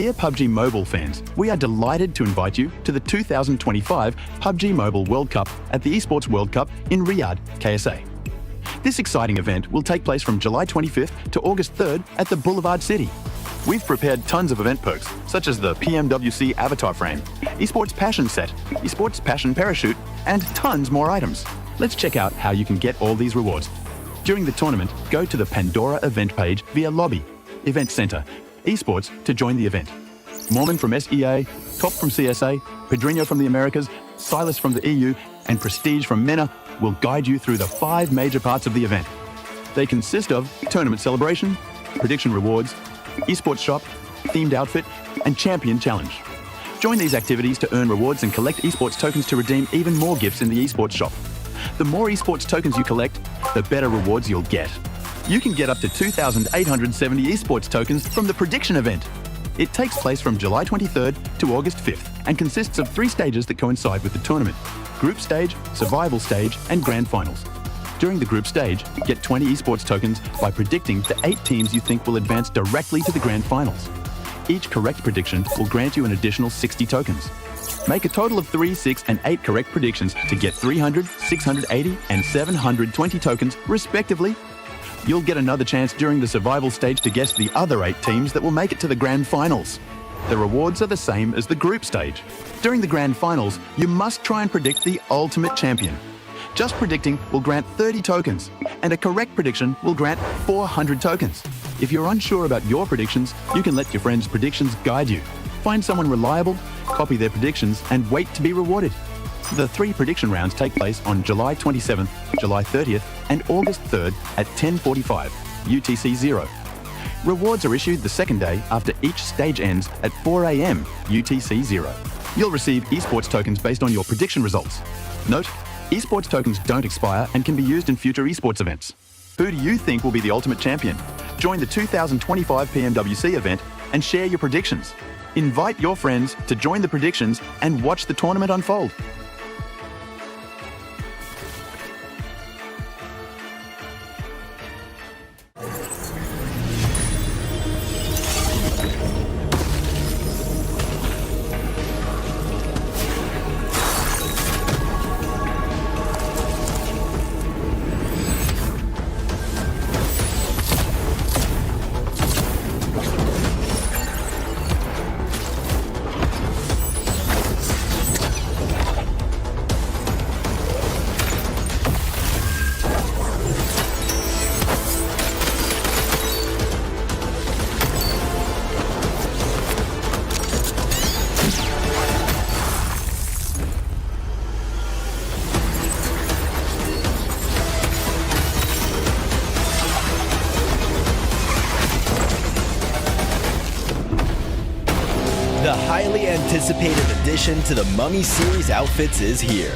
Dear PUBG Mobile fans, we are delighted to invite you to the 2025 PUBG Mobile World Cup at the ESPORTS WORLD CUP in Riyadh, KSA. This exciting event will take place from July 25th to August 3rd at the Boulevard City. We've prepared tons of event perks, such as the PMWC avatar frame, eSports Passion set, eSports Passion parachute, and tons more items. Let's check out how you can get all these rewards. During the tournament, go to the Pandora event page via Lobby, Event Center, eSports to join the event. Mormon from SEA, Top from CSA, Pedrinho from the Americas, Silas from the EU, and Prestige from MENA will guide you through the 5 major parts of the event. They consist of tournament celebration, prediction rewards, eSports shop, themed outfit, and champion challenge. Join these activities to earn rewards and collect eSports tokens to redeem even more gifts in the eSports shop. The more eSports tokens you collect, the better rewards you'll get. You can get up to 2,870 eSports tokens from the prediction event. It takes place from July 23rd to August 5th and consists of 3 stages that coincide with the tournament: group stage, survival stage, and grand finals. During the group stage, get 20 eSports tokens by predicting the 8 teams you think will advance directly to the grand finals. Each correct prediction will grant you an additional 60 tokens. Make a total of 3, 6, and 8 correct predictions to get 300, 680, and 720 tokens, respectively. You'll get another chance during the survival stage to guess the other 8 teams that will make it to the grand finals. The rewards are the same as the group stage. During the grand finals, you must try and predict the ultimate champion. Just predicting will grant 30 tokens, and a correct prediction will grant 400 tokens. If you're unsure about your predictions, you can let your friends' predictions guide you. Find someone reliable, copy their predictions, and wait to be rewarded. The 3 prediction rounds take place on July 27th, July 30th, and August 3rd at 10:45 UTC 0. Rewards are issued the second day after each stage ends at 4 AM UTC 0. You'll receive eSports tokens based on your prediction results. Note, eSports tokens don't expire and can be used in future eSports events. Who do you think will be the ultimate champion? Join the 2025 PMWC event and share your predictions. Invite your friends to join the predictions and watch the tournament unfold. The highly anticipated addition to the Mummy series outfits is here.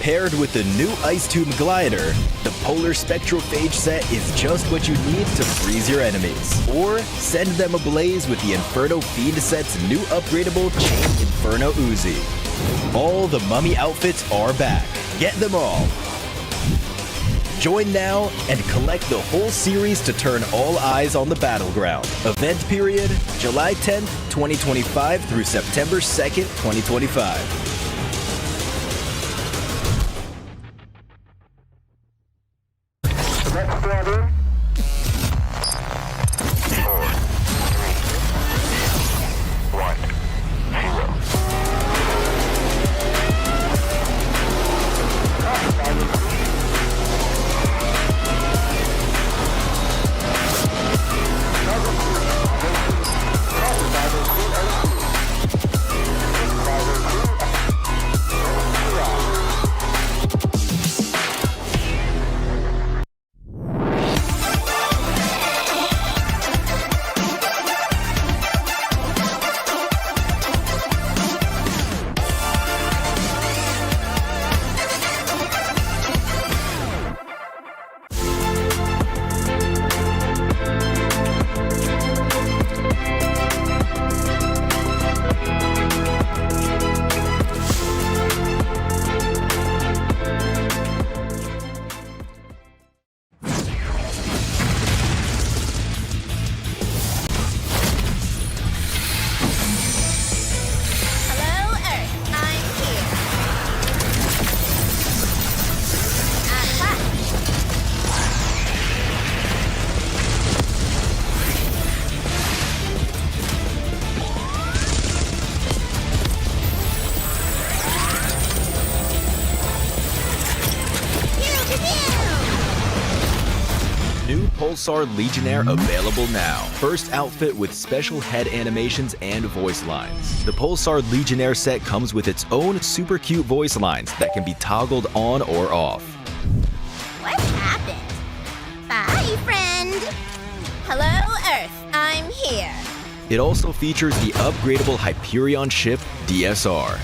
Paired with the new Ice Tomb Glider, the Polar Spectrophage set is just what you need to freeze your enemies. Or send them ablaze with the Inferno Feed set's new upgradable Chain Inferno Uzi. All the Mummy outfits are back. Get them all. Join now and collect the whole series to turn all eyes on the battleground. Event period, July 10th, 2025 through September 2nd, 2025. New Pulsar Legionnaire available now. First outfit with special head animations and voice lines. The Pulsar Legionnaire set comes with its own super cute voice lines that can be toggled on or off. What happened? Bye, friend. Hello, Earth. I'm here. It also features the upgradable Hyperion ship DSR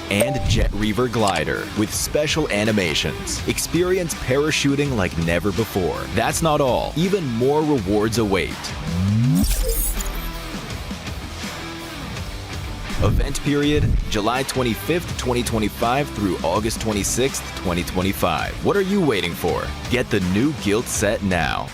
and Jet Reaver glider with special animations. Experience parachuting like never before. That's not all. Even more rewards await. Event period, July 25th, 2025 through August 26th, 2025. What are you waiting for? Get the new Guild set now.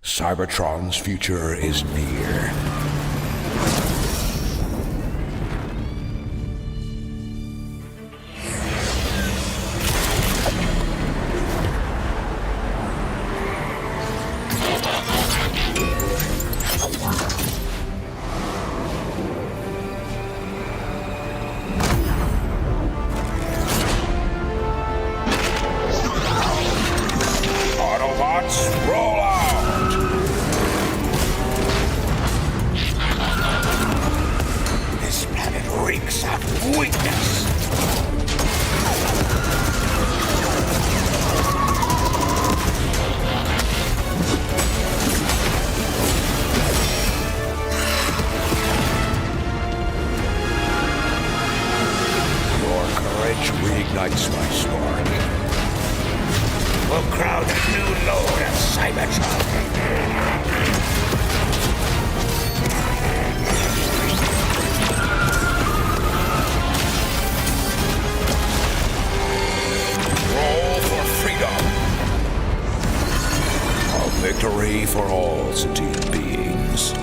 Cybertron's future is near. Autobots, roll out! This planet reeks of weakness. Your courage reignites my spark. We'll crowd a new load of Cybertron. Roll for freedom. A victory for all sentient beings.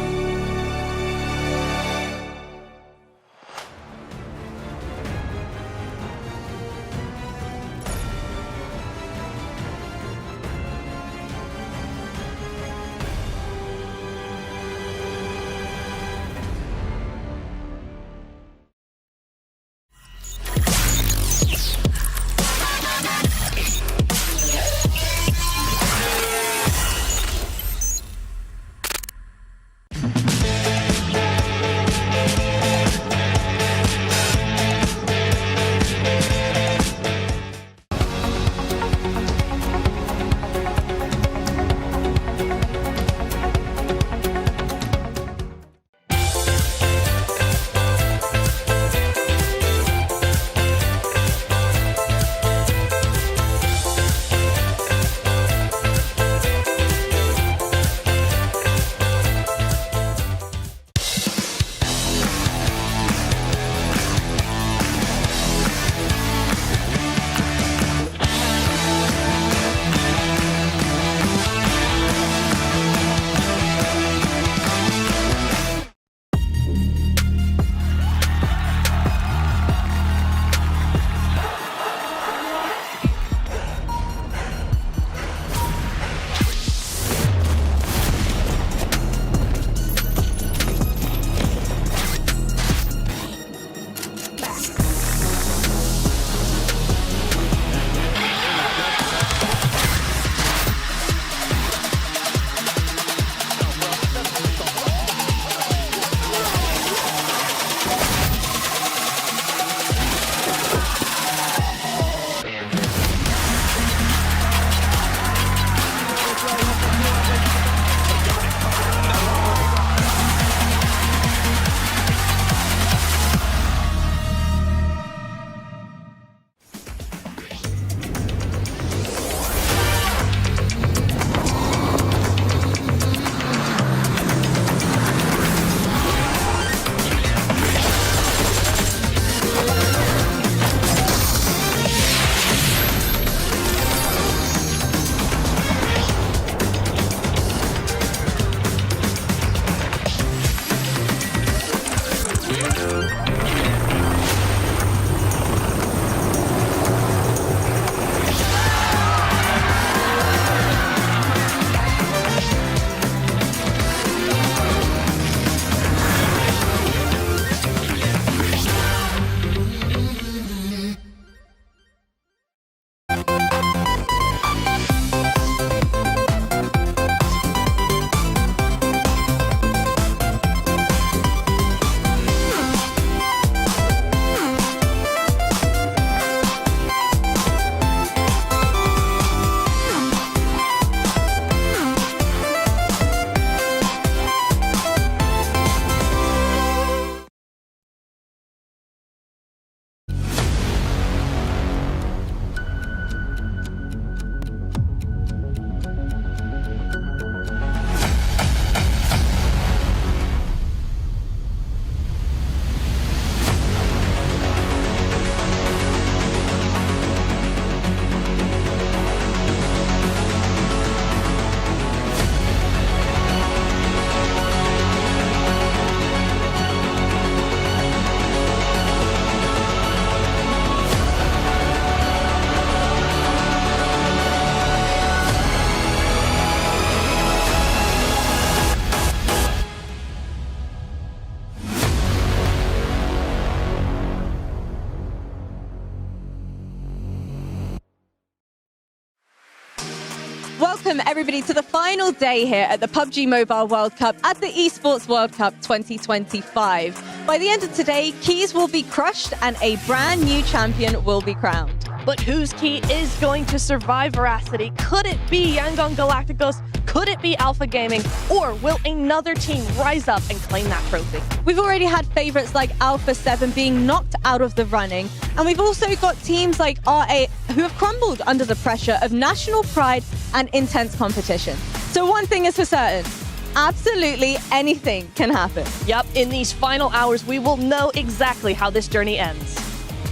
welcome everybody to the final day here at the PUBG MOBILE World Cup at the ESPORTS WORLD CUP 2025. By the end of today, keys will be crushed and a brand new champion will be crowned. But whose key is going to survive Veracity? Could it be Yangon Galacticos? Could it be Alpha Gaming? Or will another team rise up and claim that trophy? We've already had favorites like Alpha 7 being knocked out of the running, and we've also got teams like R8 who have crumbled under the pressure of national pride and intense competition. So one thing is for certain, absolutely anything can happen. Yep, in these final hours, we will know exactly how this journey ends.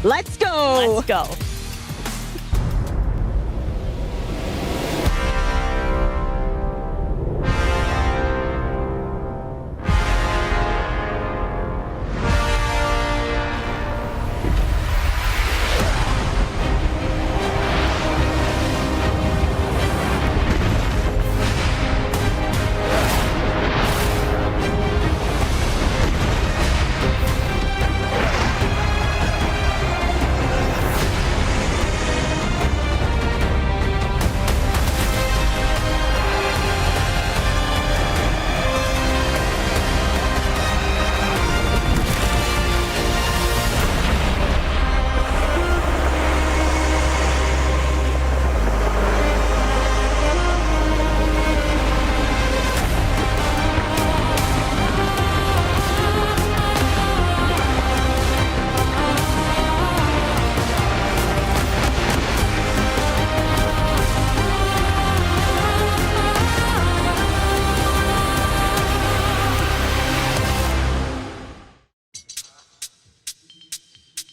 Let's go! Let's go.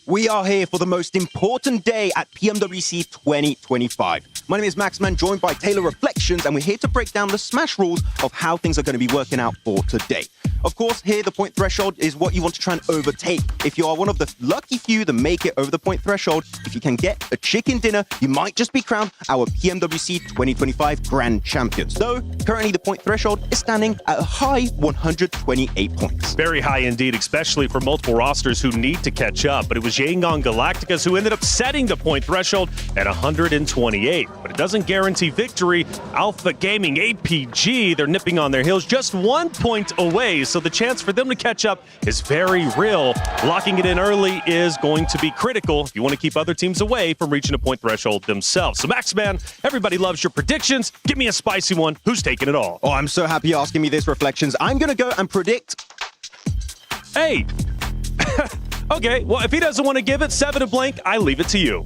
We are here for the most important day at PMWC 2025. My name is Maxman, joined by Taylor Reflections, and we're here to break down the Smash rules of how things are going to be working out for today. Of course, here the point threshold is what you want to try and overtake. If you are one of the lucky few that make it over the point threshold, if you can get a chicken dinner, you might just be crowned our PMWC 2025 Grand Champions. Though, currently the point threshold is standing at a high 128 points. Very high indeed, especially for multiple rosters who need to catch up. But it was Yangon Galacticos who ended up setting the point threshold at 128. But it doesn't guarantee victory. Alpha Gaming, APG, they're nipping on their heels just 1 point away. So the chance for them to catch up is very real. Locking it in early is going to be critical if you want to keep other teams away from reaching a point threshold themselves. So Maxman, everybody loves your predictions. Give me a spicy one. Who's taking it all? Oh, I'm so happy you're asking me this, Reflections. I'm going to go and predict... Hey! Okay, well, if he doesn't want to give it 7 to blank, I leave it to you.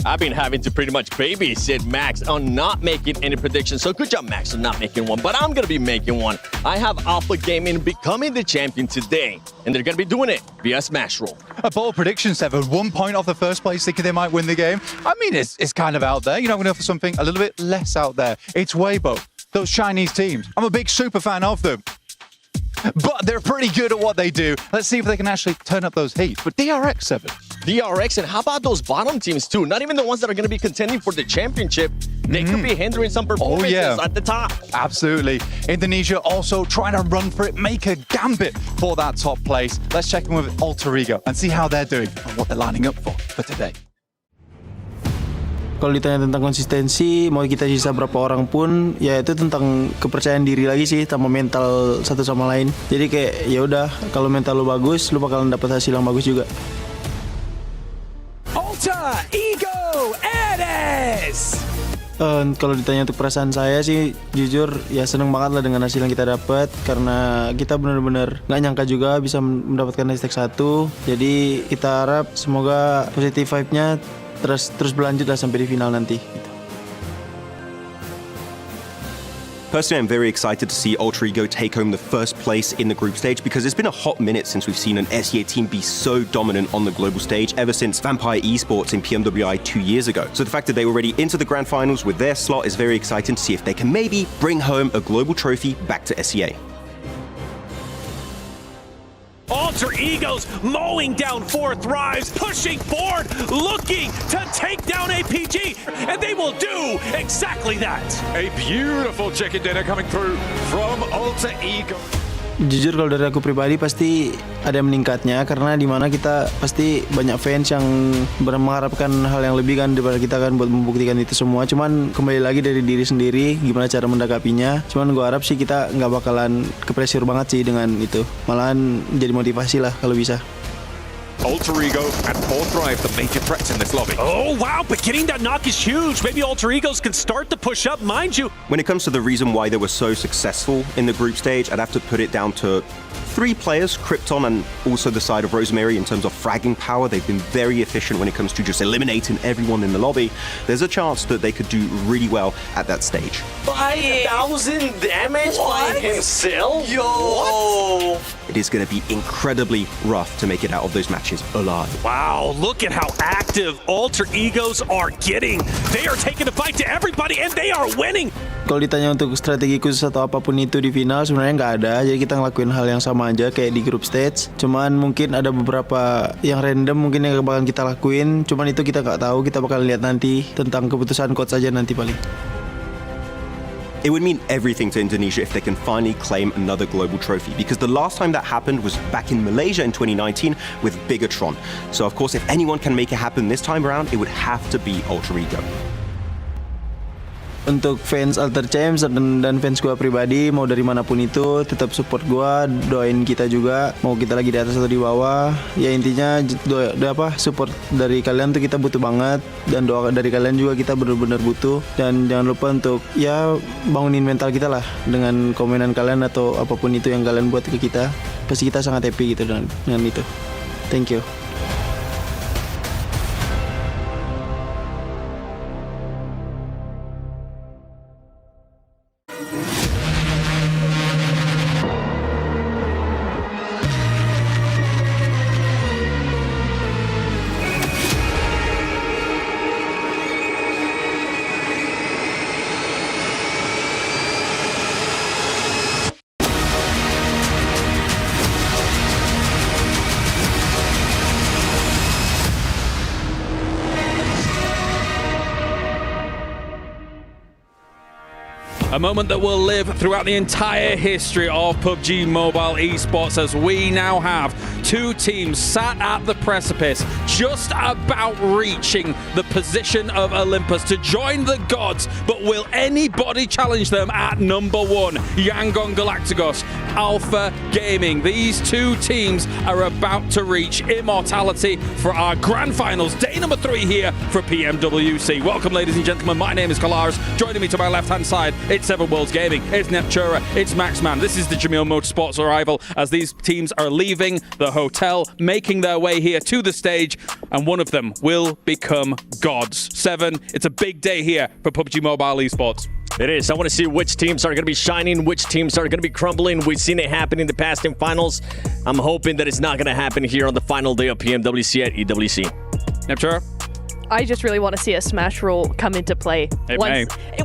I've been having to pretty much babysit Max on not making any predictions. So good job, Max, on not making one. But I'm going to be making one. I have Alpha Gaming becoming the champion today. And they're going to be doing it via Smash roll. A bold prediction, Seven. 1 point off the first place, thinking they might win the game. I mean, it's kind of out there. You know, I'm going to go for something a little bit less out there. It's Weibo, those Chinese teams. I'm a big super fan of them. But they're pretty good at what they do. Let's see if they can actually turn up those heats. But DRX, Seven. DRX, and how about those bottom teams too? Not even the ones that are going to be contending for the championship. They could be hindering some performances at the top. Absolutely. Indonesia also trying to run for it, make a gambit for that top place. Let's check in with Alter Ego and see how they're doing and what they're lining up for today. Kalau ditanya tentang konsistensi, mau kita sisa berapa orang pun, ya itu tentang kepercayaan diri lagi sih, sama mental satu sama lain. Jadi kayak ya udah, kalau mental lu bagus, lu bakalan dapat hasil yang bagus juga. Alter Ego Enes. Kalau ditanya untuk perasaan saya sih, jujur ya seneng banget lah dengan hasil yang kita dapat, karena kita benar-benar nggak nyangka juga bisa mendapatkan hashtag 1. Jadi kita harap semoga positive vibe-nya terus berlanjut lah sampai di final nanti. Personally, I'm very excited to see Alter Ego take home the first place in the group stage, because it's been a hot minute since we've seen an SEA team be so dominant on the global stage ever since Vampire Esports in PMWI 2 years ago. So the fact that they were already into the grand finals with their slot is very exciting to see if they can maybe bring home a global trophy back to SEA. Alter Ego's mowing down 4 Thrives, pushing forward, looking to take down APG, and they will do exactly that. A beautiful chicken dinner coming through from Alter Ego. Jujur kalau dari aku pribadi pasti ada meningkatnya karena di mana kita pasti banyak fans yang mengharapkan hal yang lebih kan daripada kita kan buat membuktikan itu semua. Cuman kembali lagi dari diri sendiri gimana cara mendakapinya. Cuman gue harap sih kita nggak bakalan ke-pressure banget sih dengan itu. Malahan jadi motivasi lah kalau bisa. Alter Ego and Fourth Drive, the major threats in this lobby. Oh, wow, but getting that knock is huge. Maybe Alter Egos can start to push up, mind you. When it comes to the reason why they were so successful in the group stage, I'd have to put it down to 3 players, Krypton and also the side of Rosemary in terms of fragging power. They've been very efficient when it comes to just eliminating everyone in the lobby. There's a chance that they could do really well at that stage. 5,000 damage by himself? Yo! It is going to be incredibly rough to make it out of those matches alive. Wow, look at how active Alter Egos are getting. They are taking the fight to everybody and they are winning. Kalau ditanya untuk strategi khusus atau apapun itu di final sebenarnya nggak ada. Jadi kita ngelakuin hal yang sama aja kayak di group stage. Cuman mungkin ada beberapa yang random mungkin yang bakal kita lakuin. Cuman itu kita nggak tahu. Kita bakal lihat nanti tentang keputusan coach aja nanti paling. It would mean everything to Indonesia if they can finally claim another global trophy, because the last time that happened was back in Malaysia in 2019 with Bigatron. So of course, if anyone can make it happen this time around, it would have to be Alter Ego. Untuk fans Alter Champs dan fans gue pribadi mau dari manapun itu tetap support gue, doain kita juga, mau kita lagi di atas atau di bawah ya intinya support dari kalian tuh kita butuh banget dan doa dari kalian juga kita benar-benar butuh. Dan jangan lupa untuk ya bangunin mental kita lah dengan komenan kalian atau apapun itu yang kalian buat ke kita, pasti kita sangat happy gitu dengan itu. Thank you. A moment that will live throughout the entire history of PUBG Mobile esports, as we now have 2 teams sat at the precipice, just about reaching the position of Olympus to join the gods. But will anybody challenge them at number 1? Yangon Galacticos, Alpha Gaming. These 2 teams are about to reach immortality for our grand finals. Day number 3 here for PMWC. Welcome, ladies and gentlemen. My name is Kalaris. Joining me to my left-hand side, it's Seven Worlds Gaming, it's Neptura, it's Maxman. This is the Jamil Motorsports arrival as these teams are leaving the hotel, making their way here to the stage, and one of them will become gods. Seven, it's a big day here for PUBG Mobile esports. It is. I want to see which teams are going to be shining, which teams are going to be crumbling. We've seen it happen in the past in finals. I'm hoping that it's not going to happen here on the final day of PMWC at EWC. Neptura? I just really want to see a smash rule come into play.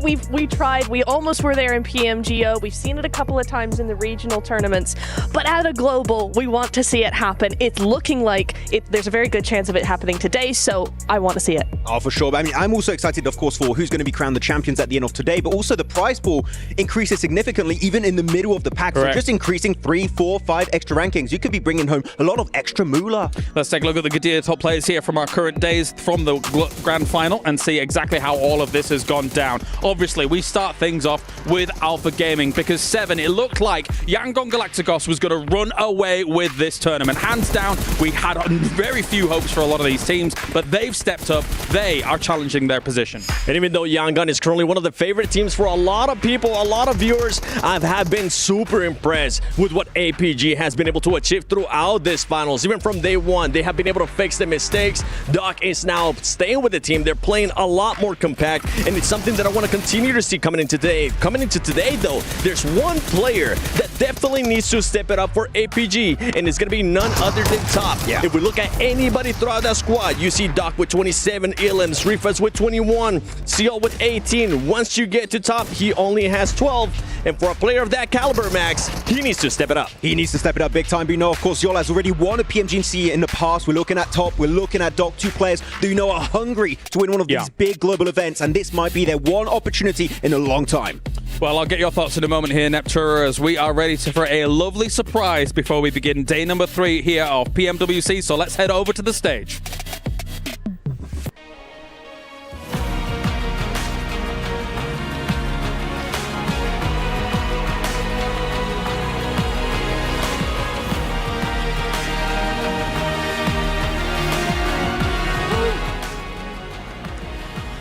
We tried. We almost were there in PMGO. We've seen it a couple of times in the regional tournaments. But at a global, we want to see it happen. It's looking like there's a very good chance of it happening today, so I want to see it. Oh, for sure. I mean, I'm also excited, of course, for who's going to be crowned the champions at the end of today, but also the prize pool increases significantly even in the middle of the pack. Correct. So just increasing 3, 4, 5 extra rankings, you could be bringing home a lot of extra moolah. Let's take a look at the Gadir top players here from our current days from the grand final and see exactly how all of this has gone down. Obviously, we start things off with Alpha Gaming because 7, it looked like Yangon Galacticos was going to run away with this tournament. Hands down, we had very few hopes for a lot of these teams, but they've stepped up. They are challenging their position. And even though Yangon is currently one of the favorite teams for a lot of people, a lot of viewers, I have been super impressed with what APG has been able to achieve throughout this finals. Even from day 1, they have been able to fix the mistakes. Doc is now staying with the team. They're playing a lot more compact, and it's something that I want to continue to see coming into today. Coming into today, though, there's one player that definitely needs to step it up for APG, and it's going to be none other than Top. Yeah. If we look at anybody throughout that squad, you see Doc with 27, Illims, Rifas with 21, Seal with 18. Once you get to Top, he only has 12. And for a player of that caliber, Max, he needs to step it up. He needs to step it up big time. But you know, of course, Yol has already won a PMGC in the past. We're looking at Top, we're looking at Doc, 2 players that you know are hungry to win one of these big global events, and this might be their one opportunity in a long time. Well, I'll get your thoughts in a moment here, Neptura, as we are ready for a lovely surprise before we begin day number 3 here of PMWC. So let's head over to the stage.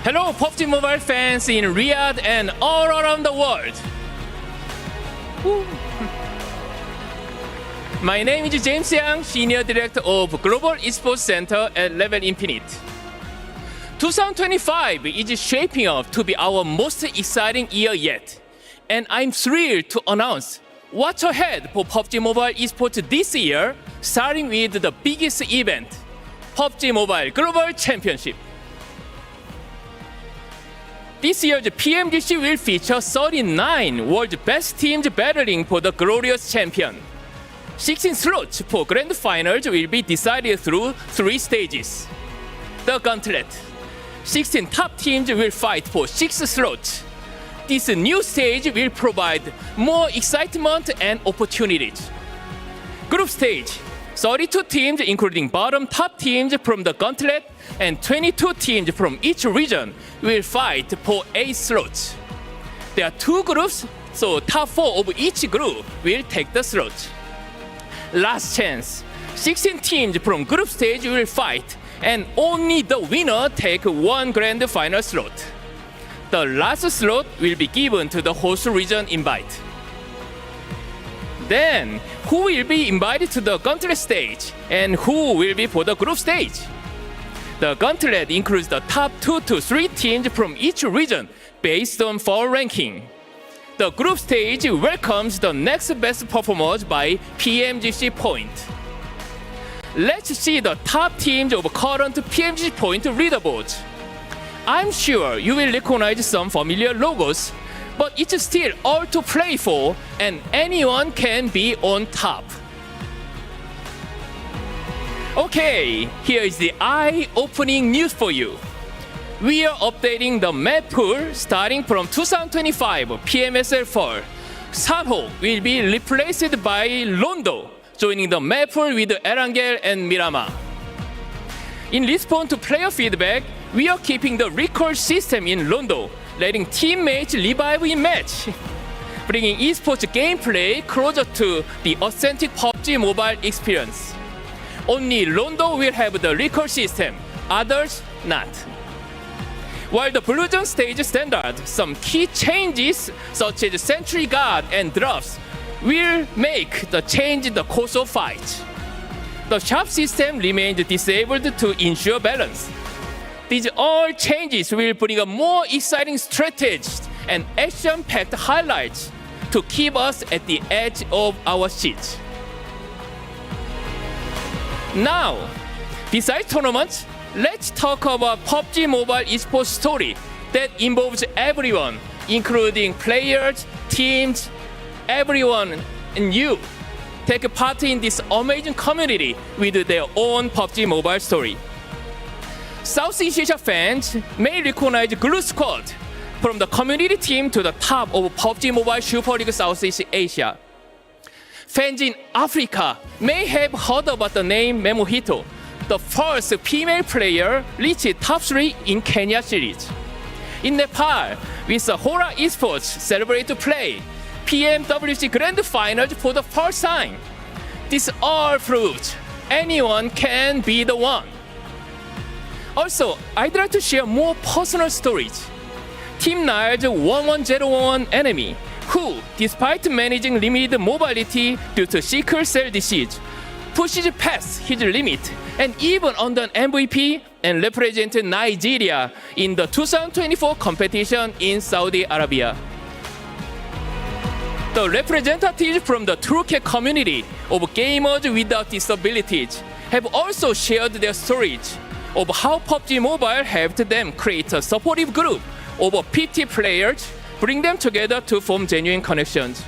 Hello, PUBG Mobile fans in Riyadh and all around the world. My name is James Yang, Senior Director of Global Esports Center at Level Infinite. 2025 is shaping up to be our most exciting year yet, and I'm thrilled to announce what's ahead for PUBG Mobile Esports this year, starting with the biggest event, PUBG Mobile Global Championship. This year's PMWC will feature 39 world's best teams battling for the glorious champion. 16 slots for grand finals will be decided through 3 stages. The Gauntlet. 16 top teams will fight for 6 slots. This new stage will provide more excitement and opportunities. Group stage. 32 teams including bottom top teams from the Gauntlet and 22 teams from each region will fight for 8 slots. There are 2 groups, so top 4 of each group will take the slots. Last chance. 16 teams from group stage will fight, and only the winner take 1 grand final slot. The last slot will be given to the host region invite. Then, who will be invited to the Gauntlet stage, and who will be for the group stage? The Gauntlet includes the top 2 to 3 teams from each region based on fall ranking. The group stage welcomes the next best performers by PMWC point. Let's see the top teams of current PMWC point leaderboards. I'm sure you will recognize some familiar logos, but it's still all to play for, and anyone can be on top. Okay, here is the eye-opening news for you. We are updating the map pool starting from 2025 PMSL Fall. Sarho will be replaced by Londo, joining the map pool with Erangel and Miramar. In response to player feedback, we are keeping the record system in Londo, letting teammates revive in match, bringing esports gameplay closer to the authentic PUBG Mobile experience. Only Londo will have the record system, others not. While the Blue Zone stage standard, some key changes such as Sentry Guard and drops will make the change in the course of fight. The sharp system remains disabled to ensure balance. These all changes will bring a more exciting strategy and action-packed highlights to keep us at the edge of our seats. Now, besides tournaments, let's talk about PUBG Mobile esports story that involves everyone, including players, teams, everyone, and you. Take part in this amazing community with their own PUBG Mobile story. Southeast Asia fans may recognize Glue Squad from the community team to the top of PUBG Mobile Super League Southeast Asia. Fans in Africa may have heard about the name Memohito, the first female player reached top 3 in Kenya series. In Nepal, with Hora Esports celebrate to play PMWC Grand Finals for the first time. This all proves anyone can be the one. Also, I'd like to share more personal stories. Team Nile's 11011 enemy, who, despite managing limited mobility due to sickle cell disease, pushes past his limit and even earned an MVP and represented Nigeria in the 2024 competition in Saudi Arabia. The representatives from the Turkey community of gamers without disabilities have also shared their stories of how PUBG Mobile helped them create a supportive group of 50 players, bring them together to form genuine connections.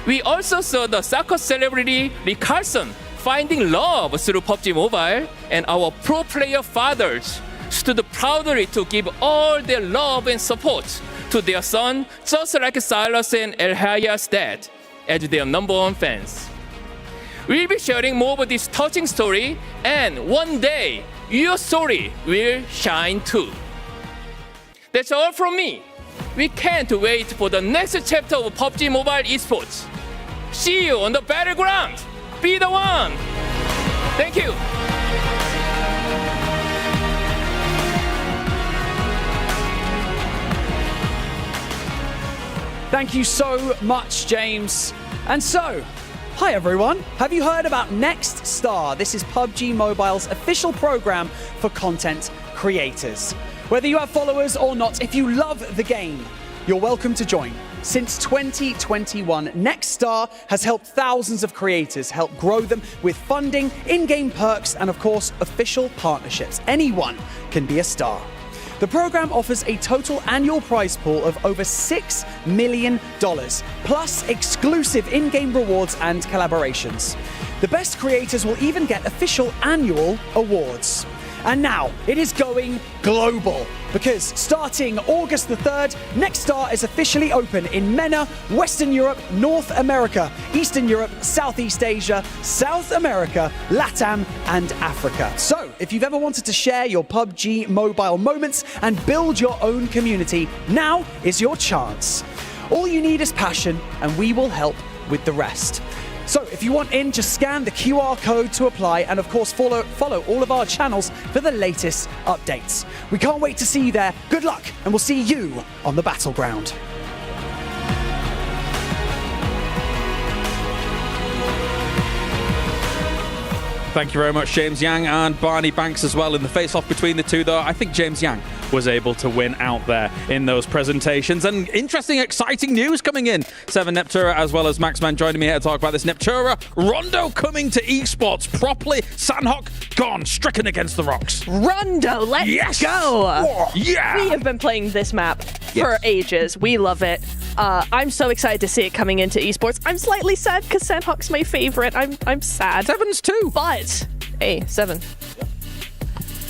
We also saw the soccer celebrity Rick Carlson finding love through PUBG Mobile, and our pro player fathers stood proudly to give all their love and support to their son, just like Silas and El-Haya's dad, as their #1 fans. We'll be sharing more of this touching story, and one day, your story will shine too. That's all from me. We can't wait for the next chapter of PUBG Mobile Esports. See you on the battleground. Be the one. Thank you. Thank you so much, James. And so, hi everyone. Have you heard about NextStar? This is PUBG Mobile's official program for content creators. Whether you have followers or not, if you love the game, you're welcome to join. Since 2021, NextStar has helped thousands of creators help grow them with funding, in-game perks, and of course, official partnerships. Anyone can be a star. The program offers a total annual prize pool of over $6 million, plus exclusive in-game rewards and collaborations. The best creators will even get official annual awards. And now, it is going global, because starting August the 3rd, NextStar is officially open in MENA, Western Europe, North America, Eastern Europe, Southeast Asia, South America, LATAM, and Africa. So, if you've ever wanted to share your PUBG Mobile moments and build your own community, now is your chance. All you need is passion, and we will help with the rest. So if you want in, just scan the QR code to apply, and of course follow all of our channels for the latest updates. We can't wait to see you there. Good luck, and we'll see you on the battleground. Thank you very much, James Yang and Barney Banks as well. In the face-off between the two, though, I think James Yang was able to win out there in those presentations. And interesting, exciting news coming in. Seven Neptura as well as Maxman joining me here to talk about this. Neptura, Rondo coming to esports properly. Sandhawk gone, stricken against the rocks. Rondo, let's go! Oh, yeah! We have been playing this map for ages. We love it. I'm so excited to see it coming into esports. I'm slightly sad because Sandhawk's my favorite. I'm sad. Seven's too. But, hey, Seven.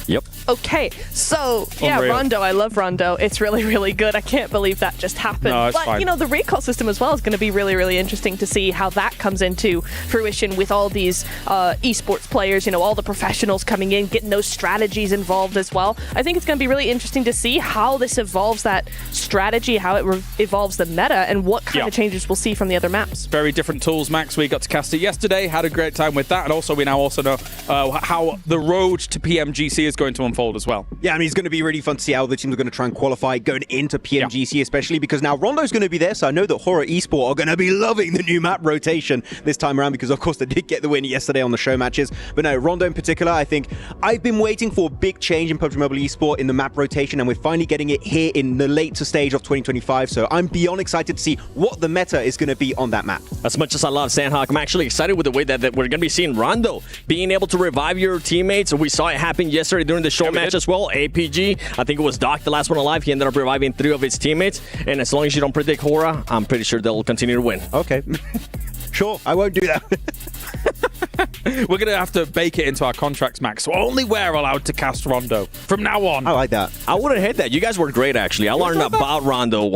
Yep. Okay, so, yeah, Unreal. Rondo. I love Rondo. It's really, really good. I can't believe that just happened. No, it's but, fine. you know, the recall system as well is going to be really, really interesting to see how that comes into fruition with all these esports players, you know, all the professionals coming in, getting those strategies involved as well. I think it's going to be really interesting to see how this evolves that strategy, how it evolves the meta, and what kind of changes we'll see from the other maps. Very different tools, Max. We got to cast it yesterday, had a great time with that, and also we now also know how the road to PMGC is going to unfold as well. Yeah, I mean, it's going to be really fun to see how the teams are going to try and qualify going into PMGC, especially because now Rondo's going to be there, so I know that Horror Esport are going to be loving the new map rotation this time around because, of course, they did get the win yesterday on the show matches. But no, Rondo in particular, I think I've been waiting for a big change in PUBG Mobile Esport in the map rotation, and we're finally getting it here in the later stage of 2025, so I'm beyond excited to see what the meta is going to be on that map. As much as I love Sandhawk, I'm actually excited with the way that we're going to be seeing Rondo being able to revive your teammates. We saw it happen yesterday during the show match as well. APG, I think it was Doc, the last one alive. He ended up reviving 3 of his teammates. And as long as you don't predict Hora, I'm pretty sure they'll continue to win. Okay. Sure, I won't do that. We're going to have to bake it into our contracts, Max. So only we're allowed to cast Rondo from now on. I like that. I wouldn't hate that. You guys were great, actually. I learned about Rondo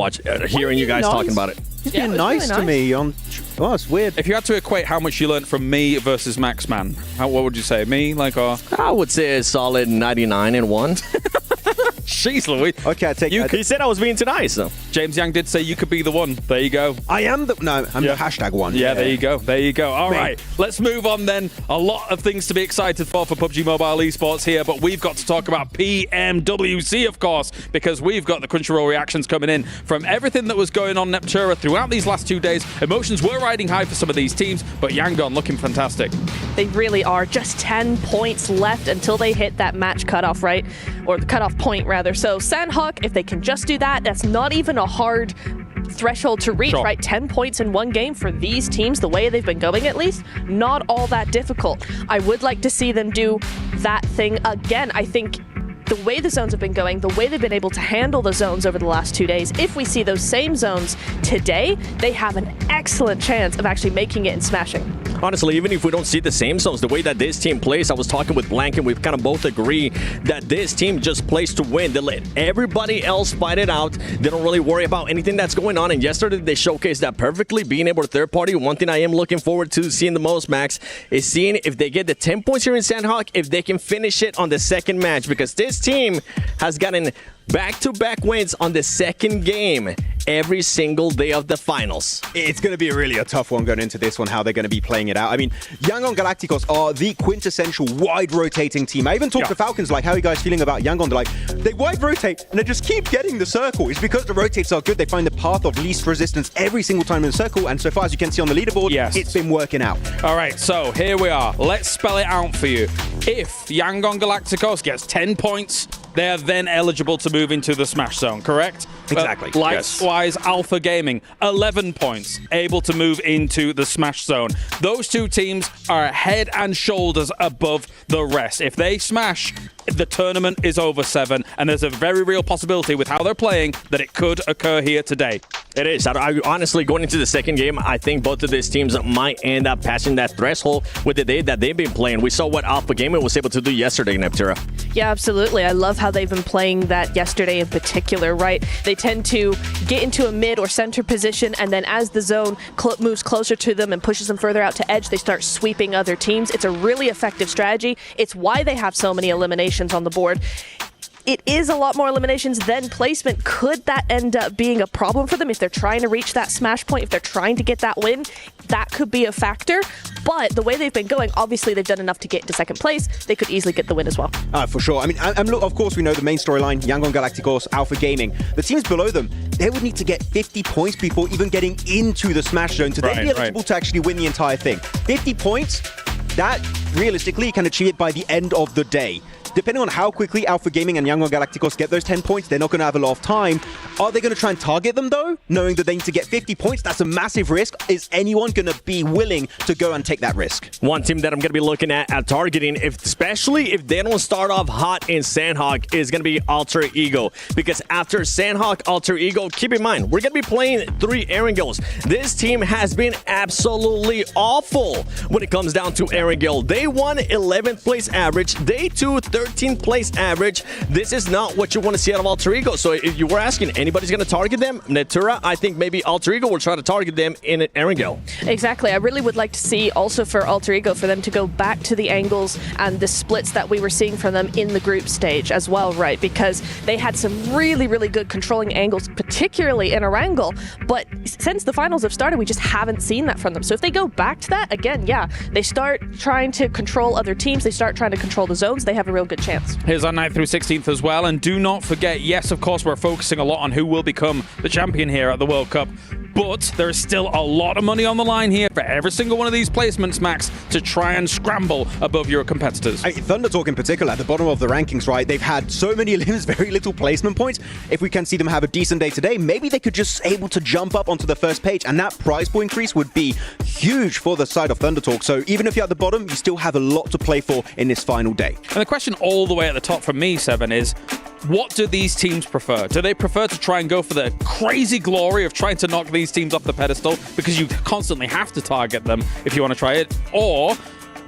hearing you guys talking about it. He's been nice to me on... Oh, it's weird. If you had to equate how much you learned from me versus Max, man, what would you say? Me? I would say a solid 99 and 1. Jeez Louise. Okay, I take it. He said I was being too nice, though. James Yang did say you could be the one. There you go. I am the... No, I'm the hashtag one. Yeah, there you go. There you go. All right, let's move on then. A lot of things to be excited for PUBG Mobile Esports here, but we've got to talk about PMWC, of course, because we've got the Crunchyroll reactions coming in from everything that was going on Neptura throughout these last 2 days. Emotions were riding high for some of these teams, but Yangon looking fantastic. They really are. Just 10 points left until they hit that match cutoff, right? Or the cutoff point, rather. So Sandhawk, if they can just do that, that's not even a hard threshold to reach, right? 10 points in one game for these teams, the way they've been going at least, not all that difficult. I would like to see them do that thing again. I think the way the zones have been going, the way they've been able to handle the zones over the last 2 days, if we see those same zones today, they have an excellent chance of actually making it and smashing. Honestly, even if we don't see the same zones, the way that this team plays, I was talking with Blank and we kind of both agree that this team just plays to win. They let everybody else fight it out. They don't really worry about anything that's going on. And yesterday, they showcased that perfectly, being able to third party. One thing I am looking forward to seeing the most, Max, is seeing if they get the 10 points here in Sandhawk, if they can finish it on the second match, because this team has gotten back-to-back wins on the second game every single day of the finals. It's going to be really a tough one going into this one, how they're going to be playing it out. I mean, Yangon Galacticos are the quintessential wide-rotating team. I even talked to Falcons, like, how are you guys feeling about Yangon? They're like, they wide-rotate, and they just keep getting the circle. It's because the rotates are good. They find the path of least resistance every single time in the circle, and so far as you can see on the leaderboard, it's been working out. All right, so here we are. Let's spell it out for you. If Yangon Galacticos gets 10 points, they are then eligible to move into the Smash Zone, correct? Exactly. Likewise, Alpha Gaming, 11 points, able to move into the Smash Zone. Those two teams are head and shoulders above the rest. If they smash, the tournament is over 7, and there's a very real possibility with how they're playing that it could occur here today. It is. I honestly, going into the second game, I think both of these teams might end up passing that threshold with the day that they've been playing. We saw what Alpha Gaming was able to do yesterday, Neptura. Yeah, absolutely. I love how they've been playing that yesterday in particular, right? They tend to get into a mid or center position, and then as the zone moves closer to them and pushes them further out to edge, they start sweeping other teams. It's a really effective strategy. It's why they have so many eliminations on the board. It is a lot more eliminations than placement. Could that end up being a problem for them if they're trying to reach that smash point, if they're trying to get that win? That could be a factor. But the way they've been going, obviously they've done enough to get into second place. They could easily get the win as well. For sure. I mean, look, of course, we know the main storyline, Yangon Galacticos, Alpha Gaming. The teams below them, they would need to get 50 points before even getting into the Smash Zone to then be eligible to actually win the entire thing. 50 points, that realistically you can achieve it by the end of the day. Depending on how quickly Alpha Gaming and Yangon Galacticos get those 10 points, they're not going to have a lot of time. Are they going to try and target them, though? Knowing that they need to get 50 points, that's a massive risk. Is anyone going to be willing to go and take that risk? One team that I'm going to be looking at targeting, especially if they don't start off hot in Sandhawk, is going to be Alter Ego. Because after Sandhawk, Alter Ego, keep in mind, we're going to be playing 3 Erangels. This team has been absolutely awful when it comes down to Erangel. Day 1, 11th place average. Day 2, 13th place average. This is not what you want to see out of Alter Ego. So if you were asking, anybody's going to target them? Netura, I think maybe Alter Ego will try to target them in Erangel. Exactly. I really would like to see also for Alter Ego, for them to go back to the angles and the splits that we were seeing from them in the group stage as well, right? Because they had some really, really good controlling angles, particularly in Erangel. But since the finals have started, we just haven't seen that from them. So if they go back to that, again, yeah, they start trying to control other teams. They start trying to control the zones. They have a real good chance. Here's our 9th through 16th as well. And do not forget, yes, of course, we're focusing a lot on who will become the champion here at the World Cup. But there is still a lot of money on the line here for every single one of these placements, Max, to try and scramble above your competitors. Thunder Talk in particular, at the bottom of the rankings, right? They've had so many elims, very little placement points. If we can see them have a decent day today, maybe they could just able to jump up onto the first page, and that prize pool increase would be huge for the side of Thunder Talk. So even if you're at the bottom, you still have a lot to play for in this final day. And the question all the way at the top from me, Seven, is what do these teams prefer? Do they prefer to try and go for the crazy glory of trying to knock these teams off the pedestal because you constantly have to target them if you want to try it? Or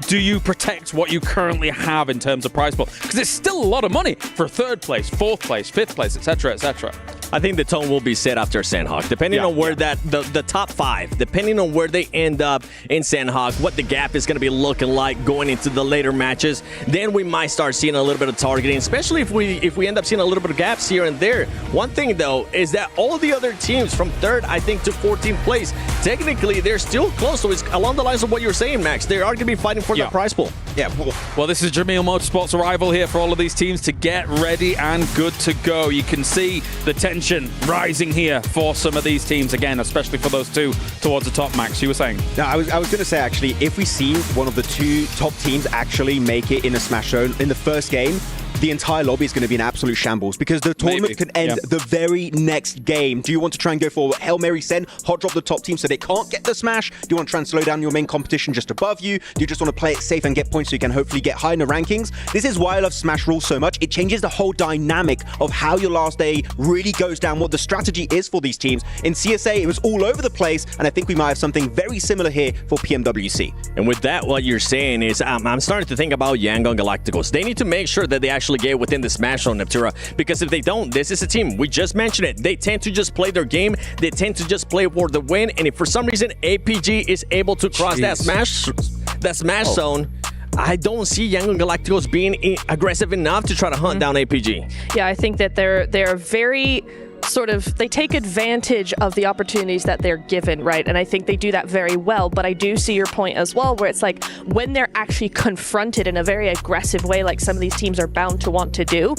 do you protect what you currently have in terms of prize pool? Because it's still a lot of money for 3rd place, 4th place, 5th place, etc., etc. I think the tone will be set after Sandhawk, depending on where the top 5, depending on where they end up in Sandhawk, what the gap is going to be looking like going into the later matches. Then we might start seeing a little bit of targeting, especially if we end up seeing a little bit of gaps here and there. One thing though is that all the other teams from 3rd, I think, to 14th place, technically they're still close. So it's along the lines of what you're saying, Max. They are going to be fighting for the prize pool. Yeah. Well, this is Jamil Motorsports' arrival here for all of these teams to get ready and good to go. You can see the tension rising here for some of these teams again, especially for those 2 towards the top. Max, you were saying? No, I was going to say, actually, if we see one of the 2 top teams actually make it in a Smash Zone in the first game, the entire lobby is going to be an absolute shambles because the tournament could end the very next game. Do you want to try and go for Hail Mary send, hot drop the top team so they can't get the smash? Do you want to try and slow down your main competition just above you? Do you just want to play it safe and get points points so you can hopefully get high in the rankings. This is why I love Smash Rules so much. It changes the whole dynamic of how your last day really goes down, what the strategy is for these teams. In CSA, it was all over the place, and I think we might have something very similar here for PMWC. And with that, what you're saying is I'm starting to think about Yangon Galacticos. They need to make sure that they actually get within the Smash Zone, Neptura, because if they don't, this is a team, we just mentioned it, they tend to just play their game, they tend to just play for the win, and if for some reason APG is able to cross that Smash Zone, I don't see Yangon Galacticos being aggressive enough to try to hunt down APG. Yeah, I think that they're very they take advantage of the opportunities that they're given, right? And I think they do that very well, but I do see your point as well, where it's like when they're actually confronted in a very aggressive way, like some of these teams are bound to want to do,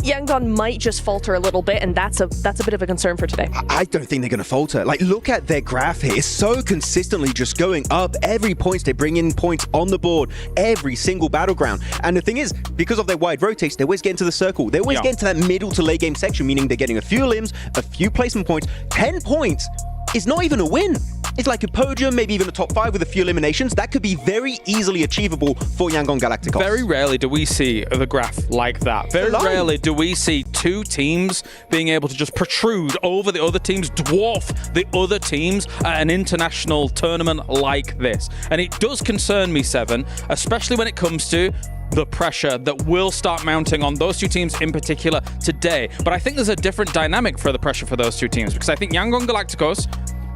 Yangon might just falter a little bit, and that's a bit of a concern for today. I don't think they're going to falter. Like, look at their graph here. It's so consistently just going up. Every point, they bring in points on the board, every single battleground. And the thing is, because of their wide rotates, they always get into the circle. They always get into that middle to late game section, meaning they're getting a few limbs, a few placement points. 10 points is not even a win. It's like a podium, maybe even a top 5 with a few eliminations. That could be very easily achievable for Yangon Galacticos. Very rarely do we see the graph like that. Very rarely do we see two teams being able to just protrude over the other teams, dwarf the other teams at an international tournament like this. And it does concern me, Seven, especially when it comes to the pressure that will start mounting on those two teams in particular today. But I think there's a different dynamic for the pressure for those two teams, because I think Yangon Galacticos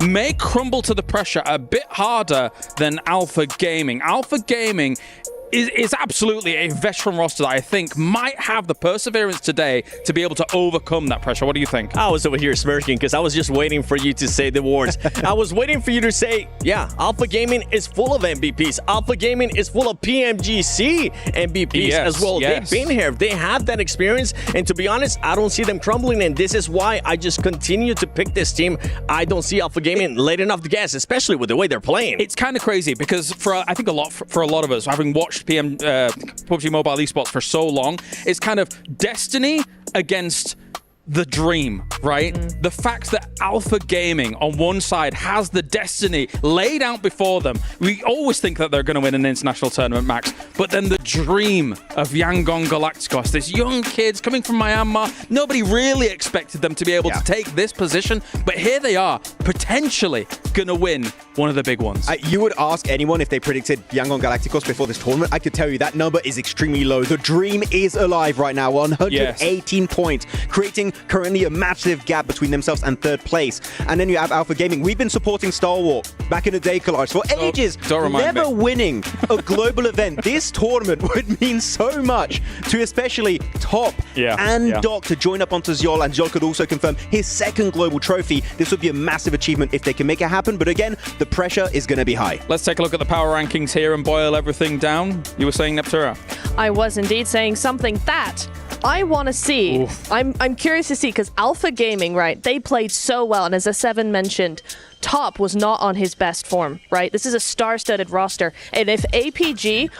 may crumble to the pressure a bit harder than Alpha Gaming. Alpha Gaming is absolutely a veteran roster that I think might have the perseverance today to be able to overcome that pressure. What do you think? I was over here smirking because I was just waiting for you to say the words. I was waiting for you to say, yeah, Alpha Gaming is full of MVPs. Alpha Gaming is full of PMGC MVPs as well. They've been here. They have that experience. And to be honest, I don't see them crumbling. And this is why I just continue to pick this team. I don't see Alpha Gaming letting off the gas, especially with the way they're playing. It's kind of crazy because I think for a lot of us, having watched PUBG Mobile Esports for so long, it's kind of destiny against the dream, right? The fact that Alpha Gaming on one side has the destiny laid out before them. We always think that they're going to win an international tournament, Max, but then the dream of Yangon Galacticos, this young kids coming from Myanmar, nobody really expected them to be able to take this position, but here they are, potentially going to win one of the big ones. You would ask anyone if they predicted Yangon Galacticos before this tournament. I could tell you that number is extremely low. The dream is alive right now, 118 points, creating currently a massive gap between themselves and third place. And then you have Alpha Gaming. We've been supporting Star Wars back in the day, Collage, for ages, never winning a global event. This tournament would mean so much to especially Top and Doc to join up onto Zyol, and Zyol could also confirm his second global trophy. This would be a massive achievement if they can make it happen, but again, the pressure is going to be high. Let's take a look at the power rankings here and boil everything down. You were saying, Neptura? I was indeed saying something that I want to see. I'm curious to see, because Alpha Gaming, right, they played so well, and as A7 mentioned, Top was not on his best form, right? This is a star-studded roster, and if APG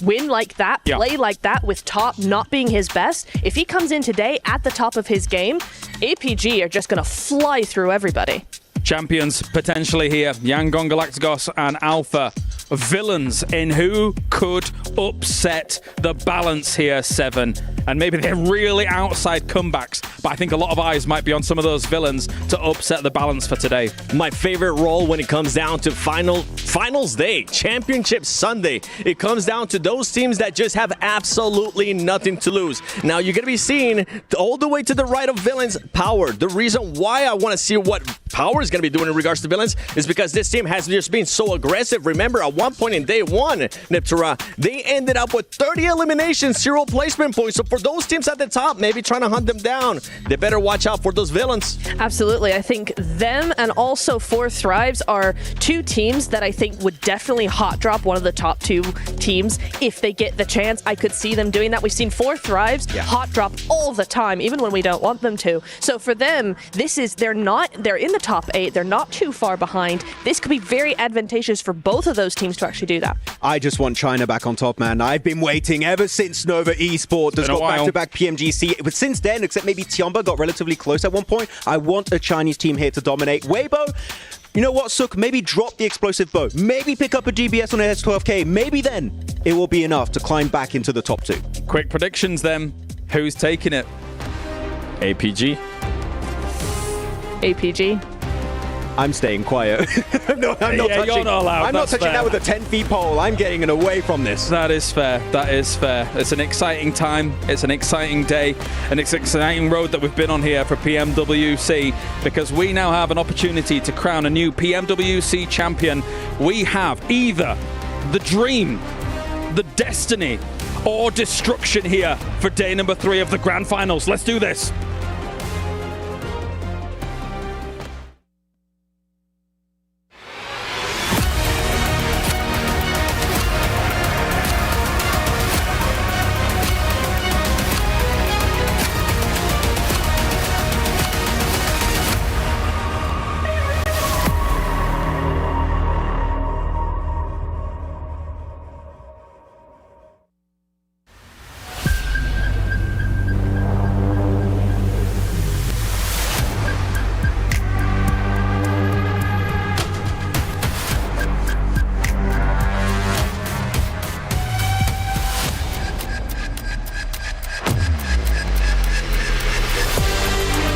win like that, play like that with Top not being his best, if he comes in today at the top of his game, APG are just going to fly through everybody. Champions potentially here, Yangon Galacticos and Alpha. Villains in who could upset the balance here, Seven. And maybe they're really outside comebacks, but I think a lot of eyes might be on some of those villains to upset the balance for today. My favorite role when it comes down to finals day, championship Sunday, it comes down to those teams that just have absolutely nothing to lose. Now you're going to be seeing all the way to the right of villains, Power. The reason why I want to see what Power is going to be doing in regards to villains is because this team has just been so aggressive. Remember, at one point in day one, Neptura, they ended up with 30 eliminations, 0 placement points. So for those teams at the top, maybe trying to hunt them down, they better watch out for those villains. Absolutely. I think them and also Four Thrives are two teams that I think would definitely hot drop one of the top two teams if they get the chance. I could see them doing that. We've seen Four Thrives hot drop all the time, even when we don't want them to. So for them, they're in the top 8. They're not too far behind. This could be very advantageous for both of those teams to actually do that. I just want China back on top, man. I've been waiting ever since Nova Esports has got back-to-back PMGC. But since then, except maybe Tiamba got relatively close at one point, I want a Chinese team here to dominate. Weibo, you know what, Suk? Maybe drop the explosive bow. Maybe pick up a GBS on S12K. Maybe then it will be enough to climb back into the top 2. Quick predictions then. Who's taking it? APG. APG. I'm staying quiet. I'm not touching. You're not allowed. I'm not touching that with a 10-feet pole. I'm getting it away from this. That is fair. That is fair. It's an exciting time. It's an exciting day. And it's an exciting road that we've been on here for PMWC, because we now have an opportunity to crown a new PMWC champion. We have either the dream, the destiny, or destruction here for day number 3 of the grand finals. Let's do this.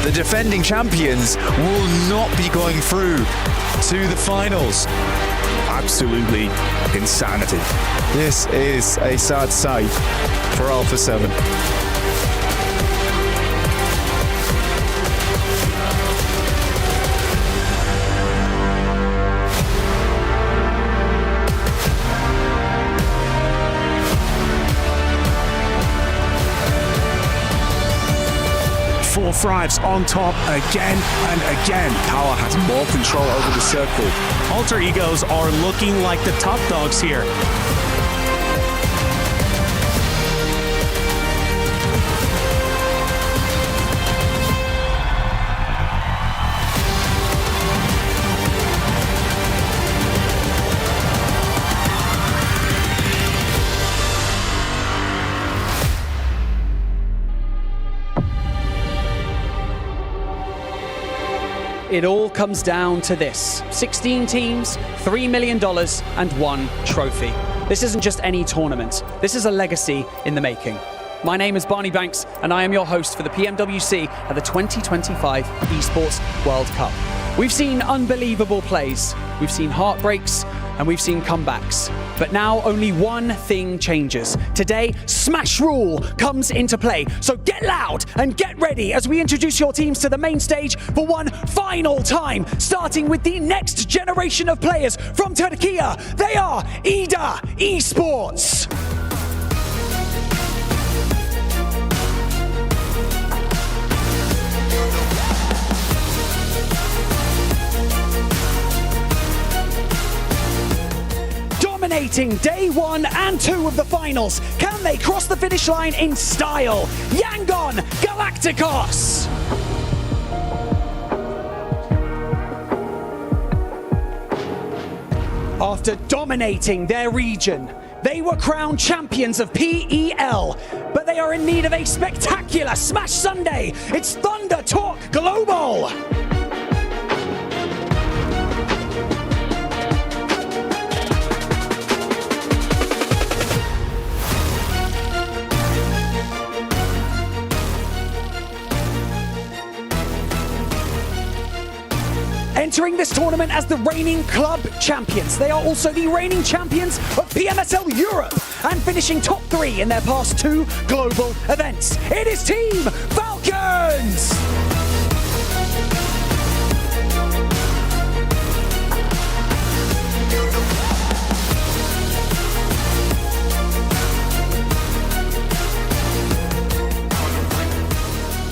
The defending champions will not be going through to the finals. Absolutely insanity. This is a sad sight for Alpha 7. Four Thrives on top again and again. Power has more control over the circle. Alter Egos are looking like the top dogs here. It all comes down to this. 16 teams, $3 million, and 1 trophy. This isn't just any tournament. This is a legacy in the making. My name is Barney Banks, and I am your host for the PMWC at the 2025 ESPORTS World Cup. We've seen unbelievable plays, we've seen heartbreaks, and we've seen comebacks. But now only one thing changes. Today, Smash Rule comes into play. So get loud and get ready as we introduce your teams to the main stage for one final time, starting with the next generation of players from Turkey. They are EWC. Dominating day 1 and 2 of the finals. Can they cross the finish line in style? Yangon Galacticos! After dominating their region, they were crowned champions of PEL, but they are in need of a spectacular Smash Sunday. It's Thunder Talk Global! Entering this tournament as the reigning club champions. They are also the reigning champions of PMSL Europe and finishing top 3 in their past 2 global events. It is Team Falcons!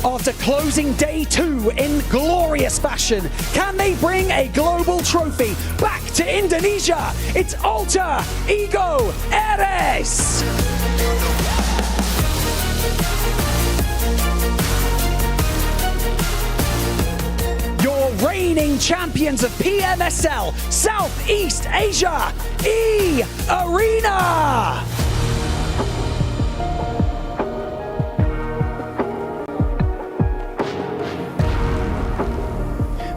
After closing day 2 in glorious fashion, can they bring a global trophy back to Indonesia? It's Alter Ego Eres! Your reigning champions of PMSL Southeast Asia, E-Arena!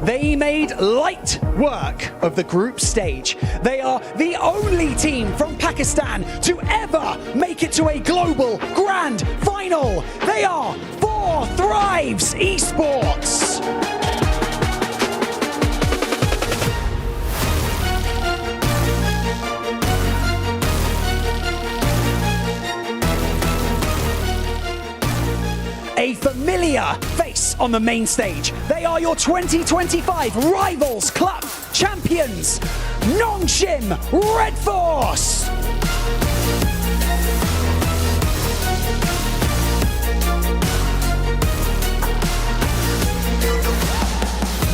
They Germany made light work of the group stage. They are the only team from Pakistan to ever make it to a global grand final. They are 4 Thrives Esports. A familiar face on the main stage. They are your 2025 Rivals Club champions, Nongshim Red Force.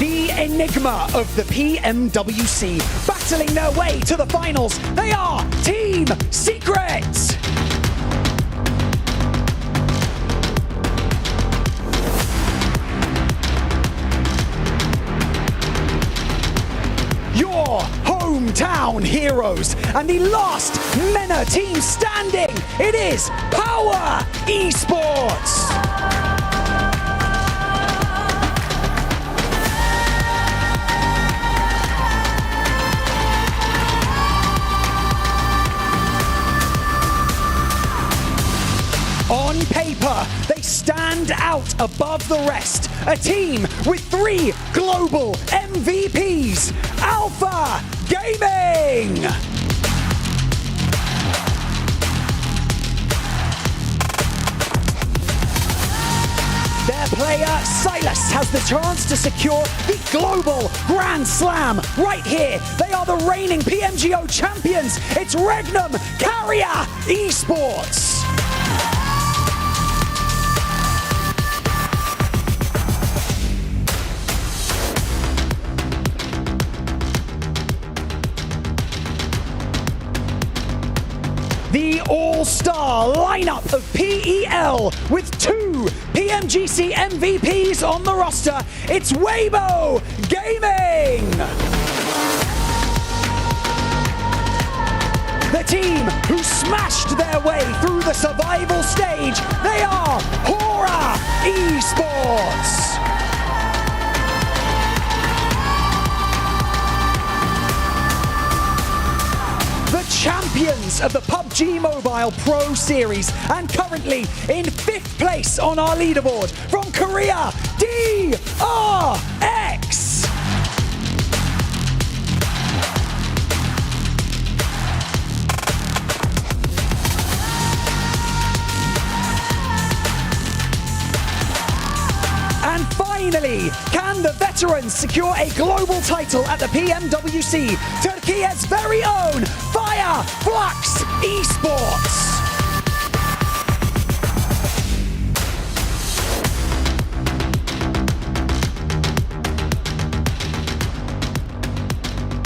The enigma of the PMWC, battling their way to the finals. They are Team Secret. Your hometown heroes and the last MENA team standing. It is Power Esports. On paper, they stand out above the rest. A team with 3 global MVPs. Alpha Gaming! Their player, Silas, has the chance to secure the global Grand Slam right here. They are the reigning PMGO champions. It's Regnum Carrier Esports. The all-star lineup of PEL with 2 PMGC MVPs on the roster. It's Weibo Gaming! The team who smashed their way through the survival stage. They are Hora Esports! Champions of the PUBG Mobile Pro Series and currently in 5th place on our leaderboard from Korea, DRX. And finally, can the veterans secure a global title at the PMWC? Turkey's very own Fire Flux Esports.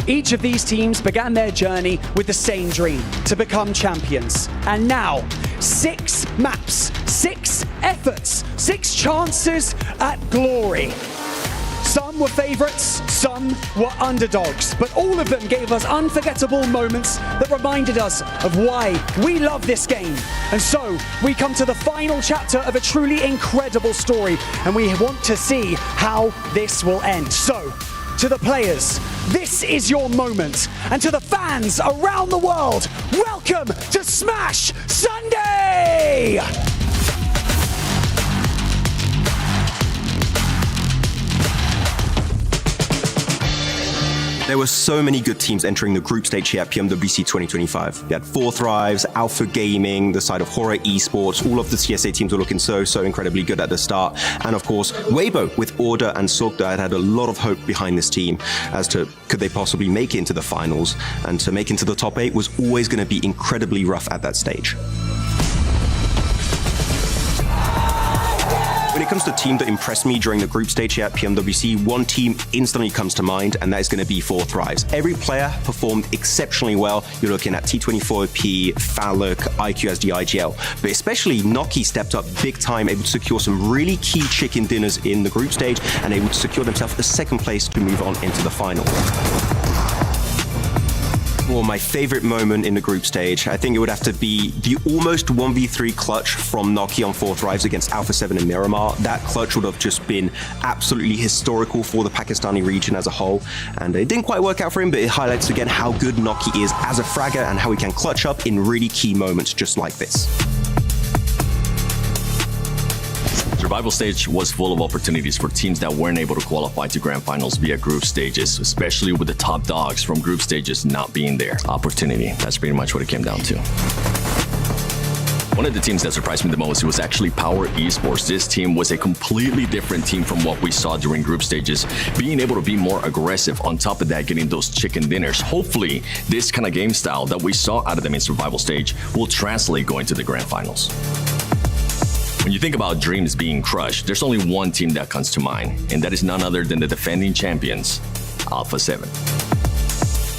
Each of these teams began their journey with the same dream, to become champions. And now, 6 maps, 6 efforts, 6 chances at glory. Some were favorites, some were underdogs, but all of them gave us unforgettable moments that reminded us of why we love this game. And so, we come to the final chapter of a truly incredible story, and we want to see how this will end. So, to the players, this is your moment. And to the fans around the world, welcome to Smash Sunday! There were so many good teams entering the group stage here at PMWC 2025. You had 4 Thrives, Alpha Gaming, the side of Hora Esports. All of the CSA teams were looking so incredibly good at the start. And of course, Weibo with Order and Sogda had a lot of hope behind this team as to could they possibly make it into the finals. And to make it into the top 8 was always going to be incredibly rough at that stage. When it comes to a team that impressed me during the group stage here at PMWC, one team instantly comes to mind, and that is going to be 4 Thrives. Every player performed exceptionally well. You're looking at T24OP, Faluk, IQSD, IGL, but especially Noki stepped up big time, able to secure some really key chicken dinners in the group stage, and able to secure themselves a 2nd place to move on into the final. Well, my favorite moment in the group stage, I think it would have to be the almost 1v3 clutch from Noki on 4 Thrives against Alpha 7 and Miramar. That clutch would have just been absolutely historical for the Pakistani region as a whole. And it didn't quite work out for him, but it highlights again how good Noki is as a fragger and how he can clutch up in really key moments just like this. Survival stage was full of opportunities for teams that weren't able to qualify to grand finals via group stages, especially with the top dogs from group stages not being there. Opportunity, that's pretty much what it came down to. One of the teams that surprised me the most was actually Power Esports. This team was a completely different team from what we saw during group stages, being able to be more aggressive. On top of that, getting those chicken dinners. Hopefully, this kind of game style that we saw out of them in survival stage will translate going to the grand finals. When you think about dreams being crushed, there's only one team that comes to mind, and that is none other than the defending champions, Alpha 7.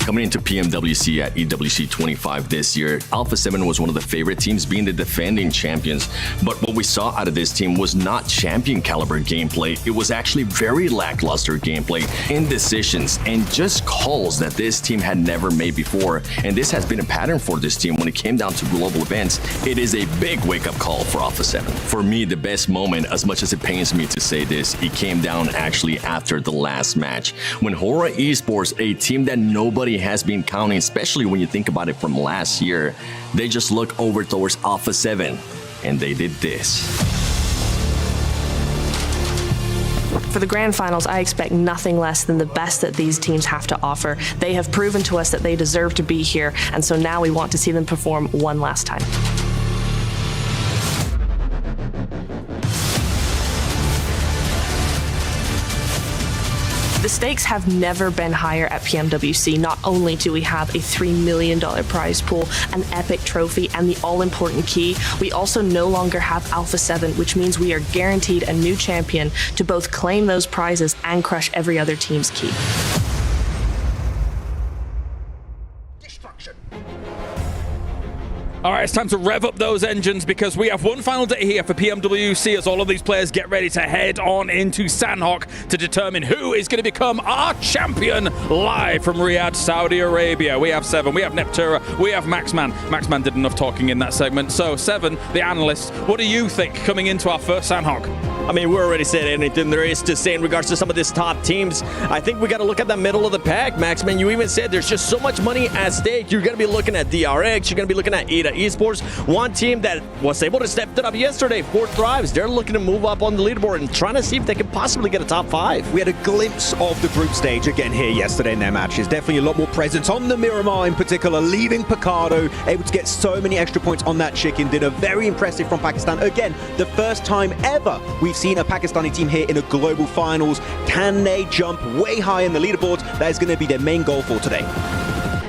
Coming into PMWC at EWC 25 this year, Alpha 7 was one of the favorite teams, being the defending champions. But what we saw out of this team was not champion caliber gameplay. It was actually very lackluster gameplay, indecisions, and just calls that this team had never made before. And this has been a pattern for this team when it came down to global events. It is a big wake-up call for Alpha 7. For me, the best moment, as much as it pains me to say this, it came down actually after the last match. When Hora Esports, a team that nobody has been counting, especially when you think about it from last year, they just look over towards Alpha 7 and they did this. For the grand finals, I expect nothing less than the best that these teams have to offer. They have proven to us that they deserve to be here, and so now we want to see them perform one last time. The stakes have never been higher at PMWC. Not only do we have a $3 million prize pool, an epic trophy, and the all-important key, we also no longer have Alpha 7, which means we are guaranteed a new champion to both claim those prizes and crush every other team's key. All right, it's time to rev up those engines because we have one final day here for PMWC as all of these players get ready to head on into Sandhawk to determine who is going to become our champion live from Riyadh, Saudi Arabia. We have Seven, we have Neptura, we have Maxman. Maxman did enough talking in that segment. So, Seven, the analyst, what do you think coming into our first Sandhawk? I mean, we already said anything there is to say in regards to some of these top teams. I think we got to look at the middle of the pack, Maxman. You even said there's just so much money at stake. You're going to be looking at DRX. You're going to be looking at ETA Esports. One team that was able to step it up yesterday, 4 Thrives. They're looking to move up on the leaderboard and trying to see if they can possibly get a top 5. We had a glimpse of the group stage again here yesterday in their matches. Definitely a lot more presence on the Miramar in particular, leaving Picardo, able to get so many extra points on that chicken dinner. Very impressive from Pakistan. Again, the first time ever we've seen a Pakistani team here in a global finals. Can they jump way high in the leaderboards? That is going to be their main goal for today.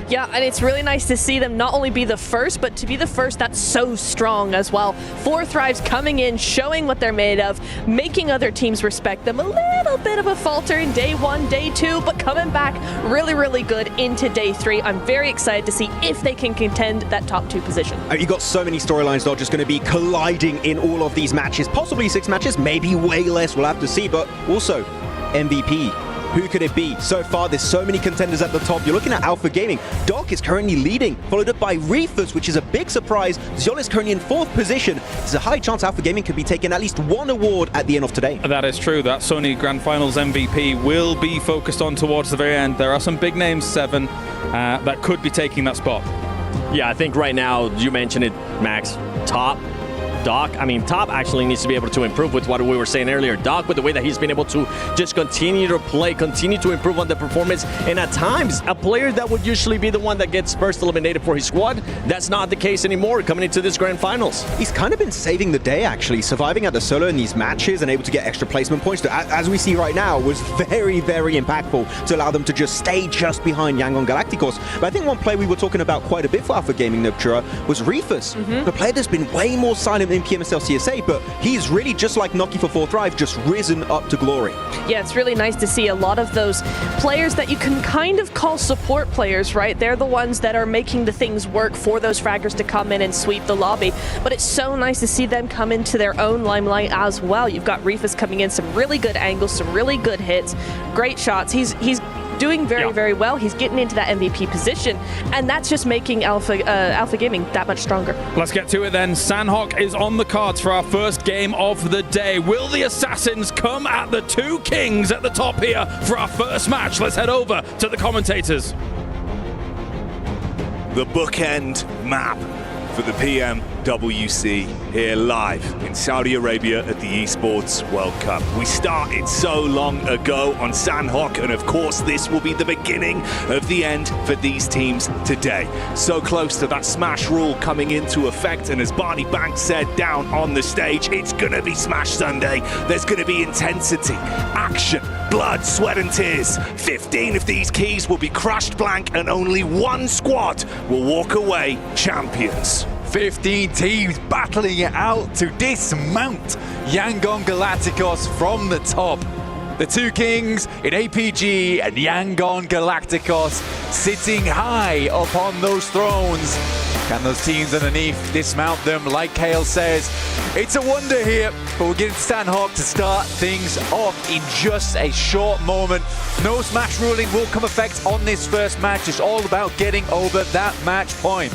Yeah, and it's really nice to see them not only be the first, but to be the first that's so strong as well. 4 Thrives coming in, showing what they're made of, making other teams respect them. A little bit of a falter in day 1, day 2, but coming back really, really good into day 3. I'm very excited to see if they can contend that top 2 position. You've got so many storylines that are just going to be colliding in all of these matches. Possibly 6 matches, maybe way less, we'll have to see. But also, MVP. Who could it be? So far, there's so many contenders at the top. You're looking at Alpha Gaming. Doc is currently leading, followed up by Reefus, which is a big surprise. Ziol is currently in 4th position. There's a high chance Alpha Gaming could be taking at least 1 award at the end of today. That is true. That Sony Grand Finals MVP will be focused on towards the very end. There are some big names, Seven, that could be taking that spot. Yeah, I think right now, you mentioned it, Max, top. Doc, I mean, Top actually needs to be able to improve with what we were saying earlier. Doc, with the way that he's been able to just continue to play, continue to improve on the performance, and at times, a player that would usually be the one that gets first eliminated for his squad, that's not the case anymore coming into this grand finals. He's kind of been saving the day, actually, surviving at the solo in these matches and able to get extra placement points, as we see right now, was very, very impactful to allow them to just stay just behind Yangon Galacticos. But I think one player we were talking about quite a bit for Alpha Gaming, Neptura, was Reefus, the player that's been way more silent in PMSL CSA, but he's really, just like Noki for 4 Thrive, just risen up to glory. Yeah, it's really nice to see a lot of those players that you can kind of call support players, right? They're the ones that are making the things work for those fraggers to come in and sweep the lobby. But it's so nice to see them come into their own limelight as well. You've got Reefus coming in, some really good angles, some really good hits, great shots. He's doing very well. He's getting into that MVP position, and that's just making Alpha Gaming that much stronger. Let's get to it then. Sandhawk is on the cards for our first game of the day. Will the Assassins come at the two kings at the top here for our first match? Let's head over to the commentators. The bookend map for the PMWC here live in Saudi Arabia at the Esports World Cup. We started so long ago on Sandhawk, and of course this will be the beginning of the end for these teams today. So close to that Smash rule coming into effect, and as Barney Banks said down on the stage, it's gonna be Smash Sunday. There's gonna be intensity, action, blood, sweat and tears. 15 of these keys will be crushed blank, and only one squad will walk away champions. 15 teams battling it out to dismount Yangon Galacticos from the top. The two kings in APG and Yangon Galacticos sitting high upon those thrones. Can those teams underneath dismount them? Like Kale says, it's a wonder here, but we're getting Sandhawk to start things off in just a short moment. No Smash ruling will come effect on this first match. It's all about getting over that match point.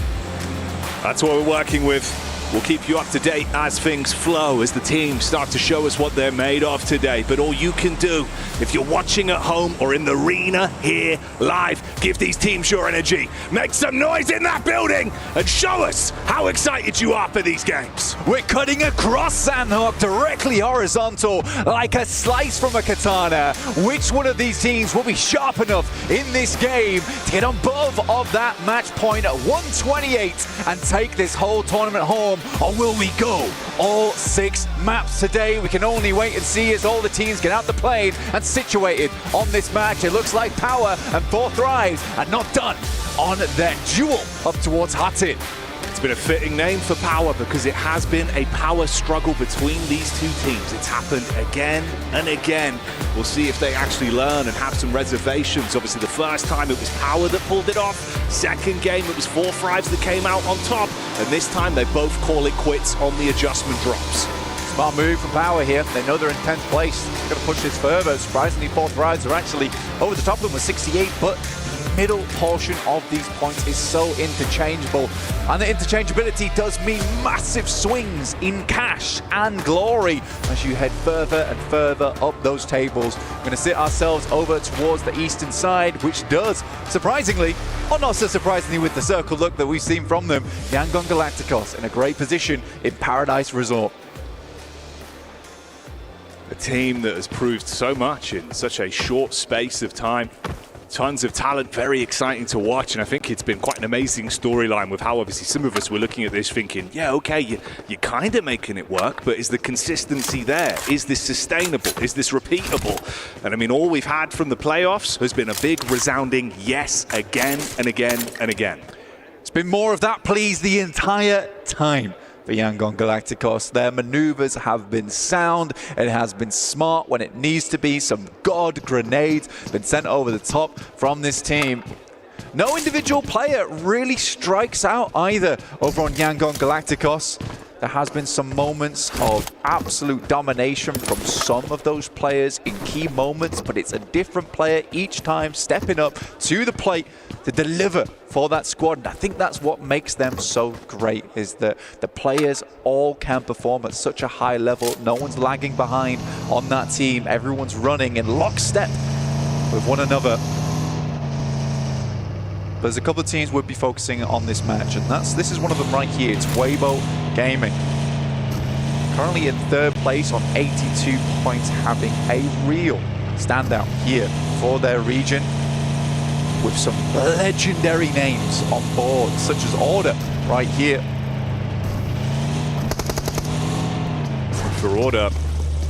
That's what we're working with. We'll keep you up to date as things flow, as the teams start to show us what they're made of today. But all you can do, if you're watching at home or in the arena here live, give these teams your energy. Make some noise in that building and show us how excited you are for these games. We're cutting across Sandhawk directly horizontal like a slice from a katana. Which one of these teams will be sharp enough in this game to get on above of that match point at 128 and take this whole tournament home? Or will we go all 6 maps today? We can only wait and see as all the teams get out the plane and situated on this match. It looks like Power and 4 Thrives are not done on their duel up towards Hattin. It's been a fitting name for Power because it has been a power struggle between these two teams. It's happened again and again. We'll see if they actually learn and have some reservations. Obviously, the first time it was Power that pulled it off. Second game, it was 4 Thrives that came out on top. And this time, they both call it quits on the adjustment drops. Smart move from Power here. They know they're in 10th place. Going to push this further. Surprisingly, 4 Thrives are actually over the top of them with 68, but middle portion of these points is so interchangeable, and the interchangeability does mean massive swings in cash and glory as you head further and further up those tables. We're going to sit ourselves over towards the eastern side, which does, surprisingly, or not so surprisingly with the circle look that we've seen from them, Yangon Galacticos in a great position in Paradise Resort. A team that has proved so much in such a short space of time. Tons of talent, very exciting to watch, and I think it's been quite an amazing storyline with how obviously some of us were looking at this thinking, yeah, okay, you're kind of making it work, but is the consistency there? Is this sustainable? Is this repeatable? And I mean, all we've had from the playoffs has been a big resounding yes again and again and again. It's been more of that, please, the entire time. For Yangon Galacticos, their maneuvers have been sound. It has been smart when it needs to be. Some god grenades been sent over the top from this team. No individual player really strikes out either over on Yangon Galacticos. There has been some moments of absolute domination from some of those players in key moments, but it's a different player each time stepping up to the plate to deliver for that squad. And I think that's what makes them so great, is that the players all can perform at such a high level. No one's lagging behind on that team. Everyone's running in lockstep with one another. There's a couple of teams we'll be focusing on this match, and this is one of them right here. It's Weibo Gaming. Currently in 3rd place on 82 points, having a real standout here for their region, with some legendary names on board, such as Order right here. For Order,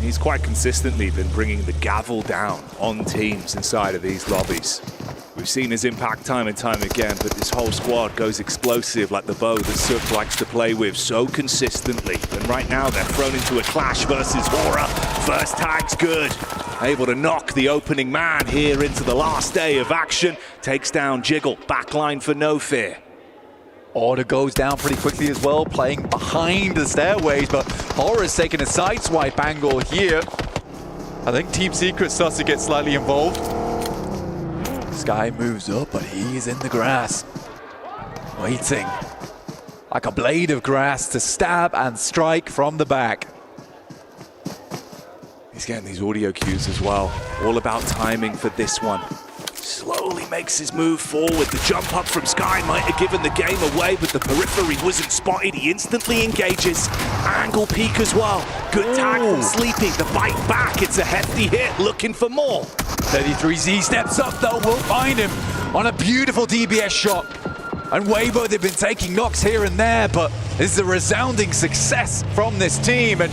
he's quite consistently been bringing the gavel down on teams inside of these lobbies. We've seen his impact time and time again, but this whole squad goes explosive like the bow that Sook likes to play with so consistently. And right now they're thrown into a clash versus Aura. First tag's good. Able to knock the opening man here into the last day of action. Takes down Jiggle, backline for No Fear. Order goes down pretty quickly as well, playing behind the stairways, but Aura's taking a sideswipe angle here. I think Team Secret starts to get slightly involved. Sky moves up, but he's in the grass, waiting like a blade of grass to stab and strike from the back. He's getting these audio cues as well. All about timing for this one. Slowly makes his move forward. The jump up from Sky might have given the game away, but the periphery wasn't spotted. He instantly engages. Angle peek as well. Good tag from Sleepy. The bite back. It's a hefty hit. Looking for more. 33Z steps up though. We'll find him on a beautiful DBS shot. And Weibo, they've been taking knocks here and there, but this is a resounding success from this team. And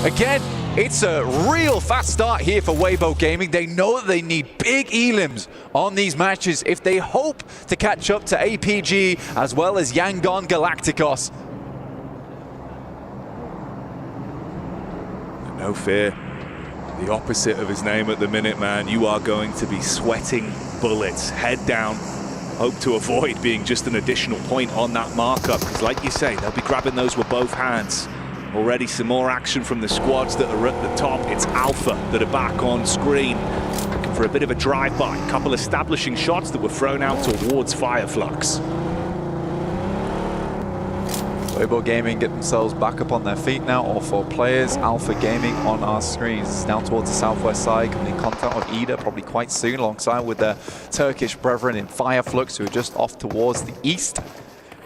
again, it's a real fast start here for Weibo Gaming. They know that they need big elims on these matches if they hope to catch up to APG as well as Yangon Galacticos. No fear. The opposite of his name at the minute, man. You are going to be sweating bullets. Head down. Hope to avoid being just an additional point on that markup, because like you say, they'll be grabbing those with both hands. Already some more action from the squads that are at the top. It's Alpha that are back on screen. Looking for a bit of a drive-by. A couple establishing shots that were thrown out towards Fireflux. Weibo Gaming get themselves back up on their feet now, all four players. Alpha Gaming on our screens, down towards the southwest side, coming in contact with Ida probably quite soon, alongside with their Turkish brethren in Fireflux, who are just off towards the east.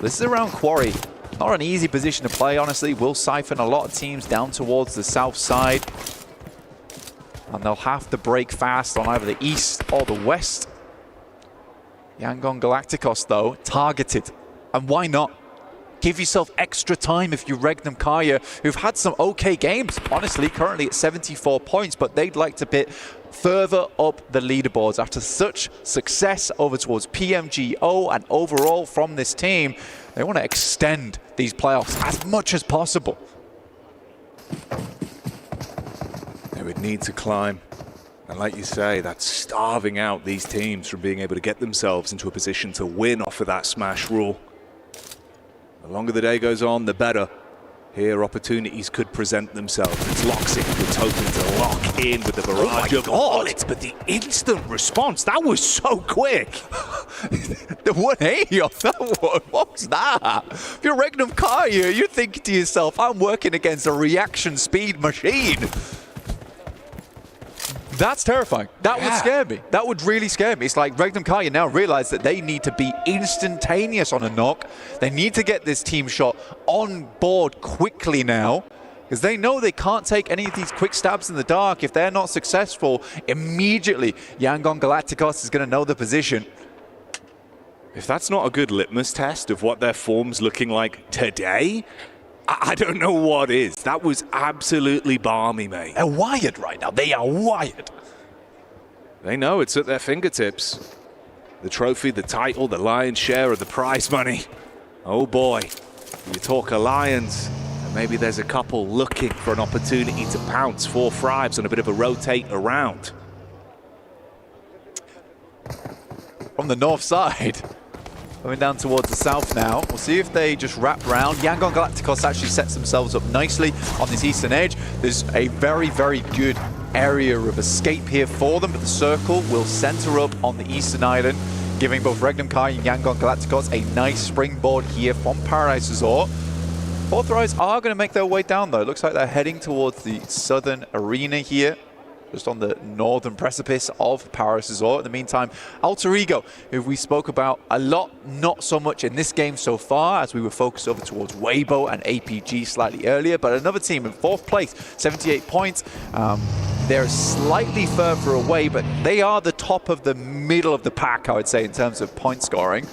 This is around Quarry. Not an easy position to play, honestly. Will siphon a lot of teams down towards the south side. And they'll have to break fast on either the east or the west. Yangon Galacticos, though, targeted. And why not? Give yourself extra time if you Regnum Kaya, who've had some okay games, honestly, currently at 74 points, but they'd like to bit further up the leaderboards after such success over towards PMGO and overall from this team. They want to extend these playoffs as much as possible. They would need to climb. And like you say, that's starving out these teams from being able to get themselves into a position to win off of that smash rule. The longer the day goes on, the better. Here, opportunities could present themselves. It's Loxic who's hoping to lock in with the barrage of bullets, but the instant response, that was so quick. The 180 off that one, what was that? If you're Regnum Kaya, you're thinking to yourself, I'm working against a reaction speed machine. That's terrifying. That would scare me. That would really scare me. It's like Regnum Kaya now realize that they need to be instantaneous on a knock. They need to get this team shot on board quickly now, because they know they can't take any of these quick stabs in the dark. If they're not successful, immediately Yangon Galacticos is going to know the position. If that's not a good litmus test of what their form's looking like today, I don't know what is. That was absolutely balmy, mate. They're wired right now. They are wired. They know it's at their fingertips. The trophy, the title, the lion's share of the prize money. Oh boy, you talk Alliance, and maybe there's a couple looking for an opportunity to pounce 4 Thrives on a bit of a rotate around. From the north side. Coming down towards the south now. We'll see if they just wrap around. Yangon Galacticos actually sets themselves up nicely on this eastern edge. There's a very, very good area of escape here for them, but the circle will center up on the eastern island, giving both Regnum Kai and Yangon Galacticos a nice springboard here from Paradise Resort. Both Thrives are going to make their way down, though. It looks like they're heading towards the southern arena here, just on the northern precipice of Paris Resort. In the meantime, Alter Ego, who we spoke about a lot, not so much in this game so far, as we were focused over towards Weibo and APG slightly earlier, but another team in 4th place, 78 points. They're slightly further away, but they are the top of the middle of the pack, I would say, in terms of point scoring.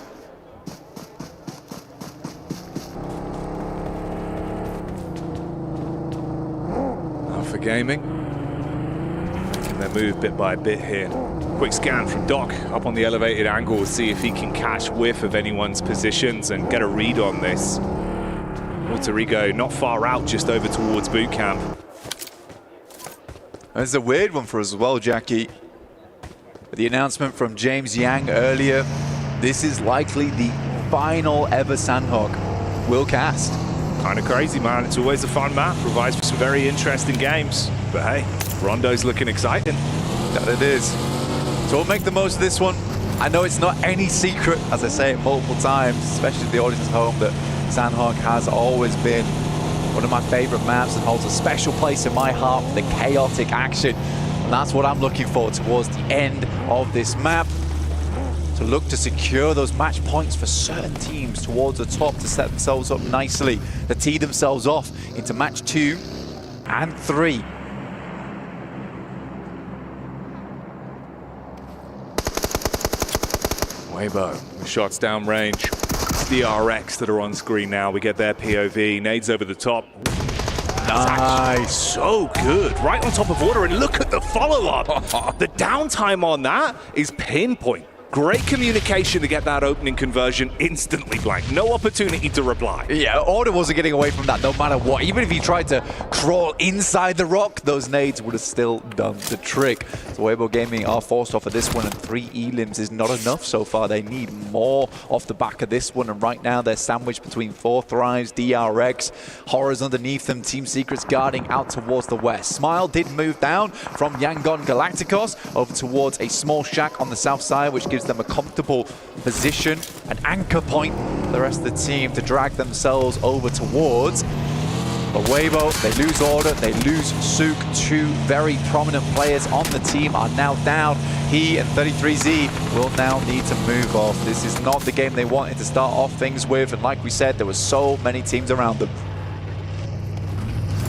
Alpha Gaming. Their move bit by bit here. Quick scan from Doc up on the elevated angle, see if he can catch whiff of anyone's positions and get a read on this. Alter Ego not far out, just over towards boot camp. There's a weird one for us as well, Jackie. The announcement from James Yang earlier, this is likely the final ever Sandhawk will cast. Kind of crazy, man. It's always a fun map, provides for some very interesting games. But hey, Rondo's looking exciting. That it is. So we'll make the most of this one. I know it's not any secret, as I say it multiple times, especially to the audience at home, that Sanhok has always been one of my favorite maps and holds a special place in my heart for the chaotic action. And that's what I'm looking for towards the end of this map, to look to secure those match points for certain teams towards the top to set themselves up nicely, to tee themselves off into match 2 and 3. Weibo, the shots down range. It's the RX that are on screen now. We get their POV. Nades over the top. Nice. So good. Right on top of order. And look at the follow-up. The downtime on that is pinpoint. Great communication to get that opening conversion instantly blank. No opportunity to reply. Yeah, Order wasn't getting away from that no matter what. Even if he tried to crawl inside the rock, those nades would have still done the trick. So Weibo Gaming are forced off of this one, and 3 elims is not enough so far. They need more off the back of this one, and right now they're sandwiched between 4 Thrives, DRX, Horrors underneath them, Team Secrets guarding out towards the west. Smile did move down from Yangon Galacticos over towards a small shack on the south side, which gives them a comfortable position, an anchor point for the rest of the team to drag themselves over towards. But Weibo, they lose Order, they lose Sook. 2 very prominent players on the team are now down. He and 33Z will now need to move off. This is not the game they wanted to start off things with, and like we said, there were so many teams around them.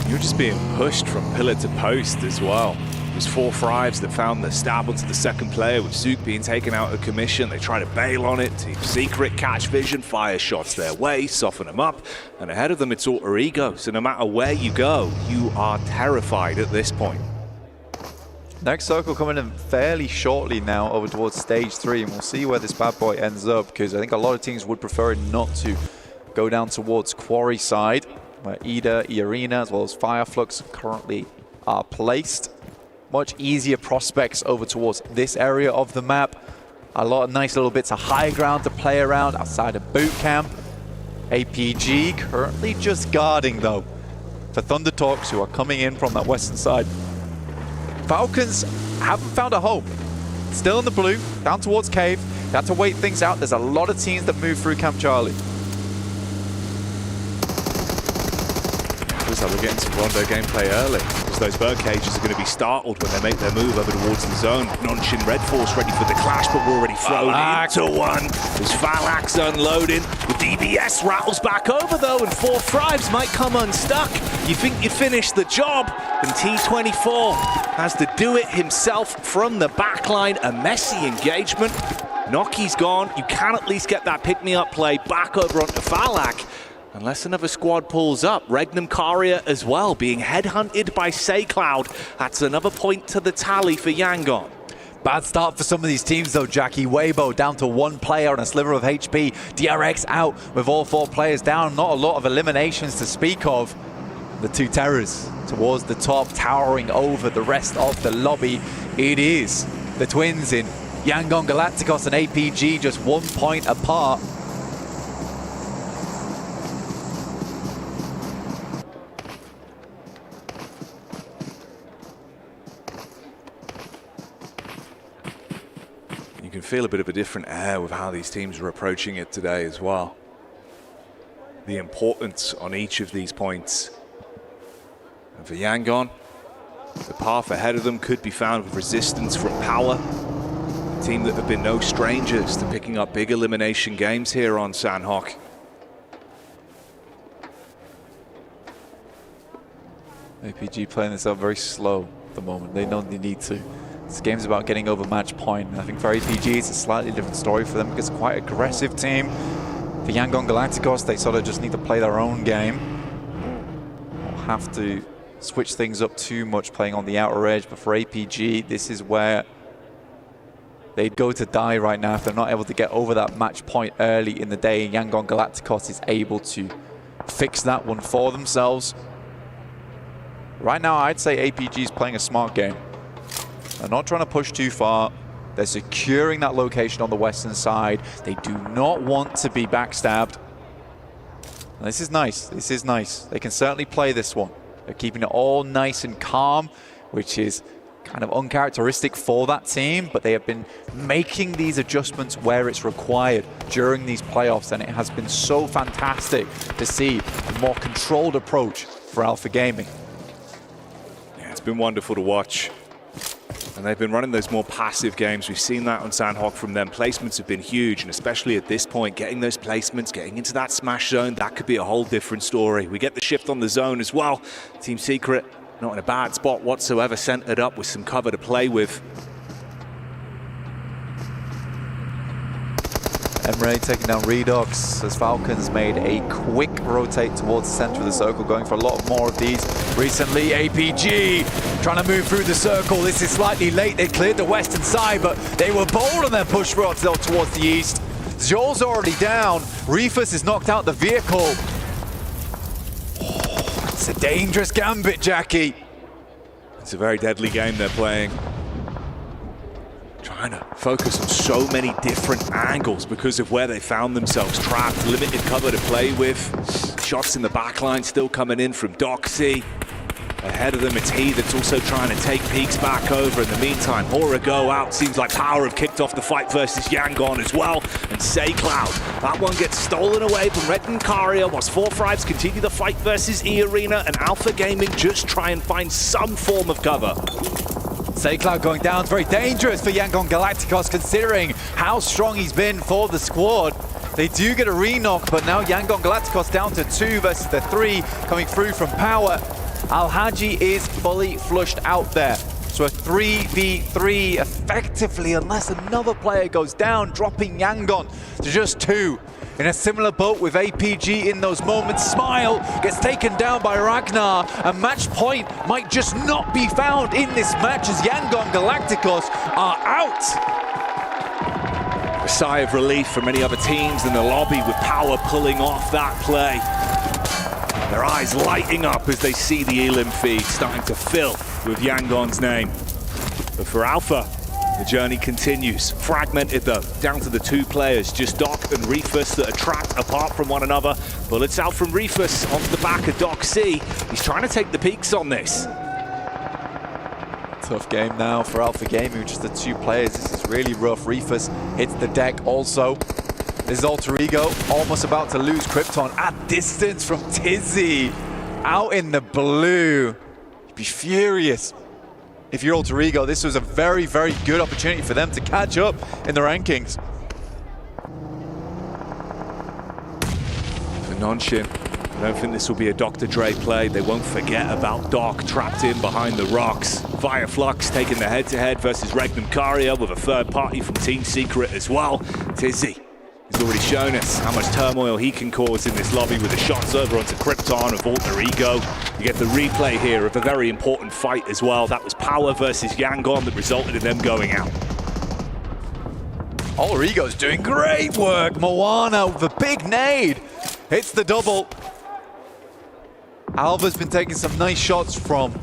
You're just being pushed from pillar to post as well. It was 4 Thrives that found the stab onto the second player, with Zook being taken out of commission. They try to bail on it. Team Secret catch vision, fire shots their way, soften them up, and ahead of them it's Alter Ego. So no matter where you go, you are terrified at this point. Next circle coming in fairly shortly now over towards stage 3, and we'll see where this bad boy ends up, because I think a lot of teams would prefer not to go down towards Quarry side, where Ida, E-Arena, as well as Fireflux currently are placed. Much easier prospects over towards this area of the map. A lot of nice little bits of high ground to play around outside of boot camp. APG currently just guarding though for Thunder Talks, who are coming in from that western side. Falcons haven't found a home. Still in the blue, down towards Cave. They have to wait things out. There's a lot of teams that move through Camp Charlie. Looks like we're getting some Rondo gameplay early, because those bird cages are going to be startled when they make their move over towards the zone. Non-Shin Red Force ready for the clash, but we're already thrown into one. There's Phalax unloading. The DBS rattles back over though, and 4 Thrives might come unstuck. You think you finished the job, and T24 has to do it himself from the backline. A messy engagement. Noki's gone. You can at least get that pick-me-up play back over onto Phalax. Unless another squad pulls up. Regnum Karia as well, being headhunted by SayCloud. That's another point to the tally for Yangon. Bad start for some of these teams though, Jackie. Weibo down to 1 player on a sliver of HP. DRX out with all 4 players down. Not a lot of eliminations to speak of. The 2 Terrors towards the top, towering over the rest of the lobby. It is the twins in Yangon Galacticos and APG, just 1 point apart. You can feel a bit of a different air with how these teams are approaching it today as well. The importance on each of these points. And for Yangon, the path ahead of them could be found with resistance from Power, a team that have been no strangers to picking up big elimination games here on Sanhok. APG playing this out very slow at the moment. They know they need to. This game's about getting over match point. And I think for APG, it's a slightly different story for them because it's quite an aggressive team. For Yangon Galacticos, they sort of just need to play their own game. They'll have to switch things up too much playing on the outer edge. But for APG, this is where they'd go to die right now if they're not able to get over that match point early in the day. Yangon Galacticos is able to fix that one for themselves. Right now, I'd say APG is playing a smart game. They're not trying to push too far. They're securing that location on the western side. They do not want to be backstabbed. And this is nice. This is nice. They can certainly play this one. They're keeping it all nice and calm, which is kind of uncharacteristic for that team, but they have been making these adjustments where it's required during these playoffs, and it has been so fantastic to see a more controlled approach for Alpha Gaming. Yeah, it's been wonderful to watch. And they've been running those more passive games. We've seen that on Sandhawk from them. Placements have been huge, and especially at this point, getting those placements, getting into that smash zone, that could be a whole different story. We get the shift on the zone as well. Team Secret not in a bad spot whatsoever, centered up with some cover to play with. Emre taking down Redox as Falcons made a quick rotate towards the center of the circle, going for a lot more of these recently. APG trying to move through the circle. This is slightly late. They cleared the western side, but they were bold on their push rods towards the east. Zhor's already down. Reefus is knocked out the vehicle. Oh, it's a dangerous gambit, Jackie. It's a very deadly game they're playing. Trying to focus on so many different angles because of where they found themselves trapped. Limited cover to play with. Shots in the backline still coming in from Doxy. Ahead of them, it's he that's also trying to take peaks back over. In the meantime, Hora go out. Seems like Power have kicked off the fight versus Yangon as well. And SayCloud, that one gets stolen away from Red and Karia, whilst 4-5s continue the fight versus E-Arena, and Alpha Gaming just try and find some form of cover. SayCloud going down, very dangerous for Yangon Galacticos considering how strong he's been for the squad. They do get a re-knock, but now Yangon Galacticos down to 2 versus the 3 coming through from Power. Al-Haji is fully flushed out there. So a 3v3 effectively, unless another player goes down, dropping Yangon to just 2. In a similar boat with APG in those moments. Smile gets taken down by Ragnar. A match point might just not be found in this match as Yangon Galacticos are out. A sigh of relief for many other teams in the lobby with Power pulling off that play. Their eyes lighting up as they see the Elim feed starting to fill with Yangon's name. But for Alpha, the journey continues. Fragmented though, down to the 2 players, just Doc and Reefus that are trapped apart from one another. Bullets out from Reefus onto the back of Doc C. He's trying to take the peaks on this. Tough game now for Alpha Gaming, just the 2 players. This is really rough. Reefus hits the deck also. This is Alter Ego, almost about to lose Krypton at distance from Tizzy. Out in the blue. You'd be furious if you're Alter Ego. This was a very, very good opportunity for them to catch up in the rankings. For Nonshin, I don't think this will be a Dr. Dre play. They won't forget about Doc trapped in behind the rocks. Via Flux taking the head-to-head versus Regnum Karia with a third party from Team Secret as well. Tizzy has already shown us how much turmoil he can cause in this lobby with the shots over onto Krypton of Alter Ego. You get the replay here of a very important fight as well. That was Power versus Yangon that resulted in them going out. Alter Ego's doing great work. Moana with a big nade. Hits the double. Alva's been taking some nice shots from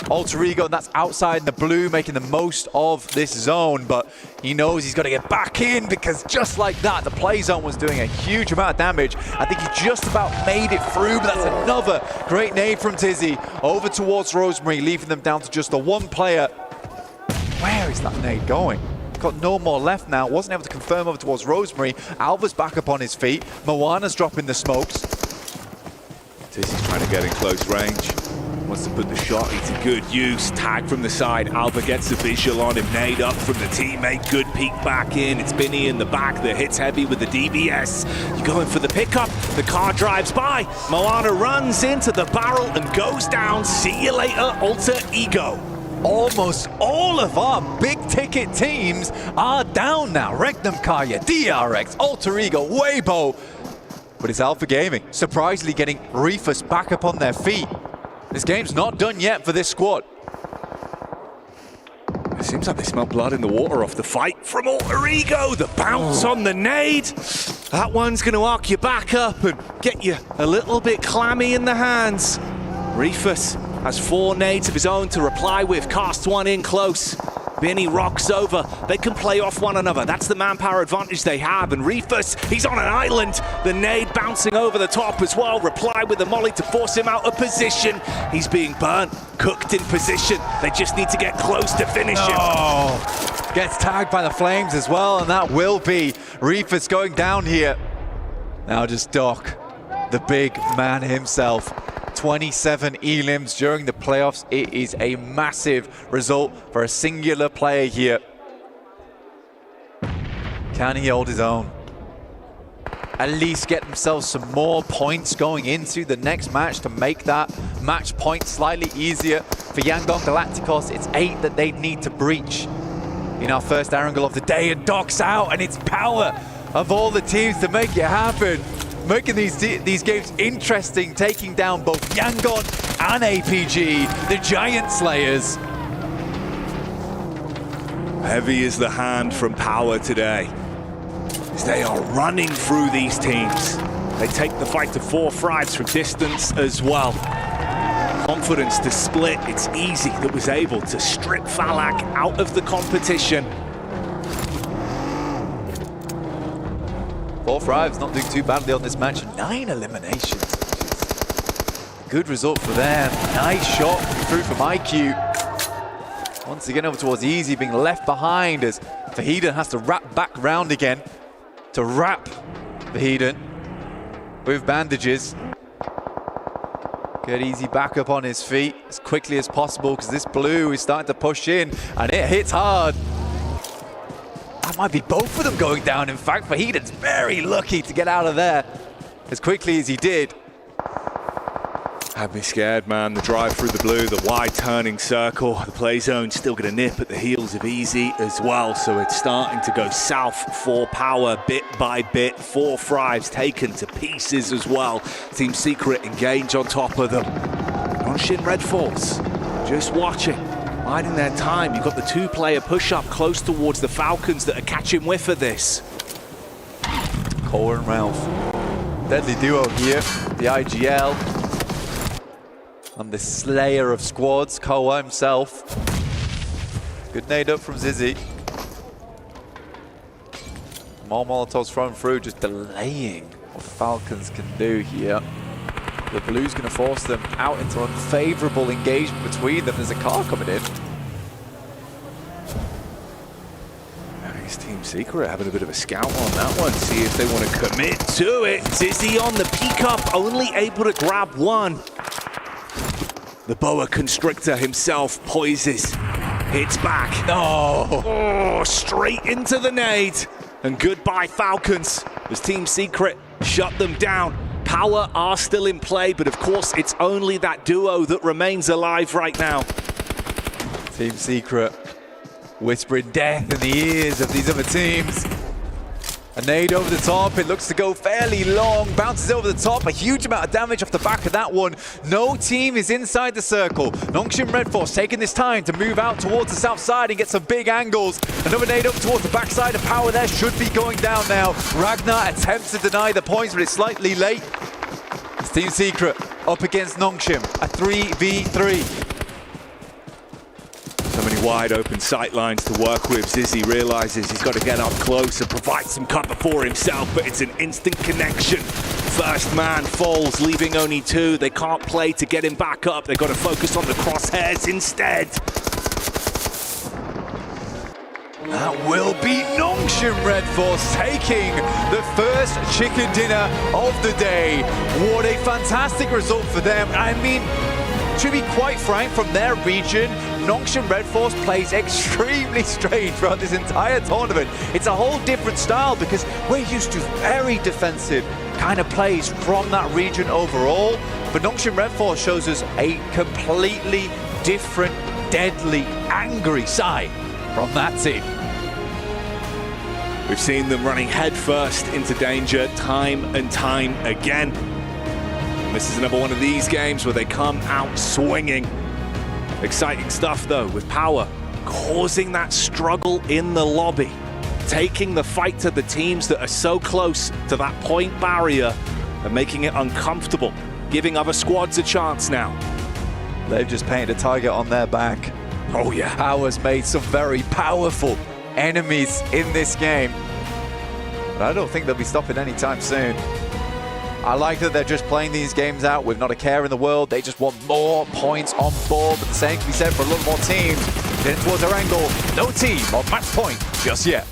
Alter Ego, and that's outside in the blue, making the most of this zone, but he knows he's got to get back in because just like that, the play zone was doing a huge amount of damage. I think he just about made it through, but that's another great nade from Tizzy over towards Rosemary, leaving them down to just the 1 player. Where is that nade going? Got no more left now, wasn't able to confirm over towards Rosemary. Alva's back up on his feet. Moana's dropping the smokes. Tizzy's trying to get in close range. Wants to put the shot into good use. Tag from the side. Alva gets a visual on him. Nade up from the teammate. Good peek back in. It's Binny in the back that hits heavy with the DBS. You're going for the pickup. The car drives by. Moana runs into the barrel and goes down. See you later, Alter Ego. Almost all of our big ticket teams are down now. Regnum Kaya, DRX, Alter Ego, Weibo. But it's Alpha Gaming surprisingly getting Reefus back up on their feet. This game's not done yet for this squad. It seems like they smell blood in the water off the fight from Alter Ego. The bounce on the nade. That one's going to arc you back up and get you a little bit clammy in the hands. Reefus has 4 nades of his own to reply with. Casts one in close. Binny rocks over. They can play off one another. That's the manpower advantage they have. And Reefus, he's on an island. The nade bounces bouncing over the top as well. Reply with the molly to force him out of position. He's being burnt, cooked in position. They just need to get close to finish him. Oh, gets tagged by the flames as well, and that will be Reefus going down here. Now just Doc, the big man himself. 27 elims during the playoffs. It is a massive result for a singular player here. Can he hold his own? At least get themselves some more points going into the next match to make that match point slightly easier. For Yangon Galacticos, it's 8 that they need to breach in our first angle of the day, and Doc's out, and it's power of all the teams to make it happen. Making these games interesting, taking down both Yangon and APG, the Giant Slayers. Heavy is the hand from Power today, as they are running through these teams. They take the fight to 4 frags from distance as well. Confidence to split, it's easy that was able to strip Falak out of the competition. 4 frags, not doing too badly on this match. 9 eliminations, which is a good result for them. Nice shot through from IQ. Once again over towards Easy, being left behind as Vahiden has to wrap back round again to wrap Vahiden with bandages. Get Easy back up on his feet as quickly as possible, because this blue is starting to push in, and it hits hard. That might be both of them going down, in fact. Vahiden's very lucky to get out of there as quickly as he did. Had me scared, man. The drive through the blue, the wide turning circle. The play zone still going to nip at the heels of Easy as well. So it's starting to go south for Power bit by bit. 4 frags taken to pieces as well. Team Secret engage on top of them. Nongshim Red Force just watching, biding their time. You've got the 2-player push-up close towards the Falcons that are catching whiff of this. Cole and Ralph. Deadly duo here. The IGL. And the slayer of squads, Koa himself. Good nade up from Zizzy. More Molotovs thrown through, just delaying what Falcons can do here. The blue's going to force them out into unfavorable engagement between them. There's a car coming in. Nice Team Secret having a bit of a scout on that one. See if they want to commit to it. Zizzy on the peek-up, only able to grab one. The boa constrictor himself poises, hits back. Oh, straight into the nade. And goodbye Falcons, as Team Secret shut them down. Power are still in play, but of course it's only that duo that remains alive right now. Team Secret whispering death in the ears of these other teams. A nade over the top, it looks to go fairly long, bounces over the top, a huge amount of damage off the back of that one. No team is inside the circle. Nongshim Red Force taking this time to move out towards the south side and get some big angles. Another nade up towards the backside of Power there, should be going down now. Ragnar attempts to deny the points, but it's slightly late. It's Team Secret up against Nongshim, a 3v3. So many wide open sight lines to work with. Zizzy realizes he's got to get up close and provide some cover for himself, but it's an instant connection. First man falls, leaving only 2. They can't play to get him back up. They've got to focus on the crosshairs instead. That will be Nongshim Red Force taking the first chicken dinner of the day. What a fantastic result for them. I mean, to be quite frank, from their region, Nongshim Red Force plays extremely strange throughout this entire tournament. It's a whole different style because we're used to very defensive kind of plays from that region overall. But Nongshim Red Force shows us a completely different, deadly, angry side from that team. We've seen them running headfirst into danger time and time again. This is another one of these games where they come out swinging. Exciting stuff though, with Power causing that struggle in the lobby, taking the fight to the teams that are so close to that point barrier and making it uncomfortable, giving other squads a chance now. They've just painted a target on their back. Oh yeah. Power's made some very powerful enemies in this game, but I don't think they'll be stopping anytime soon. I like that they're just playing these games out with not a care in the world. They just want more points on board, but the same can be said for a lot more teams. Getting towards their angle, no team on match point just yet.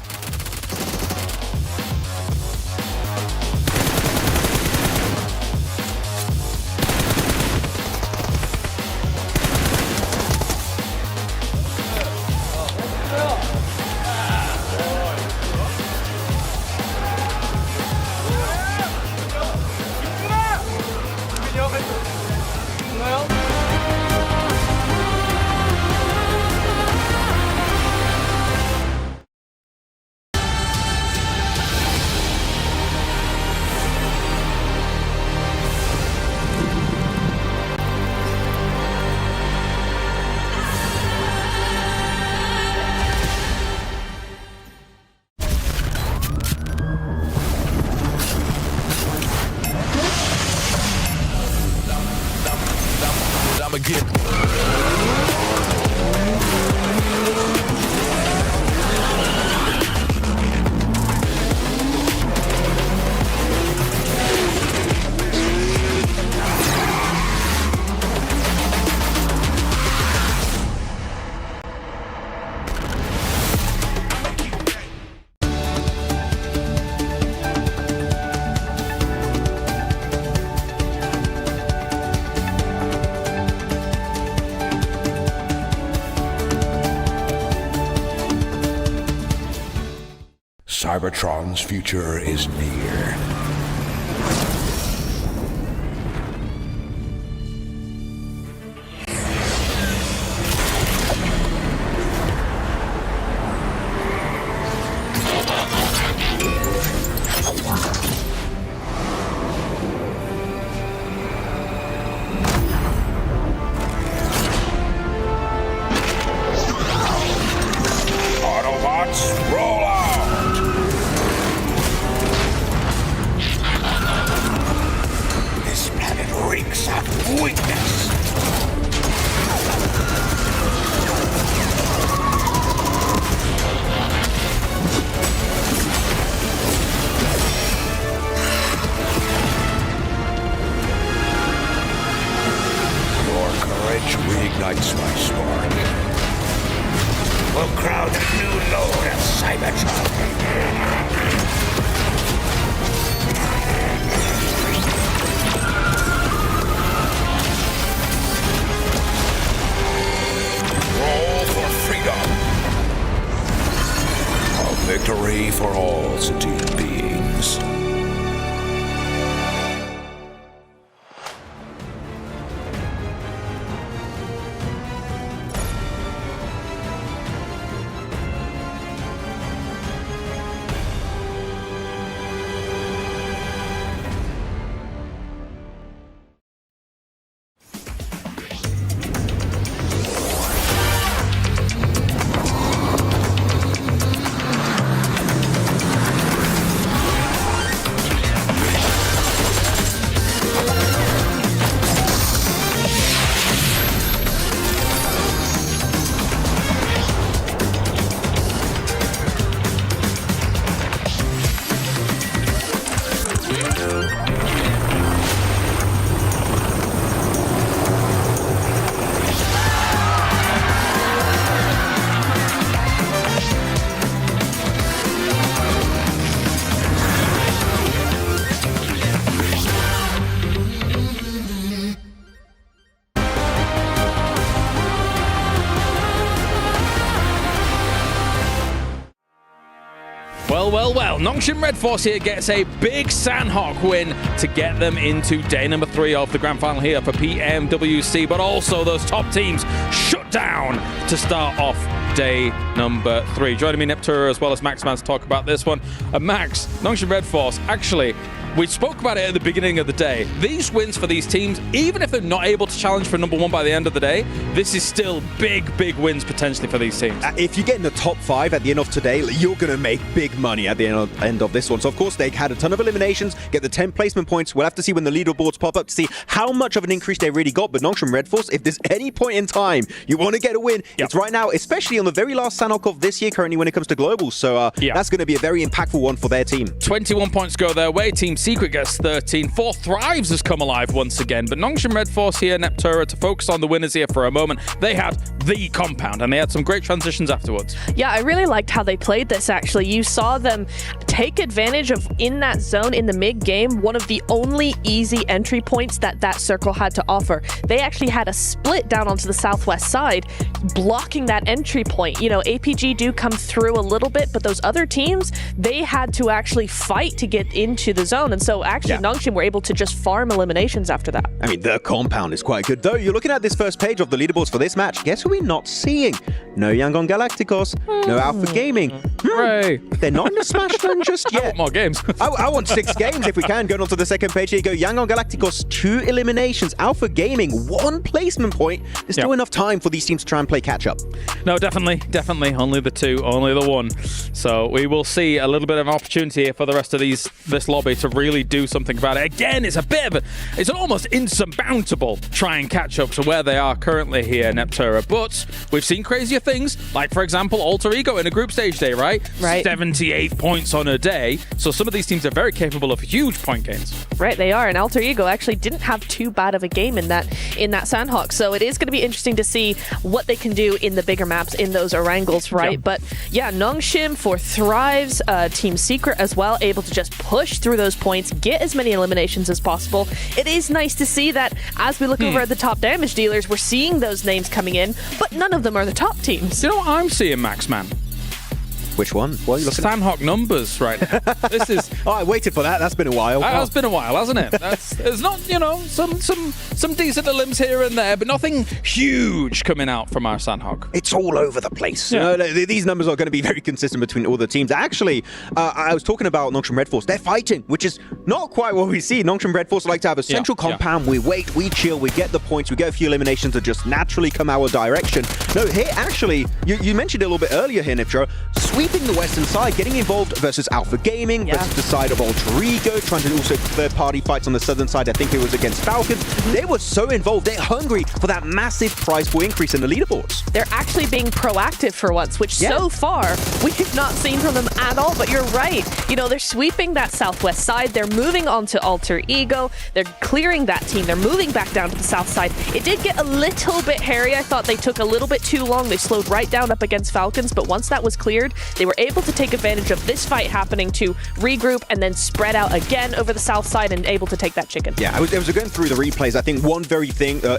Cybertron's future is near. Autobots, roll out! This planet reeks of weakness. Your courage reignites my spark. We'll crowd a new load of Cybertron. Roll for freedom. A victory for all sentient beings. Well, Nongshim Red Force here gets a big Sandhawk win to get them into day number 3 of the grand final here for PMWC, but also those top teams shut down to start off day number 3. Joining me, Neptura, as well as Max Man, to talk about this one. Max, Nongshim Red Force, actually, we spoke about it at the beginning of the day. These wins for these teams, even if they're not able to challenge for number 1 by the end of the day, this is still big wins potentially for these teams. If you get in the top 5 at the end of today, you're going to make big money at the end of this one. So, of course, they had a ton of eliminations, get the 10 placement points. We'll have to see when the leaderboards pop up to see how much of an increase they really got. But Nongshim Red Force, if there's any point in time you want to get a win, it's right now, especially on the very last Sandhawk of this year currently when it comes to globals. So that's going to be a very impactful one for their team. 21 points go their way. Team Secret gets 13. 4 Thrives has come alive once again, but Nongshim Red Force here, Neptura, to focus on the winners here for a moment. They had the compound, and they had some great transitions afterwards. Yeah, I really liked how they played this, actually. You saw them take advantage of, in that zone, in the mid-game, one of the only easy entry points that circle had to offer. They actually had a split down onto the southwest side, blocking that entry point. You know, APG do come through a little bit, but those other teams, they had to actually fight to get into the zone. And so actually Nongshim were able to just farm eliminations after that. I mean, the compound is quite good, though. You're looking at this first page of the leaderboards for this match. Guess who we're not seeing? No Yangon Galacticos, no Alpha Gaming. Hooray. They're not in the Smash Run just yet. I want more games. I want 6 games if we can. Going on to the second page, here you go. Yangon Galacticos, 2 eliminations. Alpha Gaming, 1 placement point. There's still enough time for these teams to try and play catch up. No, definitely. Only the 2, only the 1. So we will see a little bit of an opportunity here for the rest of this lobby to really do something about it. Again, it's a bit of it's an almost insurmountable try and catch up to where they are currently here, Neptura. But we've seen crazier things, like, for example, Alter Ego in a group stage day, right? 78 points on a day. So some of these teams are very capable of huge point gains. Right, they are. And Alter Ego actually didn't have too bad of a game in that Sandhawk. So it is going to be interesting to see what they can do in the bigger maps in those Orangles, right? But yeah, Nongshim for Thrives, Team Secret as well, able to just push through those points, get as many eliminations as possible. It is nice to see that as we look over at the top damage dealers, we're seeing those names coming in, but none of them are the top teams. You know what I'm seeing, Max, man? Which one? What are you looking at? Sandhawk numbers right now. This is. Oh, I waited for that. That's been a while. That has been a while, hasn't it? There's not, some decent limbs here and there, but nothing huge coming out from our Sandhawk. It's all over the place. Yeah. You know, these numbers are going to be very consistent between all the teams. Actually, I was talking about Nongshim Red Force. They're fighting, which is not quite what we see. Nongshim Red Force like to have a central compound. We wait, we chill, we get the points, we get a few eliminations that just naturally come our direction. No, here, actually, you mentioned it a little bit earlier here, Niptro. Sweeping the western side, getting involved versus Alpha Gaming, versus the side of Alter Ego, trying to also third-party fights on the southern side. I think it was against Falcons. They were so involved. They're hungry for that massive prize pool increase in the leaderboards. They're actually being proactive for once, which so far we've not seen from them at all. But you're right. You know, they're sweeping that southwest side. They're moving on to Alter Ego. They're clearing that team. They're moving back down to the south side. It did get a little bit hairy. I thought they took a little bit too long. They slowed right down up against Falcons. But once that was cleared, they were able to take advantage of this fight happening to regroup and then spread out again over the south side and able to take that chicken. Yeah, I was going through the replays. I think one very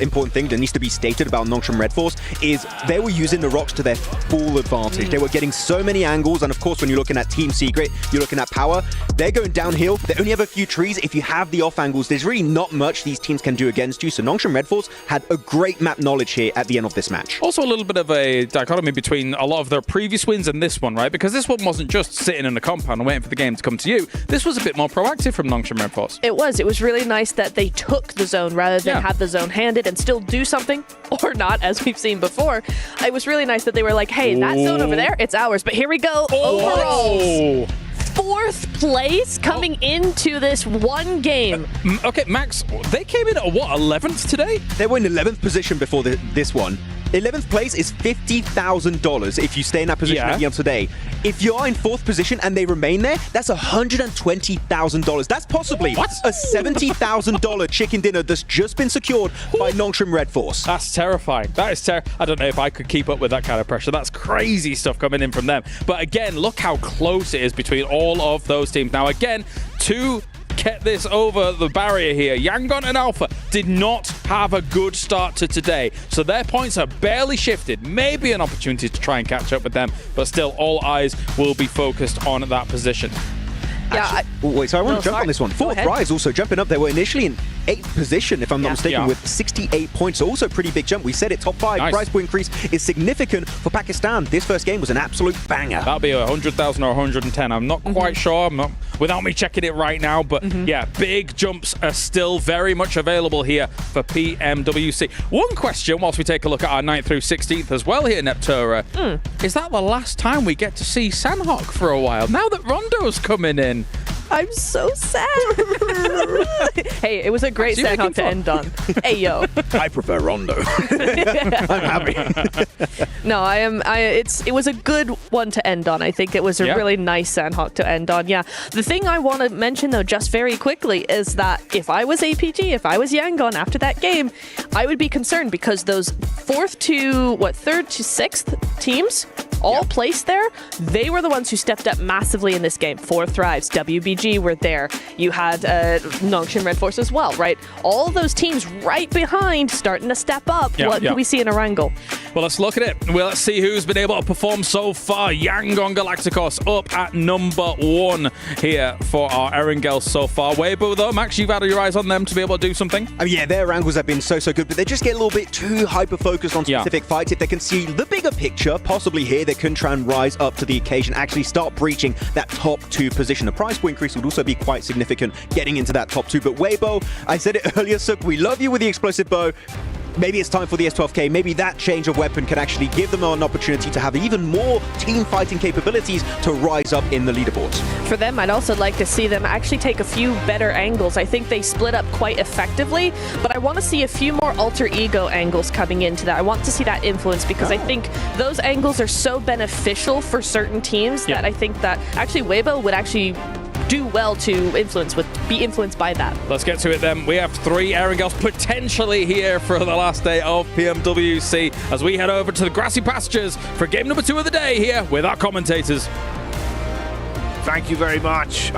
important thing that needs to be stated about Nongshim Red Force is they were using the rocks to their full advantage. They were getting so many angles, and of course, when you're looking at Team Secret, you're looking at power. They're going downhill. They only have a few trees. If you have the off angles, there's really not much these teams can do against you. So Nongshim Red Force had a great map knowledge here at the end of this match. Also a little bit of a dichotomy between a lot of their previous wins and this one, right? Because this one wasn't just sitting in a compound and waiting for the game to come to you. This was a bit more proactive from Nongshim Red Force. It was. It was really nice that they took the zone rather than have the zone handed and still do something or not, as we've seen before. It was really nice that they were like, hey, that zone over there, it's ours. But here we go. Overalls. 4th place coming into this one game. Okay, Max, they came in at what, 11th today? They were in 11th position before this one. 11th place is $50,000 if you stay in that position at the end of today. If you're in 4th position and they remain there, that's $120,000. That's possibly a $70,000 chicken dinner that's just been secured by Nongshim Red Force. That's terrifying. That is I don't know if I could keep up with that kind of pressure. That's crazy stuff coming in from them. But again, look how close it is between all of those teams. Now, again, to get this over the barrier here, Yangon and Alpha did not have a good start to today, so their points are barely shifted. Maybe an opportunity to try and catch up with them, but still all eyes will be focused on that position. Wait, so I want to jump on this one. 4th Rise also jumping up. They were initially in 8th position, if I'm not mistaken, with 68 points. So also pretty big jump. We said it, top 5. Prize point increase is significant for Pakistan. This first game was an absolute banger. That'll be 100,000 or 110. I'm not quite sure. I'm not, without me checking it right now, but yeah, big jumps are still very much available here for PMWC. One question, whilst we take a look at our 9th through 16th as well here, Neptura, is that the last time we get to see Sandhawk for a while? Now that Rondo's coming in, I'm so sad. Hey, it was a great Sandhawk to end on. Hey, yo. I prefer Rondo. I'm happy. No, it was a good one to end on. I think it was a really nice Sandhawk to end on. Yeah. The thing I want to mention, though, just very quickly, is that if I was APG, if I was Yangon after that game, I would be concerned because those third to sixth teams all placed there, they were the ones who stepped up massively in this game. 4 Thrives, WBG were there. You had Nongshim Red Force as well, right? All those teams right behind starting to step up. What do we see in Erangel? Well, let's look at it. Well, let's see who's been able to perform so far. Yangon Galacticos up at number 1 here for our Erangel so far. Weibo, though, Max, you've had your eyes on them to be able to do something? Yeah, their angles have been so good, but they just get a little bit too hyper-focused on specific fights. If they can see the bigger picture, possibly here, they can try and rise up to the occasion, actually start breaching that top 2 position. The price point increase would also be quite significant getting into that top 2. But Weibo, I said it earlier, Suk, we love you with the explosive bow. Maybe it's time for the S12K. Maybe that change of weapon can actually give them an opportunity to have even more team fighting capabilities to rise up in the leaderboards. For them, I'd also like to see them actually take a few better angles. I think they split up quite effectively, but I want to see a few more alter ego angles coming into that. I want to see that influence because I think those angles are so beneficial for certain teams that I think that actually Weibo would actually do well to be influenced by that. Let's get to it then. We have 3 Erangels potentially here for the last day of PMWC as we head over to the grassy pastures for game number 2 of the day here with our commentators. Thank you very much.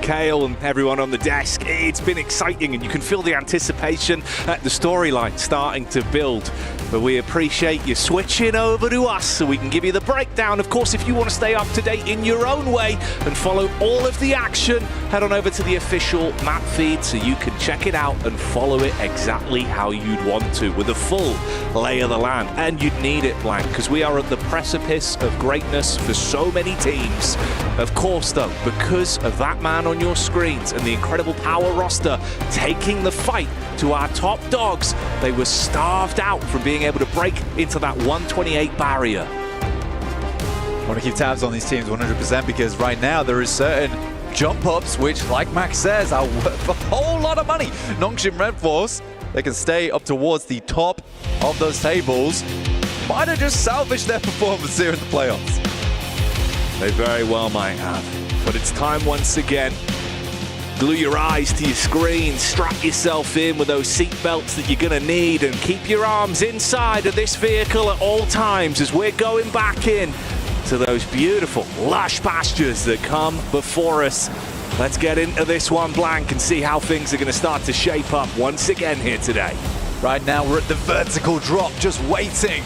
Kale and everyone on the desk. It's been exciting and you can feel the anticipation at the storyline starting to build. But we appreciate you switching over to us so we can give you the breakdown. Of course, if you want to stay up to date in your own way and follow all of the action, head on over to the official map feed so you can check it out and follow it exactly how you'd want to with a full lay of the land. And you'd need it, Blank, because we are at the precipice of greatness for so many teams. Of course, though, because of that man on your screens and the incredible power roster taking the fight to our top dogs, they were starved out from being able to break into that 128 barrier. I want to keep tabs on these teams 100% because right now there is certain jump ups which, like Max says, are worth a whole lot of money. Nongshim Red Force, they can stay up towards the top of those tables. Might have just salvaged their performance here in the playoffs. They very well might have. But it's time once again. Glue your eyes to your screen, strap yourself in with those seat belts that you're going to need, and keep your arms inside of this vehicle at all times as we're going back in to those beautiful, lush pastures that come before us. Let's get into this one, Blank, and see how things are going to start to shape up once again here today. Right now, we're at the vertical drop, just waiting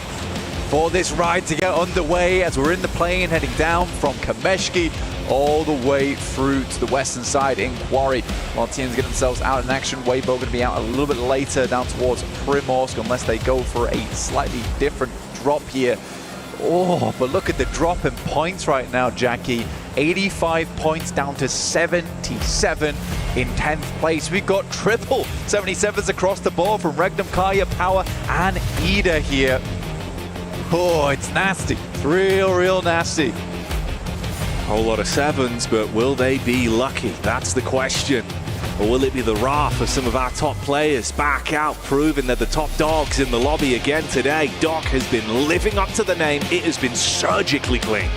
for this ride to get underway as we're in the plane heading down from Kameshki all the way through to the western side in Quarry. While teams get themselves out in action, Weibo going to be out a little bit later down towards Primorsk unless they go for a slightly different drop here. Oh, but look at the drop in points right now, Jackie. 85 points down to 77 in 10th place. We've got triple 77s across the board from Regnum, Kaya, Power, and Ida here. Oh, it's nasty. Real nasty. Whole lot of 7s, but will they be lucky? That's the question. Or will it be the wrath of some of our top players back out, proving they're the top dogs in the lobby again today? Doc has been living up to the name. It has been surgically clean.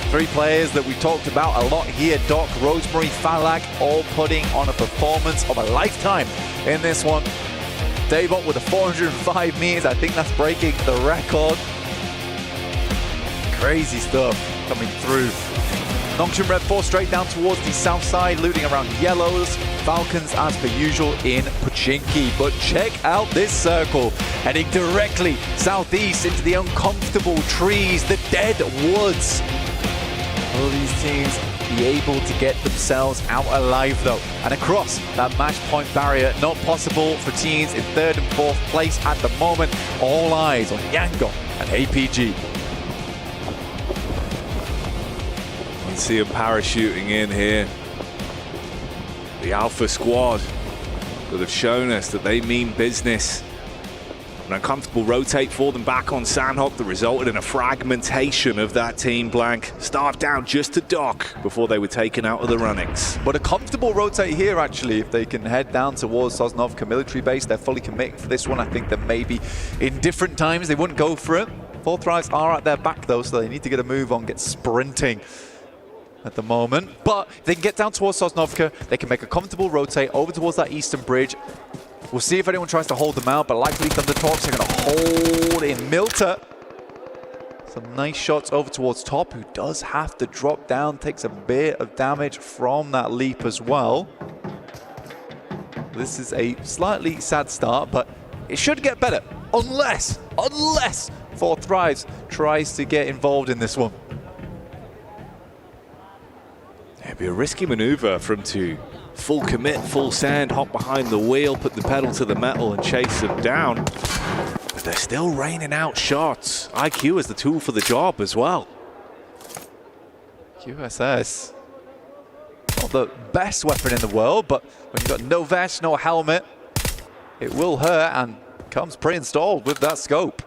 3 players that we talked about a lot here. Doc, Rosemary, Falak, all putting on a performance of a lifetime in this one. Davot with a 405 meters. I think that's breaking the record. Crazy stuff coming through. Nongshim Red Force straight down towards the south side, looting around yellows. Falcons, as per usual, in Pochinki. But check out this circle, heading directly southeast into the uncomfortable trees, the dead woods. Will these teams be able to get themselves out alive, though? And across that match point barrier, not possible for teams in 3rd and 4th place at the moment. All eyes on Yangon and APG. You can see them parachuting in here. The Alpha squad that have shown us that they mean business. An uncomfortable rotate for them back on Sandhawk that resulted in a fragmentation of that team blank. Starved down just to dock before they were taken out of the runnings. But a comfortable rotate here, actually, if they can head down towards Sosnovka military base. They're fully committing for this one. I think that maybe in different times they wouldn't go for it. 4 Thrives are at their back, though, so they need to get a move on, get sprinting at the moment. But if they can get down towards Sosnovka, they can make a comfortable rotate over towards that eastern bridge. We'll see if anyone tries to hold them out, but likely Thundertalks are going to hold in Milter. Some nice shots over towards Top, who does have to drop down, takes a bit of damage from that leap as well. This is a slightly sad start, but it should get better, unless 4 Thrives tries to get involved in this one. It'd be a risky maneuver from to full commit, full sand, hop behind the wheel, put the pedal to the metal and chase them down. But they're still raining out shots. IQ is the tool for the job as well. QSS, not the best weapon in the world, but when you've got no vest, no helmet, it will hurt, and comes pre-installed with that scope.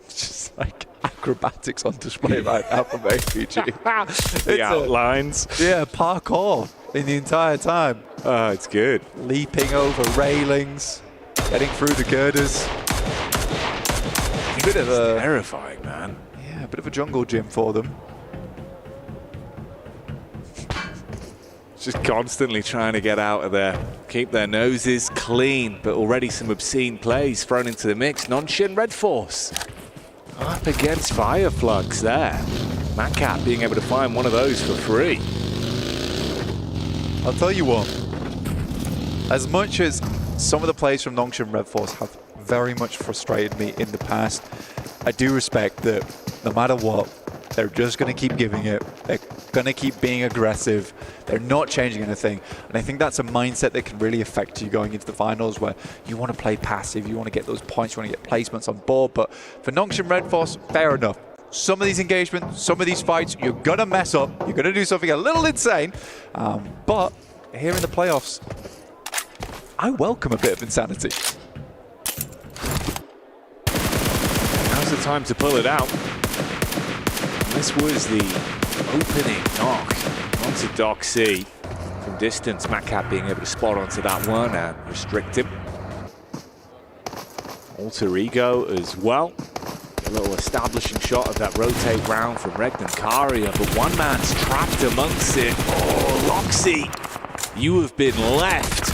Just like acrobatics on display right now from APG. The outlines. Yeah, parkour in the entire time. Oh, it's good. Leaping over railings, getting through the girders. A bit of a terrifying, man. Yeah, a bit of a jungle gym for them. Just constantly trying to get out of there. Keep their noses clean, but already some obscene plays thrown into the mix. Non-Shin Red Force up against Fire Flux there. Matcat being able to find one of those for free. I'll tell you what, as much as some of the plays from Non-Shin Red Force have very much frustrated me in the past, I do respect that no matter what, they're just going to keep giving it. They're going to keep being aggressive. They're not changing anything. And I think that's a mindset that can really affect you going into the finals, where you want to play passive, you want to get those points, you want to get placements on board. But for Non-Shin Red Force, fair enough. Some of these engagements, some of these fights, you're going to mess up. You're going to do something a little insane. But here in the playoffs, I welcome a bit of insanity. Now's the time to pull it out. This was the opening knock onto Doc C. From distance, Matcat being able to spot onto that one and restrict him. Alter Ego as well. A little establishing shot of that rotate round from Regnum Karia, but one man's trapped amongst it. Oh, Loxy, you have been left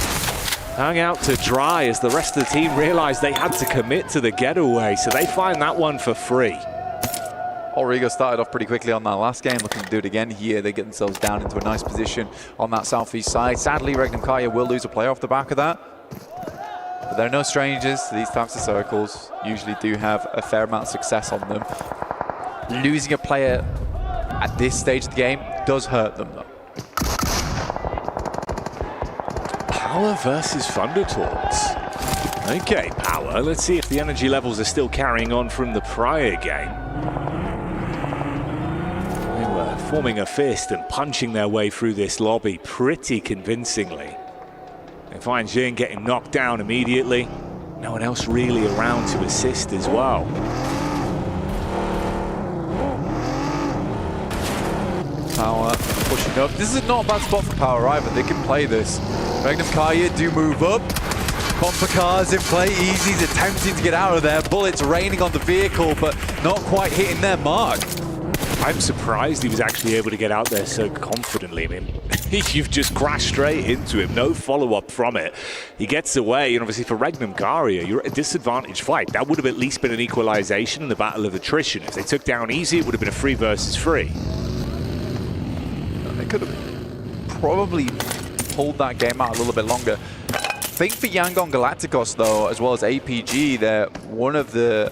hung out to dry as the rest of the team realized they had to commit to the getaway, so they find that one for free. Origo started off pretty quickly on that last game, looking to do it again here. They get themselves down into a nice position on that southeast side. Sadly, Regnum Karia will lose a player off the back of that. But they're no strangers to these types of circles. Usually do have a fair amount of success on them. Losing a player at this stage of the game does hurt them, though. Power versus Thundertalks. Okay, Power. Let's see if the energy levels are still carrying on from the prior game. They were forming a fist and punching their way through this lobby pretty convincingly. They find Jin getting knocked down immediately. No one else really around to assist as well. Power pushing up. This is not a bad spot for Power either. They can play this. Regnum Karia do move up. Bumper cars in play. Easy's attempting to get out of there. Bullets raining on the vehicle, but not quite hitting their mark. I'm surprised he was actually able to get out there so confidently. I mean, you've just crashed straight into him, no follow-up from it. He gets away, and obviously for Regnum Karia, you're at a disadvantaged fight. That would have at least been an equalization in the battle of attrition. If they took down Easy, it would have been a 3 versus 3. They could have probably pulled that game out a little bit longer. I think for Yangon Galacticos, though, as well as APG, they're one of the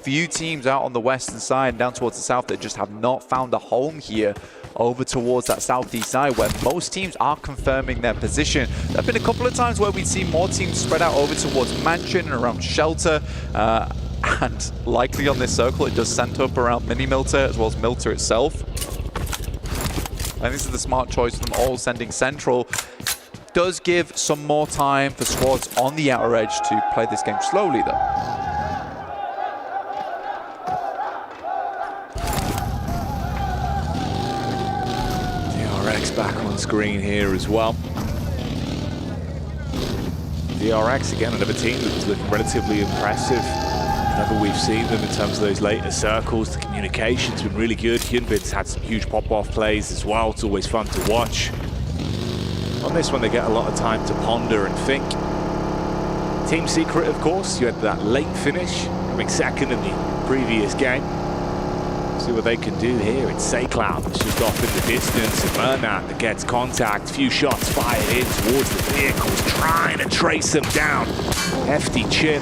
few teams out on the western side and down towards the south that just have not found a home here over towards that southeast side, where most teams are confirming their position. There have been a couple of times where we've seen more teams spread out over towards Mansion and around Shelter, and likely on this circle it does center up around Mini Milter as well as Milter itself. And this is the smart choice of them all sending central. does give some more time for squads on the outer edge to play this game slowly, though. DRX back on screen here as well. DRX, again, another team that was looking relatively impressive. Whenever we've seen them in terms of those later circles, the communication's been really good. Hyunbin's had some huge pop-off plays as well. It's always fun to watch. On this one, they get a lot of time to ponder and think. Team Secret, of course, you had that late finish, coming second in the previous game. See what they can do here. It's Saycloud that's just off in the distance, and Murnat that gets contact. Few shots fired in towards the vehicles, trying to trace them down. Hefty chip.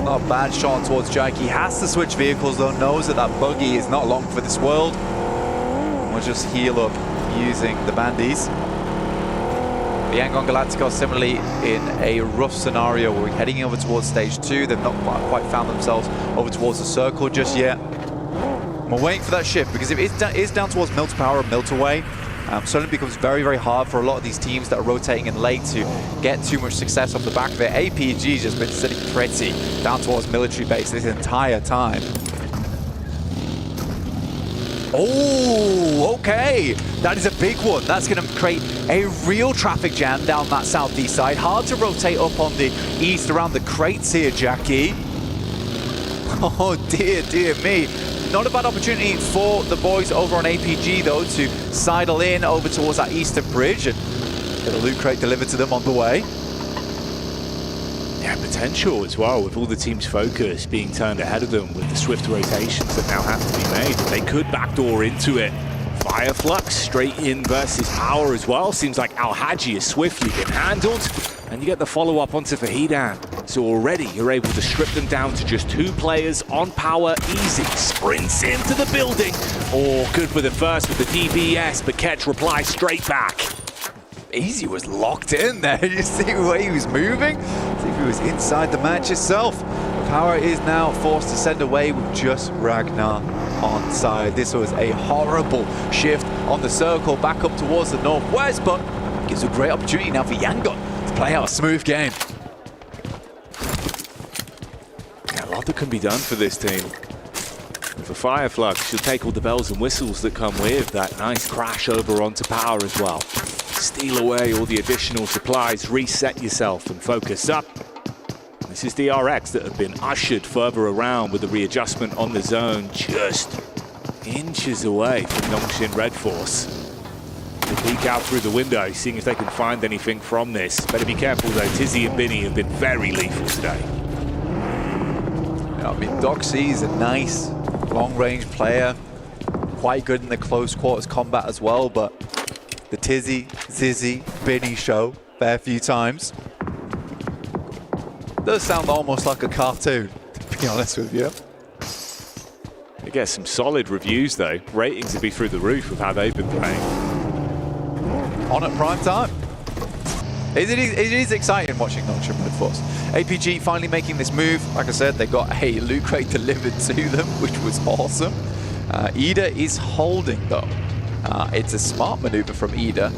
Not a bad shot towards Jack. He has to switch vehicles, though. Knows that that buggy is not long for this world. We'll just heal up using the bandies. The Yangon Galacticos similarly in a rough scenario. We're heading over towards stage 2. They've not quite found themselves over towards the circle just yet. We're waiting for that shift, because if it is down towards Milt Power and Milt away, suddenly becomes very, very hard for a lot of these teams that are rotating in late to get too much success off the back of it. APG's just been sitting pretty down towards military base this entire time. Oh, okay. That is a big one. That's going to create a real traffic jam down that southeast side. Hard to rotate up on the east around the crates here, Jackie. Oh, dear me. Not a bad opportunity for the boys over on APG, though, to sidle in over towards that eastern bridge and get a loot crate delivered to them on the way. Yeah, potential as well, with all the team's focus being turned ahead of them with the swift rotations that now have to be made. They could backdoor into it. Fireflux straight in versus Power as well. Seems like Al-Haji has swiftly been handled. And you get the follow-up onto Fahidan. So already you're able to strip them down to just 2 players on Power. Easy. Sprints into the building. Oh, good with it first with the DBS, but Ketch replies straight back. Easy was locked in there. You see the way he was moving? See if he was inside the match itself. Power is now forced to send away with just Ragnar on side. This was a horrible shift on the circle back up towards the northwest, but gives a great opportunity now for Yangon to play out a smooth game. Yeah, a lot that can be done for this team. And for Fireflux, she'll take all the bells and whistles that come with that nice crash over onto Power as well. Steal away all the additional supplies, reset yourself and focus up. This is DRX that have been ushered further around with the readjustment on the zone, just inches away from Nongxin Red Force. They peek out through the window, seeing if they can find anything from this. Better be careful though, Tizzy and Binny have been very lethal today. Yeah, I mean, Doxy is a nice long-range player, quite good in the close quarters combat as well, but the Tizzy, Zizzy, Binny show fair few times. Does sound almost like a cartoon, to be honest with you. They get some solid reviews though. Ratings would be through the roof of how they've been playing. On at prime time. It is exciting watching Nongxin Red Force. APG finally making this move. Like I said, they got a loot crate delivered to them, which was awesome. Ida is holding though. It's a smart maneuver from Ida.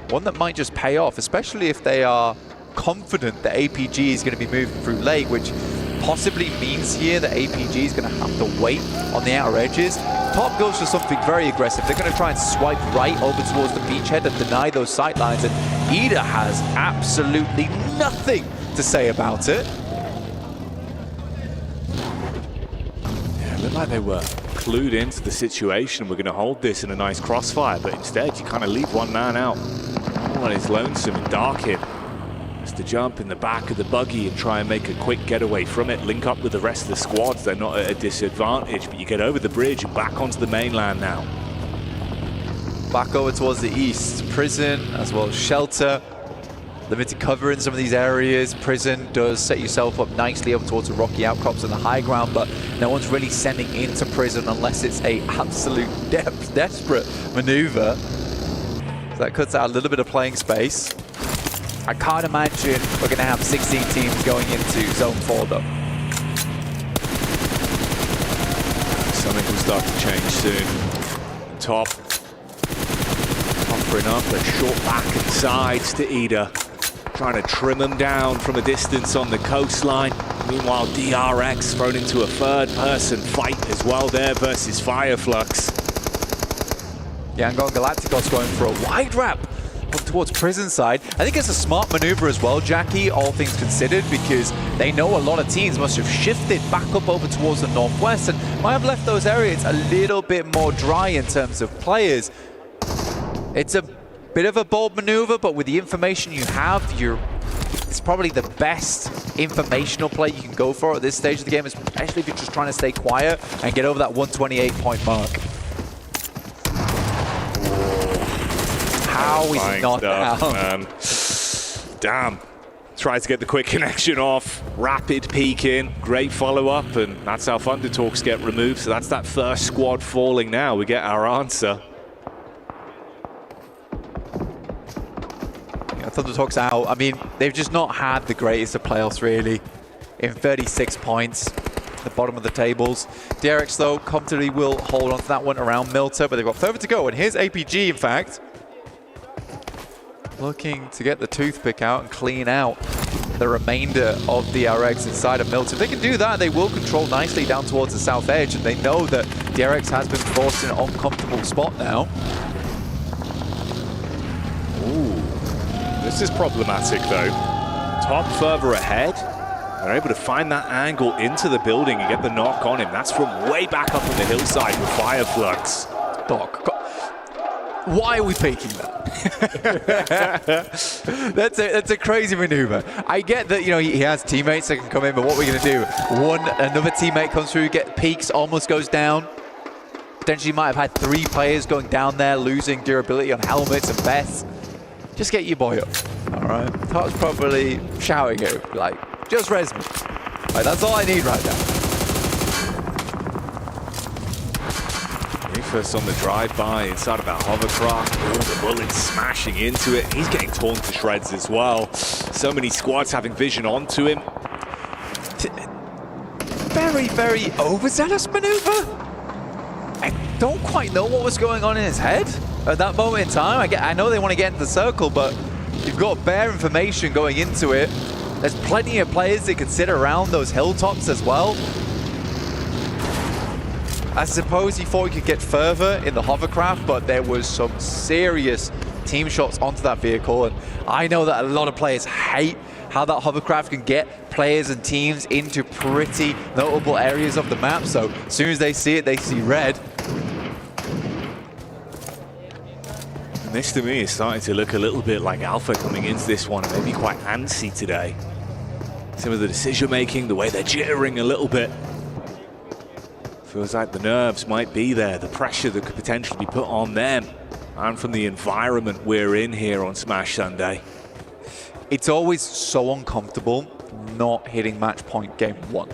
One that might just pay off, especially if they are confident that APG is going to be moving through late, which possibly means here that APG is going to have to wait on the outer edges. Top goes for something very aggressive. They're going to try and swipe right over towards the beachhead and deny those sightlines, and Ida has absolutely nothing to say about it. Yeah, it looked like they were clued into the situation. We're going to hold this in a nice crossfire, but instead you kind of leave one man out. Oh, and it's lonesome and dark here. To jump in the back of the buggy and try and make a quick getaway from it, link up with the rest of the squads. They're not at a disadvantage, but you get over the bridge and back onto the mainland now. Back over towards the east. Prison as well as Shelter. Limited cover in some of these areas. Prison does set yourself up nicely over towards the rocky outcrops and the high ground, but no one's really sending into Prison unless it's a absolute desperate maneuver. So that cuts out a little bit of playing space. I can't imagine we're going to have 16 teams going into Zone 4, though. Something will start to change soon. Top offering up a short back and sides to Ida. Trying to trim them down from a distance on the coastline. Meanwhile, DRX thrown into a third-person fight as well there versus Fireflux. Yangon Galacticos going for a wide wrap up towards prison side. I think it's a smart maneuver as well, Jackie, all things considered, because they know a lot of teams must have shifted back up over towards the northwest and might have left those areas a little bit more dry in terms of players. It's a bit of a bold maneuver, but with the information you have, it's probably the best informational play you can go for at this stage of the game, especially if you're just trying to stay quiet and get over that 128-point mark. How is he not down? Damn. Tries to get the quick connection off. Rapid peek in. Great follow-up, and that's how Thunder Talks get removed. So that's that first squad falling now. We get our answer. Thunder Talks out. I mean, they've just not had the greatest of playoffs, really. In 36 points, the bottom of the tables. DRX, though, comfortably will hold on to that one around Milter, but they've got further to go. And here's APG, in fact, looking to get the toothpick out and clean out the remainder of DRX inside of Milter. If they can do that, they will control nicely down towards the south edge, and they know that DRX has been forced in an uncomfortable spot now. Ooh. This is problematic, though. Top further ahead. They're able to find that angle into the building and get the knock on him. That's from way back up on the hillside with Fireflux. Doc, why are we faking that? that's a crazy maneuver. I get that, you know, he has teammates that can come in, but what are we going to do? Another teammate comes through, get peaks, almost goes down. Potentially might have had 3 players going down there, losing durability on helmets and vests. Just get your boy up, all right? Top's probably shouting at him, like, just res me. Like, that's all I need right now. Rufus on the drive-by inside of that hovercraft. All the bullets smashing into it. He's getting torn to shreds as well. So many squads having vision onto him. Very, very overzealous maneuver. I don't quite know what was going on in his head at that moment in time. I know they want to get into the circle, but you've got bare information going into it. There's plenty of players that can sit around those hilltops as well. I suppose he thought he could get further in the hovercraft, but there was some serious team shots onto that vehicle, and I know that a lot of players hate how that hovercraft can get players and teams into pretty notable areas of the map, so as soon as they see it, they see red. And this to me is starting to look a little bit like Alpha coming into this one, maybe quite antsy today. Some of the decision making, the way they're jittering a little bit. Feels like the nerves might be there, the pressure that could potentially be put on them, and from the environment we're in here on Smash Sunday. It's always so uncomfortable not hitting match point game 1,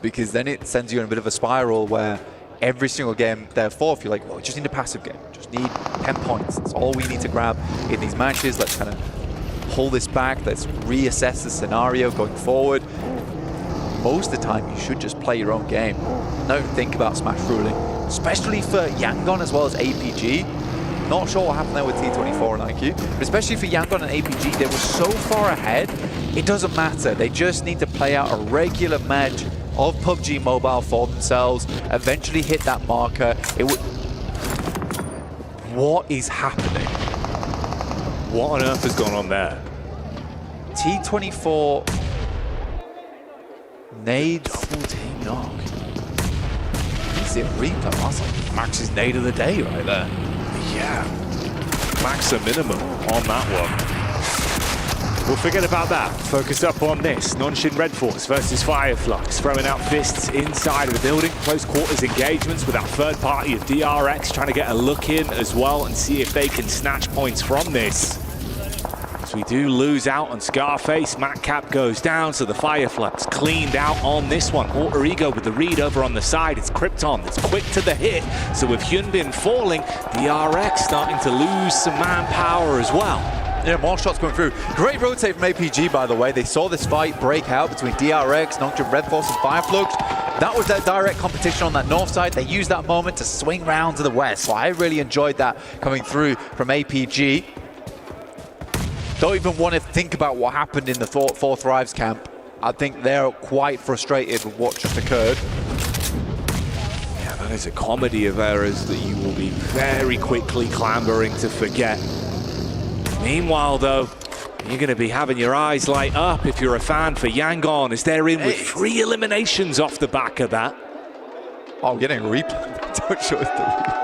because then it sends you in a bit of a spiral where every single game, therefore, if you're like, well, we just need a passive game, just need 10 points. That's all we need to grab in these matches. Let's kind of pull this back. Let's reassess the scenario going forward. Most of the time, you should just play your own game. Don't think about Smash ruling, especially for Yangon as well as APG. Not sure what happened there with T24 and IQ, but especially for Yangon and APG, they were so far ahead, it doesn't matter. They just need to play out a regular match of PUBG Mobile for themselves, eventually hit that marker. What is happening? What on earth has gone on there? T24 nades. Double team knock. Is it replay? That's like Max's nade of the day right there. Yeah. Max a minimum on that one. We'll forget about that. Focus up on this. Nonshin Red Force versus Fireflux. Throwing out fists inside of the building. Close quarters engagements with that third party of DRX. Trying to get a look in as well and see if they can snatch points from this. So we do lose out on Scarface. Matt Cap goes down, so the Fireflux cleaned out on this one. Alter Ego with the read over on the side. It's Krypton that's quick to the hit. So with Hyunbin falling, DRX starting to lose some manpower as well. Yeah, more shots coming through. Great rotate from APG, by the way. They saw this fight break out between DRX, Nocturne, Red Force, and Fireflux. That was their direct competition on that north side. They used that moment to swing round to the west. So I really enjoyed that coming through from APG. Don't even want to think about what happened in the Four Thrives camp. I think they're quite frustrated with what just occurred. Yeah, that is a comedy of errors that you will be very quickly clambering to forget. Meanwhile, though, you're going to be having your eyes light up if you're a fan for Yangon, as they're in with 3 eliminations off the back of that. Oh, getting a replay. Don't show us the replay.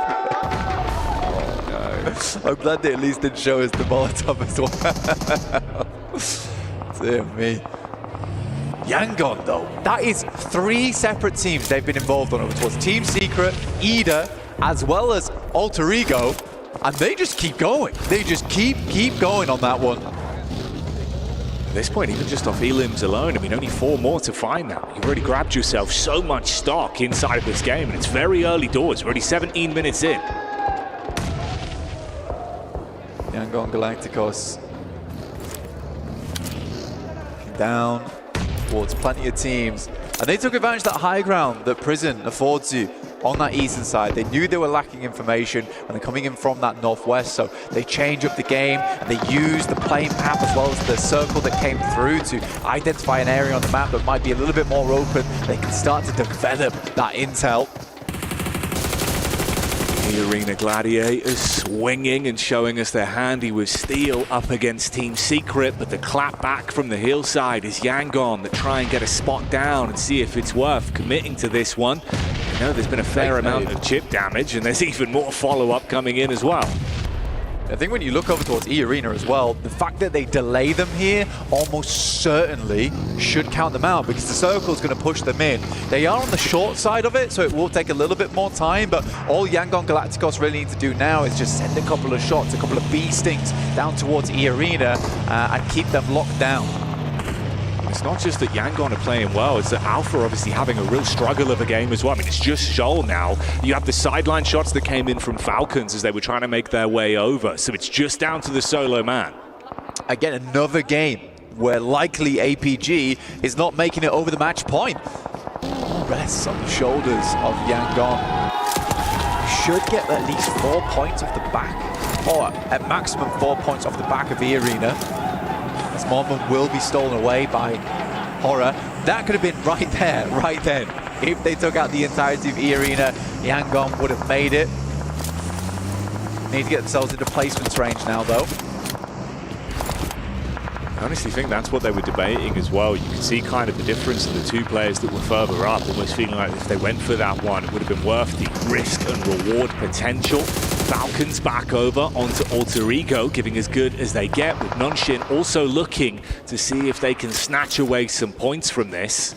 Oh, no. I'm glad they at least didn't show us the Molotov as well. Dear me. Yangon, though, that is 3 separate teams they've been involved on. It was Team Secret, Ida, as well as Alter Ego, and they just keep going. They just keep going on that one. At this point, even just off elims alone, I mean, only 4 more to find now. You've already grabbed yourself so much stock inside of this game, and it's very early doors. We're already 17 minutes in. Yangon Galacticos down towards plenty of teams, and they took advantage of that high ground that Prison affords you on that eastern side. They knew they were lacking information and they're coming in from that northwest, so they change up the game and they use the plane map as well as the circle that came through to identify an area on the map that might be a little bit more open. They can start to develop that intel. The Arena Gladiators swinging and showing us they're handy with steel up against Team Secret, but the clap back from the hillside is Yangon that try and get a spot down and see if it's worth committing to this one. You know, there's been a fair amount of chip damage, and there's even more follow-up coming in as well. I think when you look over towards E-Arena as well, the fact that they delay them here almost certainly should count them out, because the circle is going to push them in. They are on the short side of it, so it will take a little bit more time, but all Yangon Galacticos really need to do now is just send a couple of shots, a couple of bee stings down towards E-Arena and keep them locked down. It's not just that Yangon are playing well, it's that Alpha are obviously having a real struggle of a game as well. I mean, it's just Shoal now. You have the sideline shots that came in from Falcons as they were trying to make their way over, so it's just down to the solo man. Again, another game where likely APG is not making it over the match point. Rests on the shoulders of Yangon. Should get at least 4 points off the back, or at maximum 4 points off the back of the arena. This moment will be stolen away by Horror. That could have been right there, right then. If they took out the entirety of E-Arena, Yangon would have made it. Need to get themselves into placements range now, though. I honestly think that's what they were debating as well. You can see kind of the difference in the 2 players that were further up, almost feeling like if they went for that one, it would have been worth the risk and reward potential. Falcons back over onto Alter Ego, giving as good as they get, with Nunshin also looking to see if they can snatch away some points from this.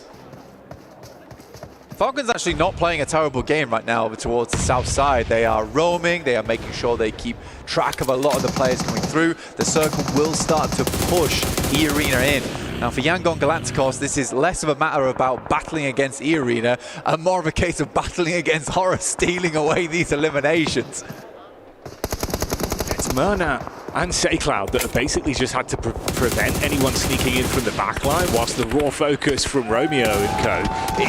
Falcons actually not playing a terrible game right now over towards the south side. They are roaming, they are making sure they keep track of a lot of the players coming through. The circle will start to push E-Arena in. Now for Yangon Galacticos, this is less of a matter about battling against E-Arena and more of a case of battling against Horror stealing away these eliminations. It's Myrna and SayCloud that have basically just had to prevent anyone sneaking in from the backline, whilst the raw focus from Romeo and co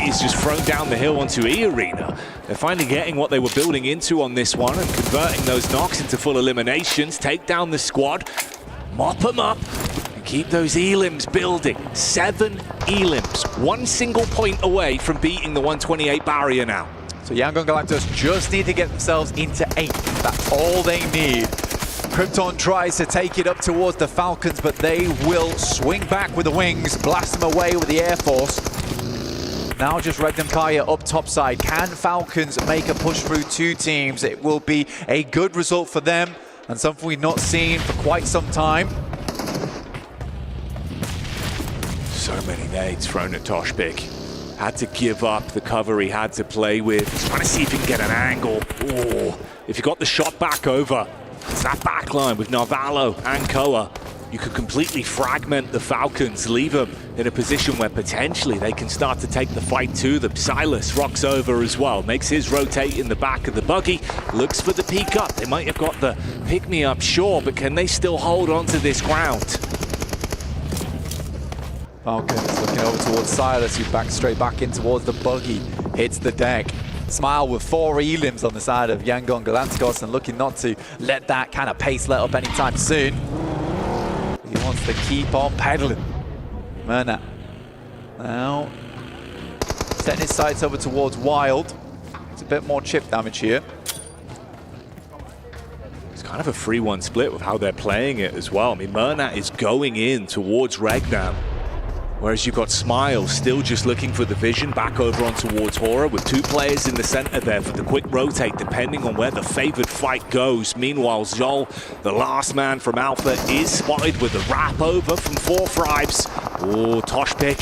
is just thrown down the hill onto E-Arena. They're finally getting what they were building into on this one and converting those knocks into full eliminations, take down the squad, mop them up, and keep those elims building. 7 elims, 1 single point away from beating the 128 barrier now. So Yangon Galacticos just need to get themselves into 8. That's all they need. Krypton tries to take it up towards the Falcons, but they will swing back with the wings, blast them away with the Air Force. Now just Regnum Kaya up top side. Can Falcons make a push through 2 teams? It will be a good result for them, and something we've not seen for quite some time. So many nades thrown at Toshpik. Had to give up the cover he had to play with. He's trying to see if he can get an angle. Oh, if he got the shot back over, it's that backline with Narvalo and Koa. you could completely fragment the Falcons, leave them in a position where potentially they can start to take the fight to them. Silas rocks over as well, makes his rotate in the back of the buggy, looks for the peek up. They might have got the pick-me-up, sure, but can they still hold on to this ground? Falcons looking over towards Silas, who backs straight back in towards the buggy, hits the deck. Smile with 4 elims on the side of Yangon Galacticos and looking not to let that kind of pace let up anytime soon. He wants to keep on pedaling. Murnat now setting his sights over towards Wild. It's a bit more chip damage here. It's kind of a 3-1 split with how they're playing it as well. I mean, Murnat is going in towards Regnam, whereas you've got Smile still just looking for the vision back over on towards Horror with 2 players in the center there for the quick rotate depending on where the favored fight goes. Meanwhile, Zol, the last man from Alpha, is spotted with a wrap over from 4 Thrives. Oh, Toshpik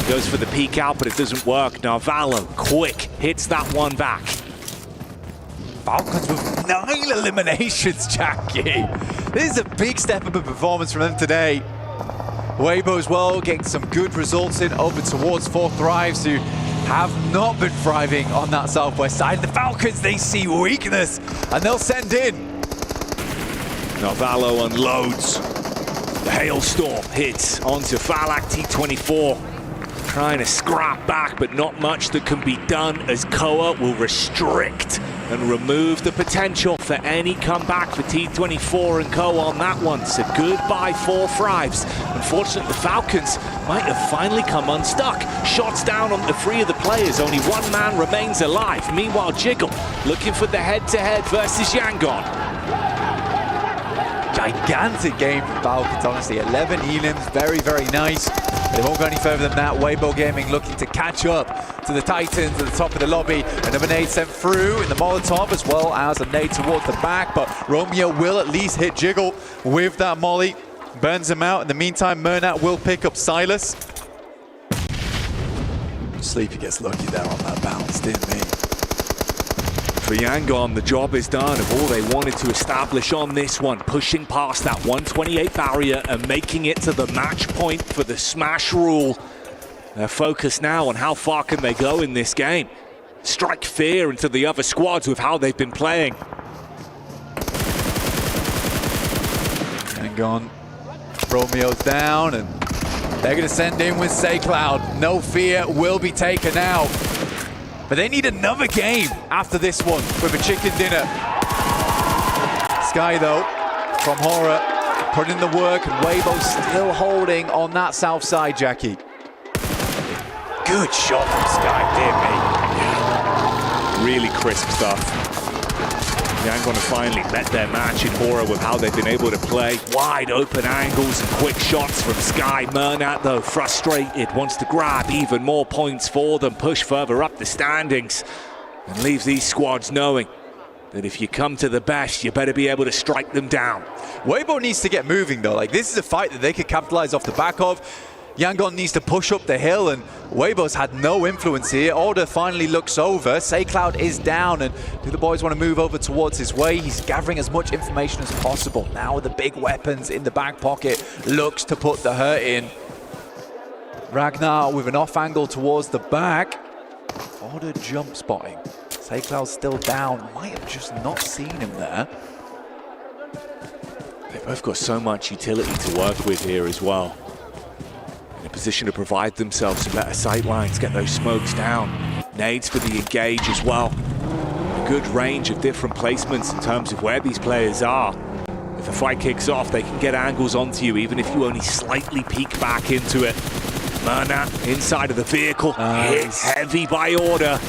goes for the peek out, but it doesn't work. Narvalo, quick, hits that one back. Falcons with 9 eliminations, Jackie. This is a big step up in performance from them today. Weibo as well, getting some good results in over towards 4 Thrives, who have not been thriving on that southwest side. The Falcons, they see weakness, and they'll send in. Narvalo unloads. The Hailstorm hits onto Falak T24. Trying to scrap back, but not much that can be done as Koa will restrict and remove the potential for any comeback for T24 and Koa on that one. So goodbye 4 Thrives. Unfortunately, the Falcons might have finally come unstuck. Shots down on the 3 of the players. Only 1 man remains alive. Meanwhile, Jiggle looking for the head-to-head versus Yangon. Gigantic game from Falcons, honestly. 11 elims, very, very nice. They won't go any further than that. Weibo Gaming looking to catch up to the Titans at the top of the lobby. Another nade sent through in the Molotov, as well as a nade towards the back, but Romeo will at least hit Jiggle with that molly. Burns him out. In the meantime, Murnat will pick up Silas. Sleepy gets lucky there on that bounce, didn't he? For Yangon, the job is done of all they wanted to establish on this one, pushing past that 128 barrier and making it to the match point for the smash rule. They're focused now on how far can they go in this game. Strike fear into the other squads with how they've been playing. Yangon, Romeo's down, and they're going to send in with SayCloud. No fear will be taken out. But they need another game after this one with a chicken dinner. Sky, though, from Horror, putting in the work, and Weibo still holding on that south side, Jackie. Good shot from Sky, dear me. Really crisp stuff. Yangon have finally met their match in Horror with how they've been able to play. Wide open angles and quick shots from Sky. Murnat, though, frustrated, wants to grab even more points for them, push further up the standings, and leaves these squads knowing that if you come to the best, you better be able to strike them down. Weibo needs to get moving, though. Like, this is a fight that they could capitalize off the back of. Yangon needs to push up the hill, and Weibo's had no influence here. Order finally looks over. SayCloud is down, and do the boys want to move over towards his way? He's gathering as much information as possible. Now with the big weapons in the back pocket, looks to put the hurt in. Ragnar with an off angle towards the back. Order jump spotting. SayCloud's still down. Might have just not seen him there. They've both got so much utility to work with here as well. In a position to provide themselves some better sight lines, get those smokes down. Nades for the engage as well. A good range of different placements in terms of where these players are. If the fight kicks off, they can get angles onto you, even if you only slightly peek back into it. Murnat inside of the vehicle, hit heavy by Order.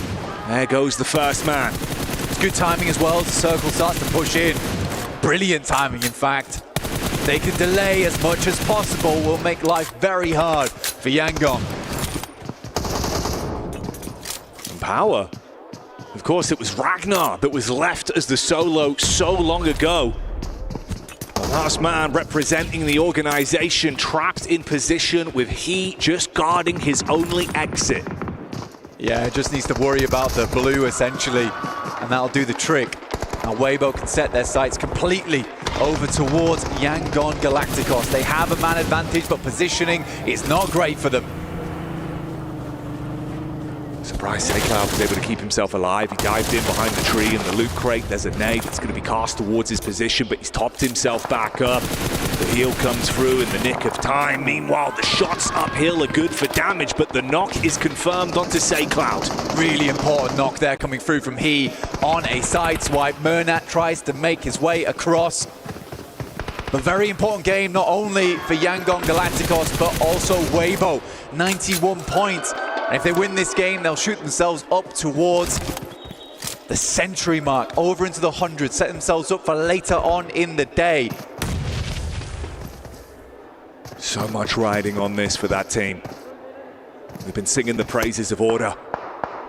There goes the first man. It's good timing as well as the circle starts to push in. Brilliant timing, in fact. They can delay as much as possible, will make life very hard for Yangon. And Power. Of course, it was Ragnar that was left as the solo so long ago. The last man representing the organization, trapped in position with he just guarding his only exit. Yeah, just needs to worry about the blue, essentially, and that'll do the trick. Now Weibo can set their sights completely over towards Yangon Galacticos. They have a man advantage, but positioning is not great for them. Surprised Cloud was able to keep himself alive. He dived in behind the tree in the loot crate. There's a nade that's going to be cast towards his position, but he's topped himself back up. The heal comes through in the nick of time. Meanwhile, the shots uphill are good for damage, but the knock is confirmed onto Cloud. Really important knock there coming through from He on a side swipe. Mernat tries to make his way across. A very important game, not only for Yangon Galacticos, but also Weibo. 91 points. And if they win this game, they'll shoot themselves up towards the century mark, over into the 100, set themselves up for later on in the day. So much riding on this for that team. We've been singing the praises of Order,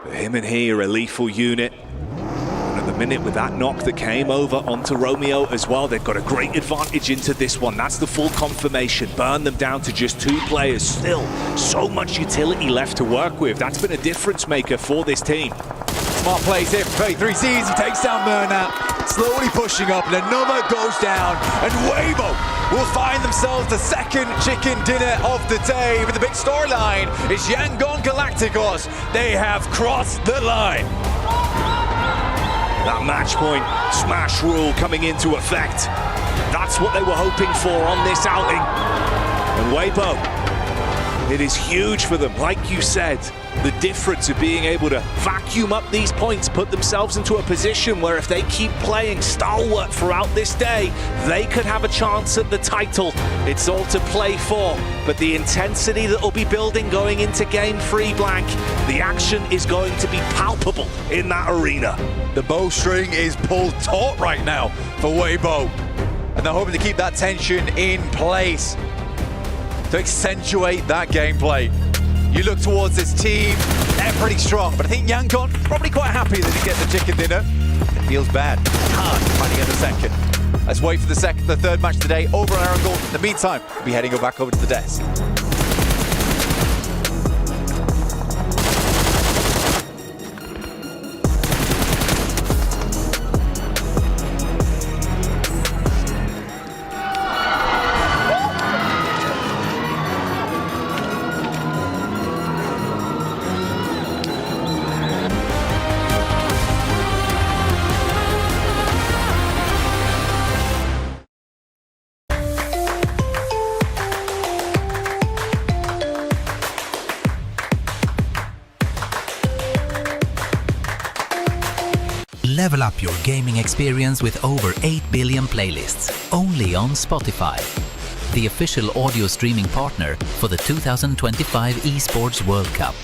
but him and He are a lethal unit. And at the minute with that knock that came over onto Romeo as well, they've got a great advantage into this one. That's the full confirmation. Burn them down to just 2 players. Still, so much utility left to work with. That's been a difference maker for this team. Smart plays here from 33Zs. He takes down Mernat, slowly pushing up, and another goes down. And Weibo will find themselves the second chicken dinner of the day. But the big storyline is Yangon Galacticos. They have crossed the line. That match point smash rule coming into effect. That's what they were hoping for on this outing. And Weibo, it is huge for them. Like you said, the difference of being able to vacuum up these points, put themselves into a position where if they keep playing stalwart throughout this day, they could have a chance at the title. It's all to play for, but the intensity that will be building going into Game 3, Blank, the action is going to be palpable in that arena. The bowstring is pulled taut right now for Weibo, and they're hoping to keep that tension in place to accentuate that gameplay. You look towards this team, they're pretty strong, but I think Yangon probably quite happy that they get the chicken dinner. It feels bad, hard finding it a second. Let's wait for the third match today over on Arangol. In the meantime, we'll be heading back over to the desk. Level up your gaming experience with over 8 billion playlists, only on Spotify, the official audio streaming partner for the 2025 ESPORTS World Cup.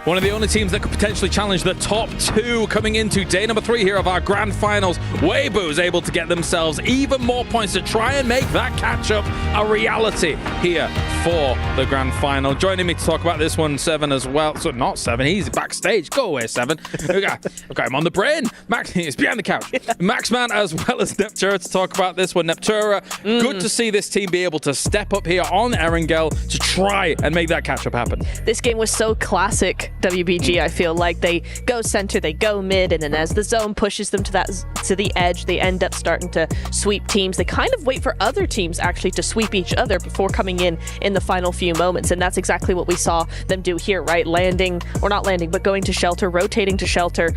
One of the only teams that could potentially challenge the top 2 coming into day number 3 here of our grand finals. Weibo is able to get themselves even more points to try and make that catch-up a reality here for the grand final. Joining me to talk about this one, Seven as well. So not Seven, he's backstage. Go away, Seven. I've got him on the brain. Max is behind the couch. Maxman as well as Neptura to talk about this one. Neptura, good to see this team be able to step up here on Erangel to try and make that catch-up happen. This game was so classic WBG. I feel like they go center, they go mid, and then as the zone pushes them to the edge, they end up starting to sweep teams. They kind of wait for other teams actually to sweep each other before coming in the final few moments, and that's exactly what we saw them do here, right? Landing, or not landing, but going to shelter, rotating to shelter,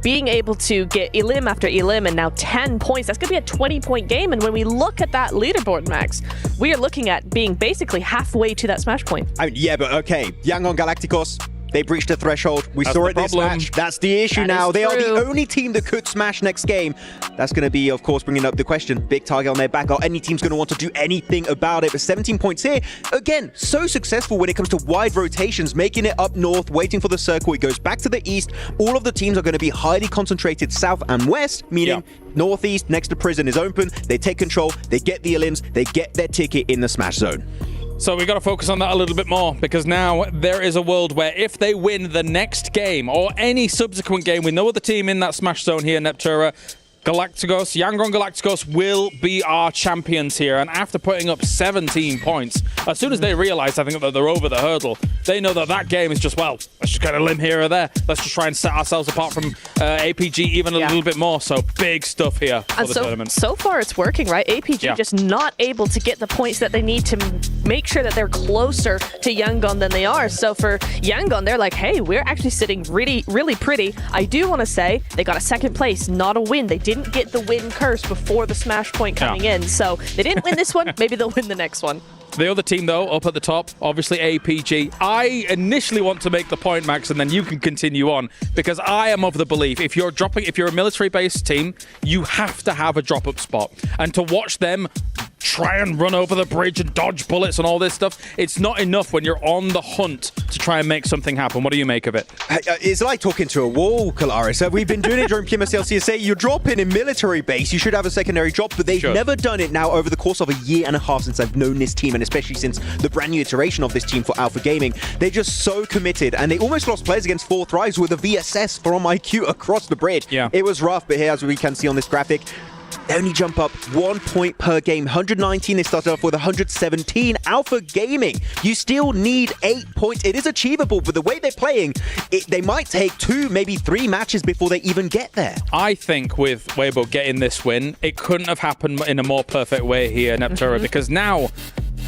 being able to get elim after elim, and now 10 points. That's going to be a 20-point game, and when we look at that leaderboard, Max, we are looking at being basically halfway to that smash point. I mean, yeah, but okay, Yangon Galacticos, they breached the threshold. We saw it this match. That's the issue now. They are the only team that could smash next game. That's going to be, of course, bringing up the question. Big target on their back. Are any team's going to want to do anything about it? But 17 points here. Again, so successful when it comes to wide rotations, making it up north, waiting for the circle. It goes back to the east. All of the teams are going to be highly concentrated south and west, meaning northeast next to prison is open. They take control. They get the elims. They get their ticket in the smash zone. So we got to focus on that a little bit more, because now there is a world where if they win the next game or any subsequent game with no other team in that smash zone here, Neptura, Galacticos, Yangon Galacticos will be our champions here. And after putting up 17 points, as soon as they realize, I think, that they're over the hurdle, they know that that game is just, well, let's just get a limb here or there. Let's just try and set ourselves apart from APG even a little bit more. So big stuff here for the tournament. So far it's working, right? APG just not able to get the points that they need to make sure that they're closer to Yangon than they are. So for Yangon, they're like, hey, we're actually sitting really, really pretty. I do want to say they got a second place, not a win. They didn't get the win curse before the smash point coming in. So they didn't win this one. Maybe they'll win the next one. The other team, though, up at the top, obviously APG. I initially want to make the point, Max, and then you can continue on, because I am of the belief if you're a military-based team, you have to have a drop-up spot. And to watch them try and run over the bridge and dodge bullets and all this stuff, it's not enough when you're on the hunt to try and make something happen. What do you make of it? It's like talking to a wall, Kalaris. We've been doing it during PMSL CSA. You drop in a military base, you should have a secondary drop, but they've never done it now over the course of a year and a half since I've known this team, and especially since the brand new iteration of this team for Alpha Gaming. They're just so committed, and they almost lost players against 4 Thrives with a VSS from IQ across the bridge. Yeah. It was rough, but here, as we can see on this graphic, they only jump up 1 point per game. 119, they started off with 117. Alpha Gaming, you still need 8 points. It is achievable, but the way they're playing, they might take 2, maybe 3 matches before they even get there. I think with Weibo getting this win, it couldn't have happened in a more perfect way here, Neptura, because now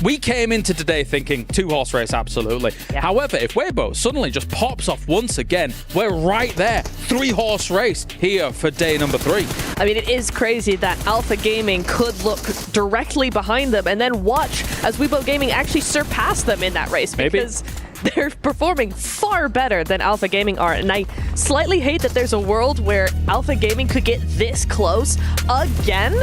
we came into today thinking 2-horse race, absolutely. Yeah. However, if Weibo suddenly just pops off once again, we're right there. 3-horse race here for day number 3. I mean, it is crazy that Alpha Gaming could look directly behind them and then watch as Weibo Gaming actually surpass them in that race. Because they're performing far better than Alpha Gaming are. And I slightly hate that there's a world where Alpha Gaming could get this close again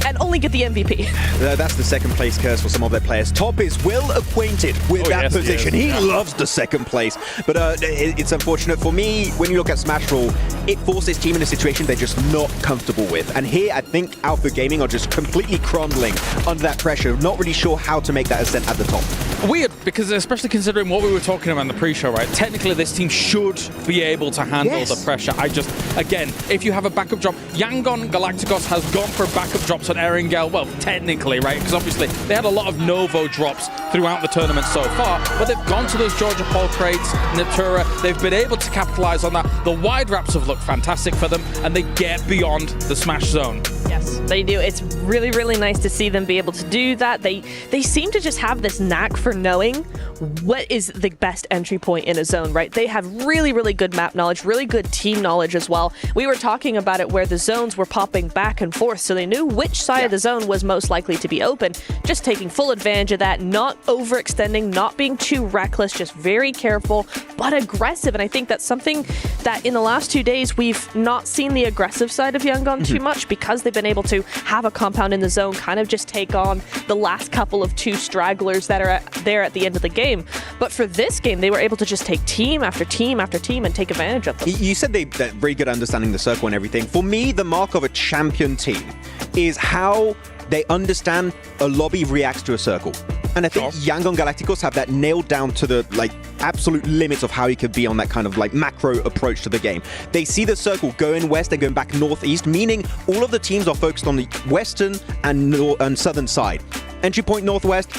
and only get the MVP. That's the second place curse for some of their players. Top is well acquainted with that position. He loves the second place. But it's unfortunate for me, when you look at Smash Roll, it forces team in a situation they're just not comfortable with. And here, I think Alpha Gaming are just completely crumbling under that pressure. Not really sure how to make that ascent at the top. Weird, because especially considering what we were talking about in the pre-show, right? Technically, this team should be able to handle the pressure. Again, if you have a backup drop, Yangon Galacticos has gone for backup drops on Erangel. Well, technically, right? Because obviously, they had a lot of Novo drops throughout the tournament so far, but they've gone to those Georgia Paul crates, Neptura. They've been able to capitalize on that. The wide wraps have looked fantastic for them, and they get beyond the smash zone. Yes, they do. It's really, really nice to see them be able to do that. They seem to just have this knack for knowing what is the best entry point in a zone, right? They have really, really good map knowledge, really good team knowledge as well. We were talking about it where the zones were popping back and forth, so they knew which side of the zone was most likely to be open. Just taking full advantage of that, not overextending, not being too reckless, just very careful, but aggressive. And I think that's something that in the last 2 days, we've not seen the aggressive side of Yangon too much because they've been been able to have a compound in the zone, kind of just take on the last couple of 2 stragglers that are there at the end of the game. But for this game, they were able to just take team after team after team and take advantage of them. You said they're very good at understanding the circle and everything. For me, the mark of a champion team is how they understand a lobby reacts to a circle. And I think Yangon Galacticos have that nailed down to the absolute limits of how he could be on that kind of macro approach to the game. They see the circle going west and going back northeast, meaning all of the teams are focused on the western and southern side. Entry point northwest,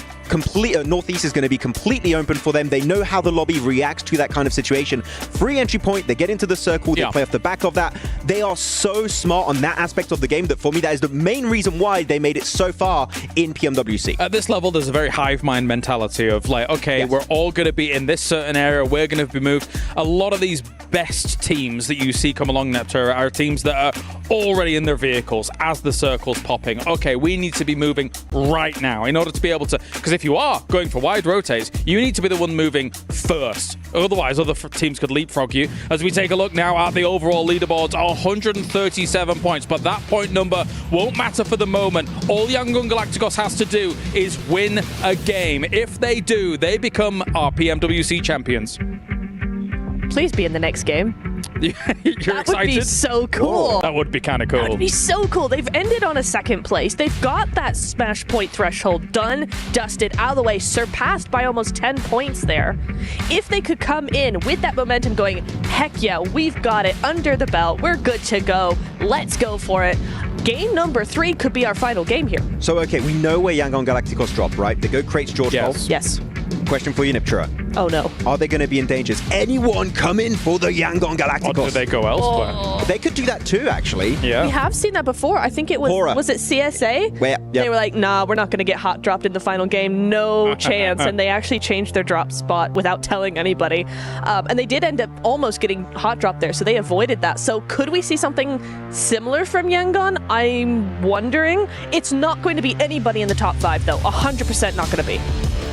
northeast is going to be completely open for them. They know how the lobby reacts to that kind of situation. Free entry point, they get into the circle, they play off the back of that. They are so smart on that aspect of the game that for me, that is the main reason why they made it so far in PMWC. At this level, there's a very hive mind mentality of okay, we're all going to be in this certain area, we're going to be moved. A lot of these best teams that you see come along Neptura are teams that are already in their vehicles as the circle's popping. Okay, we need to be moving right now in order to be able to, because if you are going for wide rotates, you need to be the one moving first. Otherwise, other teams could leapfrog you. As we take a look now at the overall leaderboards, 137 points, but that point number won't matter for the moment. All Yangon Galacticos has to do is win a game. If they do, they become our PMWC champions. Please be in the next game. You're excited? That would be so cool. That would be kind of cool. That would be so cool. They've ended on a 2nd place. They've got that smash point threshold done, dusted, out of the way, surpassed by almost 10 points there. If they could come in with that momentum going, heck yeah, we've got it under the belt. We're good to go. Let's go for it. Game number 3 could be our final game here. So, okay, we know where Yangon Galacticos drop, right? They go crates George Hall. Yes. Question for you, Niptura. Oh, no. Are they going to be in danger? Is anyone coming for the Yangon Galacticos? Or do they go elsewhere? They could do that too, actually. Yeah. We have seen that before. I think it was, Hora. was it CSA? Where, They were like, nah, we're not going to get hot dropped in the final game. No chance. And they actually changed their drop spot without telling anybody. And they did end up almost getting hot dropped there, so they avoided that. So could we see something similar from Yangon? I'm wondering. It's not going to be anybody in the top 5, though. 100% not going to be.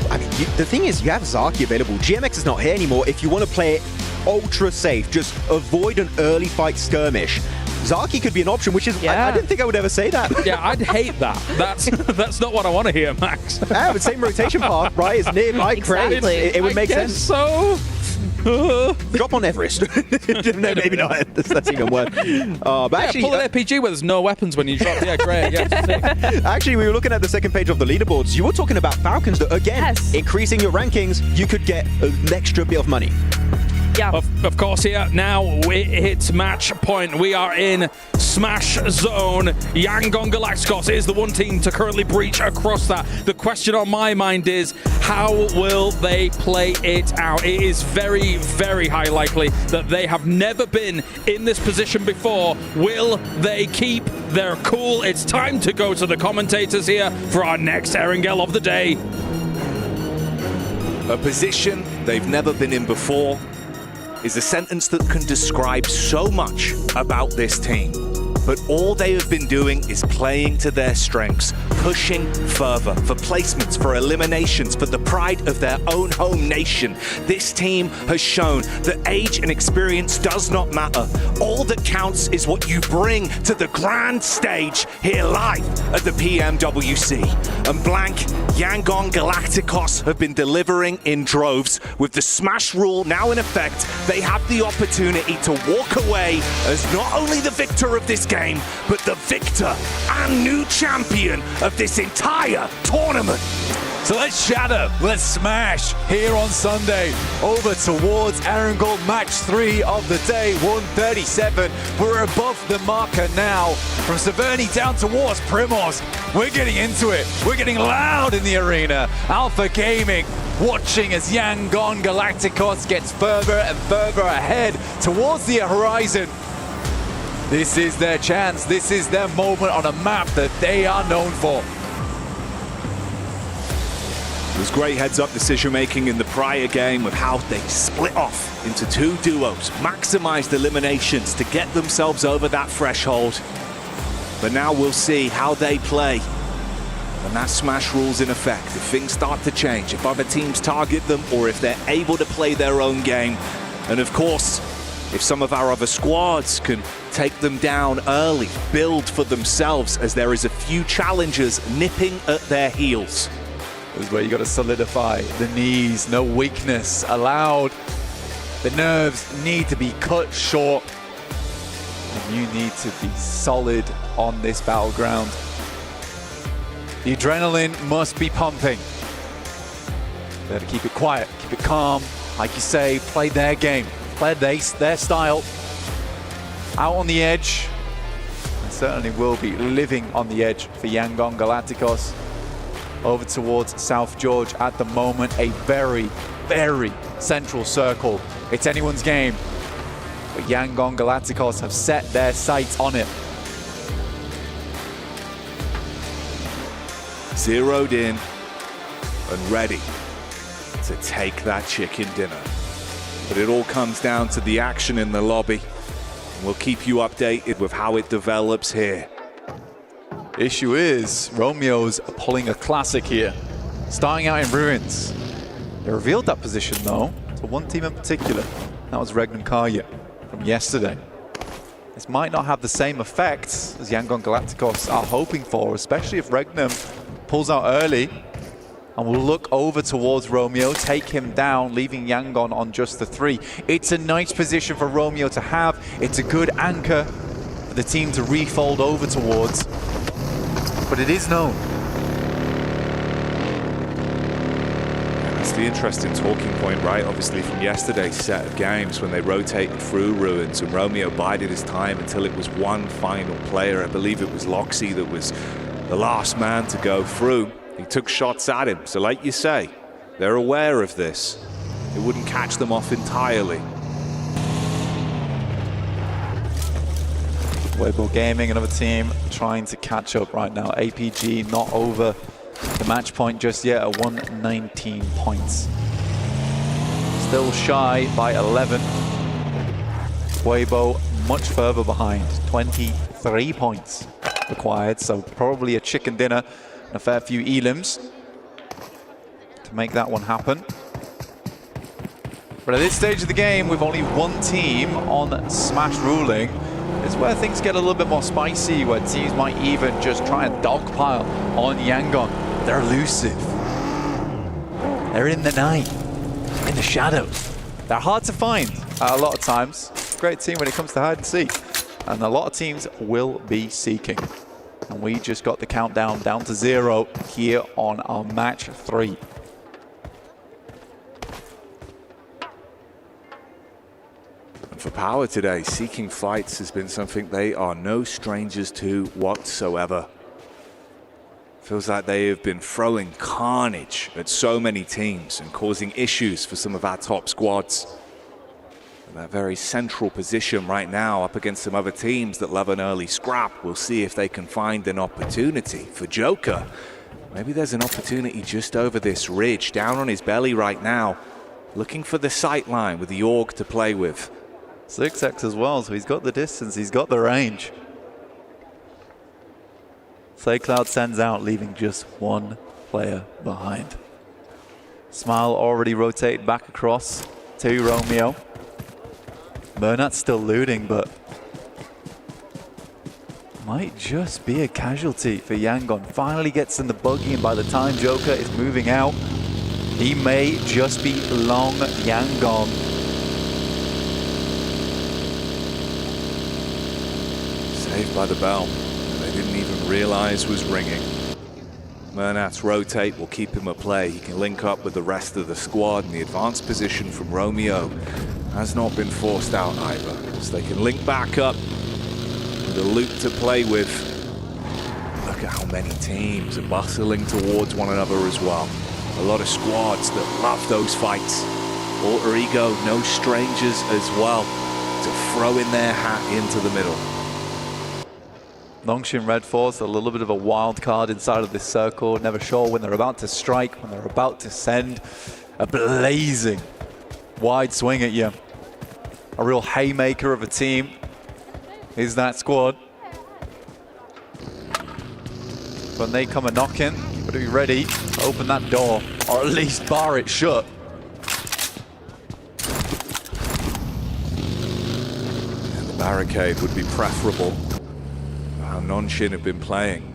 I mean, the thing is, you have Zaki available. GMX is not here anymore. If you want to play it ultra safe, just avoid an early fight skirmish. Zaki could be an option, which is, I didn't think I would ever say that. Yeah, I'd hate that. That's not what I want to hear, Max. Yeah, but same rotation path, right? It's nearby crates. It would make sense. So drop on Everest. No, maybe not. That's even worse. But actually, pull an RPG where there's no weapons when you drop. Yeah, great. Yeah, actually, we were looking at the second page of the leaderboards. You were talking about Falcons that, again, increasing your rankings, you could get an extra bit of money. Yeah. Of course, here now it's match point. We are in Smash Zone. Yangon Galacticos is the one team to currently breach across that. The question on my mind is, how will they play it out? It is very, very high likely that they have never been in this position before. Will they keep their cool? It's time to go to the commentators here for our next Erangel of the day. A position they've never been in before is a sentence that can describe so much about this team. But all they have been doing is playing to their strengths, pushing further for placements, for eliminations, for the pride of their own home nation. This team has shown that age and experience does not matter. All that counts is what you bring to the grand stage here live at the PMWC. And blank, Yangon Galacticos have been delivering in droves. With the Smash rule now in effect, they have the opportunity to walk away as not only the victor of this game, but the victor and new champion of this entire tournament. So let's shatter, let's smash here on Sunday. Over towards Erangel, match 3 of the day, 137. We're above the marker now. From Severny down towards Primos. We're getting into it. We're getting loud in the arena. Alpha Gaming watching as Yangon Galacticos gets further and further ahead towards the horizon. This is their chance. This is their moment on a map that they are known for. There's great heads-up decision-making in the prior game of how they split off into 2 duos, maximized eliminations to get themselves over that threshold. But now we'll see how they play when that Smash rule's in effect. If things start to change, if other teams target them, or if they're able to play their own game. And of course, if some of our other squads can take them down early, build for themselves, as there is a few challengers nipping at their heels. This is where you got to solidify the knees, no weakness allowed. The nerves need to be cut short. And you need to be solid on this battleground. The adrenaline must be pumping. They have to keep it quiet, keep it calm. Like you say, play their game, play their style. Out on the edge. And certainly will be living on the edge for Yangon Galacticos. Over towards South George at the moment. A very, very central circle. It's anyone's game. But Yangon Galacticos have set their sights on it. Zeroed in and ready to take that chicken dinner. But it all comes down to the action in the lobby. And we'll keep you updated with how it develops here. Issue is, Romeo's pulling a classic here. Starting out in Ruins. They revealed that position though, to one team in particular. That was Regnum Karya from yesterday. This might not have the same effects as Yangon Galacticos are hoping for, especially if Regnum pulls out early and will look over towards Romeo, take him down, leaving Yangon on just the 3. It's a nice position for Romeo to have. It's a good anchor for the team to refold over towards. But it is known. That's the interesting talking point, right? Obviously from yesterday's set of games when they rotated through Ruins and Romeo bided his time until it was one final player. I believe it was Loxy that was the last man to go through. He took shots at him. So like you say, they're aware of this. It wouldn't catch them off entirely. Weibo Gaming, another team trying to catch up right now. APG not over the match point just yet at 119 points. Still shy by 11. Weibo much further behind, 23 points required. So probably a chicken dinner and a fair few elims to make that one happen. But at this stage of the game, with only one team on Smash ruling, is where things get a little bit more spicy, where teams might even just try and dogpile on Yangon. They're elusive. They're in the night, in the shadows. They're hard to find a lot of times. Great team when it comes to hide and seek. And a lot of teams will be seeking. And we just got the countdown down to 0 here on our match 3. For Power today, seeking fights has been something they are no strangers to whatsoever. Feels like they have been throwing carnage at so many teams and causing issues for some of our top squads. And that very central position right now up against some other teams that love an early scrap. We'll see if they can find an opportunity. For Joker, maybe there's an opportunity just over this ridge, down on his belly right now, looking for the sight line with the AUG to play with. 6x as well, so he's got the distance, he's got the range. Cloud sends out, leaving just one player behind. Smile already rotated back across to Romeo. Bernat's still looting, but might just be a casualty for Yangon. Finally gets in the buggy, and by the time Joker is moving out, he may just be long Yangon. Saved by the bell. They didn't even realize was ringing. Mernat's rotate will keep him at play. He can link up with the rest of the squad, and the advanced position from Romeo has not been forced out either. So they can link back up with a loot to play with. Look at how many teams are bustling towards one another as well. A lot of squads that love those fights. Alter Ego, no strangers as well, to throw in their hat into the middle. Longshin Red Force, a little bit of a wild card inside of this circle. Never sure when they're about to strike, when they're about to send a blazing wide swing at you. A real haymaker of a team is that squad. When they come a knocking, you've got to be ready to open that door, or at least bar it shut. barricade would be preferable. How Nonshin have been playing.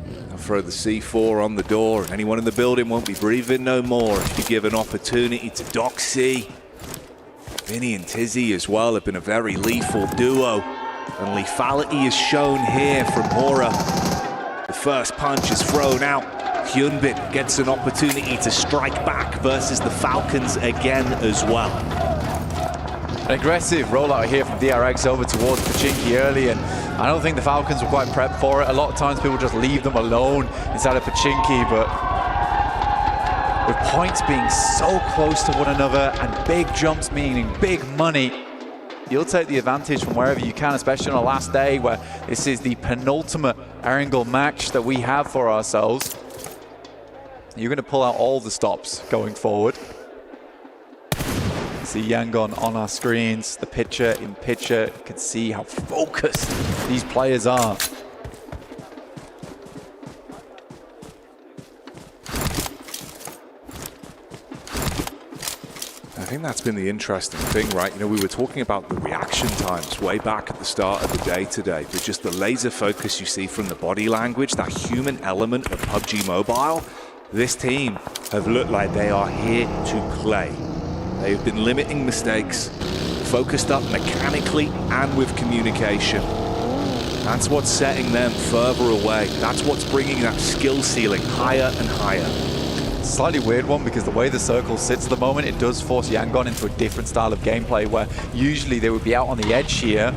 They'll throw the C4 on the door, and anyone in the building won't be breathing no more if you give an opportunity to Doxy. Vinny and Tizzy as well have been a very lethal duo, and lethality is shown here from Hora. The first punch is thrown out. Hyunbin gets an opportunity to strike back versus the Falcons again as well. An aggressive rollout here from DRX over towards Pachinki early, and I don't think the Falcons were quite prepped for it. A lot of times people just leave them alone inside of Pachinki, but with points being so close to one another and big jumps meaning big money, you'll take the advantage from wherever you can, especially on the last day where this is the penultimate Erangel match that we have for ourselves. You're going to pull out all the stops going forward. See Yangon on our screens, the picture in picture. You can see how focused these players are. I think that's been the interesting thing, right? You know, we were talking about the reaction times way back at the start of the day today, but just the laser focus you see from the body language, that human element of PUBG Mobile. This team have looked like they are here to play. They've been limiting mistakes, focused up mechanically and with communication. That's what's setting them further away. That's what's bringing that skill ceiling higher and higher. Slightly weird one, because the way the circle sits at the moment, it does force Yangon into a different style of gameplay, where usually they would be out on the edge here,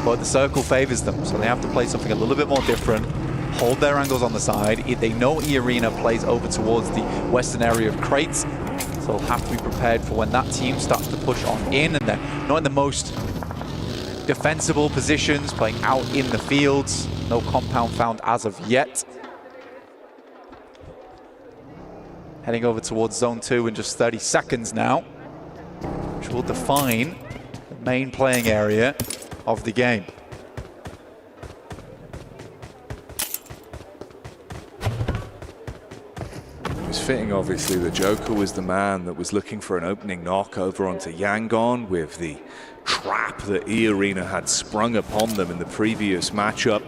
but the circle favors them, so they have to play something a little bit more different, hold their angles on the side. They know E-Arena plays over towards the western area of crates, so they'll have to be prepared for when that team starts to push on in, and they're not in the most defensible positions, playing out in the fields. No compound found as of yet. Heading over towards Zone 2 in just 30 seconds now, which will define the main playing area of the game. It was fitting, obviously, the Joker was the man that was looking for an opening knock over onto Yangon with the trap that E-Arena had sprung upon them in the previous matchup.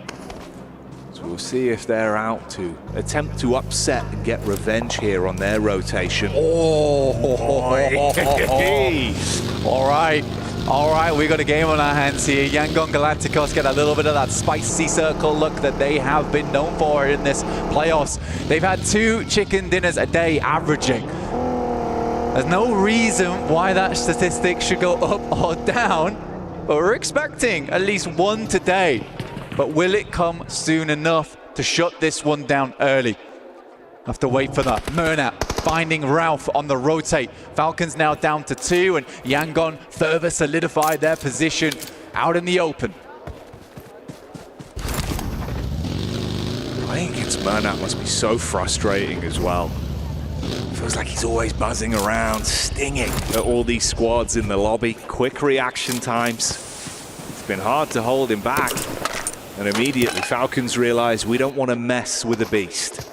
So we'll see if they're out to attempt to upset and get revenge here on their rotation. All right, we got a game on our hands here. Yangon Galacticos get a little bit of that spicy circle look that they have been known for in this playoffs. They've had 2 chicken dinners a day averaging. There's no reason why that statistic should go up or down, but we're expecting at least 1 today. But will it come soon enough to shut this one down early? Have to wait for that. Murnat finding Ralph on the rotate. Falcons now down to 2, and Yangon further solidify their position out in the open. I think it's Murnat must be so frustrating as well. Feels like he's always buzzing around, stinging at all these squads in the lobby. Quick reaction times. It's been hard to hold him back. And immediately Falcons realize we don't want to mess with the beast.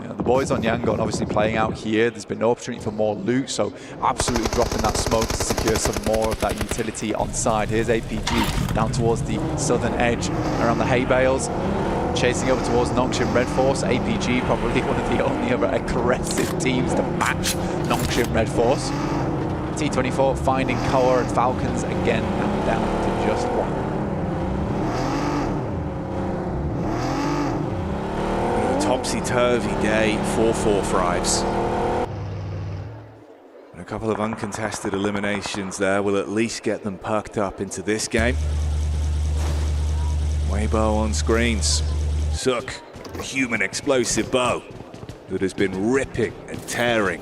Yeah, the boys on Yangon obviously playing out here. There's been no opportunity for more loot, so absolutely dropping that smoke to secure some more of that utility on side. Here's APG down towards the southern edge around the hay bales. Chasing over towards Nongshim Red Force. APG probably one of the only other aggressive teams to match Nongshim Red Force. T24 finding Koa, and Falcons again now down to just 1. Topsy-turvy day for 4-5s. And a couple of uncontested eliminations there will at least get them perked up into this game. Weibo on screens. Suk, the human explosive bow that has been ripping and tearing.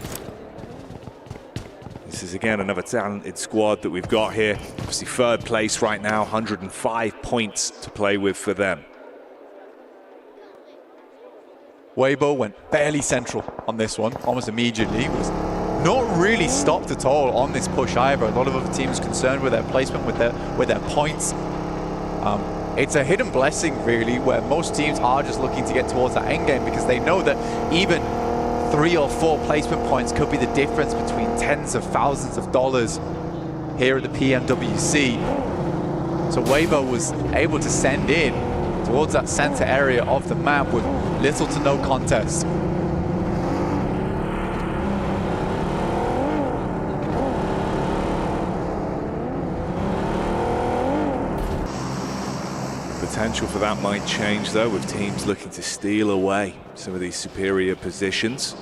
This is again another talented squad that we've got here. Obviously 3rd place right now, 105 points to play with for them. Weibo went fairly central on this one, almost immediately. Was not really stopped at all on this push either. A lot of other teams concerned with their placement, with their points. It's a hidden blessing, really, where most teams are just looking to get towards that end game, because they know that even 3 or 4 placement points could be the difference between tens of thousands of dollars. here at the PMWC. So Weibo was able to send in towards that center area of the map with little to no contest. Potential for that might change though, with teams looking to steal away some of these superior positions.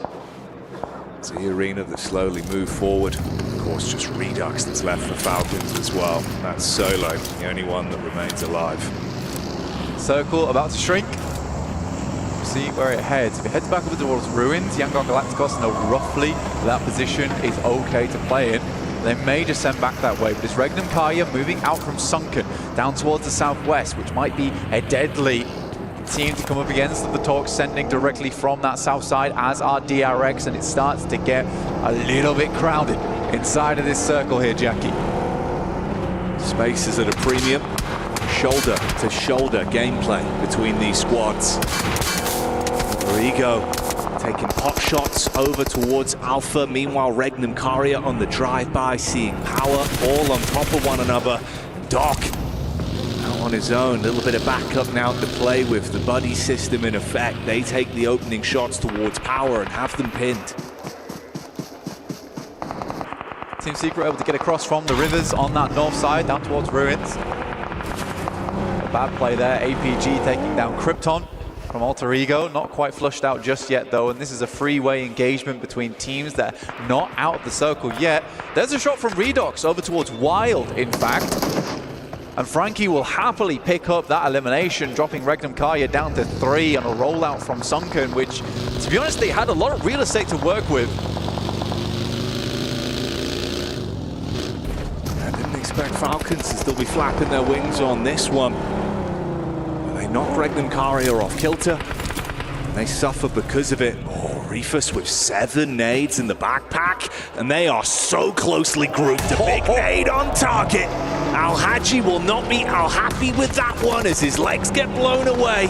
It's the arena that slowly move forward. Of course, just Redux that's left for Falcons as well. That's Solo, the only one that remains alive. Circle about to shrink. See where it heads. If it heads back over towards Ruins, Yangon Galacticos know roughly that position is okay to play in. They may just send back that way, but it's Regnum Karya moving out from Sunken down towards the southwest, which might be a deadly team to come up against. The Talks sending directly from that south side, as are DRX, and it starts to get a little bit crowded inside of this circle here, Jackie. Space is at a premium. Shoulder to shoulder gameplay between these squads. Rodrigo taking pot shots over towards Alpha. Meanwhile, Regnum Karya on the drive-by, seeing power all on top of one another. Doc out on his own, a little bit of backup now to play with. The buddy system in effect. They take the opening shots towards power and have them pinned. Team Secret able to get across from the rivers on that north side, down towards Ruins. A bad play there, APG taking down Krypton from Alter Ego. Not quite flushed out just yet though, and this is a freeway engagement between teams that are not out of the circle yet. There's a shot from Redux over towards Wild, in fact. And Frankie will happily pick up that elimination, dropping Regnum Karya down to 3 on a rollout from Sunken, which, to be honest, they had a lot of real estate to work with. I didn't expect Falcons to still be flapping their wings on this one. They knock Regnum Karya off kilter. They suffer because of it. Oh, Reefus with 7 nades in the backpack, and they are so closely grouped. A big nade on target. Al-Haji will not be al-happy with that one as his legs get blown away.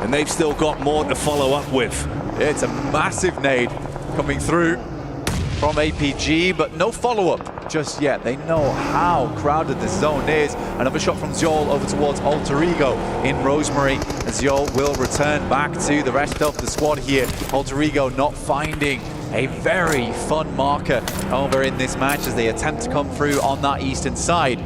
And they've still got more to follow up with. It's a massive nade coming through from APG, but no follow-up just yet. They know how crowded the zone is. Another shot from Zyol over towards Alter Ego in Rosemary. Zyol will return back to the rest of the squad here. Alter Ego not finding a very fun marker over in this match as they attempt to come through on that eastern side.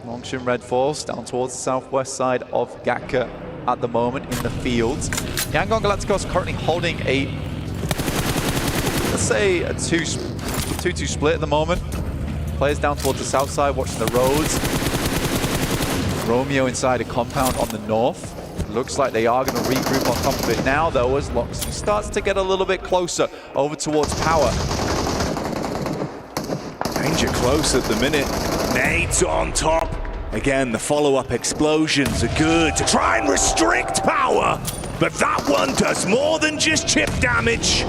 Longshin Red Force down towards the southwest side of Gatka at the moment in the fields. Yangon Galacticos currently holding a, let's say, a 2-2 split at the moment. Players down towards the south side watching the roads. Romeo inside a compound on the north. Looks like they are going to regroup on top of it now, though, as Loxley starts to get a little bit closer over towards power. Danger close at the minute. Nades on top. Again, the follow-up explosions are good to try and restrict power. But that one does more than just chip damage.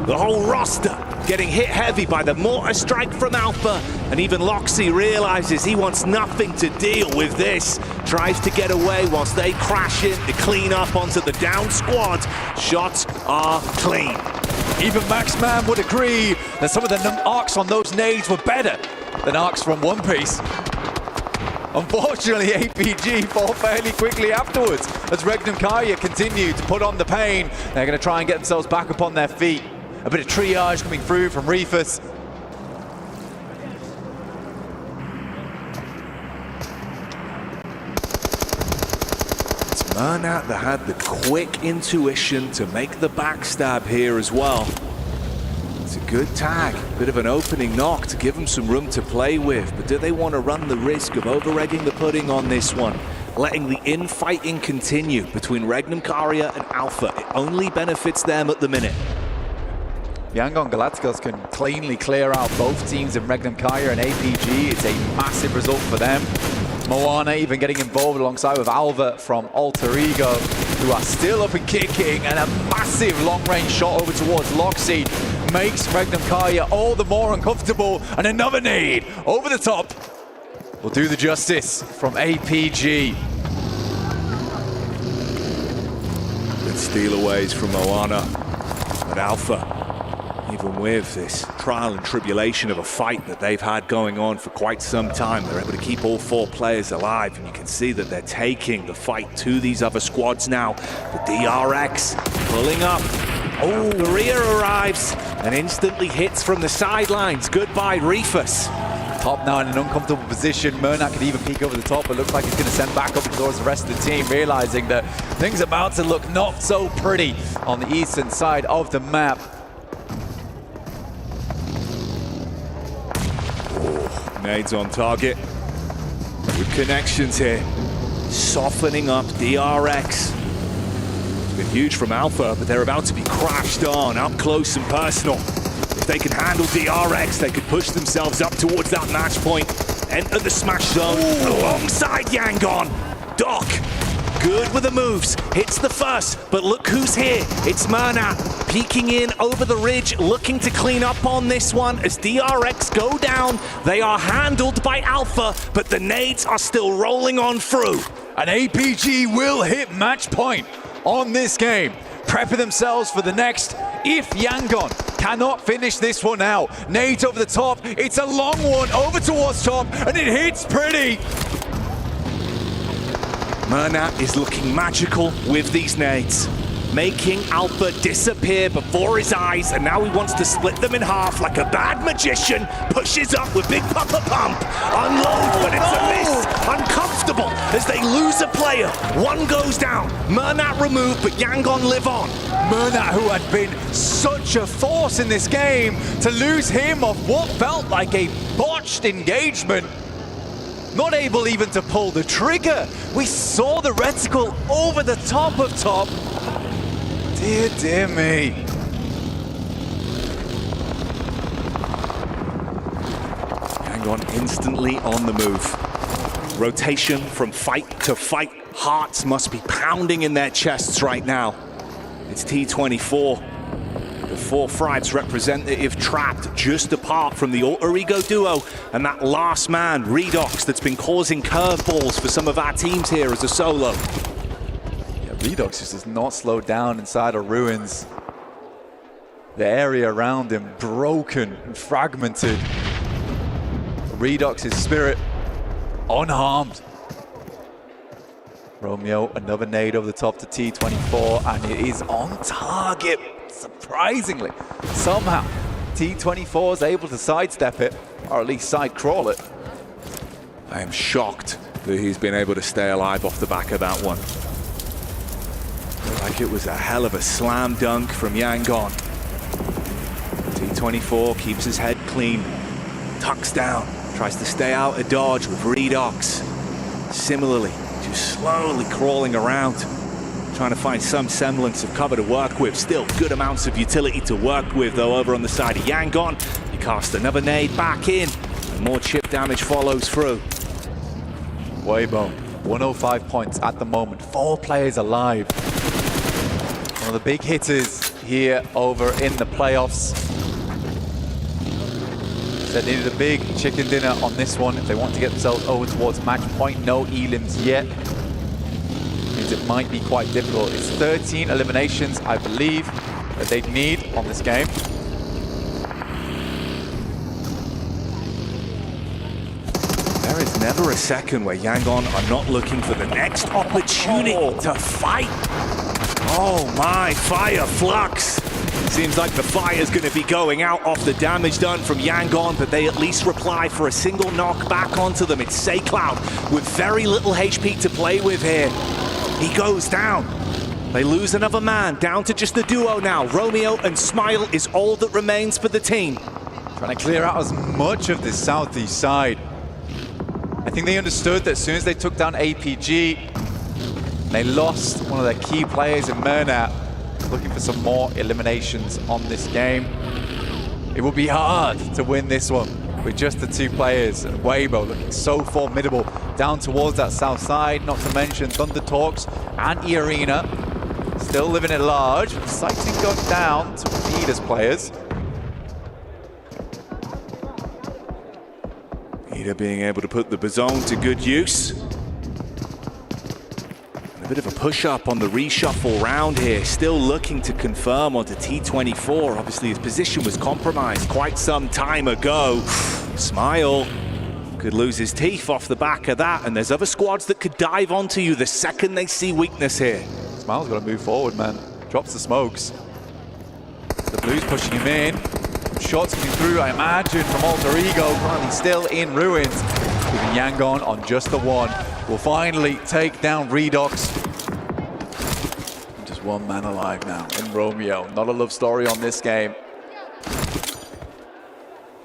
The whole roster getting hit heavy by the mortar strike from Alpha. And even Loxy realizes he wants nothing to deal with this. Tries to get away whilst they crash in to clean up onto the down squad. Shots are clean. Even Maxman would agree that some of the arcs on those nades were better than arcs from One Piece. Unfortunately, APG fall fairly quickly afterwards as Regnum Karya continue to put on the pain. They're going to try and get themselves back up on their feet. A bit of triage coming through from Reefus. It's Murnat that had the quick intuition to make the backstab here as well. It's a good tag, bit of an opening knock to give them some room to play with, but do they want to run the risk of over-egging the pudding on this one? Letting the infighting continue between Regnum Karya and Alpha. It only benefits them at the minute. Yangon Galacticos can cleanly clear out both teams in Regnum Karya and APG. It's a massive result for them. Moana even getting involved alongside with Alva from Alter Ego, who are still up and kicking, and a massive long-range shot over towards Loxy makes Regnum Karya all the more uncomfortable, and another nade over the top will do the justice from APG. It's stealaways from Moana. But Alpha, even with this trial and tribulation of a fight that they've had going on for quite some time, they're able to keep all 4 players alive, and you can see that they're taking the fight to these other squads now. The DRX pulling up. Oh, Korea arrives and instantly hits from the sidelines. Goodbye, Reefus. Top now in an uncomfortable position. Murnat could even peek over the top, but looks like he's going to send back up towards the rest of the team, realizing that things are about to look not so pretty on the eastern side of the map. Oh, nades on target. Good connections here. Softening up DRX. It's been huge from Alpha, but they're about to be crashed on up close and personal. If they can handle DRX, they could push themselves up towards that match point, enter the smash zone alongside Yangon. Doc, good with the moves, hits the first, but look who's here. It's Murnat peeking in over the ridge, looking to clean up on this one. As DRX go down, they are handled by Alpha, but the nades are still rolling on through. An APG will hit match point on this game, prepping themselves for the next if Yangon cannot finish this one out. Nate over the top, it's a long one over towards top, and it hits pretty. Murnat is looking magical with these nades, making Alpha disappear before his eyes, and now he wants to split them in half like a bad magician. Pushes up with Big Papa Pump, unload, but it's a miss. Uncomfortable as they lose a player. One goes down, Murnat removed, but Yangon live on. Murnat, who had been such a force in this game, to lose him off what felt like a botched engagement. Not able even to pull the trigger. We saw the reticle over the top of top. Dear, dear me. Yangon instantly on the move. Rotation from fight to fight. Hearts must be pounding in their chests right now. It's T24. The 4 Fribes representative trapped just apart from the Alter Ego duo and that last man, Redox, that's been causing curveballs for some of our teams here as a solo. Yeah, Redox just does not slow down inside of Ruins. The area around him broken and fragmented. Redox's spirit unharmed. Romeo, another nade over the top to T24, and it is on target. Surprisingly, somehow T24 is able to sidestep it, or at least side crawl it. I am shocked that he's been able to stay alive off the back of that one. Like it was a hell of a slam dunk from Yangon. T24 keeps his head clean, tucks down, tries to stay out of dodge with Redox. Similarly, just slowly crawling around, trying to find some semblance of cover to work with. Still good amounts of utility to work with, though, over on the side of Yangon. He cast another nade back in, and more chip damage follows through. Weibo, 105 points at the moment. 4 players alive. One of the big hitters here over in the playoffs. They needed a big chicken dinner on this one if they want to get themselves over towards match point. No elims yet. Means it might be quite difficult. It's 13 eliminations, I believe, that they'd need on this game. There is never a second where Yangon are not looking for the next opportunity to fight. Oh my, Fire Flux. Seems like the fire's going to be going out off the damage done from Yangon, but they at least reply for a single knock back onto them. It's Saycloud with very little HP to play with here. He goes down. They lose another man, down to just the duo now. Romeo and Smile is all that remains for the team. Trying to clear out as much of this southeast side. I think they understood that as soon as they took down APG, they lost one of their key players in Murnat. Looking for some more eliminations on this game. It will be hard to win this one with just the 2 players. Weibo looking so formidable down towards that south side, not to mention Thunder Talks and E-Arena still living at large. Sighting got down to Adidas players. Ida being able to put the Bazone to good use. A bit of a push-up on the reshuffle round here, still looking to confirm onto T24. Obviously, his position was compromised quite some time ago. Smile could lose his teeth off the back of that, and there's other squads that could dive onto you the second they see weakness here. Smile's got to move forward, man. Drops the smokes. The Blues pushing him in. Shots coming through, I imagine, from Alter Ego. Currently still in ruins. Keeping Yangon on just the one. Will finally take down Redox. Just one man alive now in Romeo. Not a love story on this game.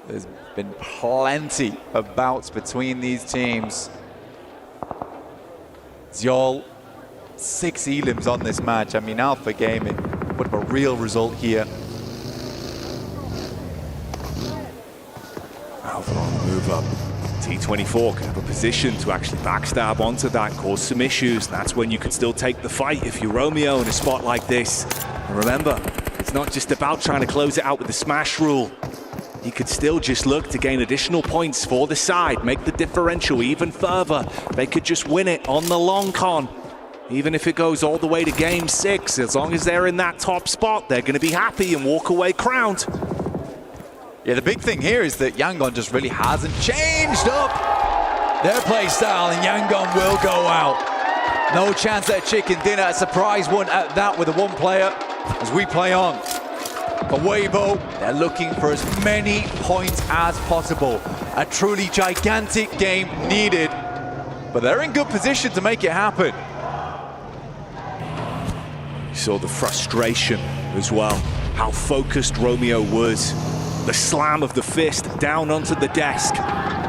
There's been plenty of bouts between these teams. Zyol, 6 elims on this match. I mean, Alpha Gaming put up a real result here. Alpha on the move up. T24 can have a position to actually backstab onto that, cause some issues. That's when you can still take the fight if you're Romeo in a spot like this. And remember, it's not just about trying to close it out with the smash rule. You could still just look to gain additional points for the side, make the differential even further. They could just win it on the long con. Even if it goes all the way to game 6, as long as they're in that top spot, they're going to be happy and walk away crowned. Yeah, the big thing here is that Yangon just really hasn't changed up their play style, and Yangon will go out. No chance at chicken dinner, a surprise one at that with a one player as we play on. For Weibo, they're looking for as many points as possible. A truly gigantic game needed, but they're in good position to make it happen. You saw the frustration as well, how focused Romeo was. The slam of the fist down onto the desk,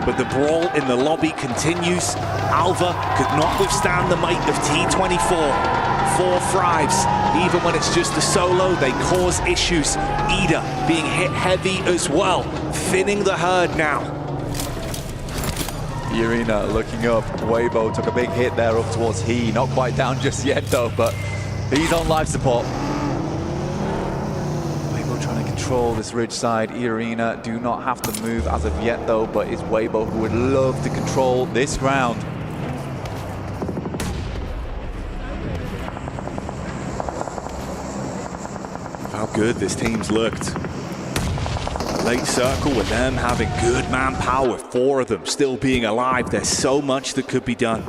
but the brawl in the lobby continues. Alva could not withstand the might of T24. 4 thrives, even when it's just a solo, they cause issues. Ida being hit heavy as well, thinning the herd now. The arena looking up. Weibo took a big hit there up towards He. Not quite down just yet though, but he's on life support. Weibo trying to control this ridge side. Arena do not have to move as of yet though, but it's Weibo who would love to control this ground. How good this team's looked. A late circle with them having good manpower, 4 of them still being alive. There's so much that could be done.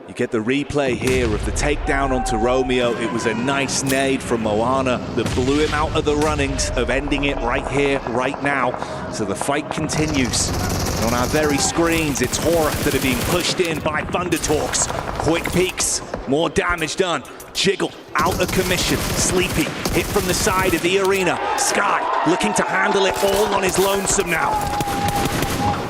You get the replay here of the takedown onto Romeo. It was a nice nade from Moana that blew him out of the runnings of ending it right here, right now. So the fight continues. And on our very screens, it's Horror that are being pushed in by Thundertalks. Quick peeks, more damage done. Jiggle out of commission. Sleepy hit from the side of the arena. Sky looking to handle it all on his lonesome now.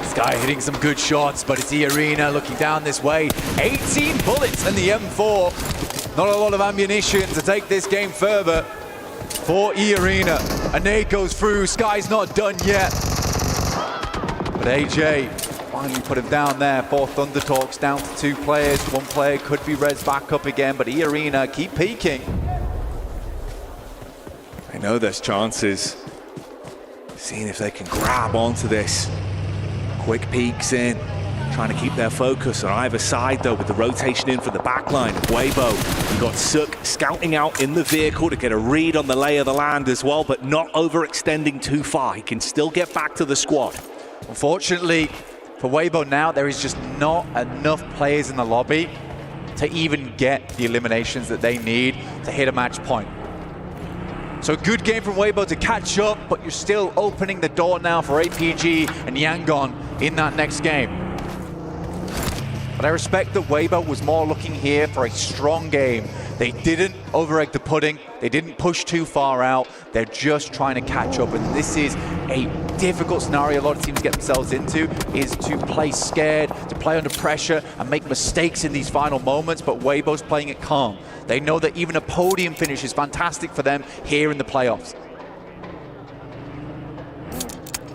Sky hitting some good shots, but it's the arena looking down this way. 18 bullets in the M4. Not a lot of ammunition to take this game further for E-Arena. A nade goes through. Sky's not done yet. But AJ finally put him down there. 4 Thunder Talks down to 2 players. 1 player could be res back up again, but E-Arena keep peeking. I know there's chances. Seeing if they can grab onto this. Quick peeks in, trying to keep their focus on either side though, with the rotation in for the backline of Weibo. You got Suk scouting out in the vehicle to get a read on the lay of the land as well, but not overextending too far. He can still get back to the squad. Unfortunately, for Weibo now, there is just not enough players in the lobby to even get the eliminations that they need to hit a match point. So a good game from Weibo to catch up, but you're still opening the door now for APG and Yangon in that next game. But I respect that Weibo was more looking here for a strong game. They didn't over-egg the pudding. They didn't push too far out. They're just trying to catch up. And this is a difficult scenario a lot of teams get themselves into, is to play scared, to play under pressure and make mistakes in these final moments. But Weibo's playing it calm. They know that even a podium finish is fantastic for them here in the playoffs.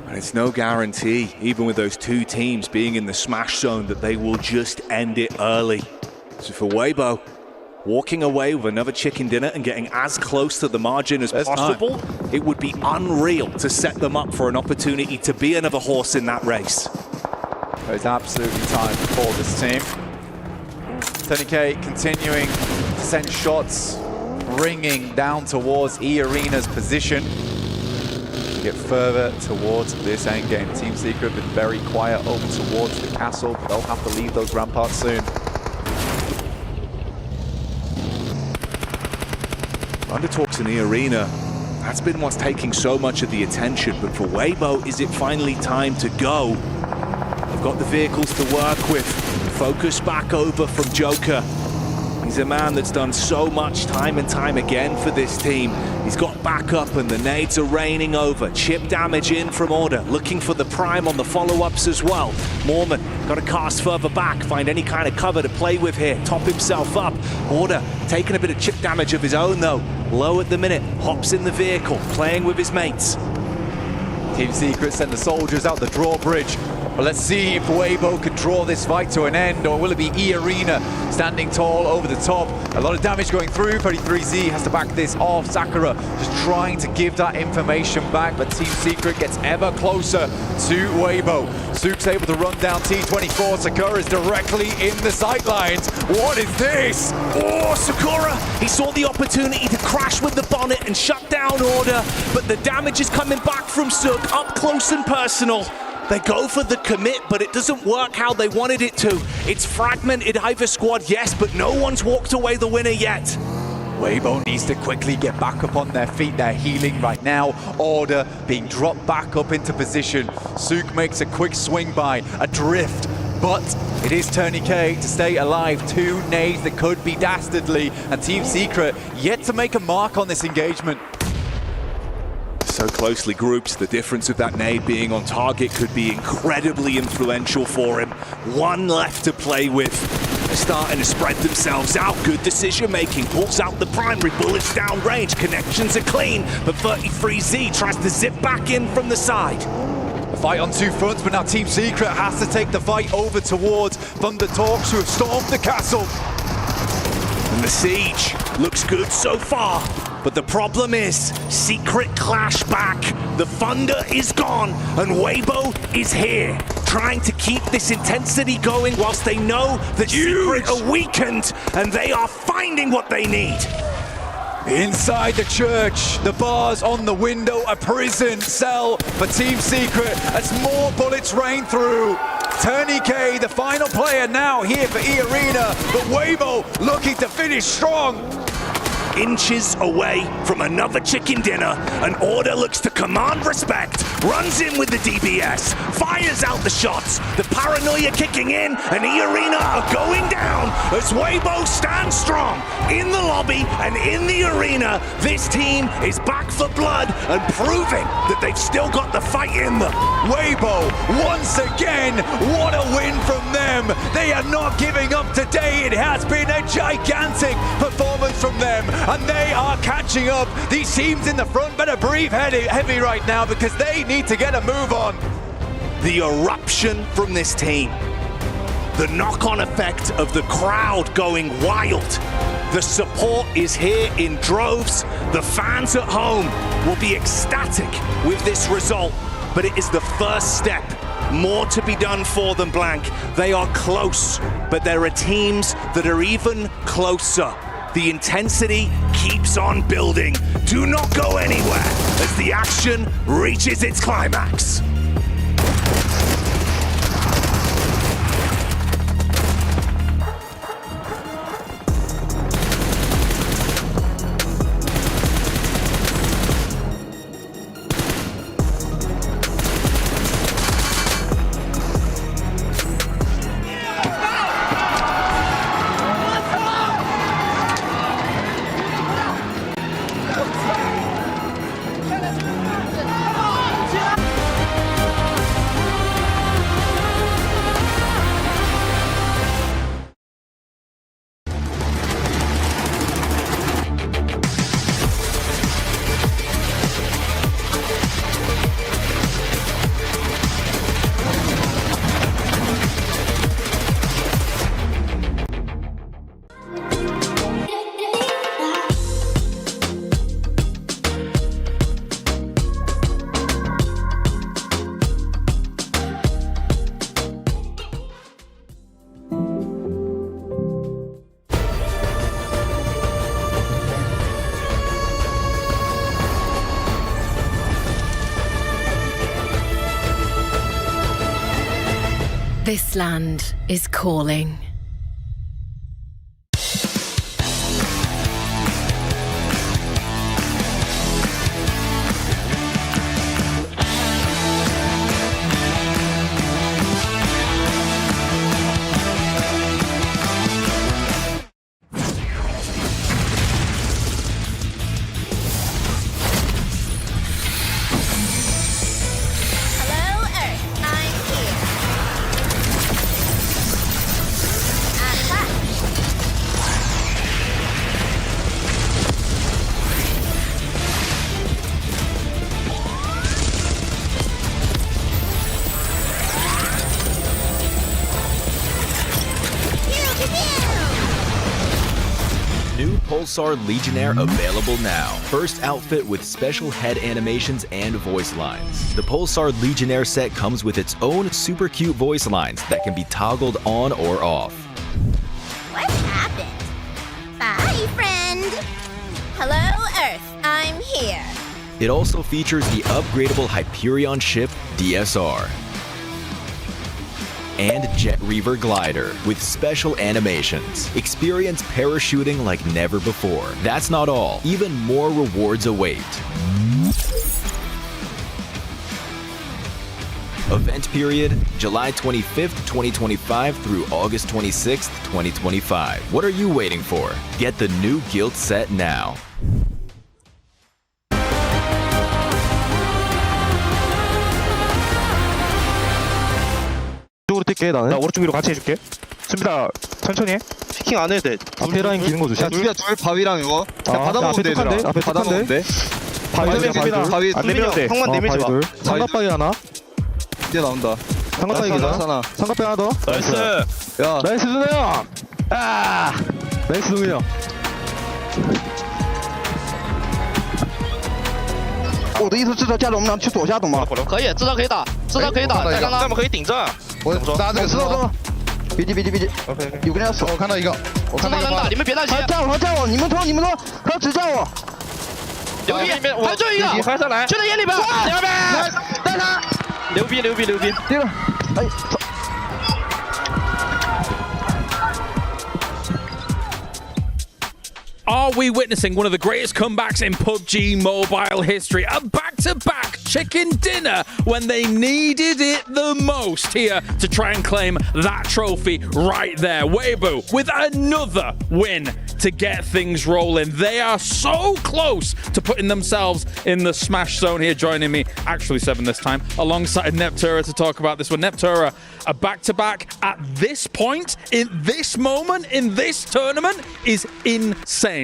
And it's no guarantee, even with those 2 teams being in the smash zone, that they will just end it early. So for Weibo, walking away with another chicken dinner and getting as close to the margin as possible, it would be unreal to set them up for an opportunity to be another horse in that race. There's absolutely time for this team. Thematic continuing to send shots, bringing down towards E-Arena's position to get further towards this endgame. Team Secret been very quiet over towards the castle, but they'll have to leave those ramparts soon. Undertalks in the arena, that's been what's taking so much of the attention, but for Weibo, is it finally time to go? They've got the vehicles to work with. Focus back over from Joker. He's a man that's done so much time and time again for this team. He's got backup and the nades are raining over. Chip damage in from Order, looking for the prime on the follow-ups as well. Mormon got to cast further back, find any kind of cover to play with here, top himself up. Order taking a bit of chip damage of his own though. Low at the minute, hops in the vehicle, playing with his mates. Team Secret send the soldiers out the drawbridge. But let's see if Weibo can draw this fight to an end, or will it be E-Arena standing tall over the top? A lot of damage going through. 33Z has to back this off. Sakura just trying to give that information back, but Team Secret gets ever closer to Weibo. Soup's able to run down T24. Sakura is directly in the sightlines. What is this? Oh, Sakura! He saw the opportunity to crash with the bonnet and shut down Order, but the damage is coming back from Sook up close and personal. They go for the commit, but it doesn't work how they wanted it to. It's fragmented either squad, yes, but no one's walked away the winner yet. Weibo needs to quickly get back up on their feet. They're healing right now. Order being dropped back up into position. Sook makes a quick swing by, adrift, but it is Thematic to stay alive. Two nades that could be dastardly, and Team Secret yet to make a mark on this engagement. So closely grouped, the difference of that nade being on target could be incredibly influential for him. One left to play with. They're starting to spread themselves out. Good decision making. Pulls out the primary. Bullets down range. Connections are clean. But 33Z tries to zip back in from the side. A fight on two fronts, but now Team Secret has to take the fight over towards Thundertalks, who have stormed the castle. And the siege looks good so far. But the problem is, Secret clash back. The thunder is gone, and Weibo is here, trying to keep this intensity going whilst they know that Secret are weakened, and they are finding what they need. Inside the church, the bars on the window, a prison cell for Team Secret as more bullets rain through. Thematic, the final player now here for E-Arena, but Weibo looking to finish strong. Inches away from another chicken dinner, and Order looks to command respect, runs in with the DBS, fires out the shots, the paranoia kicking in, and E-Arena are going down as Weibo stands strong in the lobby and in the arena. This team is back for blood and proving that they've still got the fight in them. Weibo, once again, what a win from them. They are not giving up today. It has been a gigantic performance from them, and they are catching up. These teams in the front better breathe heavy right now, because they need to get a move on. The eruption from this team. The knock-on effect of the crowd going wild. The support is here in droves. The fans at home will be ecstatic with this result, but it is the first step. More to be done for them, Blank. They are close, but there are teams that are even closer. The intensity keeps on building. Do not go anywhere as the action reaches its climax. This land is calling. Pulsar Legionnaire available now. First outfit with special head animations and voice lines. The Pulsar Legionnaire set comes with its own super cute voice lines that can be toggled on or off. What happened? Bye, friend. Hello, Earth. I'm here. It also features the upgradable Hyperion ship DSR and Jet Reaver glider with special animations. Experience parachuting like never before. That's not all. Even more rewards await. Event period, July 25th, 2025 through August 26th, 2025. What are you waiting for? Get the new guild set now. 오른쪽으로 뛸게 나는. 나 오른쪽 위로 같이 해줄게. 준비다. 천천히 해. 피킹 안 해도 돼. 앞에 라인 기는 거 조심. 야 둘이야 둘 바위랑 이거. 그냥 받아먹으면 돼 얘들아. 앞에 받아먹으면 돼. 바위 안 내면 돼. 형만 내밀지 마. 삼각바위 하나. 이제 나온다. 삼각바위 기다. 삼각바위 하나 더. 나이스. 야. 나이스 준호 형. 아. 나이스 동훈이 형. 我的意思是说，加入我们俩去左下，懂吗？可以，至少可以打，至少可以打。再看他，我们可以顶着。我打这个石头中。别急别急别急。有个人要守。我看到一个。我看到一个。打，你们别担心。叫我叫我，你们冲你们冲，他只叫我。牛逼！还最后一个，还上来。就在眼里边。牛逼！带他。牛逼牛逼牛逼！对了，哎。 Are we witnessing one of the greatest comebacks in PUBG Mobile history? A back-to-back chicken dinner when they needed it the most here to try and claim that trophy right there. Weibo with another win to get things rolling. They are so close to putting themselves in the smash zone here. Joining me, actually 7 this time, alongside Neptura to talk about this one. Neptura, a back-to-back at this point, in this moment, in this tournament is insane.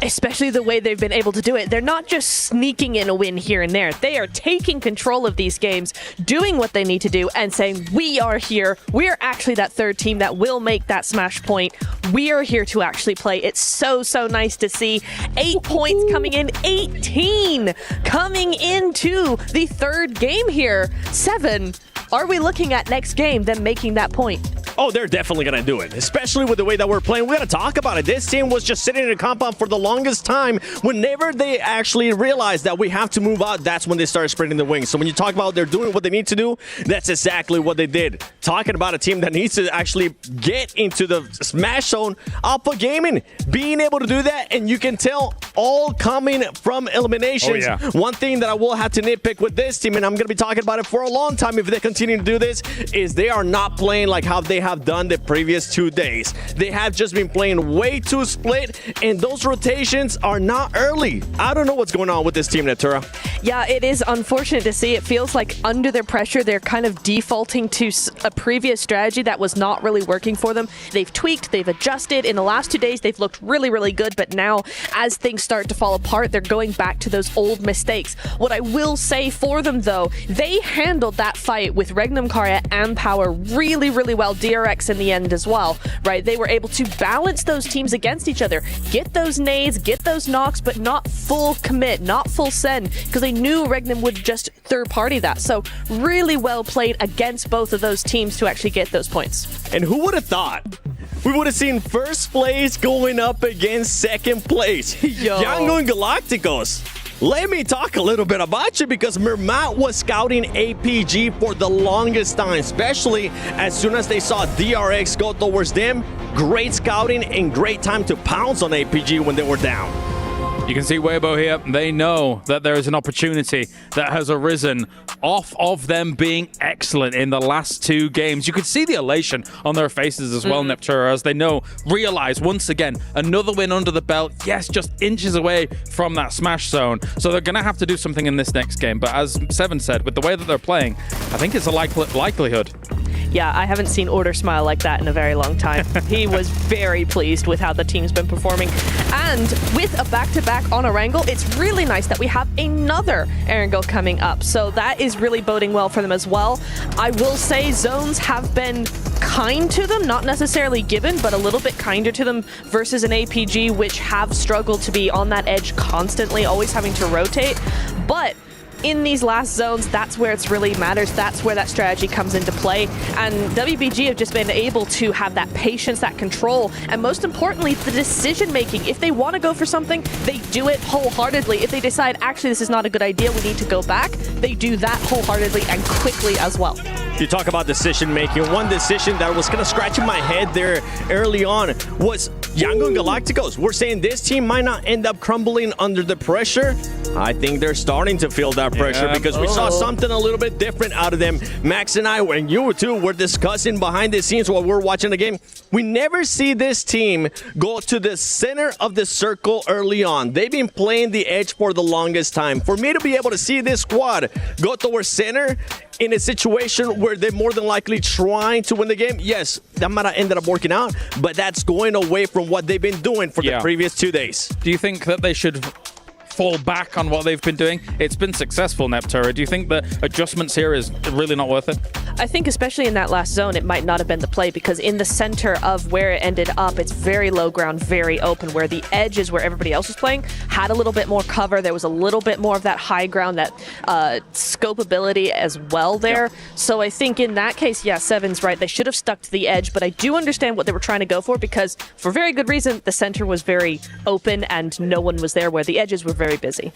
Especially the way they've been able to do it. They're not just sneaking in a win here and there. They are taking control of these games, doing what they need to do, and saying, we are here. We are actually that third team that will make that smash point. We are here to actually play. It's so, so nice to see. 8 points coming in, 18 coming into the third game here. 7. Are we looking at next game, them making that point? Oh, they're definitely going to do it, especially with the way that we're playing. We got to talk about it. This team was just sitting in a compound for the longest time. Whenever they actually realized that we have to move out, that's when they started spreading the wings. So when you talk about they're doing what they need to do, that's exactly what they did. Talking about a team that needs to actually get into the smash zone, Alpha Gaming being able to do that, and you can tell all coming from eliminations. Oh, yeah. One thing that I will have to nitpick with this team, and I'm going to be talking about it for a long time if they continue to do this, is they are not playing like how they have done the previous 2 days. They have just been playing way too split, and those rotations are not early. I don't know what's going on with this team, Neptura. Yeah, it is unfortunate to see. It feels like under the pressure, they're kind of defaulting to a previous strategy that was not really working for them. They've tweaked, they've adjusted. In the last 2 days, they've looked really, really good, but now as things start to fall apart, they're going back to those old mistakes. What I will say for them, though, they handled that fight with Regnum Karya and Power really, really well. DRX in the end as well, right? They were able to balance those teams against each other, get those nades, get those knocks, but not full commit, not full send, because they knew Regnum would just third party that. So really well played against both of those teams to actually get those points. And who would have thought we would have seen first place going up against second place? Yangon Galacticos. Let me talk a little bit about you because Mermat was scouting APG for the longest time, especially as soon as they saw DRX go towards them. Great scouting and great time to pounce on APG when they were down. You can see Weibo here. They know that there is an opportunity that has arisen off of them being excellent in the last 2 games. You could see the elation on their faces as well, Neptura, as they realize once again, another win under the belt. Yes, just inches away from that smash zone. So they're going to have to do something in this next game. But as Seven said, with the way that they're playing, I think it's a likelihood. Yeah, I haven't seen Order smile like that in a very long time. He was very pleased with how the team's been performing. And with a back-to-back on Erangel, it's really nice that we have another Erangel coming up. So that is really boding well for them as well. I will say zones have been kind to them, not necessarily given, but a little bit kinder to them versus an APG, which have struggled to be on that edge constantly, always having to rotate. But in these last zones, that's where it really matters. That's where that strategy comes into play. And WBG have just been able to have that patience, that control, and most importantly, the decision-making. If they want to go for something, they do it wholeheartedly. If they decide, actually, this is not a good idea, we need to go back, they do that wholeheartedly and quickly as well. You talk about decision-making. One decision that was going to scratch in my head there early on was Yangon Galacticos. We're saying this team might not end up crumbling under the pressure. I think they're starting to feel that pressure because we saw something a little bit different out of them. Max and I, and you too, were discussing behind the scenes while we're watching the game. We never see this team go to the center of the circle early on. They've been playing the edge for the longest time. For me to be able to see this squad go towards center in a situation where they're more than likely trying to win the game, yes, that might have ended up working out, but that's going away from what they've been doing for the previous 2 days. Do you think that they should fall back on what they've been doing? It's been successful, Neptura. Do you think the adjustments here is really not worth it? I think especially in that last zone, it might not have been the play because in the center of where it ended up, it's very low ground, very open, where the edges where everybody else was playing had a little bit more cover. There was a little bit more of that high ground, that scopeability as well there. Yep. So I think in that case, yeah, Seven's right. They should have stuck to the edge, but I do understand what they were trying to go for because for very good reason, the center was very open and no one was there where the edges were very busy.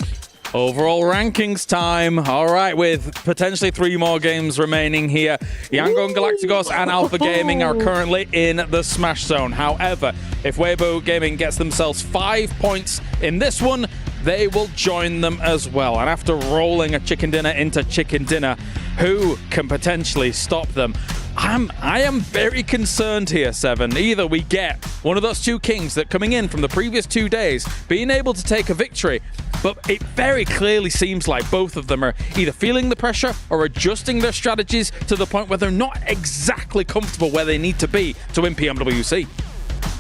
Overall rankings time. All right, with potentially 3 more games remaining here. Yangon Galacticos and Alpha Gaming are currently in the Smash Zone. However, if Weibo Gaming gets themselves 5 points in this one, they will join them as well. And after rolling a chicken dinner into chicken dinner, who can potentially stop them? I am very concerned here, Seven. Either we get one of those 2 kings that coming in from the previous 2 days, being able to take a victory, but it very clearly seems like both of them are either feeling the pressure or adjusting their strategies to the point where they're not exactly comfortable where they need to be to win PMWC.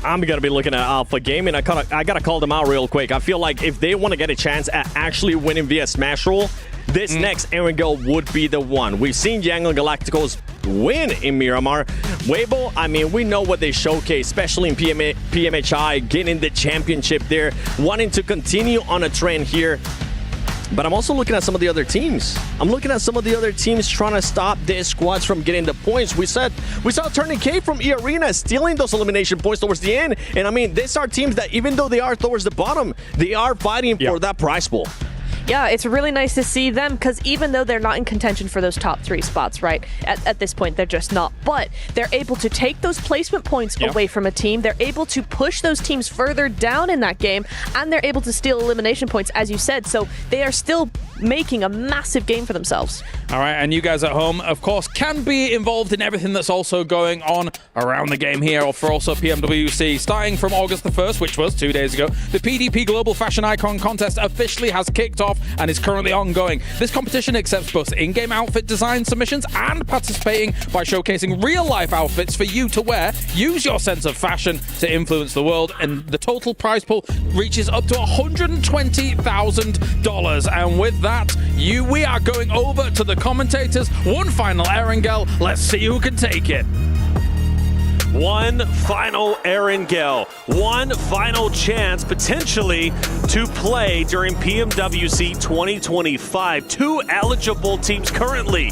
I'm going to be looking at Alpha Gaming. I got to call them out real quick. I feel like if they want to get a chance at actually winning via Smash Roll, this next Erangel would be the one. We've seen Yangon Galacticos win in Miramar. Weibo, I mean, we know what they showcase, especially in PMHI, getting the championship there, wanting to continue on a trend here. But I'm also looking at some of the other teams. I'm looking at some of the other teams trying to stop their squads from getting the points. We saw Turning K from E-Arena stealing those elimination points towards the end. And I mean, these are teams that even though they are towards the bottom, they are fighting for that prize pool. Yeah, it's really nice to see them because even though they're not in contention for those top 3 spots, right, at this point, they're just not. But they're able to take those placement points away from a team. They're able to push those teams further down in that game, and they're able to steal elimination points, as you said. So they are still making a massive game for themselves. All right, and you guys at home, of course, can be involved in everything that's also going on around the game here, or for also PMWC. Starting from August the 1st, which was 2 days ago, the PDP Global Fashion Icon Contest officially has kicked off and is currently ongoing. This competition accepts both in-game outfit design submissions and participating by showcasing real-life outfits for you to wear. Use your sense of fashion to influence the world, and the total prize pool reaches up to $120,000. And with that, we are going over to the commentators. One final Erangel. Let's see who can take it. One final Erangel, one final chance potentially to play during PMWC 2025. 2 eligible teams currently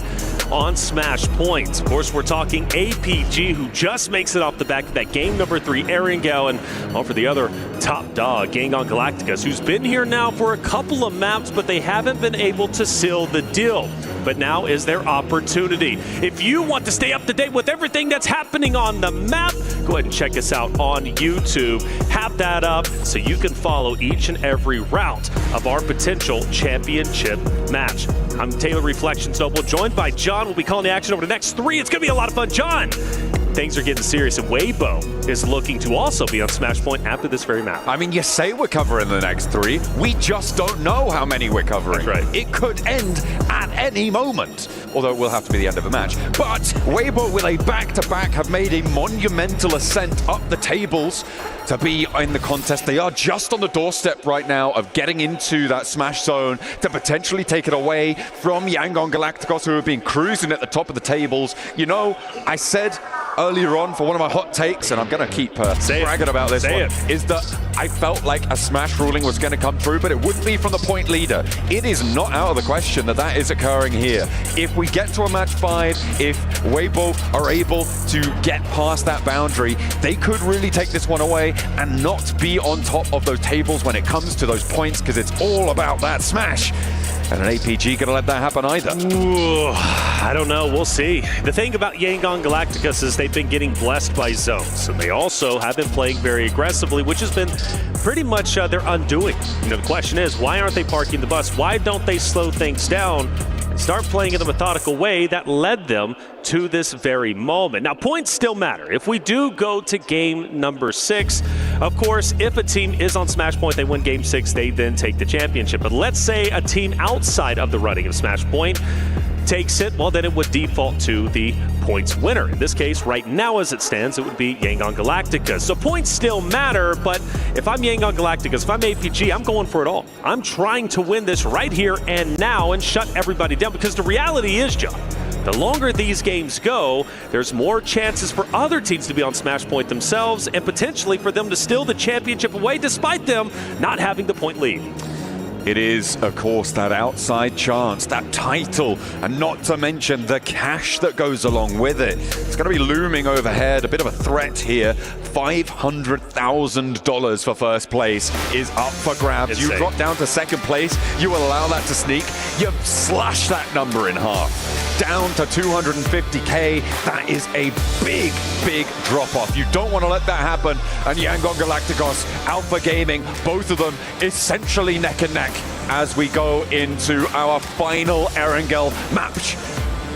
on Smash Point. Of course, we're talking APG, who just makes it off the back of that game number 3 Erangel, and for the other top dog, Yangon Galacticus, who's been here now for a couple of maps, but they haven't been able to seal the deal. But now is their opportunity. If you want to stay up to date with everything that's happening on the map, go ahead and check us out on YouTube. Have that up so you can follow each and every route of our potential championship match. I'm Taylor Reflections Noble, joined by John. We'll be calling the action over the next 3. It's going to be a lot of fun. John, things are getting serious, and Weibo is looking to also be on Smash Point after this very map. I mean, you say we're covering the next 3. We just don't know how many we're covering. That's right. It could end at any moment, although it will have to be the end of the match. But Weibo, with a back-to-back, have made a monumental ascent up the tables to be in the contest. They are just on the doorstep right now of getting into that Smash zone to potentially take it away from Yangon Galacticos, who have been cruising at the top of the tables. You know, I said earlier on for one of my hot takes, and I'm going to keep bragging about this one, is that I felt like a Smash ruling was going to come through, but it wouldn't be from the point leader. It is not out of the question that that is occurring here. If we get to a match 5, if Weibo are able to get past that boundary, they could really take this one away and not be on top of those tables when it comes to those points, because it's all about that Smash. And an APG gonna let that happen either? Ooh, I don't know, we'll see. The thing about Yangon Galacticus is they've been getting blessed by zones, and they also have been playing very aggressively, which has been pretty much their undoing. You know, the question is, why aren't they parking the bus? Why don't they slow things down and start playing in a methodical way that led them to this very moment? Now, points still matter. If we do go to game number 6, of course, if a team is on Smash Point, they win game 6, they then take the championship. But let's say a team outside of the running of Smash Point takes it, well, then it would default to the points winner. In this case, right now as it stands, it would be Yangon Galacticus. So points still matter, but if I'm Yangon Galacticus, if I'm APG, I'm going for it all. I'm trying to win this right here and now and shut everybody down, because the reality is, John, the longer these games go, there's more chances for other teams to be on Smash Point themselves and potentially for them to steal the championship away despite them not having the point lead. It is, of course, that outside chance, that title, and not to mention the cash that goes along with it. It's going to be looming overhead, a bit of a threat here. $500,000 for first place is up for grabs. Insane. You drop down to second place, you allow that to sneak, you slash that number in half. Down to 250K, that is a big, big drop-off. You don't want to let that happen, and Yangon Galacticos, Alpha Gaming, both of them essentially neck and neck as we go into our final Erangel match.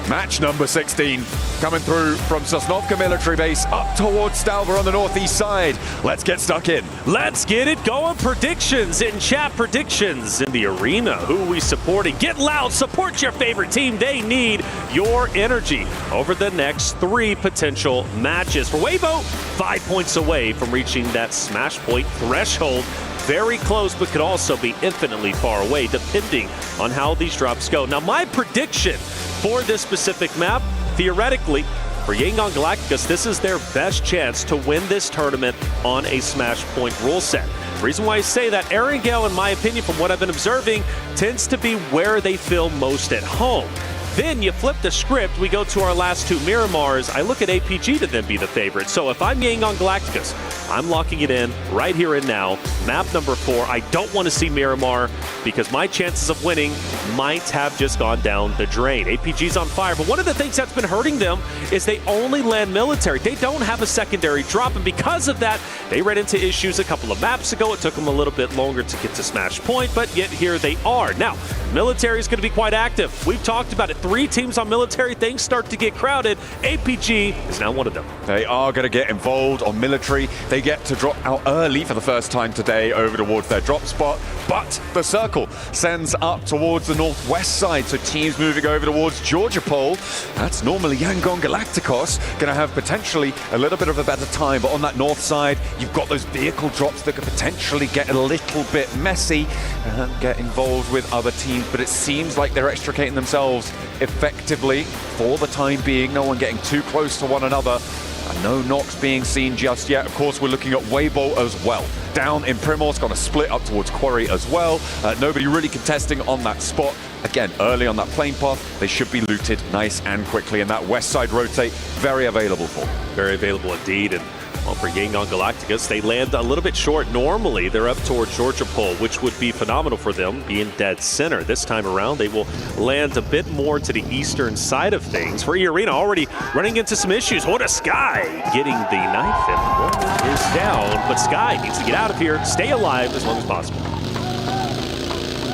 Match number 16, coming through from Sosnovka military base up towards Stalva on the northeast side. Let's get stuck in. Let's get it going. Predictions in chat, predictions in the arena. Who are we supporting? Get loud, support your favorite team. They need your energy over the next 3 potential matches. For Weibo, 5 points away from reaching that Smash Point threshold. Very close, but could also be infinitely far away, depending on how these drops go. Now, my prediction for this specific map, theoretically, for Yangon Galacticus, this is their best chance to win this tournament on a Smash Point rule set. The reason why I say that, Erangel, in my opinion, from what I've been observing, tends to be where they feel most at home. Then you flip the script, we go to our last 2 Miramars. I look at APG to then be the favorite. So if I'm Yangon Galacticus, I'm locking it in right here and now. Map number 4, I don't want to see Miramar because my chances of winning might have just gone down the drain. APG's on fire, but one of the things that's been hurting them is they only land military. They don't have a secondary drop, and because of that, they ran into issues a couple of maps ago. It took them a little bit longer to get to Smash Point, but yet here they are. Now, military is going to be quite active. We've talked about it. 3 teams on military, things start to get crowded. APG is now one of them. They are going to get involved on military. They get to drop out early for the first time today over towards their drop spot, but the circle sends up towards the northwest side, so teams moving over towards Georgia Pole. That's normally Yangon Galacticos, going to have potentially a little bit of a better time, but on that north side, you've got those vehicle drops that could potentially get a little bit messy and get involved with other teams, but it seems like they're extricating themselves effectively for the time being. No one getting too close to one another. And no knocks being seen just yet. Of course, we're looking at Weibo as well. Down in Primorsk, going to split up towards Quarry as well. Nobody really contesting on that spot. Again, early on that plane path, they should be looted nice and quickly, and that west side rotate, very available for them. Very available indeed. And well, for Yangon Galacticos, they land a little bit short. Normally, they're up towards Georgia Pole, which would be phenomenal for them, being dead center. This time around, they will land a bit more to the eastern side of things. For E-Arena, already running into some issues. What a Sky getting the knife, and one is down. But Sky needs to get out of here, stay alive as long as possible.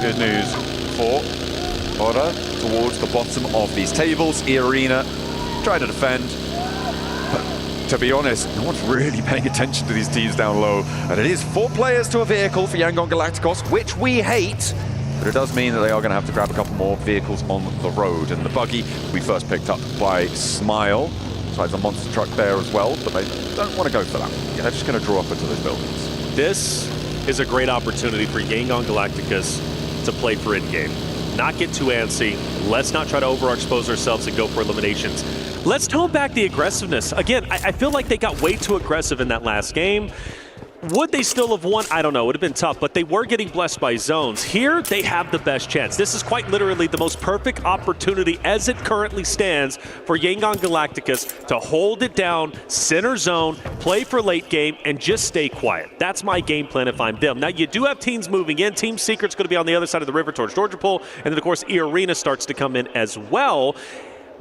Good news for Ora towards the bottom of these tables. E-Arena trying to defend. To be honest, no one's really paying attention to these teams down low. And it is 4 players to a vehicle for Yangon Galacticos, which we hate. But it does mean that they are going to have to grab a couple more vehicles on the road. And the buggy we first picked up by Smile. Besides a monster truck there as well, but they don't want to go for that. They're just going to draw up into those buildings. This is a great opportunity for Yangon Galacticos to play for in-game. Not get too antsy. Let's not try to overexpose ourselves and go for eliminations. Let's tone back the aggressiveness. Again, I feel like they got way too aggressive in that last game. Would they still have won? I don't know. It would have been tough, but they were getting blessed by zones. Here, they have the best chance. This is quite literally the most perfect opportunity as it currently stands for Yangon Galacticos to hold it down, center zone, play for late game, and just stay quiet. That's my game plan if I'm them. Now, you do have teams moving in. Team Secret's going to be on the other side of the river towards Georgia Pole, and then, of course, E-Arena starts to come in as well.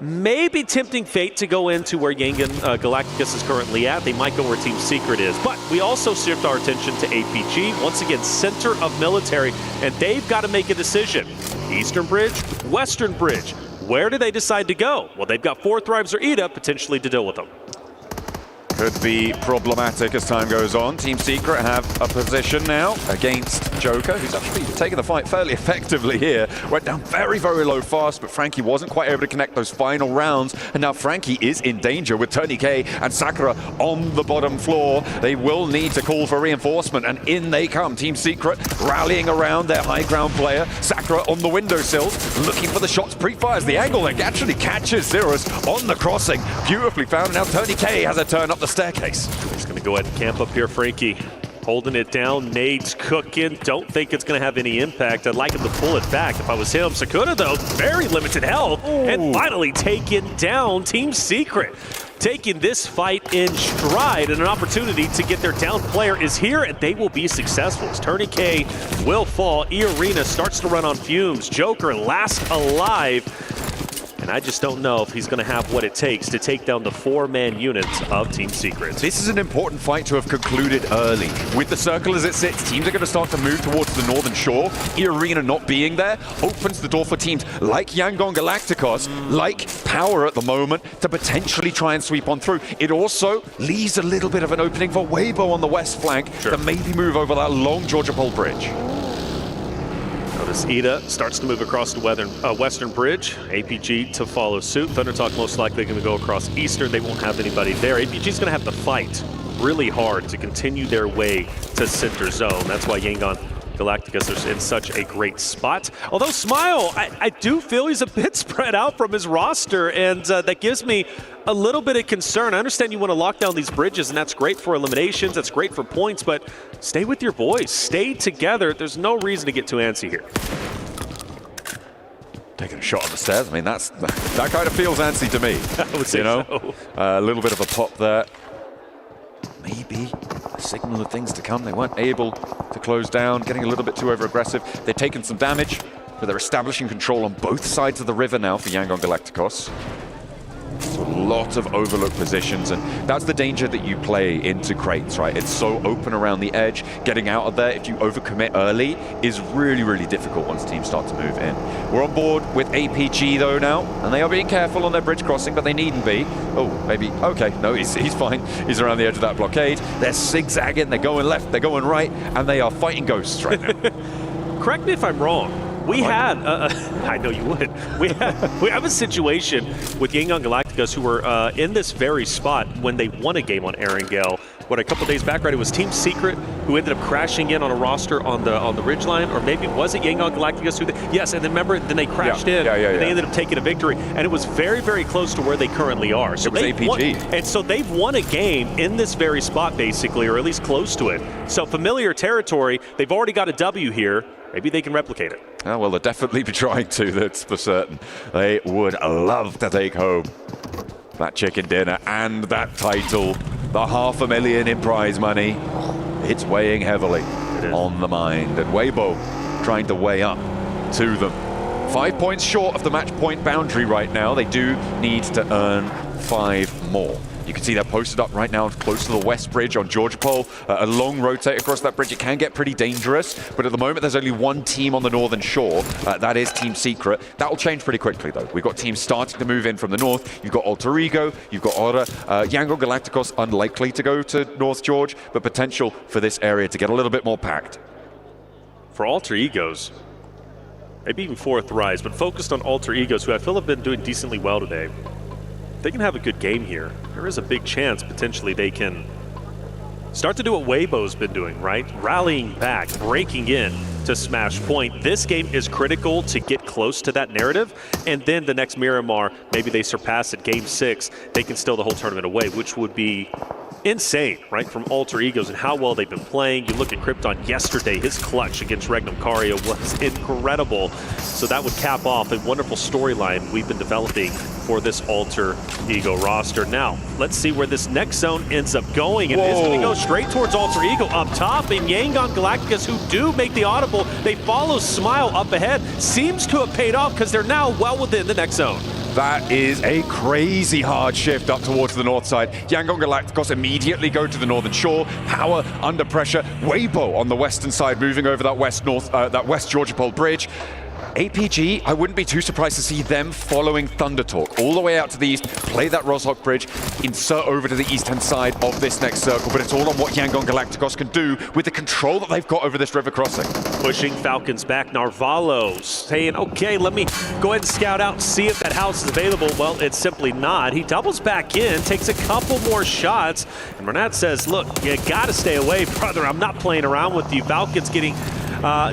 Maybe tempting fate to go into where Yangon Galacticos is currently at. They might go where Team Secret is. But we also shift our attention to APG. Once again, center of military, and they've got to make a decision. Eastern Bridge, Western Bridge. Where do they decide to go? Well, they've got 4 Thrives or Ida potentially to deal with them. Could be problematic as time goes on. Team Secret have a position now against Joker, who's actually taking the fight fairly effectively here. Went down very, very low fast, but Frankie wasn't quite able to connect those final rounds. And now Frankie is in danger with Tony K and Sakura on the bottom floor. They will need to call for reinforcement, and in they come. Team Secret rallying around their high ground player. Sakura on the windowsills, looking for the shots, pre-fires the angle, and actually catches Zerus on the crossing. Beautifully found, and now Tony K has a turn up the staircase. He's going to go ahead and camp up here, Frankie. Holding it down, nades cooking. Don't think it's going to have any impact. I'd like him to pull it back if I was him. Sakura, though, very limited health. And finally taken down. Team Secret taking this fight in stride, and an opportunity to get their down player is here, and they will be successful. As Tony K will fall. E-Arena starts to run on fumes. Joker last alive. And I just don't know if he's going to have what it takes to take down the 4-man unit of Team Secret. This is an important fight to have concluded early. With the circle as it sits, teams are going to start to move towards the northern shore. E-Arena not being there opens the door for teams like Yangon Galacticos, like Power at the moment, to potentially try and sweep on through. It also leaves a little bit of an opening for Weibo on the west flank to maybe move over that long Georgia Pole bridge. Notice Ida starts to move across the Western Bridge. APG to follow suit. Thundertalk most likely going to go across Eastern. They won't have anybody there. APG's going to have to fight really hard to continue their way to center zone. That's why Yangon Galacticos are in such a great spot. Although Smile, I do feel he's a bit spread out from his roster, and that gives me a little bit of concern. I understand you want to lock down these bridges, and that's great for eliminations, that's great for points, but stay with your boys. Stay together. There's no reason to get too antsy here. Taking a shot on the stairs. I mean, that kind of feels antsy to me. I would say so. A little bit of a pop there. Maybe a signal of things to come. They weren't able to close down, getting a little bit too over-aggressive. They've taken some damage, but they're establishing control on both sides of the river now for Yangon Galacticos. So a lot of overlooked positions, and that's the danger that you play into crates, right? It's so open around the edge. Getting out of there, if you overcommit early, is really, really difficult once teams start to move in. We're on board with APG, though, now, and they are being careful on their bridge crossing, but they needn't be. Oh, maybe. Okay, no, he's fine. He's around the edge of that blockade. They're zigzagging, they're going left, they're going right, and they are fighting ghosts right now. Correct me if I'm wrong. We had, I know you would, we have a situation with Yangon Galacticos who were in this very spot when they won a game on Erangel. What, a couple days back, right? It was Team Secret who ended up crashing in on a roster on the ridgeline, or maybe was it Yangon Galacticos who? Yes, and then remember, then they crashed in, and they ended up taking a victory, and it was very, very close to where they currently are. So it was APG, and so they've won a game in this very spot, basically, or at least close to it. So familiar territory. They've already got a W here. maybe they can replicate it. Oh, well, they'll definitely be trying to, that's for certain. They would love to take home that chicken dinner and that title. The $500,000 in prize money. It's weighing heavily on the mind. And Weibo trying to weigh up to them. 5 points short of the match point boundary right now. They do need to earn 5 more. You can see they're posted up right now close to the west bridge on Georgia Pole. A long rotate across that bridge. It can get pretty dangerous, but at the moment there's only one team on the northern shore. That is Team Secret. That will change pretty quickly though. We've got teams starting to move in from the north. You've got Alter Ego, you've got Aura. Yangon Galacticos unlikely to go to North George, but potential for this area to get a little bit more packed. For Alter Egos, maybe even fourth rise, but focused on Alter Egos, who I feel have been doing decently well today. They can have a good game here. There is a big chance potentially they can start to do what Weibo's been doing, right? Rallying back, breaking in to Smash Point. This game is critical to get close to that narrative, and then the next Miramar, maybe they surpass it, game 6, they can steal the whole tournament away, which would be insane, right, from Alter Egos and how well they've been playing. You look at Krypton yesterday, his clutch against Regnum Caria was incredible. So that would cap off a wonderful storyline we've been developing for this Alter Ego roster. Now, let's see where this next zone ends up going. And it's going to go straight towards Alter Ego up top. And Yangon Galacticos, who do make the audible, they follow Smile up ahead. Seems to have paid off because they're now well within the next zone. That is a crazy hard shift up towards the north side. Yangon Galacticos immediately go to the northern shore. Power under pressure. Weibo on the western side, moving over that west Georgia Pole bridge. APG, I wouldn't be too surprised to see them following Thunder Talk all the way out to the east, play that Roshok bridge, insert over to the east-hand side of this next circle, but it's all on what Yangon Galacticos can do with the control that they've got over this river crossing. Pushing Falcons back, Narvalo saying, okay, let me go ahead and scout out and see if that house is available. Well, it's simply not. He doubles back in, takes a couple more shots, and Renat says, look, you gotta stay away, brother. I'm not playing around with you. Falcons getting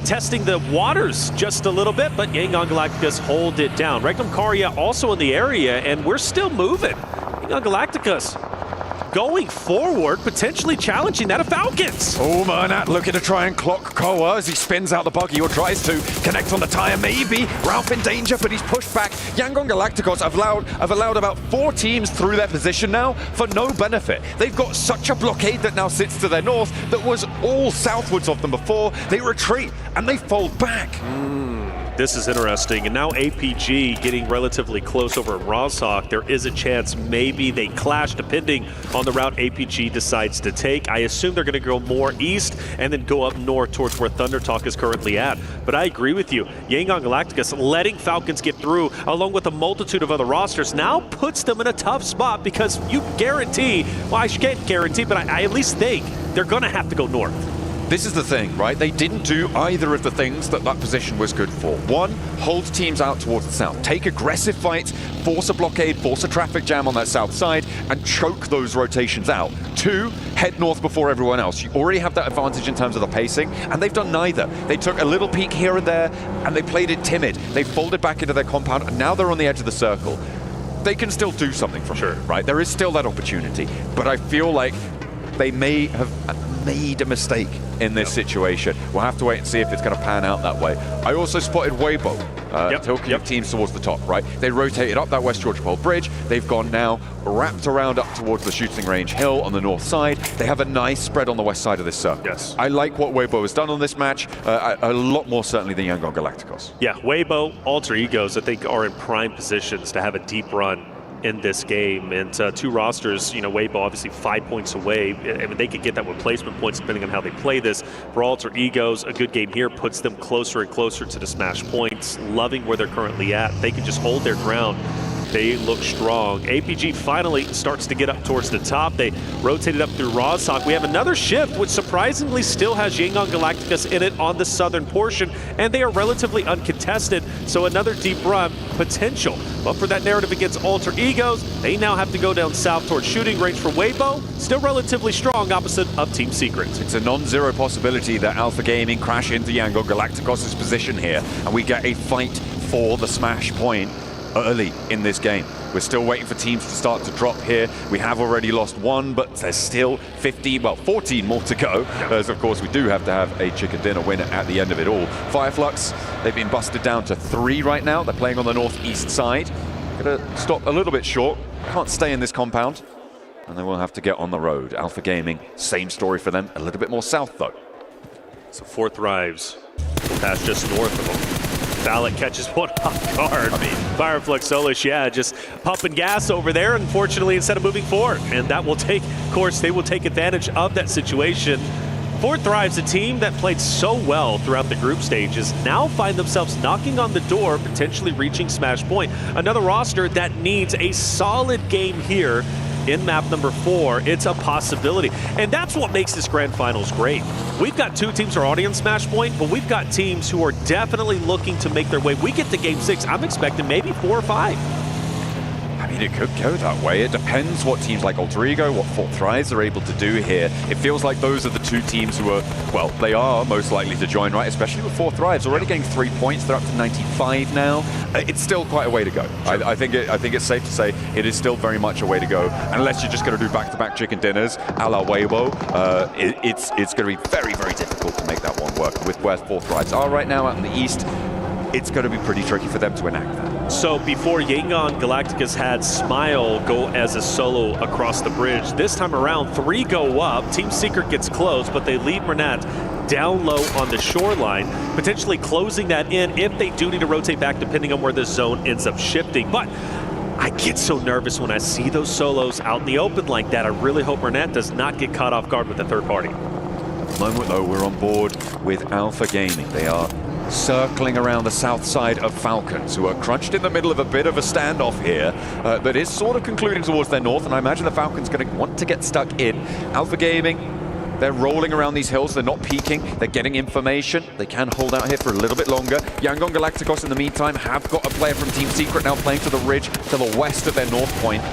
testing the waters just a little bit, but Yangon Galacticos hold it down. Regnum Caria also in the area, and we're still moving. Yangon Galacticos going forward, potentially challenging that of Falcons. Oh, Mernat looking to try and clock Koa as he spins out the buggy or tries to connect on the tire. Maybe Ralph in danger, but he's pushed back. Yangon Galacticos have allowed about 4 teams through their position now for no benefit. They've got such a blockade that now sits to their north that was all southwards of them before. They retreat and they fold back. This is interesting, and now APG getting relatively close over at Roshok. There is a chance maybe they clash depending on the route APG decides to take. I assume they're going to go more east and then go up north towards where Thunder Talk is currently at. But I agree with you. Yangon Galacticos letting Falcons get through along with a multitude of other rosters now puts them in a tough spot because you guarantee, well, I can't guarantee, but I at least think they're going to have to go north. This is the thing, right? They didn't do either of the things that position was good for. 1, hold teams out towards the south. Take aggressive fights, force a blockade, force a traffic jam on that south side, and choke those rotations out. 2, head north before everyone else. You already have that advantage in terms of the pacing, and they've done neither. They took a little peek here and there, and they played it timid. They folded back into their compound, and now they're on the edge of the circle. They can still do something from here, right? There is still that opportunity, but I feel like they may have made a mistake in this situation. We'll have to wait and see if it's going to pan out that way. I also spotted Weibo tilting teams towards the top, right? They rotated up that West Georgia Pole bridge. They've gone now wrapped around up towards the shooting range hill on the north side. They have a nice spread on the west side of this circle. Yes. I like what Weibo has done on this match, a lot more certainly than Yangon Galacticos. Yeah, Weibo, Alter Egos, I think are in prime positions to have a deep run in this game, and 2 rosters, you know, Weibo obviously 5 points away. I mean, they could get that with placement points depending on how they play this. For Alter Egos, a good game here puts them closer and closer to the smash points. Loving where they're currently at. They can just hold their ground. They look strong. APG finally starts to get up towards the top. They rotated up through Roshok. We have another shift, which surprisingly still has Yangon Galacticos in it on the southern portion, and they are relatively uncontested, so another deep run potential. But for that narrative against Alter Egos, they now have to go down south towards shooting range for Weibo. Still relatively strong opposite of Team Secret. It's a non-zero possibility that Alpha Gaming crash into Yangon Galacticos' position here, and we get a fight for the smash point. early in this game. We're still waiting for teams to start to drop here. We have already lost one, but there's still 14 more to go. As of course, we do have to have a chicken dinner winner at the end of it all. Fireflux, they've been busted down to 3 right now. They're playing on the northeast side. Gonna stop a little bit short. Can't stay in this compound. And they will have to get on the road. Alpha Gaming, same story for them. A little bit more south, though. So 4 Thrives pass just north of them. Phallic catches one off guard. I mean, Fireflux Solish, yeah, just pumping gas over there, unfortunately, instead of moving forward. And that will take, of course, they will take advantage of that situation. 4 Thrives, a team that played so well throughout the group stages, now find themselves knocking on the door, potentially reaching Smash Point. Another roster that needs a solid game here in map number 4. It's a possibility. And that's what makes this grand finals great. We've got 2 teams who are already on Smash Point, but we've got teams who are definitely looking to make their way. We get to game 6, I'm expecting maybe 4 or 5. I mean, it could go that way. It depends what teams like Alter Ego, what 4 Thrives are able to do here. It feels like those are the 2 teams who are, well, they are most likely to join, right? Especially with 4 Thrives already getting 3 points. They're up to 95 now. It's still quite a way to go. I think it's safe to say it is still very much a way to go. Unless you're just going to do back-to-back chicken dinners, a la Weibo, it's going to be very, very difficult to make that one work. With where 4 Thrives are right now out in the east, it's going to be pretty tricky for them to enact that. So before Yangon Galacticus had Smile go as a solo across the bridge, this time around 3 go up. Team Secret gets close, but they leave Renat down low on the shoreline, potentially closing that in if they do need to rotate back depending on where the zone ends up shifting. But I get so nervous when I see those solos out in the open like that. I really hope Renat does not get caught off guard with a third party. At the moment, though, we're on board with Alpha Gaming. They are circling around the south side of Falcons, who are crunched in the middle of a bit of a standoff here that is sort of concluding towards their north, and I imagine the Falcons going to want to get stuck in. Alpha Gaming, they're rolling around these hills, they're not peeking, they're getting information, they can hold out here for a little bit longer. Yangon Galacticos, in the meantime, have got a player from Team Secret now playing to the ridge, to the west of their north point.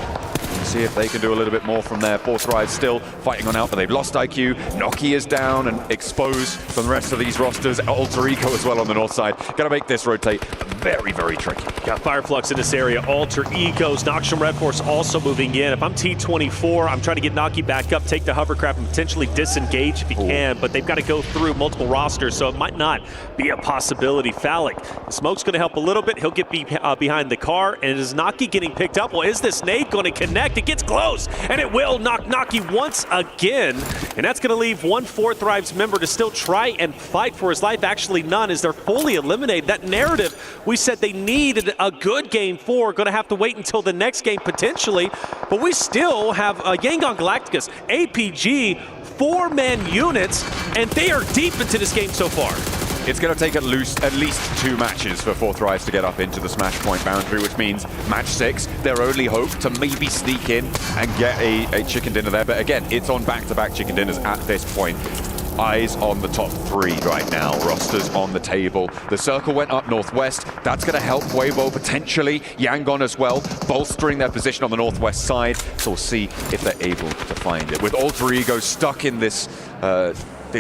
See if they can do a little bit more from there. 4 Thrives still fighting on Alpha. They've lost IQ. Noki is down and exposed from the rest of these rosters. Alter Ego as well on the north side. Got to make this rotate very, very tricky. Got Fireflux in this area. Alter Egos. Noxium Red Force also moving in. If I'm T24, I'm trying to get Noki back up, take the hovercraft, and potentially disengage if he can, but they've got to go through multiple rosters, so it might not be a possibility. Phallic, the smoke's going to help a little bit. He'll get behind the car, and is Noki getting picked up? Well, is this nade going to connect? It gets close, and it will knock Noki once again, and that's going to leave 1 4 Thrives member to still try and fight for his life. Actually, none, as they're fully eliminated. That narrative, we said they needed a good game 4, going to have to wait until the next game potentially, but we still have Yangon Galacticus, APG, 4-man units, and they are deep into this game so far. It's going to take at least 2 matches for 4 Thrives to get up into the Smash Point boundary, which means match 6, their only hope to maybe sneak in and get a chicken dinner there. But again, it's on back-to-back chicken dinners at this point. Eyes on the top 3 right now. Rosters on the table. The circle went up northwest. That's going to help Weibo potentially. Yangon as well, bolstering their position on the northwest side. So we'll see if they're able to find it. With Alter Ego stuck in this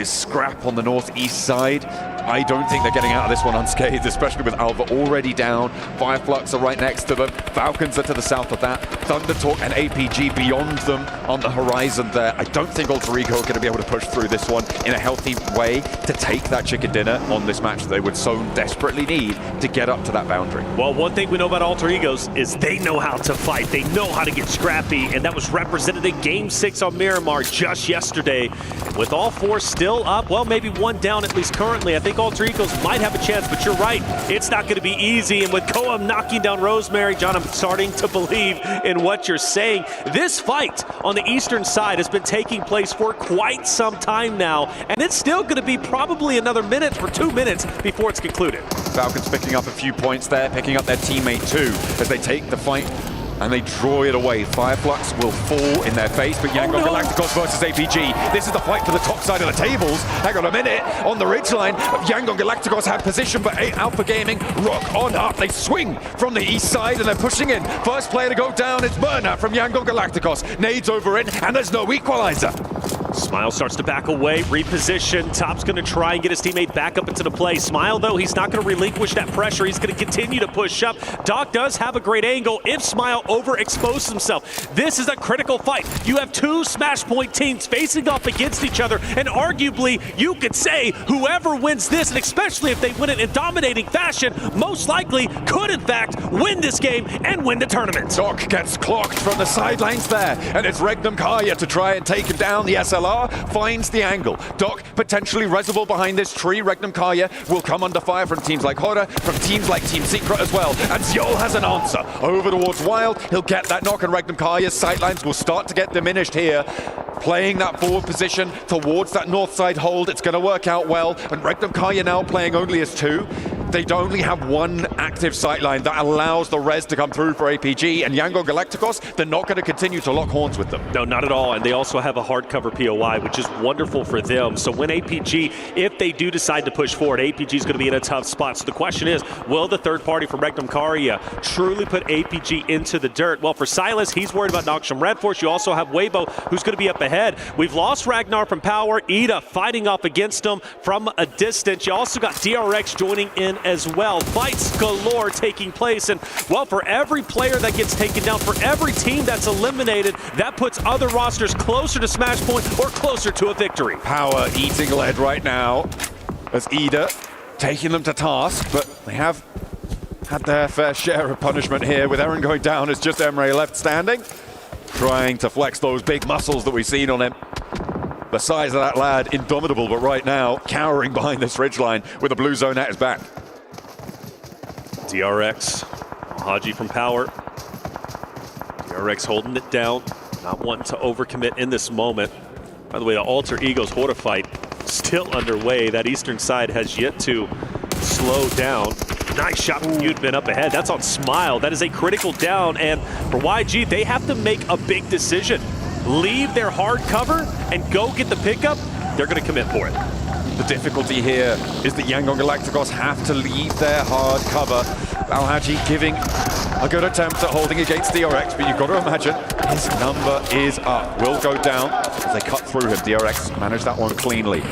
scrap on the northeast side, I don't think they're getting out of this one unscathed, especially with Alva already down. Fireflux are right next to them. Falcons are to the south of that. Thundertalk and APG beyond them on the horizon there. I don't think Alter Ego are going to be able to push through this one in a healthy way to take that chicken dinner on this match that they would so desperately need to get up to that boundary. Well, one thing we know about Alter Egos is they know how to fight. They know how to get scrappy, and that was represented in Game 6 on Miramar just yesterday. With all 4 still up, well, maybe 1 down at least currently. I think Alter Egos might have a chance, but you're right. It's not going to be easy, and with Koam knocking down Rosemary, John, I'm starting to believe in what you're saying. This fight on the eastern side has been taking place for quite some time now, and it's still going to be probably another minute or 2 minutes before it's concluded. Falcons picking up a few points there, picking up their teammate too, as they take the fight and they draw it away. Fireflux will fall in their face, but Yangon Galacticos versus APG. This is the fight for the top side of the tables. Hang on a minute, on the ridgeline, Yangon Galacticos have position, but Alpha Gaming rock on up. They swing from the east side and they're pushing in. First player to go down is Myrna from Yangon Galacticos. Nades over in, and there's no equalizer. Smile starts to back away, reposition. Top's going to try and get his teammate back up into the play. Smile, though, he's not going to relinquish that pressure. He's going to continue to push up. Doc does have a great angle if Smile overexposes himself. This is a critical fight. You have two Smash Point teams facing off against each other, and arguably, you could say whoever wins this, and especially if they win it in dominating fashion, most likely could, in fact, win this game and win the tournament. Doc gets clocked from the sidelines there, and it's Regnum Kaya to try and take him down. The SLR finds the angle. Doc potentially Reservoir behind this tree. Regnum Kaya will come under fire from teams like Hora, from teams like Team Secret as well. And Zjol has an answer. Over towards Wild, he'll get that knock, and Regnum Kaya's sightlines will start to get diminished here. Playing that forward position towards that north side hold, it's going to work out well. And Regnum Kaya now playing only as two. They only have one active sightline that allows the res to come through for APG, and Yangon Galacticos, they're not going to continue to lock horns with them. No, not at all, and they also have a hard cover POI, which is wonderful for them. So when APG, if they do decide to push forward, APG is going to be in a tough spot. So the question is, will the third party from Regnum Kaya truly put APG into the dirt? Well, for Silas, he's worried about Noxium Red Force. You also have Weibo, who's going to be up ahead. We've lost Ragnar from Power, Ida fighting off against him from a distance. You also got DRX joining in as well. Fights galore taking place, and well, for every player that gets taken down, for every team that's eliminated, that puts other rosters closer to Smash Point or closer to a victory. Power eating lead right now as Ida taking them to task, but they have had their fair share of punishment here, with Eren going down as just Emre left standing, trying to flex those big muscles that we've seen on him. The size of that lad, indomitable, but right now cowering behind this ridgeline with a blue zone at his back. DRX, Haji from Power. DRX holding it down, not wanting to overcommit in this moment. By the way, the Alter Egos Horde fight still underway. That eastern side has yet to slow down. Nice shot from Yudman up ahead. That's on Smile. That is a critical down, and for YG, they have to make a big decision. Leave their hard cover and go get the pickup. They're going to commit for it. The difficulty here is that Yangon Galacticos have to leave their hard cover. Al-Haji giving a good attempt at holding against DRX, but you've got to imagine his number is up. Will go down as they cut through him. DRX managed that one cleanly.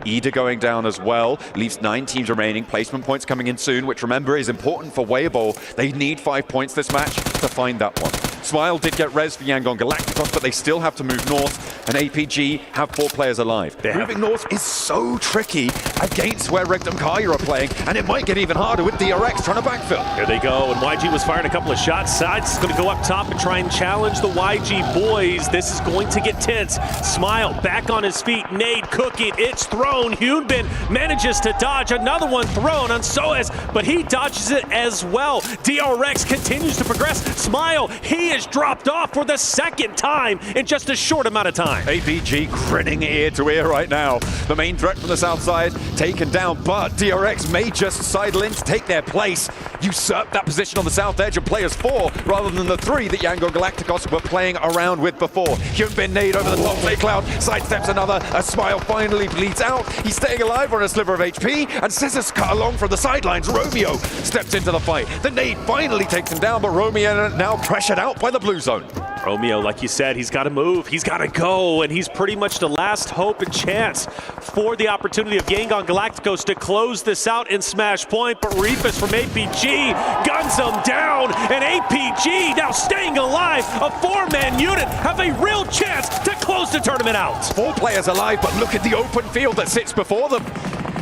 Ida going down as well, leaves 9 teams remaining. Placement points coming in soon, which remember is important for Weibo. They need 5 points this match to find that one. Smile did get res for Yangon Galacticos, but they still have to move north, and APG have 4 players alive. Moving north is so tricky against where Regnum Kaya are playing, and it might get even harder with DRX trying to backfill. Here they go, and YG was firing a couple of shots. Sides is going to go up top and try and challenge the YG boys. This is going to get tense. Smile back on his feet, nade cooking, it's thrown. Hyunbin manages to dodge, another one thrown on Soez, but he dodges it as well. DRX continues to progress. Smile, he is dropped off for the second time in just a short amount of time. APG grinning ear to ear right now. The main threat from the south side taken down, but DRX may just sidle in to take their place, usurp that position on the south edge and play as 4 rather than the 3 that Yangon Galacticos were playing around with before. Hyunbin nade over the top play cloud, sidesteps another, a Smile finally bleeds out. He's staying alive on a sliver of HP, and Scissors cut along from the sidelines. Romeo steps into the fight. The nade finally takes him down, but Romeo now pressured out by the blue zone. Romeo, like you said, he's got to move, he's got to go, and he's pretty much the last hope and chance for the opportunity of Yangon Galacticos to close this out in Smash Point, but Reefus from APG guns him down, and APG now staying alive. A 4-man unit have a real chance to close the tournament out. 4 players alive, but look at the open field that sits before them.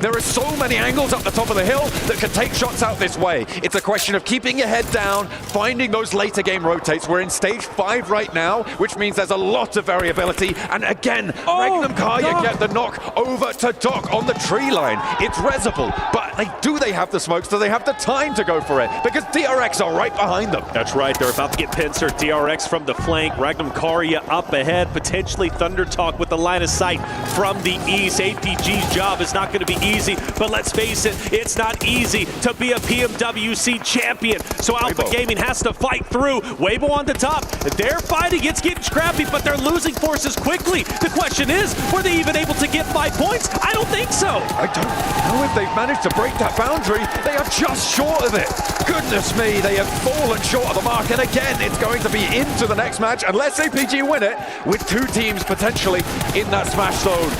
There are so many angles up the top of the hill that can take shots out this way. It's a question of keeping your head down, finding those later game rotates. We're in stage 5 right now, which means there's a lot of variability. And again, Regnum Kaya get the knock over to Doc on the tree line. It's Reservoir, but do they have the smokes? Do they have the time to go for it? Because DRX are right behind them. That's right, they're about to get pincered. DRX from the flank, Regnum Kaya up ahead, potentially Thunder Talk with the line of sight from the east. APG's job is not going to be easy, but let's face it, it's not easy to be a PMWC champion. So Alpha Gaming has to fight through. Weibo on the top. They're fighting, it's getting scrappy, but they're losing forces quickly. The question is, were they even able to get 5 points? I don't think so. I don't know if they've managed to break break that boundary. They are just short of it. Goodness me, they have fallen short of the mark. And again, it's going to be into the next match, unless APG win it, with two teams potentially in that smash zone.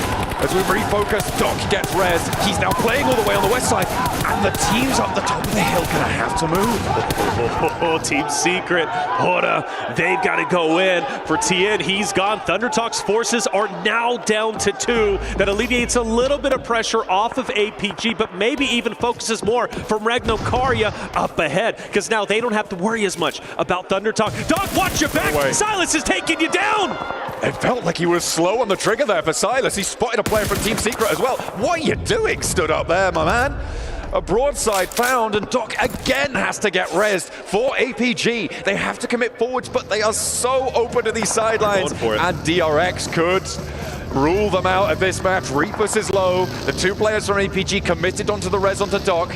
As we refocus, Doc gets res. He's now playing all the way on the west side, and the teams up the top of the hill gonna have to move. Team Secret, Hora, they've got to go in. For Tien, he's gone. ThunderTalk's forces are now down to 2. That alleviates a little bit of pressure off of APG, but maybe even focuses more from Ragnokaria up ahead, because now they don't have to worry as much about ThunderTalk. Doc, watch your back! Silas is taking you down! It felt like he was slow on the trigger there for Silas. He spotted a player from Team Secret as well. What are you doing stood up there, my man? A broadside found, and Doc again has to get rezzed for APG. They have to commit forwards, but they are so open to these sidelines. And DRX could rule them out of this match. Reapus is low. The two players from APG committed onto the res onto Doc.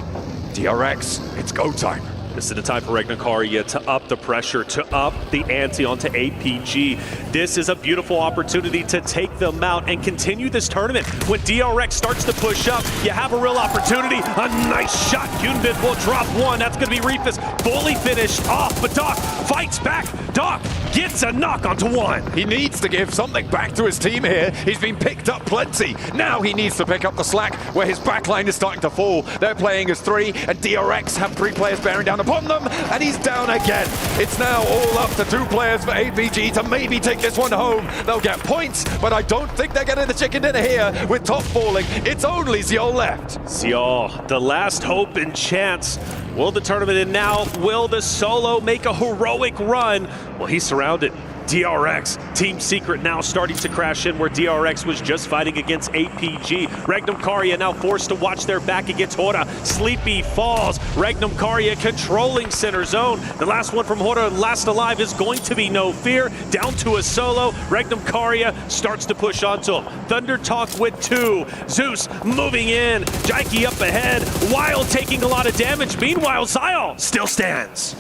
DRX, it's go time. This is the time for Ragnokaria to up the pressure, to up the ante onto APG. This is a beautiful opportunity to take them out and continue this tournament. When DRX starts to push up, you have a real opportunity. A nice shot. Yunbin will drop one. That's going to be Reefus fully finished off, but Doc fights back. Doc gets a knock onto one. He needs to give something back to his team here. He's been picked up plenty. Now he needs to pick up the slack where his backline is starting to fall. They're playing as 3, and DRX have 3 players bearing down upon them, and he's down again. It's now all up to 2 players for APG to maybe take this one home. They'll get points, but I don't think they're getting the chicken dinner here with top falling. It's only Ziol left. Ziol, the last hope and chance. Will the tournament end now? Will the solo make a heroic run? Well, he's surrounded. DRX, Team Secret now starting to crash in where DRX was just fighting against APG. Ragnokaria now forced to watch their back against Hora. Sleepy falls. Ragnokaria controlling center zone. The last one from Hora, last alive, is going to be No Fear. Down to a solo. Ragnokaria starts to push onto him. ThunderTalk with 2. Zeus moving in. Jaiki up ahead. Wild taking a lot of damage. Meanwhile, Ziol still stands.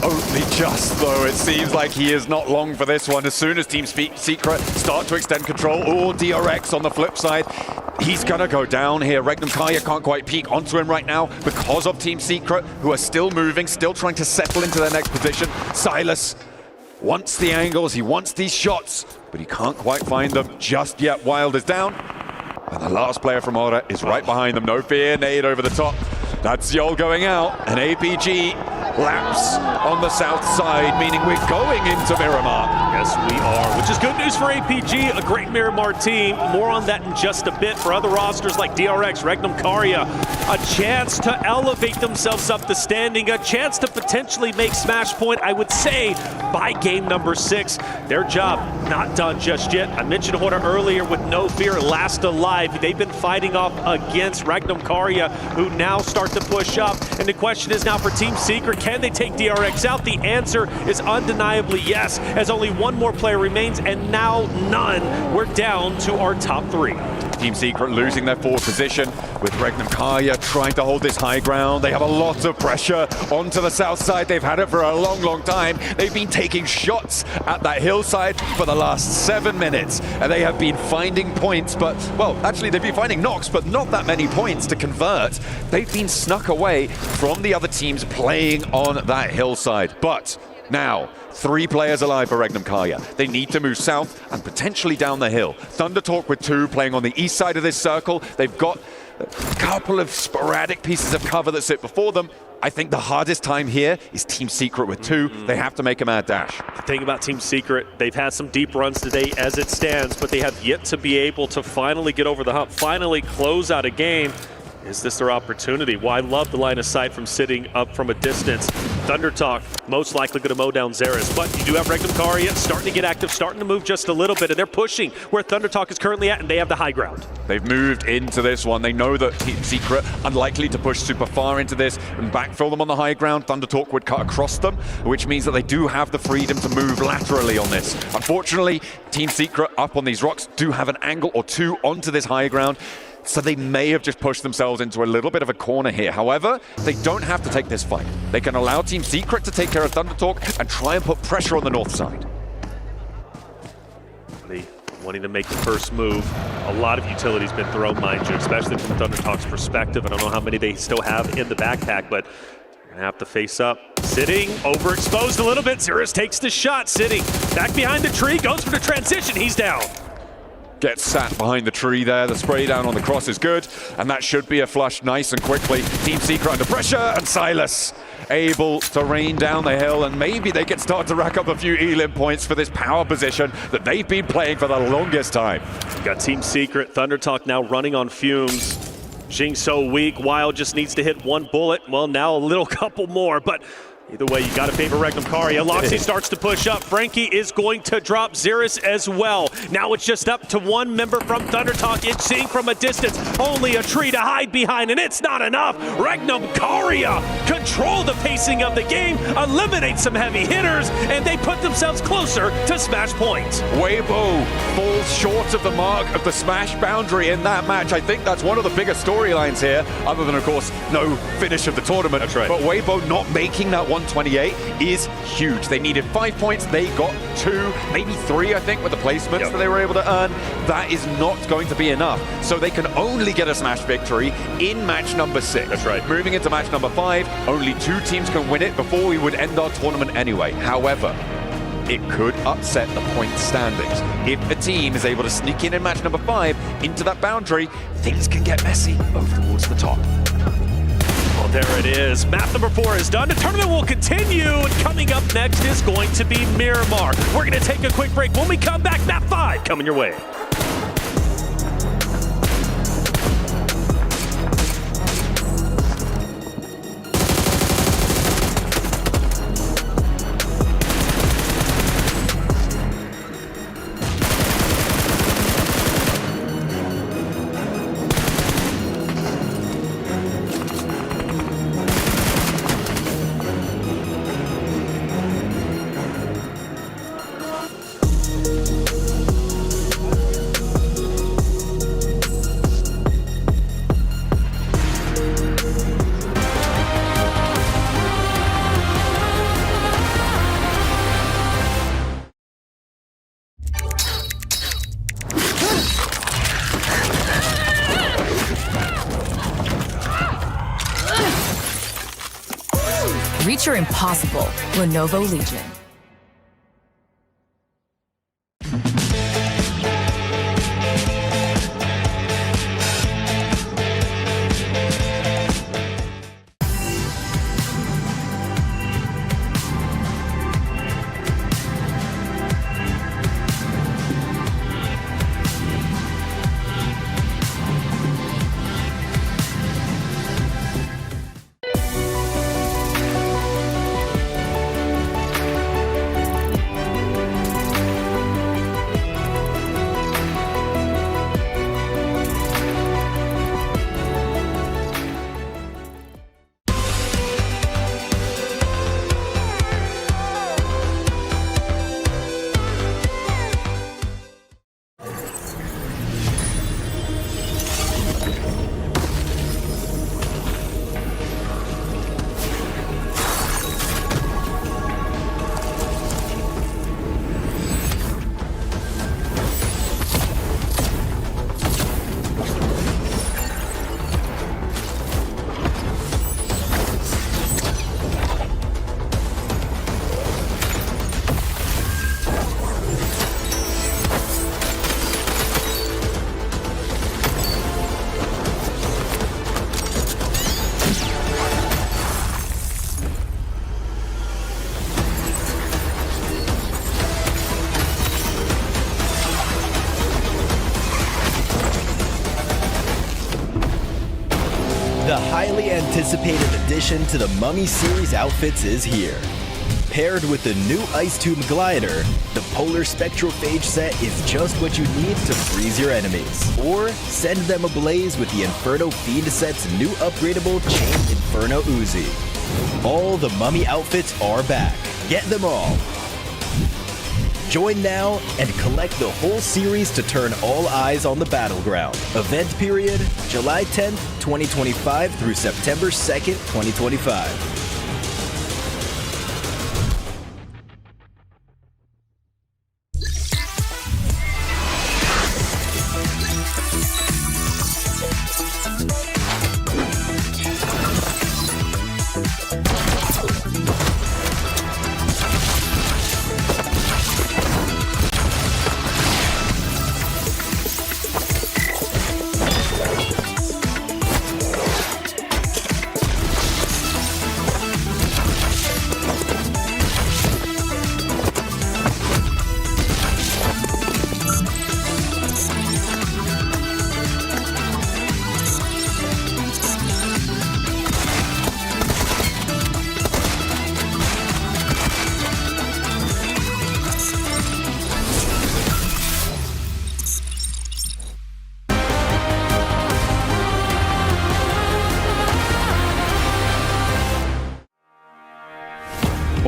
Only just, though. It seems like he is not long for this one. As soon as Team Secret start to extend control, or DRX on the flip side, he's gonna go down here. Ragnokaria can't quite peek onto him right now because of Team Secret, who are still moving, still trying to settle into their next position. Silas wants the angles, he wants these shots, but he can't quite find them just yet. Wild is down, and the last player from Hora is right behind them. No Fear, nade over the top. That's Ziol going out, and APG laps on the south side, meaning we're going into Miramar. Yes, we are, which is good news for APG, a great Miramar team. More on that in just a bit. For other rosters like DRX, Ragnokaria, a chance to elevate themselves up the standing, a chance to potentially make Smash Point, I would say, by game number 6. Their job not done just yet. I mentioned Hora earlier with No Fear, last alive. They've been fighting off against Ragnokaria, who now start to push up. And the question is now for Team Secret, can they take DRX out? The answer is undeniably yes, as only one more player remains, and now none. We're down to our top 3. Team Secret losing their 4th position, with Ragnokaria trying to hold this high ground. They have a lot of pressure onto the south side. They've had it for a long, long time. They've been taking shots at that hillside for the last 7 minutes, and they have been finding points, but, well, actually they've been finding knocks, but not that many points to convert. They've been snuck away from the other teams playing on that hillside. But now, 3 players alive for Ragnokaria. They need to move south and potentially down the hill. ThunderTalk with 2 playing on the east side of this circle. They've got a couple of sporadic pieces of cover that sit before them. I think the hardest time here is Team Secret with 2. They have to make a mad dash. The thing about Team Secret, they've had some deep runs today as it stands, but they have yet to be able to finally get over the hump, finally close out a game. Is this their opportunity? Well, I love the line of sight from sitting up from a distance. ThunderTalk most likely going to mow down Xerath, but you do have Ragnokaria starting to get active, starting to move just a little bit, and they're pushing where ThunderTalk is currently at, and they have the high ground. They've moved into this one. They know that Team Secret unlikely to push super far into this and backfill them on the high ground. ThunderTalk would cut across them, which means that they do have the freedom to move laterally on this. Unfortunately, Team Secret up on these rocks do have an angle or 2 onto this high ground, so they may have just pushed themselves into a little bit of a corner here. However, they don't have to take this fight. They can allow Team Secret to take care of ThunderTalk and try and put pressure on the north side. wanting to make the first move. A lot of utility's been thrown, mind you, especially from Thunder Talk's perspective. I don't know how many they still have in the backpack, but gonna have to face up. Sitting, overexposed a little bit. Zerus takes the shot, sitting back behind the tree, goes for the transition, he's down. Gets sat behind the tree there. The spray down on the cross is good, and that should be a flush nice and quickly. Team Secret under pressure, and Silas able to rain down the hill, and maybe they can start to rack up a few elim points for this power position that they've been playing for the longest time. Got Team Secret, Thunder Talk now running on fumes. Jing so weak, Wild just needs to hit one bullet. Well, now a little couple more, but either way, you got to favor Regnum Karia. Loxy starts to push up. Frankie is going to drop Zerus as well. Now it's just up to one member from Thunder Talk. It's seeing from a distance. Only a tree to hide behind, and it's not enough. Regnum Karia control the pacing of the game, eliminate some heavy hitters, and they put themselves closer to smash point. Weibo falls short of the mark of the smash boundary in that match. I think that's one of the biggest storylines here, other than, of course, no finish of the tournament. That's right. But Weibo not making that 128 is huge. They needed 5 points. They got 2, maybe 3, I think, with the placements that they were able to earn. That is not going to be enough. So they can only get a smash victory in match number 6. That's right. Moving into match number 5, only 2 teams can win it before we would end our tournament anyway. However, it could upset the point standings. If a team is able to sneak in match number 5 into that boundary, things can get messy over towards the top. Well, there it is. Map number 4 is done. The tournament will continue, and coming up next is going to be Miramar. We're going to take a quick break. When we come back, map 5 coming your way. Reach your impossible, Lenovo Legion. The highly anticipated addition to the Mummy series outfits is here. Paired with the new Ice Tomb Glider, the Polar Spectrophage set is just what you need to freeze your enemies. Or send them ablaze with the Inferno Fiend set's new upgradable Chained Inferno Uzi. All the Mummy outfits are back. Get them all. Join now and collect the whole series to turn all eyes on the battleground. Event period, July 10th, 2025 through September 2nd, 2025.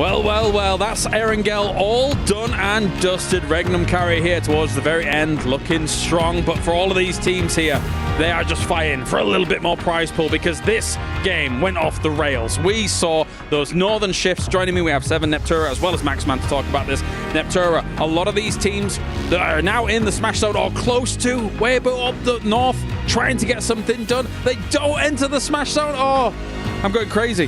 Well, that's Erangel all done and dusted. Regnum carry here towards the very end, looking strong. But for all of these teams here, they are just fighting for a little bit more prize pool because this game went off the rails. We saw those northern shifts. Joining me, we have Seven, Neptura, as well as Maxman to talk about this. Neptura, a lot of these teams that are now in the Smash Zone or close to, way up the north, trying to get something done. They don't enter the Smash Zone. Oh, I'm going crazy.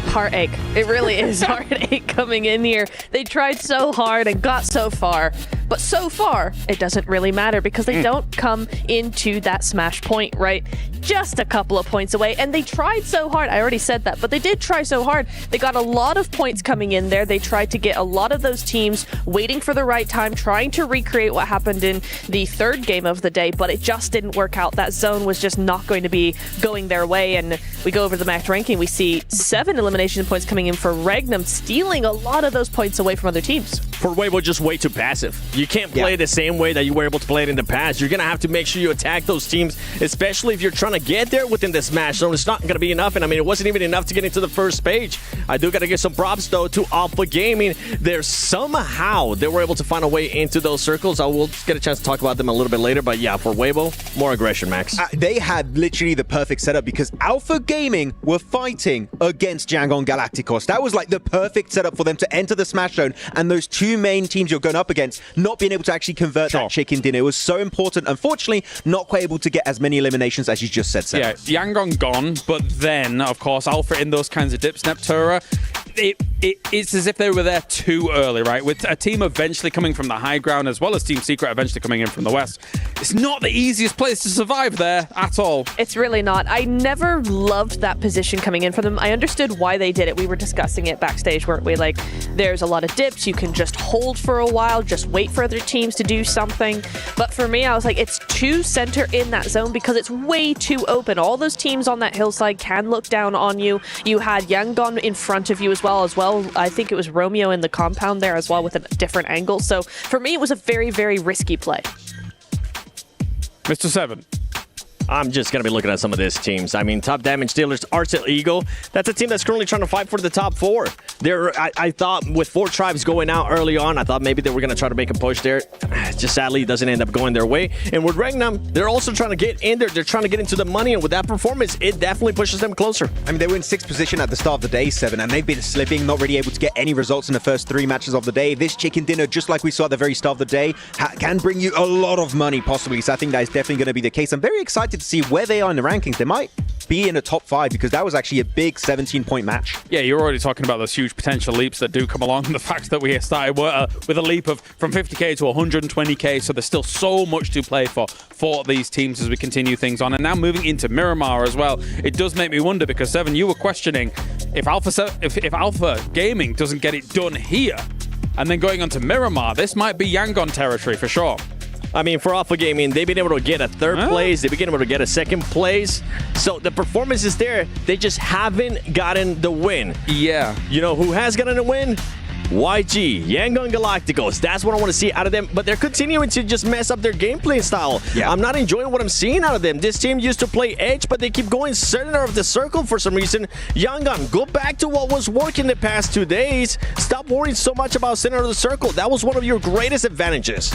Heartache. It really is heartache coming in here. They tried so hard and got so far, but so far it doesn't really matter because they don't come into that smash point, right? Just a couple of points away, and they tried so hard. I already said that, but they did try so hard. They got a lot of points coming in there. They tried to get a lot of those teams waiting for the right time, trying to recreate what happened in the third game of the day, but it just didn't work out. That zone was just not going to be going their way, and we go over the match ranking. We see 7 elimination points coming in for Regnum, stealing a lot of those points away from other teams. For Weibo, just way too passive. You can't play the same way that you were able to play it in the past. You're going to have to make sure you attack those teams, especially if you're trying to get there within the Smash Zone. It's not going to be enough, and I mean, it wasn't even enough to get into the first page. I do got to give some props, though, to Alpha Gaming. Somehow they were able to find a way into those circles. I will get a chance to talk about them a little bit later, but yeah, for Weibo, more aggression, Max. They had literally the perfect setup because Alpha Gaming were fighting against Yangon Galacticos. That was like the perfect setup for them to enter the Smash Zone, and those two main teams you're going up against not being able to actually convert that chicken dinner. It was so important. Unfortunately, not quite able to get as many eliminations as you just said, Seb. Yeah, Yangon gone, but then, of course, Alpha in those kinds of dips, Neptura, it's as if they were there too early, right? With a team eventually coming from the high ground, as well as Team Secret eventually coming in from the west. It's not the easiest place to survive there at all. It's really not. I never loved that position coming in for them. I understood why they did it. We were discussing it backstage, weren't we? Like, there's a lot of dips. You can just hold for a while, just wait for other teams to do something. But for me, I was like, it's too center in that zone because it's way too open. All those teams on that hillside can look down on you. You had Yangon in front of you as well. I think it was Romeo in the compound there as well with a different angle. So for me, it was a very, very risky play. Mr. Seven. I'm just going to be looking at some of these teams. I mean, top damage dealers, Arcel Eagle. That's a team that's currently trying to fight for the top 4. I thought with 4 tribes going out early on, I thought maybe they were going to try to make a push there. Just sadly, it doesn't end up going their way. And with Regnum, they're also trying to get in there. They're trying to get into the money. And with that performance, it definitely pushes them closer. I mean, they were in 6th position at the start of the day, 7, and they've been slipping, not really able to get any results in the first 3 matches of the day. This chicken dinner, just like we saw at the very start of the day, can bring you a lot of money, possibly. So I think that is definitely going to be the case. I'm very excited to see where they are in the rankings. They might be in the top 5 because that was actually a big 17-point match. Yeah, you're already talking about those huge potential leaps that do come along. The fact that we started with a leap of from 50k to 120k, so there's still so much to play for these teams as we continue things on. And now moving into Miramar as well, it does make me wonder because Seven, you were questioning if Alpha Gaming doesn't get it done here, and then going on to Miramar, this might be Yangon territory for sure. I mean, for Alpha Gaming, they've been able to get a 3rd place. They've been able to get a 2nd place. So the performance is there. They just haven't gotten the win. Yeah. You know who has gotten a win? YG, Yangon Galacticos. That's what I want to see out of them. But they're continuing to just mess up their gameplay style. Yeah. I'm not enjoying what I'm seeing out of them. This team used to play edge, but they keep going center of the circle for some reason. Yangon, go back to what was working the past 2 days. Stop worrying so much about center of the circle. That was one of your greatest advantages.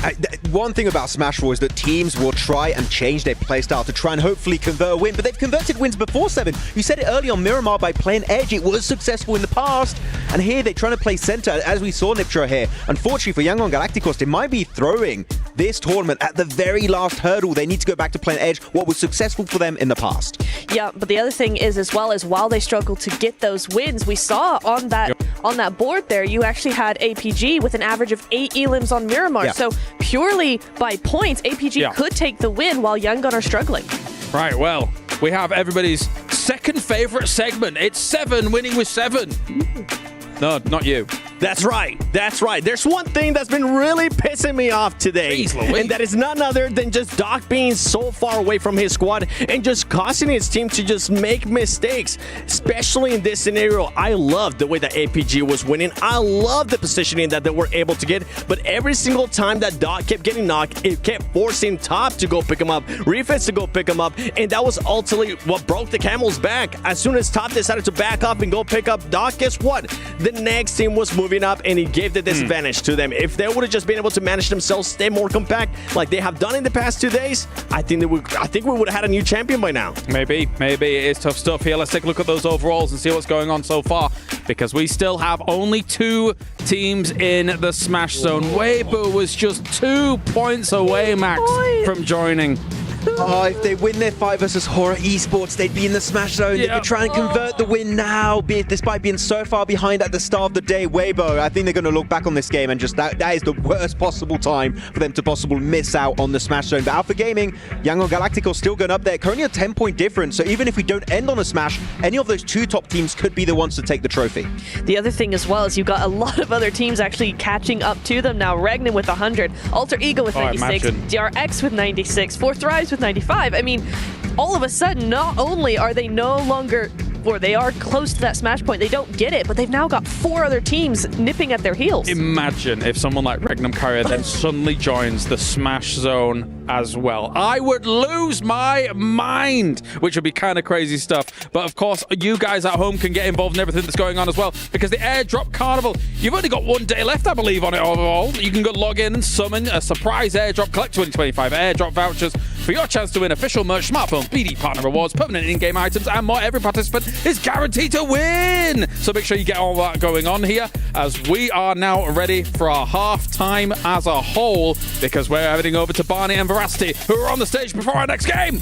One thing about Smash Bros is that teams will try and change their playstyle to try and hopefully convert a win, but they've converted wins before, Seven. You said it early on Miramar by playing edge. It was successful in the past, and here they're trying to play center. As we saw Niptra here, unfortunately for Yangon Galacticos, they might be throwing this tournament at the very last hurdle. They need to go back to playing edge, what was successful for them in the past. Yeah, but the other thing is as well as while they struggled to get those wins, we saw on that board there, you actually had APG with an average of 8 elims on Miramar. So purely by points, APG could take the win while Yangon are struggling. Right, well, we have everybody's second favorite segment. It's Seven winning with 7. No, not you. That's right. That's right. There's one thing that's been really pissing me off today, and that is none other than just Doc being so far away from his squad and just causing his team to just make mistakes, especially in this scenario. I love the way that APG was winning. I love the positioning that they were able to get, but every single time that Doc kept getting knocked, it kept forcing Top to go pick him up, Refits to go pick him up, and that was ultimately what broke the camel's back. As soon as Top decided to back up and go pick up Doc, guess what? The next team was moving up, and he gave the disadvantage to them. If they would have just been able to manage themselves, stay more compact, like they have done in the past 2 days, I think we would have had a new champion by now. Maybe it is tough stuff here. Let's take a look at those overalls and see what's going on so far, because we still have only 2 teams in the Smash Zone. Weibo was just 2 points away, Max, from joining. Oh, if they win their fight versus Horror Esports, they'd be in the Smash Zone. They could try and convert the win now, despite being so far behind at the start of the day. Weibo, I think they're going to look back on this game and just that is the worst possible time for them to possibly miss out on the Smash Zone. But Alpha Gaming, Yangon Galacticos still going up there. Currently a 10-point difference. So even if we don't end on a Smash, any of those 2 top teams could be the ones to take the trophy. The other thing as well is you've got a lot of other teams actually catching up to them now. Regnan with 100, Alter Ego with 96, DRX with 96, Fourth Rise with 95. I mean, all of a sudden, not only are they no longer, or they are close to that Smash point, they don't get it, but they've now got 4 other teams nipping at their heels. Imagine if someone like Regnum Carrier then suddenly joins the Smash Zone as well. I would lose my mind, which would be kind of crazy stuff. But of course, you guys at home can get involved in everything that's going on as well, because the Airdrop Carnival, you've only got 1 day left, I believe, on it overall. You can go log in and summon a surprise airdrop, collect 2025 airdrop vouchers for your chance to win official merch, smartphone, BD partner rewards, permanent in-game items, and more. Every participant is guaranteed to win. So make sure you get all that going on here, as we are now ready for our half-time as a whole, because we're heading over to Barney and Veracity, who are on the stage before our next game.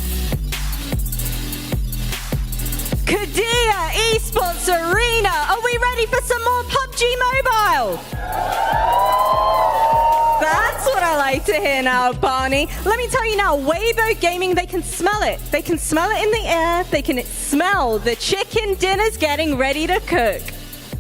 Kadia Esports Arena, are we ready for some more PUBG Mobile? That's what I like to hear now, Barney. Let me tell you now, Weibo Gaming, they can smell it. They can smell it in the air. They can smell the chicken dinners getting ready to cook.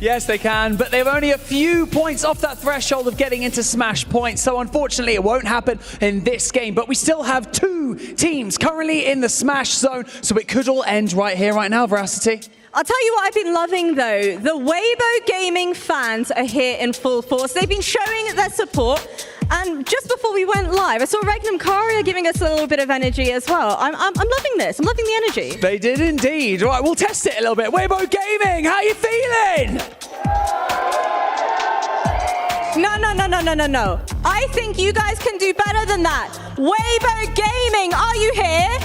Yes, they can, but they're only a few points off that threshold of getting into Smash points, so unfortunately it won't happen in this game, but we still have 2 teams currently in the Smash Zone, so it could all end right here, right now, Veracity. I'll tell you what I've been loving, though. The Weibo Gaming fans are here in full force. They've been showing their support. And just before we went live, I saw Regnum Carrier giving us a little bit of energy as well. I'm loving this. I'm loving the energy. They did indeed. Right, we'll test it a little bit. Weibo Gaming, how you feeling? No. I think you guys can do better than that. Weibo Gaming, are you here?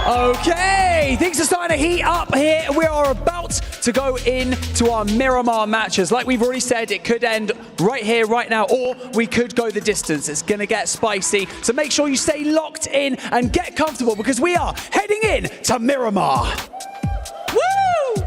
Okay, things are starting to heat up here. We are about to go into our Miramar matches. Like we've already said, it could end right here, right now, or we could go the distance. It's going to get spicy. So make sure you stay locked in and get comfortable, because we are heading in to Miramar. Woo!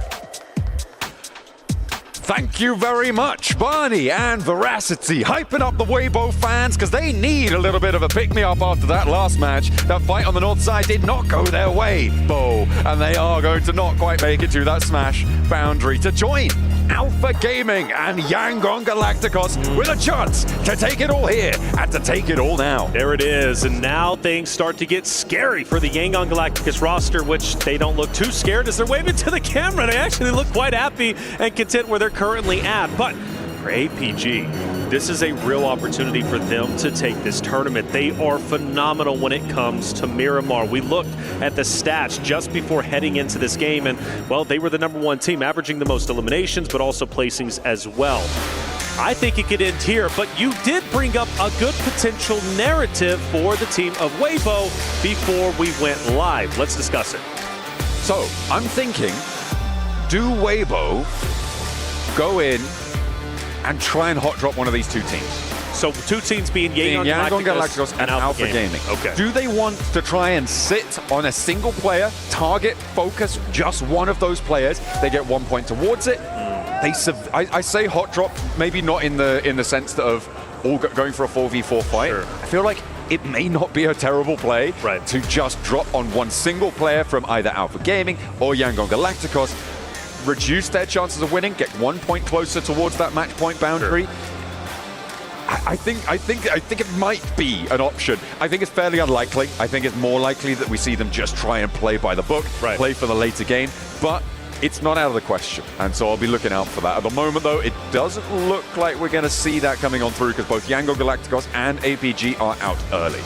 Thank you very much, Barney and Veracity, hyping up the Weibo fans, because they need a little bit of a pick-me-up after that last match. That fight on the north side did not go their way, Bo, and they are going to not quite make it to that Smash boundary to join Alpha Gaming and Yangon Galacticos with a chance to take it all here and to take it all now. There it is, and now things start to get scary for the Yangon Galacticos roster, which they don't look too scared as they're waving to the camera. They actually look quite happy and content where they're currently at. But for APG, this is a real opportunity for them to take this tournament. They are phenomenal when it comes to Miramar. We looked at the stats just before heading into this game, and, well, they were the #1 team, averaging the most eliminations, but also placings as well. I think it could end here, but you did bring up a good potential narrative for the team of Weibo before we went live. Let's discuss it. So, I'm thinking, do Weibo go in and try and hot drop one of these 2 teams? So 2 teams being Yangon Galacticos and Alpha Gaming. Okay. Do they want to try and sit on a single player, target, focus just one of those players? They get 1 point towards it. I say hot drop, maybe not in the sense of all going for a 4v4 fight. Sure. I feel like it may not be a terrible play to just drop on one single player from either Alpha Gaming or Yangon Galacticos. reduce their chances of winning, get 1 point closer towards that match point boundary. Sure. I think it might be an option. I think it's fairly unlikely. I think it's more likely that we see them just try and play by the book, play for the later game. But it's not out of the question, and so I'll be looking out for that. At the moment, though, it doesn't look like we're going to see that coming on through because both Yangon Galacticos and APG are out early.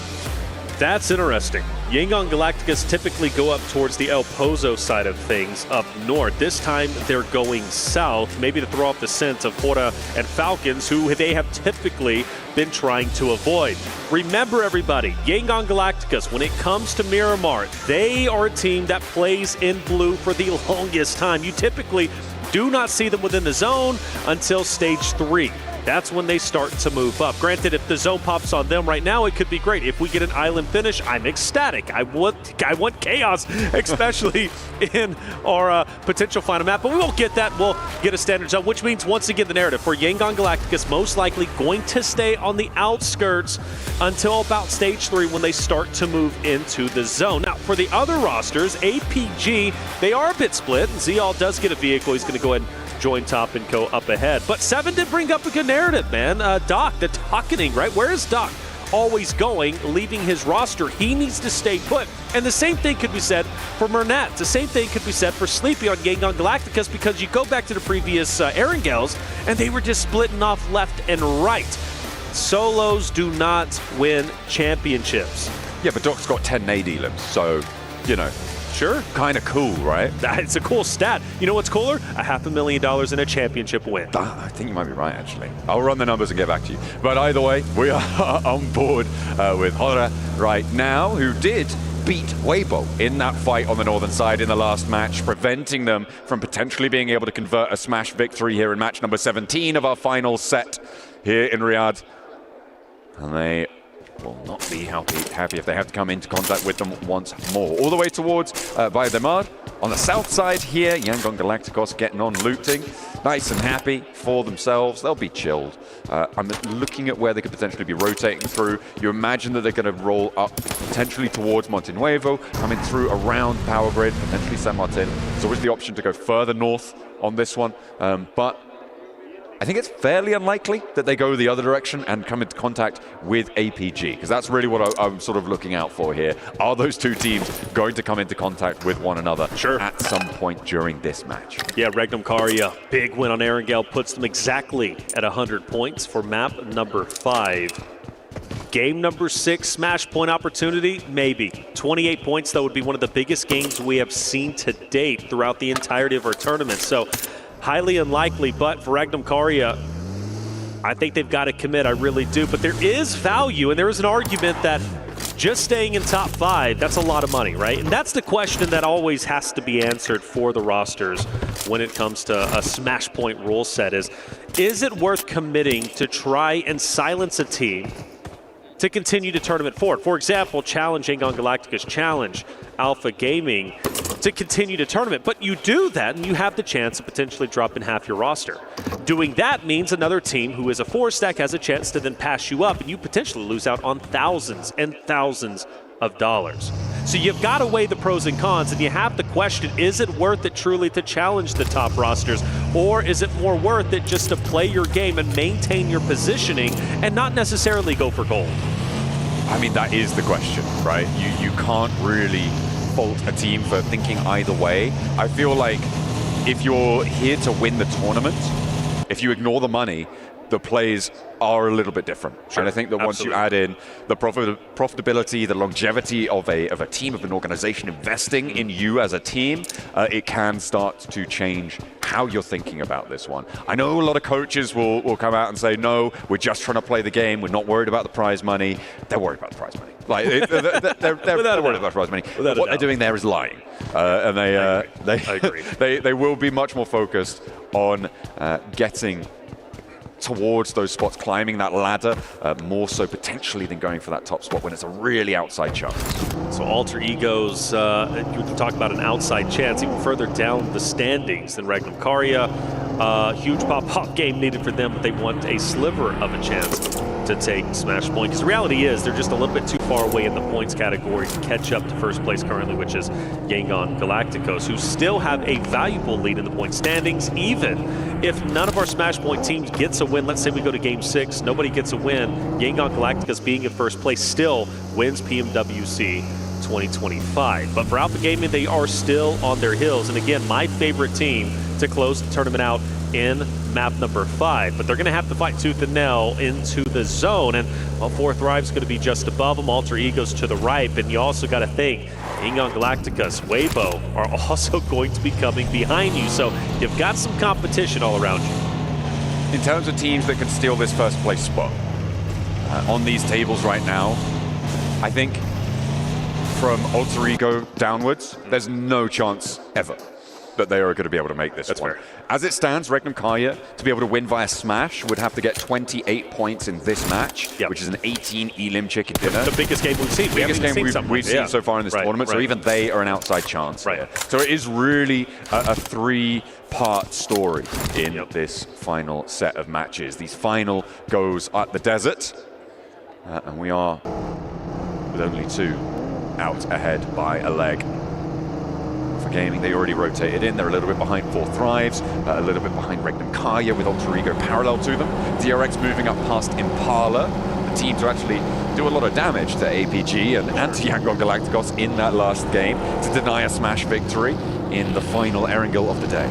That's interesting. Yangon Galacticos typically go up towards the El Pozo side of things up north. This time they're going south, maybe to throw off the scent of Hora and Falcons, who they have typically been trying to avoid. Remember, everybody, Yangon Galacticos, when it comes to Miramar, they are a team that plays in blue for the longest time. You typically do not see them within the zone until stage 3. That's when they start to move up. Granted, if the zone pops on them right now, it could be great. If we get an island finish, I'm ecstatic. I want chaos, especially in our potential final map. But we won't get that. We'll get a standard zone, which means, once again, the narrative for Yangon Galacticos most likely going to stay on the outskirts until about stage 3 when they start to move into the zone. Now, for the other rosters, APG, they are a bit split. Zeal does get a vehicle. He's going to go ahead and join top and go up ahead. But Seven did bring up a good narrative, man. Doc, the docketing, right? Where is Doc always going, leaving his roster? He needs to stay put. And the same thing could be said for Mernat. The same thing could be said for Sleepy on Yangon Galacticos, because you go back to the previous Erangels, and they were just splitting off left and right. Solos do not win championships. Yeah, but Doc's got 10 AD limbs, so, you know. Sure. Kind of cool, right? It's a cool stat. You know what's cooler? $500,000 in a championship win. I think you might be right, actually. I'll run the numbers and get back to you. But either way, we are on board with Hora right now, who did beat Weibo in that fight on the northern side in the last match, preventing them from potentially being able to convert a smash victory here in match number 17 of our final set here in Riyadh. And they will not be happy if they have to come into contact with them once more. All the way towards Bayademar. On the south side here, Yangon Galacticos getting on looting. Nice and happy for themselves. They'll be chilled. I'm looking at where they could potentially be rotating through. You imagine that they're going to roll up potentially towards Monte Nuevo, coming through around Power Grid, potentially San Martin. There's always the option to go further north on this one. But I think it's fairly unlikely that they go the other direction and come into contact with APG, because that's really what I'm sort of looking out for here. Are those two teams going to come into contact with one another at some point during this match? Yeah, Regnum Karya, big win on Erangel, puts them exactly at 100 points for map number 5. Game number 6, smash point opportunity, maybe. 28 points, though, would be one of the biggest games we have seen to date throughout the entirety of our tournament. So, highly unlikely, but for Regnum Karya, I think they've got to commit, I really do. But there is value, and there is an argument that just staying in top 5, that's a lot of money, right? And that's the question that always has to be answered for the rosters when it comes to a smash point rule set is it worth committing to try and silence a team to continue the tournament forward? For example, challenge Yangon Galacticos, challenge Alpha Gaming to continue the tournament. But you do that and you have the chance of potentially dropping half your roster. Doing that means another team who is a 4-stack has a chance to then pass you up, and you potentially lose out on thousands and thousands of dollars. So you've got to weigh the pros and cons, and you have to question, is it worth it truly to challenge the top rosters, or is it more worth it just to play your game and maintain your positioning and not necessarily go for gold? I mean, that is the question, right? You can't really fault a team for thinking either way. I feel like if you're here to win the tournament, if you ignore the money, the plays are a little bit different. Sure, and I think that once you add in the profitability, the longevity of a team, of an organization investing in you as a team, it can start to change how you're thinking about this one. I know a lot of coaches will come out and say, no, we're just trying to play the game. We're not worried about the prize money. They're worried about the prize money. Like they're worried about the prize money. What they're doing there is lying. And I agree. they will be much more focused on getting towards those spots, climbing that ladder, more so potentially than going for that top spot when it's a really outside chance. So alter egos, you can talk about an outside chance even further down the standings than Regnum Karya. Huge pop-up game needed for them, but they want a sliver of a chance. to take Smash Point. Because the reality is they're just a little bit too far away in the points category to catch up to first place currently, which is Yangon Galacticos, who still have a valuable lead in the point standings. Even if none of our Smash Point teams gets a win, let's say we go to Game 6, nobody gets a win, Yangon Galacticos being in first place still wins PMWC 2025. But for Alpha Gaming, they are still on their heels. And again, my favorite team to close the tournament out in map number 5. But they're going to have to fight tooth and nail into the zone. And well, Fourth Thrive's going to be just above them, Alter Ego's to the right. And you also got to think, Yangon Galacticos, Weibo are also going to be coming behind you. So you've got some competition all around you. In terms of teams that can steal this first place spot, on these tables right now, I think from Alter Ego downwards, there's no chance ever that they are going to be able to make this one. Fair. As it stands, Regnum Karya, to be able to win via Smash, would have to get 28 points in this match, which is an 18 Elim chicken dinner. The biggest game we've seen. The biggest game we've seen so far in this tournament, so even they are an outside chance. Here. So it is really a three-part story in this final set of matches. These final goes at the desert, and we are with only 2 out ahead by a leg. For Gaming, they already rotated in. They're a little bit behind Fourth Thrives, a little bit behind Regnum Karya with Alter Ego parallel to them. DRX moving up past Impala. The team to actually do a lot of damage to APG and to Yangon Galacticos in that last game to deny a Smash victory in the final Erangel of the day.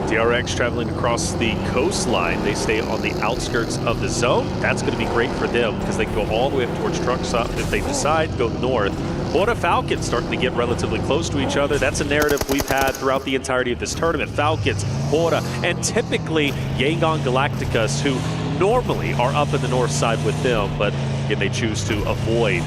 DRX traveling across the coastline. They stay on the outskirts of the zone. That's going to be great for them because they can go all the way up towards Truckstop if they decide to go north. Hora Falcons starting to get relatively close to each other. That's a narrative we've had throughout the entirety of this tournament. Falcons, Hora, and typically Yangon Galacticos, who normally are up in the north side with them, but again, they choose to avoid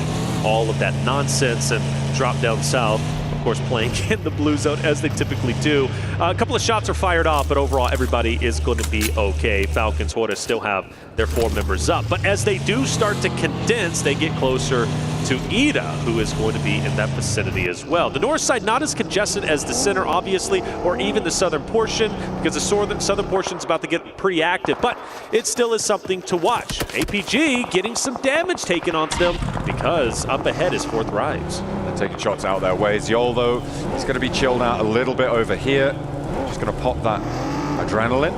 all of that nonsense and drop down south. Of course, playing in the blue zone as they typically do. A couple of shots are fired off, but overall everybody is going to be okay. Falcons, Hora still have their 4 members up. But as they do start to condense, they get closer to Ida, who is going to be in that vicinity as well. The north side not as congested as the center, obviously, or even the southern portion, because the southern portion is about to get pretty active, but it still is something to watch. APG getting some damage taken onto them because up ahead is Fourth Thrives. They're taking shots out their ways. Yol, though, he's going to be chilled out a little bit over here. Just going to pop that adrenaline.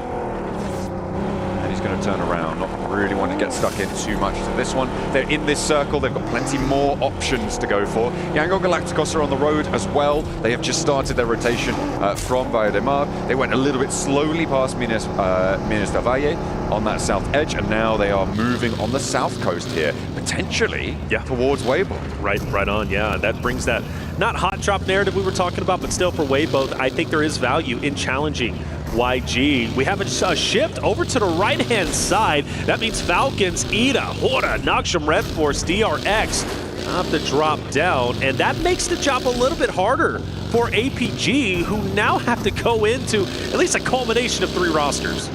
And he's going to turn around, not really want to get stuck in too much to this one. They're in this circle. They've got plenty more options to go for. Yangon Galacticos are on the road as well. They have just started their rotation from Valle de Mar. They went a little bit slowly past Minas del Valle on that south edge, and now they are moving on the south coast here, potentially towards Weibo. Right on, yeah. That brings that not hot drop narrative we were talking about, but still for Weibo, I think there is value in challenging YG. We have a shift over to the right-hand side. That means Falcons, Ida, Hora, Noxium Red Force, DRX have to drop down, and that makes the job a little bit harder for APG, who now have to go into at least a culmination of 3 rosters.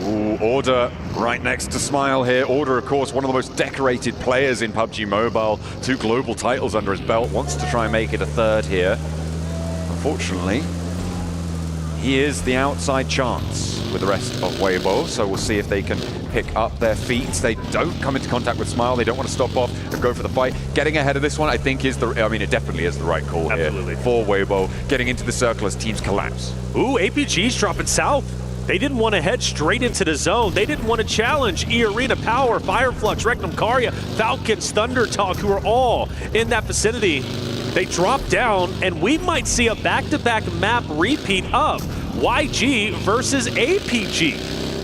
Ooh, Order right next to Smile here. Order, of course, one of the most decorated players in PUBG Mobile. 2 global titles under his belt. Wants to try and make it a 3rd here. Unfortunately, he is the outside chance with the rest of Weibo, so we'll see if they can pick up their feet. They don't come into contact with Smile. They don't want to stop off and go for the fight. Getting ahead of this one, I think, it definitely is the right call here for Weibo. Getting into the circle as teams collapse. Ooh, APG's dropping south. They didn't want to head straight into the zone. They didn't want to challenge E-Arena, Power, Fireflux, Regnum Karya, Falcons, Thunder Talk, who are all in that vicinity. They drop down, and we might see a back-to-back map repeat of YG versus APG.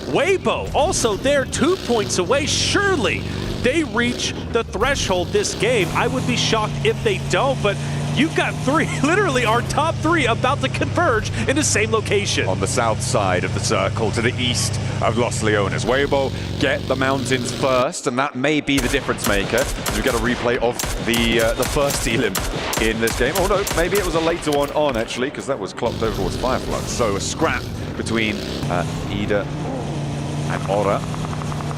Weibo also there, 2 points away. Surely they reach the threshold this game. I would be shocked if they don't, but you've got 3, literally our top 3 about to converge in the same location. On the south side of the circle to the east of Los Leones. Weibo get the mountains first, and that may be the difference maker. We get a replay of the first Elim in this game. Oh no, maybe it was a later one on actually, because that was clocked over towards Fireflux. So a scrap between Ida and Ora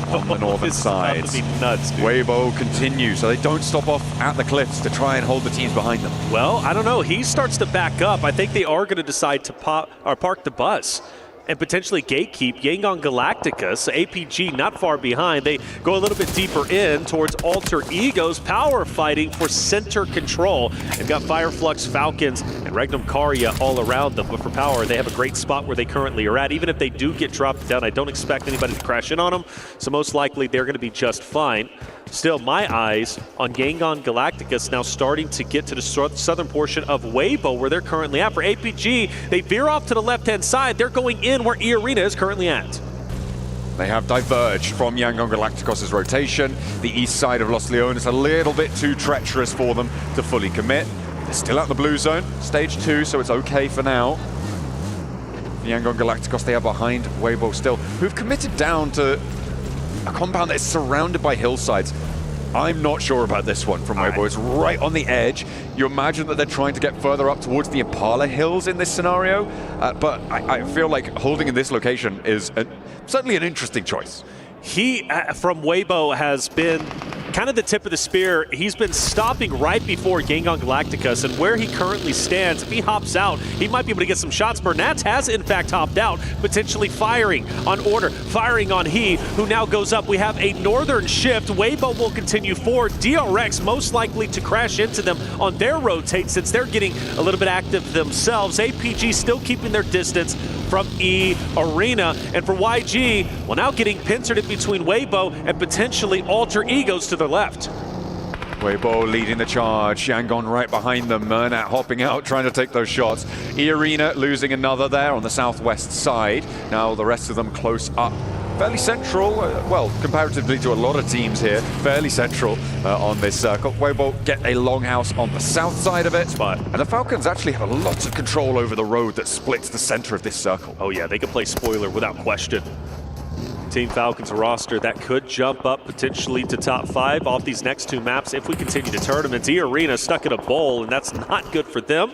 on the northern side. Nuts, dude. Weibo continues, so they don't stop off at the cliffs to try and hold the teams behind them. Well, I don't know. He starts to back up. I think they are going to decide to park the bus. and potentially gatekeep Yangon Galacticus. APG not far behind. They go a little bit deeper in towards Alter Egos, power fighting for center control. They've got Fireflux, Falcons, and Regnum Karya all around them, but for power, they have a great spot where they currently are at. Even if they do get dropped down, I don't expect anybody to crash in on them, so most likely they're going to be just fine. Still, my eyes on Yangon Galacticus now starting to get to the southern portion of Weibo, where they're currently at. For APG, they veer off to the left-hand side. They're going in where E-Arena is currently at. They have diverged from Yangon Galacticos' rotation. The east side of Los Leones a little bit too treacherous for them to fully commit. They're still out in the blue zone, stage 2, so it's okay for now. Yangon Galacticos, they are behind Weibo still, who've committed down to a compound that is surrounded by hillsides. I'm not sure about this one from Weibo. It's right on the edge. You imagine that they're trying to get further up towards the Impala Hills in this scenario, but I feel like holding in this location is certainly an interesting choice. He, from Weibo, has been kind of the tip of the spear. He's been stopping right before Yangon Galacticus, and where he currently stands, if he hops out, he might be able to get some shots. Bernat has, in fact, hopped out, potentially firing on Order, firing on He, who now goes up. We have a northern shift. Weibo will continue forward. DRX most likely to crash into them on their rotate, since they're getting a little bit active themselves. APG still keeping their distance from E-Arena, and for YG, well, now getting pincered in between Weibo and potentially Alter Egos to the left. Weibo leading the charge, Yangon right behind them, Mernat hopping out, trying to take those shots. E-Arena losing another there on the southwest side. Now the rest of them close up. Fairly central, well, comparatively to a lot of teams here, fairly central on this circle. Weibo get a longhouse on the south side of it, and the Falcons actually have a lot of control over the road that splits the center of this circle. Oh yeah, they can play spoiler without question. Team Falcons roster that could jump up potentially to top 5 off these next 2 maps if we continue to tournaments. E-Arena stuck in a bowl, and that's not good for them.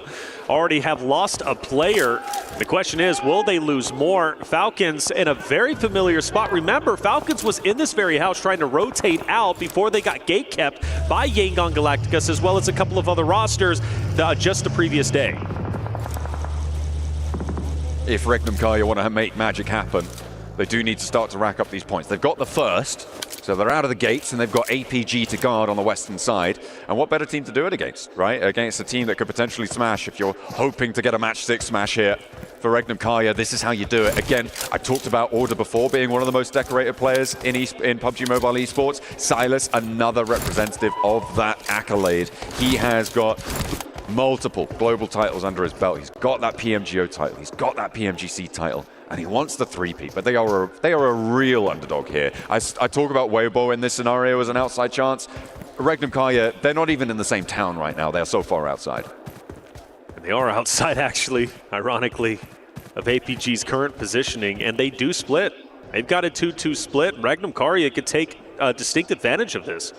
Already have lost a player. The question is, will they lose more? Falcons in a very familiar spot. Remember, Falcons was in this very house trying to rotate out before they got gate kept by Yangon Galacticus, as well as a couple of other rosters just the previous day. If Regnum Karya want to make magic happen, they do need to start to rack up these points. They've got the first, so they're out of the gates, and they've got APG to guard on the western side. And what better team to do it against, right? Against a team that could potentially smash if you're hoping to get a match 6 smash here. For Regnum Karya, this is how you do it. Again, I talked about Order before being one of the most decorated players in PUBG Mobile Esports. Silas, another representative of that accolade. He has got multiple global titles under his belt. He's got that PMGO title. He's got that PMGC title. And he wants the 3-peat, but they are a real underdog here. I talk about Weibo in this scenario as an outside chance. Regnum Karya, they're not even in the same town right now. They're so far outside. And they are outside, actually, ironically, of APG's current positioning, and they do split. They've got a 2-2 split. Regnum Karya could take a distinct advantage of this,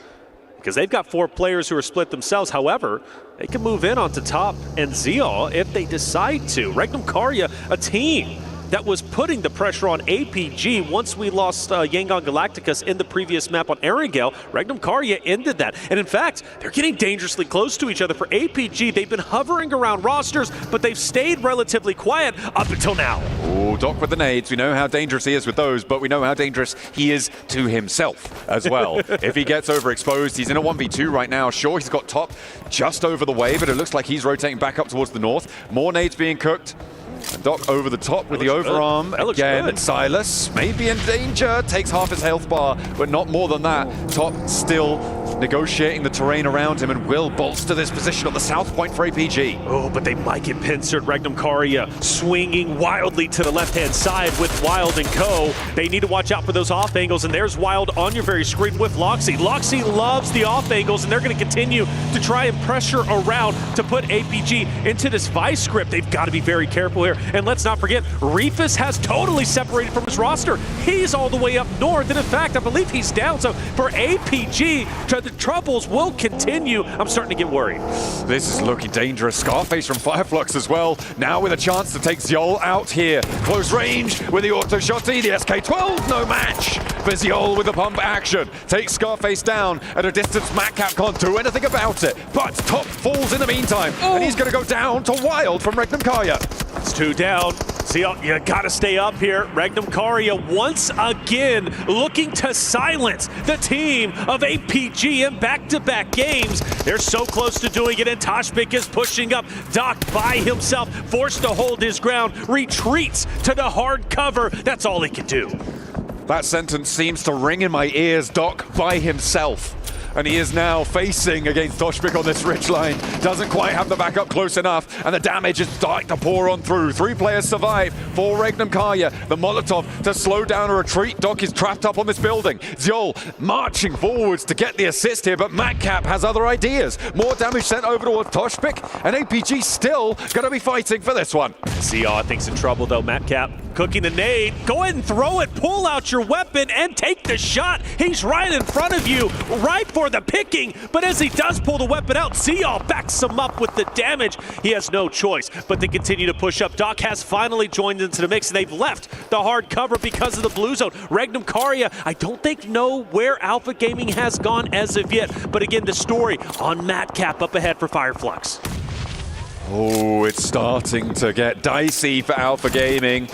because they've got 4 players who are split themselves. However, they can move in onto top and Zeal if they decide to. Regnum Karya, a team that was putting the pressure on APG once we lost Yangon Galacticus in the previous map on Erangel. Regnum Karya ended that. And in fact, they're getting dangerously close to each other. For APG, they've been hovering around rosters, but they've stayed relatively quiet up until now. Oh, Doc with the nades. We know how dangerous he is with those, but we know how dangerous he is to himself as well. If he gets overexposed, he's in a 1v2 right now. Sure, he's got top just over the way, but it looks like he's rotating back up towards the north. More nades being cooked. And Doc over the top with the overarm again. And Silas may be in danger. Takes half his health bar, but not more than that. Top still negotiating the terrain around him and will bolster this position on the south point for APG. Oh, but they might get pincered. Regnum Karya swinging wildly to the left-hand side with Wild and Co. They need to watch out for those off angles, and there's Wild on your very screen with Loxy. Loxy loves the off angles, and they're going to continue to try and pressure around to put APG into this vice script. They've got to be very careful here. And let's not forget, Reefus has totally separated from his roster. He's all the way up north, and in fact, I believe he's down. So for APG, the troubles will continue. I'm starting to get worried. This is looking dangerous. Scarface from Fireflux as well. Now with a chance to take Ziol out here. Close range with the auto shotty. The SK-12, no match for Ziol with the pump action. Takes Scarface down at a distance. Matcap can't do anything about it. But Top falls in the meantime. And he's going to go down to Wild from Regnum Karya. It's 2 down. See, you gotta stay up here. Regnum Karia once again looking to silence the team of APG in back-to-back games. They're so close to doing it, and Toshbik is pushing up. Doc by himself, forced to hold his ground, retreats to the hard cover. That's all he can do. That sentence seems to ring in my ears. Doc by himself. And he is now facing against Toshbik on this ridge line. Doesn't quite have the backup close enough, and the damage is starting to pour on through. 3 players survive for Regnum Karia. The Molotov to slow down a retreat. Doc is trapped up on this building. Zyol marching forwards to get the assist here, but Madcap has other ideas. More damage sent over towards Toshbik, and APG still gonna be fighting for this one. CR thinks in trouble though. Madcap cooking the nade. Go ahead and throw it. Pull out your weapon and take the shot. He's right in front of you, right for the picking. But as he does pull the weapon out, CR backs him up with the damage. He has no choice but to continue to push up. Doc has finally joined into the mix, and they've left the hard cover because of the blue zone. Regnum Karia, I don't think know where Alpha Gaming has gone as of yet. But again, the story on Madcap up ahead for Fireflux. Oh, it's starting to get dicey for Alpha Gaming.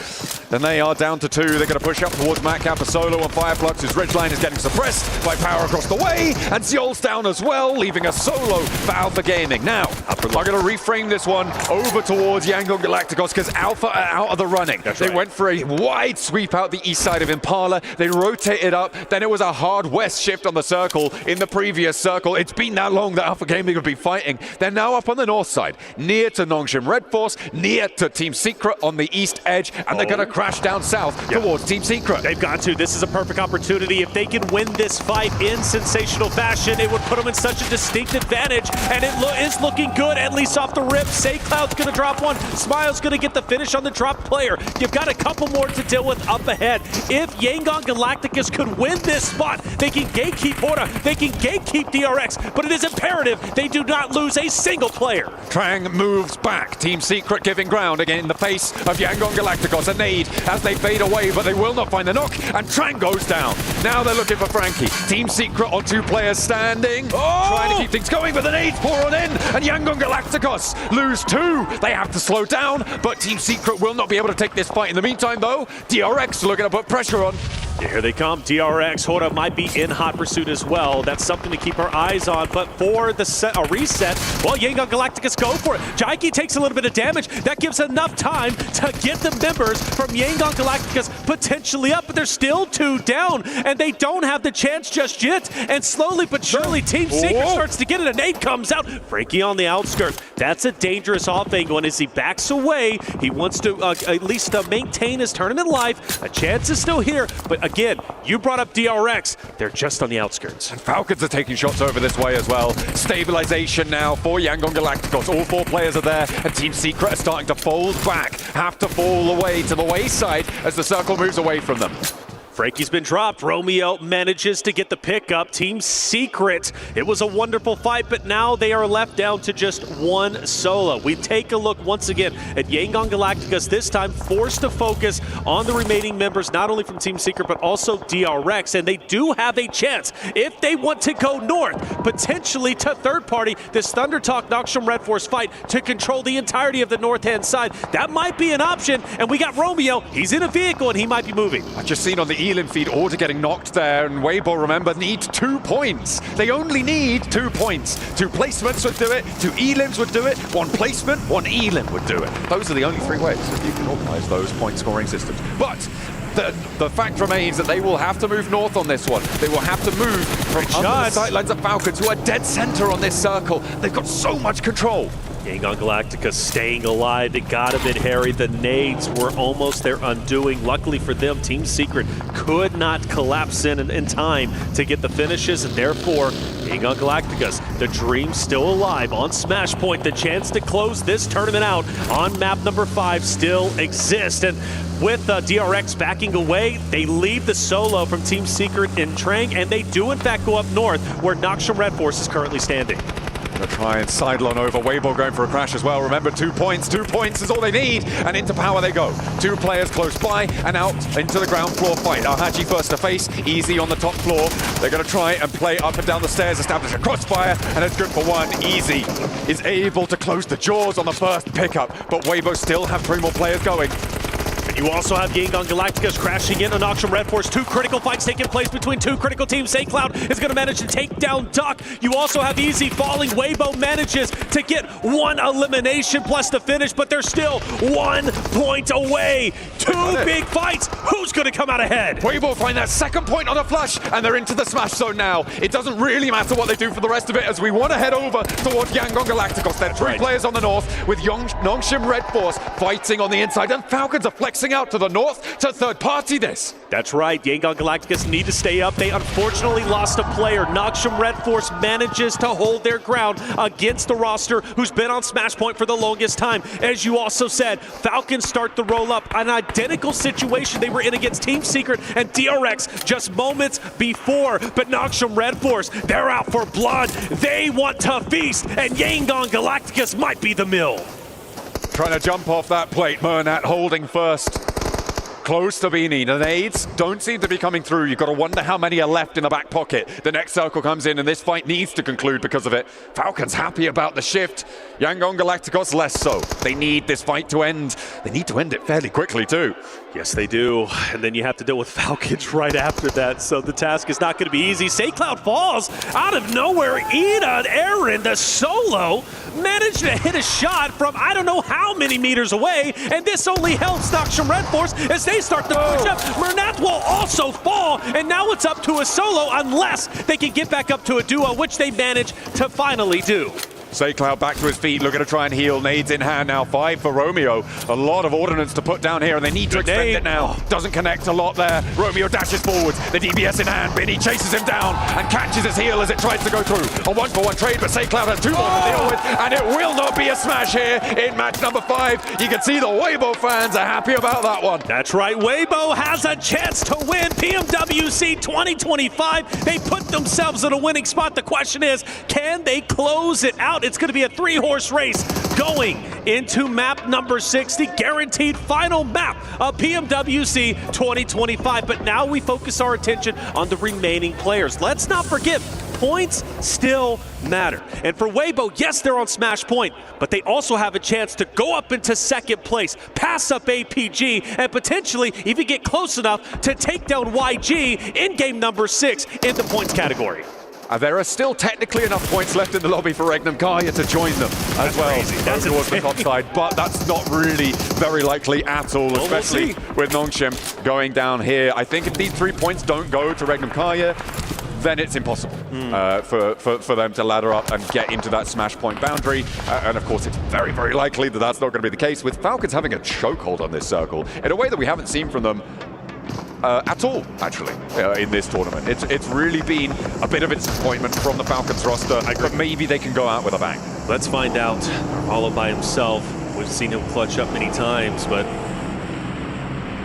And they are down to 2. They're going to push up towards Madcap, a solo on Fireflux. His ridgeline is getting suppressed by power across the way. And Zyol's down as well, leaving a solo for Alpha Gaming. Now, I'm going to reframe this one over towards Yangon Galacticos because Alpha are out of the running. They went for a wide sweep out the east side of Impala. They rotated up. Then it was a hard west shift on the circle in the previous circle. It's been that long that Alpha Gaming have been fighting. They're now up on the north side, near to Nongshim Red Force, near to Team Secret on the east edge, and they're going to crash down south towards Team Secret. They've got to. This is a perfect opportunity. If they can win this fight in sensational fashion, it would put them in such a distinct advantage, and it is looking good, at least off the rip. Saycloud's going to drop one. Smile's going to get the finish on the drop player. You've got a couple more to deal with up ahead. If Yangon Galacticus could win this spot, they can gatekeep Horda, they can gatekeep DRX, but it is imperative they do not lose a single player. Trang moves back. Team Secret giving ground again in the face of Yangon Galacticos. A nade as they fade away, but they will not find the knock, and Trang goes down. Now they're looking for Frankie. Team Secret on 2 players standing. Trying to keep things going, but the nades pour on in, and Yangon Galacticos lose 2. They have to slow down, but Team Secret will not be able to take this fight. In the meantime, though, DRX looking to put pressure on. Here they come. DRX. Horda might be in hot pursuit as well. That's something to keep our eyes on. But for the reset, well, Yangon Galacticus go for it. Jaiki takes a little bit of damage. That gives enough time to get the members from Yangon Galacticus potentially up, but they're still 2 down, and they don't have the chance just yet. And slowly but surely, Team Secret starts to get it. A nade comes out. Frankie on the outskirts. That's a dangerous off angle, and as he backs away, he wants to at least maintain his tournament life. A chance is still here, but again, you brought up DRX. They're just on the outskirts. And Falcons are taking shots over this way as well. Stabilization now for Yangon Galacticos. All 4 players are there, and Team Secret are starting to fold back, have to fall away to the wayside as the circle moves away from them. Frankie's been dropped. Romeo manages to get the pickup. Team Secret, it was a wonderful fight, but now they are left down to just 1 solo. We take a look once again at Yangon Galacticus, this time forced to focus on the remaining members, not only from Team Secret, but also DRX, and they do have a chance, if they want to go north, potentially to third party, this Thunder Talk Nongshim Red Force fight to control the entirety of the north-hand side. That might be an option, and we got Romeo. He's in a vehicle, and he might be moving. I've just seen on the Elim feed Order getting knocked there, and Weibo, remember, need 2 points. They only need 2 points. 2 placements would do it, 2 Elims would do it, 1 placement, 1 Elim would do it. Those are the only 3 ways that you can organize those point scoring systems. But the fact remains that they will have to move north on this one. They will have to move from under the sightlines of Falcons, who are dead center on this circle. They've got so much control. Yangon Galactica staying alive. It got a bit hairy. The nades were almost their undoing. Luckily for them, Team Secret could not collapse in time to get the finishes, and therefore, Yangon Galacticus, the dream still alive on Smash Point. The chance to close this tournament out on map number 5 still exists. And with DRX backing away, they leave the solo from Team Secret in Trang, and they do in fact go up north where Nongshim Red Force is currently standing. Gonna try and sidle on over. Weibo going for a crash as well. Remember, 2 points. 2 points is all they need. And into power they go. 2 players close by and out into the ground floor fight. Alhaji first to face. Easy on the top floor. They're gonna try and play up and down the stairs, establish a crossfire, and it's good for 1. Easy is able to close the jaws on the first pickup, but Weibo still have 3 more players going. You also have Yangon Galacticos crashing in on Auction Red Force. 2 critical fights taking place between 2 critical teams. SaCloud is going to manage to take down Duck. You also have Easy falling. Weibo manages to get 1 elimination plus the finish, but they're still 1 point away. 2 big fights. Who's going to come out ahead? Weibo find that second point on a flush, and they're into the smash zone now. It doesn't really matter what they do for the rest of it, as we want to head over towards Yangon Galacticos. There are 3 players on the north, with Nongshim Red Force fighting on the inside, and Falcons are flexing out to the north to third party this. That's right. Yangon Galacticos need to stay up. They unfortunately lost a player. Nongshim Red Force manages to hold their ground against the roster who's been on Smash Point for the longest time. As you also said, Falcons start the roll up. An identical situation they were in against Team Secret and DRX just moments before. But Nongshim Red Force, they're out for blood. They want to feast, and Yangon Galacticos might be the mill. Trying to jump off that plate, Murnat holding first. Close to Beanie. The nades don't seem to be coming through. You've got to wonder how many are left in the back pocket. The next circle comes in, and this fight needs to conclude because of it. Falcons happy about the shift. Yangon Galacticos less so. They need this fight to end. They need to end it fairly quickly too. Yes, they do. And then you have to deal with Falcons right after that. So the task is not going to be easy. SaCloud falls out of nowhere. Ida and Aaron, the solo, managed to hit a shot from I don't know how many meters away. And this only helps Nongshim Red Force as they start to push up. Murnat will also fall. And now it's up to a solo unless they can get back up to a duo, which they manage to finally do. SaCloud back to his feet, looking to try and heal. Nades in hand now, 5 for Romeo. A lot of ordnance to put down here, and they need to extend it now. Doesn't connect a lot there. Romeo dashes forwards, the DBS in hand. Binny chases him down and catches his heel as it tries to go through. A 1-for-1 trade, but SaCloud has 2 more to deal with, and it will not be a smash here in match number 5. You can see the Weibo fans are happy about that one. That's right, Weibo has a chance to win PMWC 2025. They put themselves in a winning spot. The question is, can they close it out? It's going to be a 3-horse race going into map number 60, guaranteed final map of PMWC 2025. But now we focus our attention on the remaining players. Let's not forget, points still matter. And for Weibo, yes, they're on Smash Point, but they also have a chance to go up into second place, pass up APG, and potentially even get close enough to take down YG in game number 6 in the points category. There are still technically enough points left in the lobby for Regnum Kaya to join them as well. Crazy. That's towards the top side, but that's not really very likely at all, especially with Nongshim going down here. I think if these 3 points don't go to Regnum Kaya, then it's impossible for them to ladder up and get into that Smash Point boundary. And of course, it's very, very likely that that's not going to be the case, with Falcons having a chokehold on this circle in a way that we haven't seen from them at all, actually, in this tournament. It's really been a bit of a disappointment from the Falcons roster, but maybe they can go out with a bang. Let's find out. All by himself. We've seen him clutch up many times, but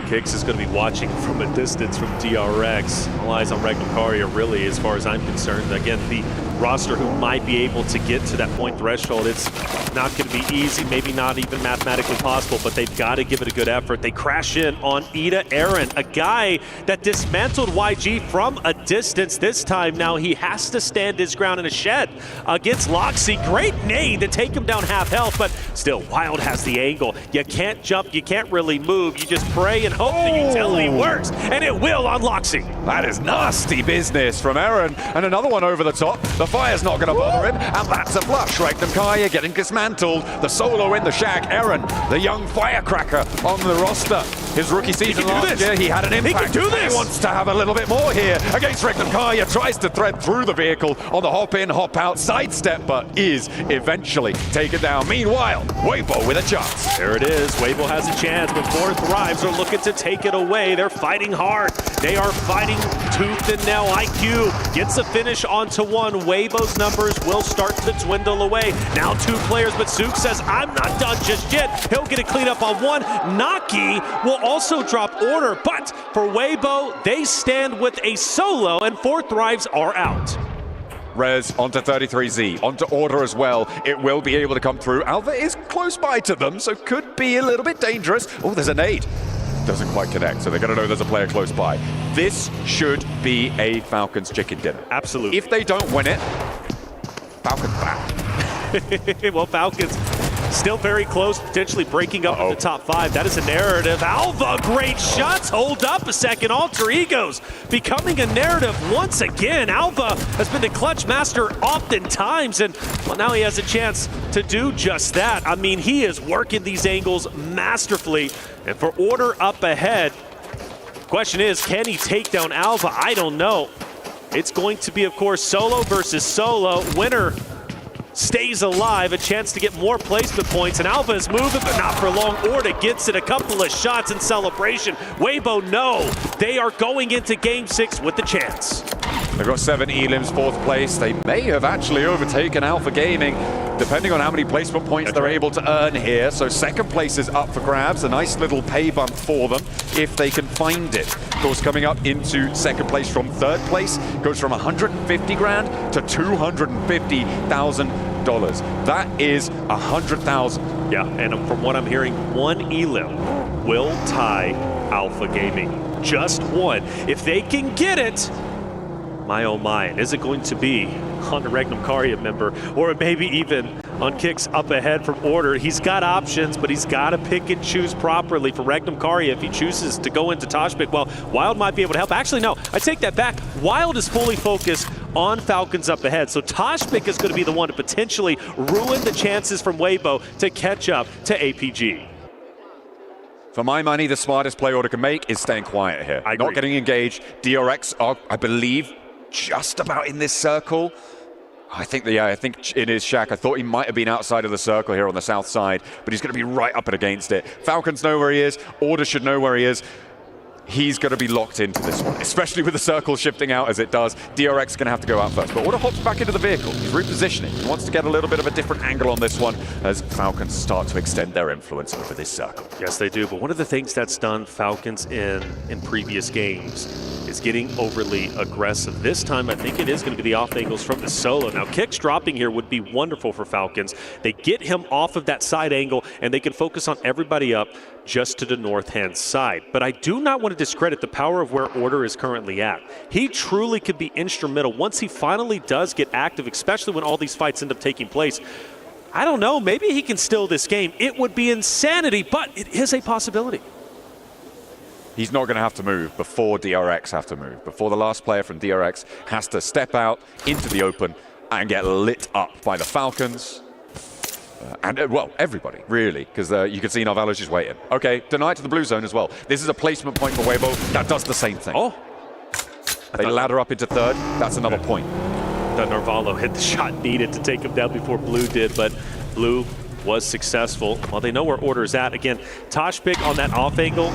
Kix is going to be watching from a distance from DRX. All eyes on Regnum Kaya, really, as far as I'm concerned. Again, the roster who might be able to get to that point threshold, it's not going to be easy, maybe not even mathematically possible, but they've got to give it a good effort. They crash in on Ida Aaron, a guy that dismantled YG from a distance. This time now he has to stand his ground in a shed against Loxy. Great nade to take him down half health, but still, Wild has the angle. You can't jump, you can't really move. You just pray and hope the utility works, and it will on Loxy. That is nasty business from Aaron, and another one over the top. The fire's not going to bother him, and that's a flush. Regnum Kaya getting dismantled. The solo in the shack. Aaron, the young firecracker on the roster. His rookie season last year, he had an impact. He can do this. He wants to have a little bit more here against Regnum Kaya. Tries to thread through the vehicle on the hop in, hop out sidestep, but is eventually taken down. Meanwhile, Weibo with a chance. There it is. Weibo has a chance, but 4 Thrives are looking to take it away. They're fighting hard. They are fighting tooth and nail. IQ gets a finish onto 1. Weibo's numbers will start to dwindle away. Now 2 players, but Zook says, I'm not done just yet. He'll get a clean up on 1. Naki will also drop order, but for Weibo, they stand with a solo, and 4 Thrives are out. Rez onto 33Z, onto order as well. It will be able to come through. Alva is close by to them, so could be a little bit dangerous. Oh, there's a nade. Doesn't quite connect, so they're going to know there's a player close by. This should be a Falcons chicken dinner. Absolutely. If they don't win it, Falcons back. Well, Falcons Still very close, potentially breaking up in the top 5. That is a narrative. Alva, great shots. Hold up a second. Alter Egos becoming a narrative once again. Alva has been the clutch master oftentimes, and well, now he has a chance to do just that. I mean, he is working these angles masterfully. And for Order up ahead, question is, can he take down Alva? I don't know. It's going to be, of course, solo versus solo. Winner stays alive, a chance to get more placement points, and Alva is moving, but not for long. Orta gets it, a couple of shots in celebration. Weibo, no, they are going into Game 6 with the chance. They've got 7 elims, 4th place. They may have actually overtaken Alpha Gaming, depending on how many placement points they're able to earn here. So 2nd place is up for grabs, a nice little pay bump for them if they can find it. Of course, coming up into 2nd place from 3rd place goes from 150 grand to $250,000. That is 100,000. Yeah, and from what I'm hearing, 1 elim will tie Alpha Gaming. Just 1. If they can get it, my oh my, is it going to be on the Regnum Karya member, or maybe even on kicks up ahead from Order? He's got options, but he's got to pick and choose properly for Regnum Karya if he chooses to go into Toshpik. Well, Wild might be able to help. Actually, no, I take that back. Wild is fully focused on Falcons up ahead, so Toshpik is going to be the one to potentially ruin the chances from Weibo to catch up to APG. For my money, the smartest play Order can make is staying quiet here. Not getting engaged. DRX are, I believe, just about in this circle. I think it is Shaq. I thought he might have been outside of the circle here on the south side, but he's going to be right up and against it. Falcons know where he is. Order should know where he is. He's going to be locked into this one, especially with the circle shifting out as it does. DRX is going to have to go out first, but Order hops back into the vehicle. He's repositioning. He wants to get a little bit of a different angle on this one as Falcons start to extend their influence over this circle. Yes, they do, but one of the things that's done Falcons in previous games is getting overly aggressive. This time, I think it is going to be the off angles from the solo. Now, kicks dropping here would be wonderful for Falcons. They get him off of that side angle, and they can focus on everybody up just to the north-hand side. But I do not want to discredit the power of where Order is currently at. He truly could be instrumental once he finally does get active, especially when all these fights end up taking place. I don't know, maybe he can steal this game. It would be insanity, but it is a possibility. He's not going to have to move before DRX have to move, before the last player from DRX has to step out into the open and get lit up by the Falcons. Well, everybody, really, because you can see Narvalo's just waiting. Okay, denied to the blue zone as well. This is a placement point for Weibo. That does the same thing. Oh. They ladder up into 3rd. That's another point. That Narvalo hit the shot needed to take him down before Blue did, but Blue was successful. Well, they know where Order is at. Again, Toshpik on that off angle.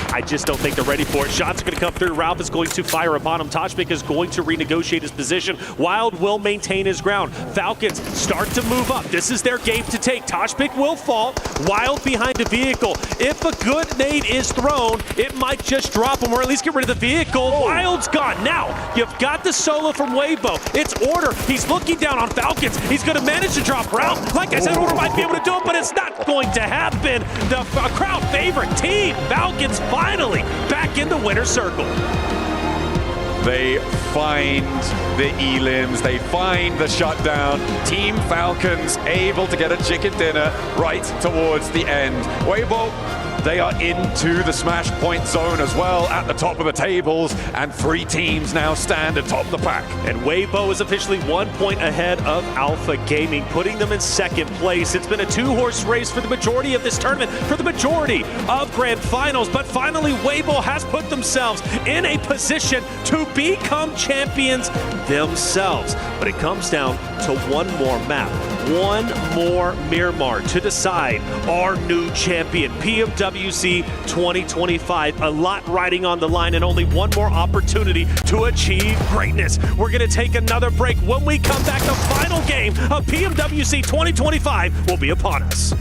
I just don't think they're ready for it. Shots are going to come through. Ralph is going to fire upon him. Toshpik is going to renegotiate his position. Wild will maintain his ground. Falcons start to move up. This is their game to take. Toshpik will fall. Wild behind the vehicle. If a good nade is thrown, it might just drop him or at least get rid of the vehicle. Wild's gone. Now, you've got the solo from Weibo. It's Order. He's looking down on Falcons. He's going to manage to drop Ralph. Like I said, Order might be able to do it, but it's not going to happen. The crowd favorite team, Falcons, finally back in the winner's circle. They find the elims, they find the shutdown. Team Falcons able to get a chicken dinner right towards the end. Weibo, they are into the smash point zone as well at the top of the tables, and 3 teams now stand atop the pack. And Weibo is officially 1 point ahead of Alpha Gaming, putting them in 2nd place. It's been a 2-horse race for the majority of this tournament, for the majority of grand finals, but finally Weibo has put themselves in a position to become champions themselves. But it comes down to one more map, one more Miramar to decide our new champion, PMWC 2025. A lot riding on the line and only one more opportunity to achieve greatness. We're going to take another break. When we come back, the final game of PMWC 2025 will be upon us.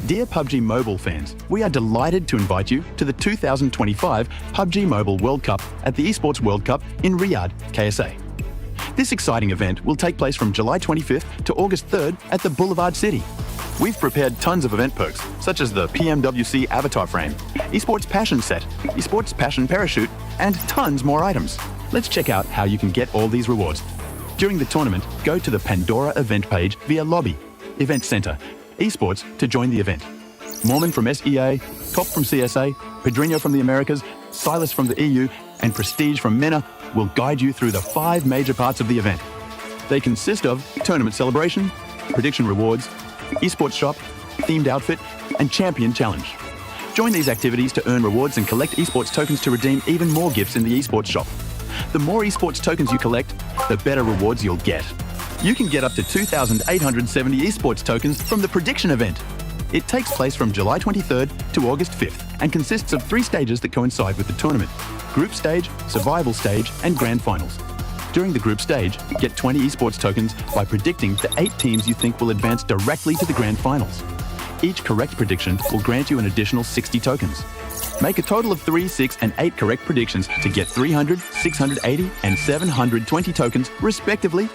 Dear PUBG Mobile fans, we are delighted to invite you to the 2025 PUBG Mobile World Cup at the ESPORTS WORLD CUP in Riyadh, KSA. This exciting event will take place from July 25th to August 3rd at the Boulevard City. We've prepared tons of event perks, such as the PMWC avatar frame, ESPORTS Passion set, ESPORTS Passion parachute, and tons more items. Let's check out how you can get all these rewards. During the tournament, go to the Pandora event page via Lobby, Event Center, Esports to join the event. Mormon from SEA, Top from CSA, Pedrinho from the Americas, Silas from the EU, and Prestige from MENA will guide you through the 5 major parts of the event. They consist of tournament celebration, prediction rewards, esports shop, themed outfit, and champion challenge. Join these activities to earn rewards and collect esports tokens to redeem even more gifts in the esports shop. The more esports tokens you collect, the better rewards you'll get. You can get up to 2,870 esports tokens from the prediction event. It takes place from July 23rd to August 5th and consists of 3 stages that coincide with the tournament: group stage, survival stage, and grand finals. During the group stage, get 20 esports tokens by predicting the 8 teams you think will advance directly to the grand finals. Each correct prediction will grant you an additional 60 tokens. Make a total of 3, 6, and 8 correct predictions to get 300, 680, and 720 tokens, respectively.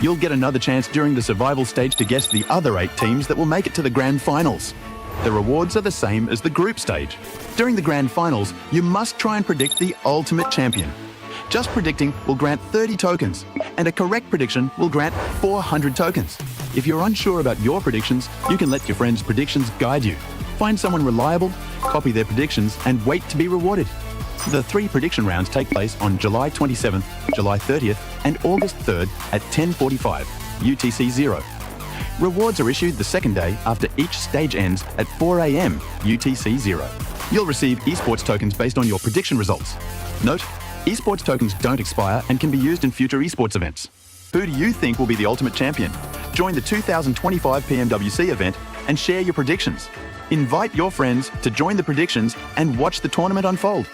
You'll get another chance during the survival stage to guess the other 8 teams that will make it to the grand finals. The rewards are the same as the group stage. During the grand finals, you must try and predict the ultimate champion. Just predicting will grant 30 tokens, and a correct prediction will grant 400 tokens. If you're unsure about your predictions, you can let your friends' predictions guide you. Find someone reliable, copy their predictions, and wait to be rewarded. The 3 prediction rounds take place on July 27th, July 30th, and August 3rd at 10:45 UTC 0. Rewards are issued the second day after each stage ends at 4 a.m. UTC 0. You'll receive esports tokens based on your prediction results. Note, esports tokens don't expire and can be used in future esports events. Who do you think will be the ultimate champion? Join the 2025 PMWC event and share your predictions. Invite your friends to join the predictions and watch the tournament unfold.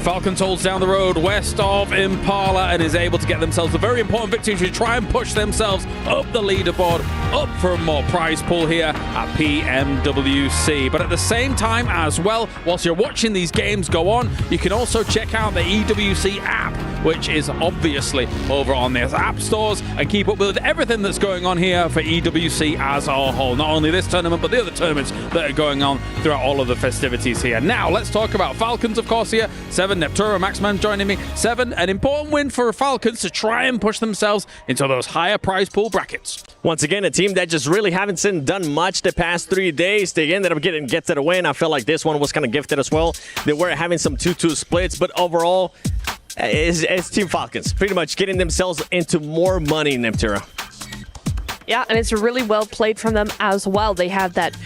Falcons holds down the road west of Impala and is able to get themselves a very important victory to try and push themselves up the leaderboard, up for a more prize pool here at PMWC. But at the same time as well, whilst you're watching these games go on, you can also check out the EWC app, which is obviously over on their app stores, and keep up with everything that's going on here for EWC as a whole. Not only this tournament, but the other tournaments that are going on throughout all of the festivities here. Now, let's talk about Falcons, of course, here. 7, Neptura, Maxman joining me. 7, an important win for Falcons to try and push themselves into those higher prize pool brackets. Once again, a team that just really haven't done much the past 3 days. They ended up getting a win. I felt like this one was kind of gifted as well. They were having some 2-2 splits, but overall, it's Team Falcons pretty much getting themselves into more money in Neptura. Yeah, and it's really well played from them as well. They have that,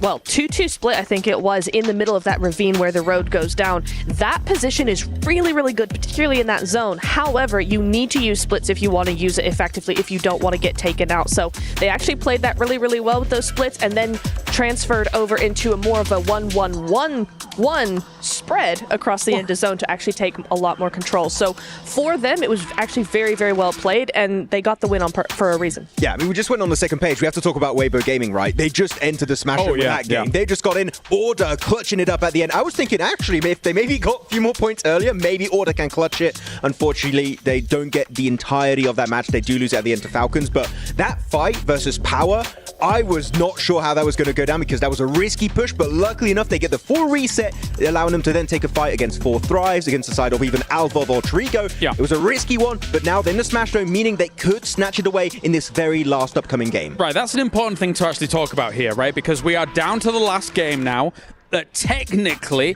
well, 2-2 split, I think it was, in the middle of that ravine where the road goes down. That position is really, really good, particularly in that zone. However, you need to use splits if you want to use it effectively, if you don't want to get taken out. So they actually played that really, really well with those splits and then transferred over into a more of a 1-1-1-1 spread across the end of zone to actually take a lot more control. So for them, it was actually very, very well played, and they got the win for a reason. Yeah, I mean, we just went on the second page. We have to talk about Weibo Gaming, right? They just entered the Smash with that game. They just got in, Order clutching it up at the end. I was thinking, actually, if they maybe got a few more points earlier, maybe Order can clutch it. Unfortunately, they don't get the entirety of that match. They do lose at the end to Falcons, but that fight versus Power, I was not sure how that was going to go down because that was a risky push, but luckily enough, they get the full reset, allowing them to then take a fight against 4 Thrives, against the side of even Alvov or Trigo. Yeah. It was a risky one, but now they're in the Smash Zone, meaning they could snatch it away in this very last upcoming game. Right, that's an important thing to actually talk about here, right? Because we are down to the last game now. That technically,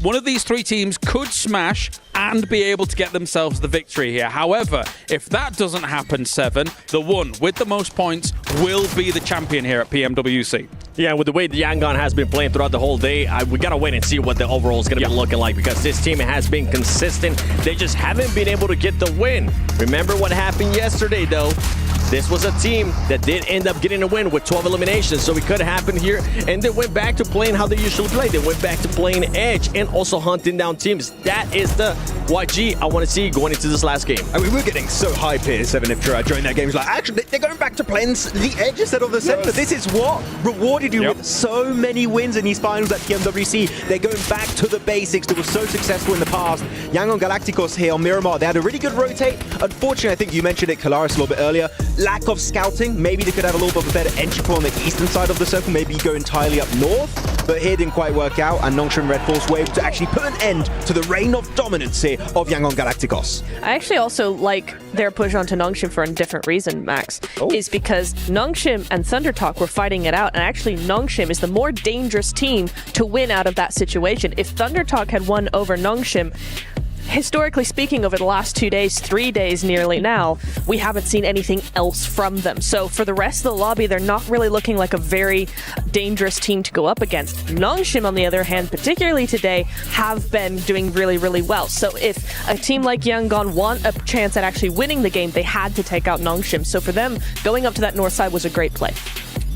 one of these three teams could smash and be able to get themselves the victory here. However, if that doesn't happen, Seven, the one with the most points will be the champion here at PMWC. Yeah, with the way the Yangon has been playing throughout the whole day, we got to wait and see what the overall is going to be looking like, because this team has been consistent. They just haven't been able to get the win. Remember what happened yesterday, though? This was a team that did end up getting a win with 12 eliminations, so it could have happened here, and they went back to playing how they usually play. They went back to playing edge and also hunting down teams. That is the YG I want to see going into this last game. I mean, we're getting so hype here, 7 if True during that game. He's like, actually, they're going back to playing the edge instead of the center. Yes. This is what rewarded you with so many wins in these finals at PMWC. They're going back to the basics that were so successful in the past. Yangon Galacticos here on Miramar, they had a really good rotate. Unfortunately, I think you mentioned it, Kalaris, a little bit earlier. Lack of scouting. Maybe they could have a little bit of a better entry point on the eastern side of the circle. Maybe go entirely up north. But here didn't quite work out, and Nongshim Red Force were able to actually put an end to the reign of dominance here of Yangon Galacticos. I actually also like their push onto Nongshim for a different reason, Max, is because Nongshim and Thundertalk were fighting it out, and actually Nongshim is the more dangerous team to win out of that situation. If Thundertalk had won over Nongshim, historically speaking, over the last 2 days, 3 days nearly now, we haven't seen anything else from them. So for the rest of the lobby, they're not really looking like a very dangerous team to go up against. Nongshim, on the other hand, particularly today, have been doing really, really well. So if a team like Yangon want a chance at actually winning the game, they had to take out Nongshim. So for them, going up to that north side was a great play.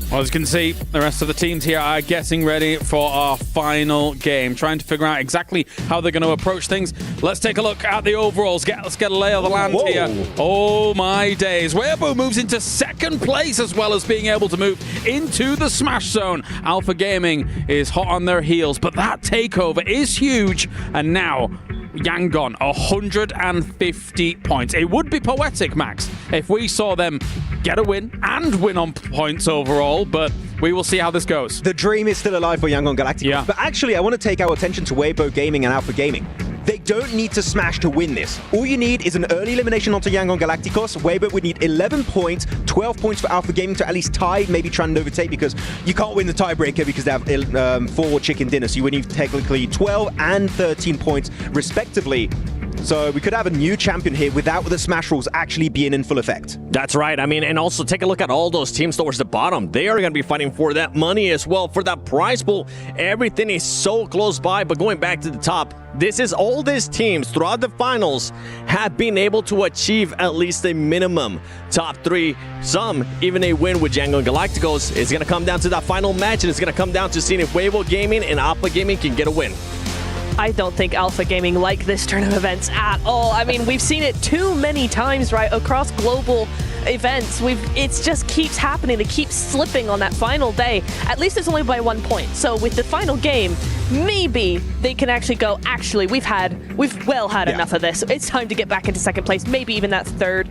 Well, as you can see, the rest of the teams here are getting ready for our final game, trying to figure out exactly how they're going to approach things. Let's take a look at the overalls. Let's get a lay of the land here. Oh my days. Weibo moves into second place, as well as being able to move into the smash zone. Alpha Gaming is hot on their heels, but that takeover is huge. And now Yangon, 150 points. It would be poetic, Max, if we saw them get a win and win on points overall, but we will see how this goes. The dream is still alive for Yangon Galacticos. Yeah. But actually, I want to take our attention to Weibo Gaming and Alpha Gaming. They don't need to smash to win this. All you need is an early elimination onto Yangon Galacticos. Weibo would need 11 points, 12 points for Alpha Gaming to at least tie, maybe try and overtake, because you can't win the tiebreaker because they have 4 chicken dinners. So you would need technically 12 and 13 points respectively. So we could have a new champion here without the smash rules actually being in full effect. That's right. I mean, and also take a look at all those teams towards the bottom. They are going to be fighting for that money as well, for that prize pool. Everything is so close by, but going back to the top, this is all these teams throughout the finals have been able to achieve at least a minimum top 3. Some even a win with Yangon Galacticos. It's going to come down to that final match, and it's going to come down to seeing if Weibo Gaming and Alpha Gaming can get a win. I don't think Alpha Gaming like this turn of events at all. I mean, we've seen it too many times, right, across global events. It just keeps happening. They keep slipping on that final day. At least it's only by 1 point. So with the final game, maybe they can actually go, actually, we've well had enough of this. It's time to get back into second place, maybe even that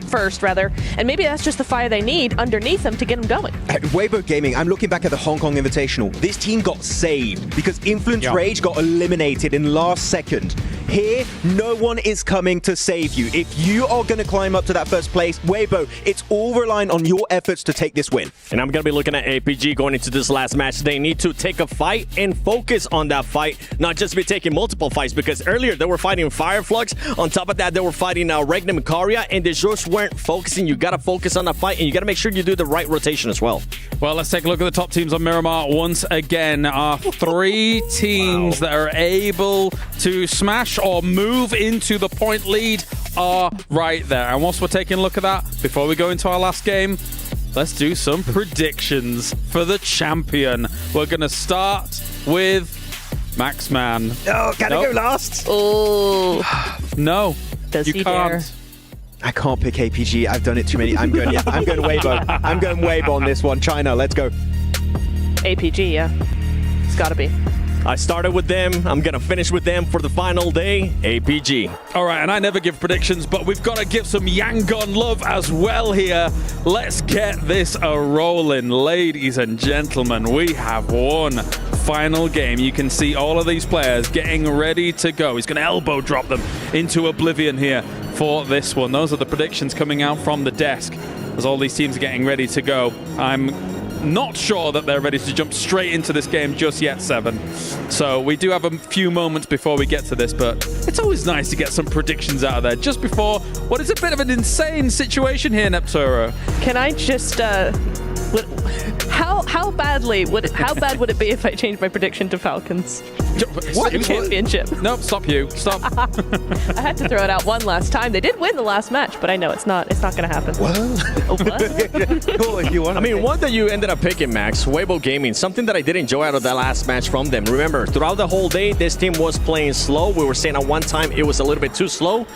first rather. And maybe that's just the fire they need underneath them to get them going. Weibo Gaming, I'm looking back at the Hong Kong Invitational. This team got saved because Influence Rage got eliminated in last second. Here, no one is coming to save you. If you are going to climb up to that first place, Weibo, it's all relying on your efforts to take this win. And I'm going to be looking at APG going into this last match. They need to take a fight and focus on that fight, not just be taking multiple fights, because earlier they were fighting Fireflux. On top of that, they were fighting Regnum Karia, and they just weren't focusing. You got to focus on that fight, and you got to make sure you do the right rotation as well. Well, let's take a look at the top teams on Miramar once again. Our 3 teams that are able to smash or move into the point lead are right there. And whilst we're taking a look at that, before we go into our last game, let's do some predictions for the champion. We're going to start with Maxman. Oh, can I go last? Oh. No, Does you he can't. dare? I can't pick APG. I've done it too many. I'm going Weibo. I'm going Weibo on this one. China, let's go. APG, yeah. It's got to be. I started with them. I'm going to finish with them for the final day. APG. All right, and I never give predictions, but we've got to give some Yangon love as well here. Let's get this a-rolling. Ladies and gentlemen, we have one final game. You can see all of these players getting ready to go. He's going to elbow drop them into oblivion here for this one. Those are the predictions coming out from the desk as all these teams are getting ready to go. I'm not sure that they're ready to jump straight into this game just yet, Seven. So we do have a few moments before we get to this, but it's always nice to get some predictions out of there just before what is a bit of an insane situation here, Nepturo. Can I just how bad would it be if I changed my prediction to Falcons? What? Championship. Nope, stop you. Stop. I had to throw it out one last time. They did win the last match, but I know it's not going to happen. What? What? I mean, one that you ended up picking, Max, Weibo Gaming, something that I did enjoy out of that last match from them. Remember, throughout the whole day, this team was playing slow. We were saying at one time it was a little bit too slow.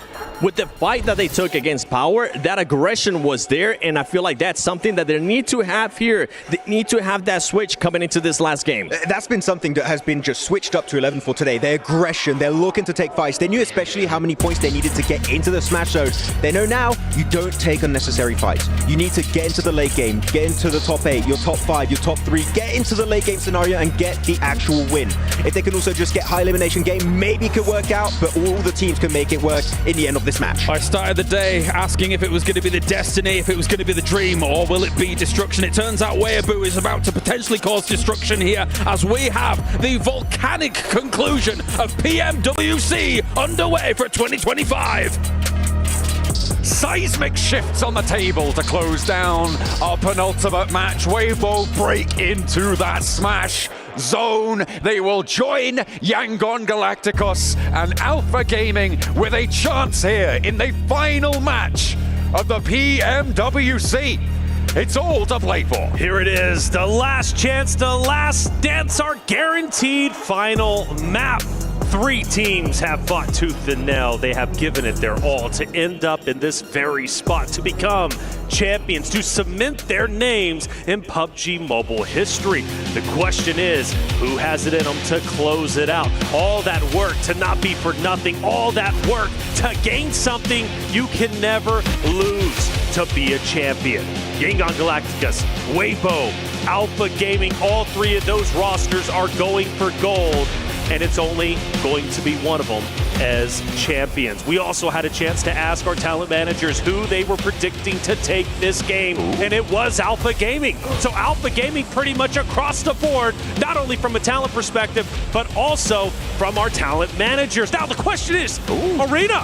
With the fight that they took against Power, that aggression was there, and I feel like that's something that they need to have here. They need to have that switch coming into this last game. That's been something that has been just switched up to 11 for today. Their aggression, they're looking to take fights. They knew especially how many points they needed to get into the smash zone. They know now you don't take unnecessary fights. You need to get into the late game, get into the top 8, your top 5, your top 3, get into the late game scenario and get the actual win. If they can also just get high elimination game, maybe it could work out, but all the teams can make it work in the end of this match. I started the day asking if it was going to be the destiny, if it was going to be the dream, or will it be destruction? It turns out Weeaboo is about to potentially cause destruction here as we have the volcanic conclusion of PMWC underway for 2025. Seismic shifts on the table to close down our penultimate match. Weibo break into that smash zone. They will join Yangon Galacticos and Alpha Gaming with a chance here in the final match of the PMWC. It's all to play for. Here it is, the last chance, the last dance, our guaranteed final map. 3 teams have fought tooth and nail. They have given it their all to end up in this very spot, to become champions, to cement their names in PUBG Mobile history. The question is, who has it in them to close it out? All that work to not be for nothing, all that work to gain something you can never lose, to be a champion. Yangon Galacticos, Weibo, Alpha Gaming, all 3 of those rosters are going for gold, and it's only going to be one of them as champions. We also had a chance to ask our talent managers who they were predicting to take this game, and it was Alpha Gaming. So Alpha Gaming pretty much across the board, not only from a talent perspective, but also from our talent managers. Now the question is, Arena,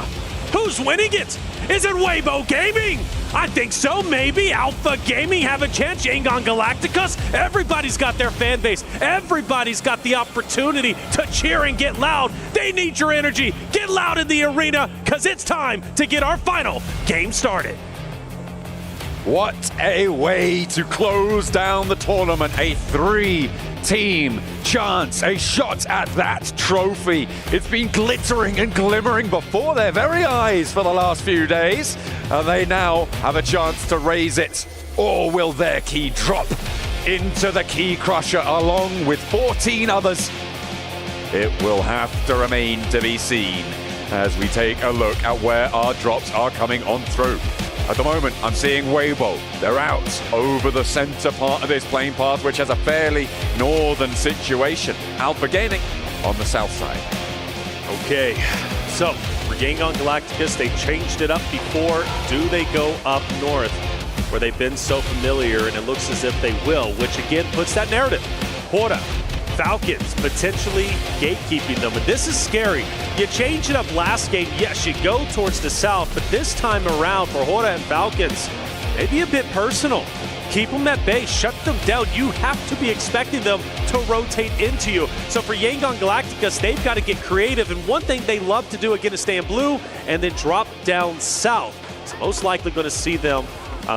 who's winning it? Is it Weibo Gaming? I think so, maybe. Alpha Gaming have a chance. Yangon Galacticos, everybody's got their fan base. Everybody's got the opportunity to cheer and get loud. They need your energy. Get loud in the arena, because it's time to get our final game started. What a way to close down the tournament. A 3-team chance, a shot at that trophy. It's been glittering and glimmering before their very eyes for the last few days, and they now have a chance to raise it. Or will their key drop into the key crusher along with 14 others? It will have to remain to be seen as we take a look at where our drops are coming on through. At the moment, I'm seeing Weibo. They're out over the center part of this playing path, which has a fairly northern situation. Alpha Gaming on the south side. Okay, so for Yangon Galacticos, they changed it up before. Do they go up north, where they've been so familiar, and it looks as if they will, which again puts that narrative. Hora, Falcons potentially gatekeeping them, and this is scary. You change it up last game, yes, you go towards the south, but this time around for Hora and Falcons, maybe a bit personal. Keep them at bay, shut them down. You have to be expecting them to rotate into you. So for Yangon Galacticos, they've got to get creative, and one thing they love to do again is stay in blue and then drop down south. So most likely going to see them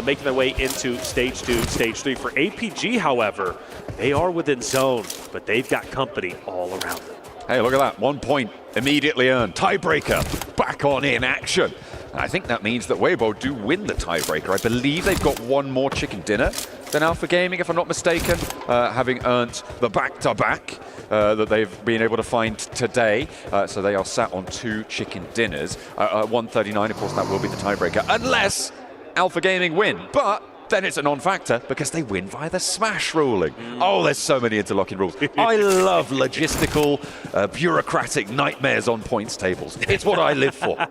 making their way into stage 2, stage 3. For APG, however, they are within zone, but they've got company all around them. Hey, look at that. 1 point immediately earned. Tiebreaker back on in action. And I think that means that Weibo do win the tiebreaker. I believe they've got 1 more chicken dinner than Alpha Gaming, if I'm not mistaken, having earned the back-to-back that they've been able to find today. So they are sat on 2 chicken dinners. 139, of course, that will be the tiebreaker, unless Alpha Gaming win. But then it's a non-factor because they win via the smash ruling. Oh, there's so many interlocking rules. I love logistical, bureaucratic nightmares on points tables. It's what I live for.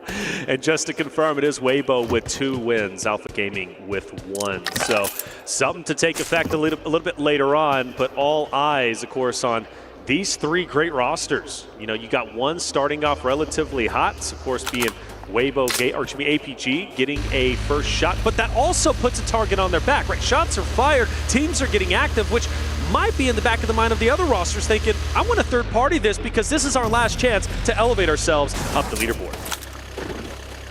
And just to confirm, it is Weibo with 2 wins, Alpha Gaming with 1. So something to take effect a little bit later on, but all eyes, of course, on these 3 great rosters. You know, you got one starting off relatively hot, of course, being Weibo, APG getting a first shot, but that also puts a target on their back, right? Shots are fired, teams are getting active, which might be in the back of the mind of the other rosters thinking, I want to third party this because this is our last chance to elevate ourselves up the leaderboard.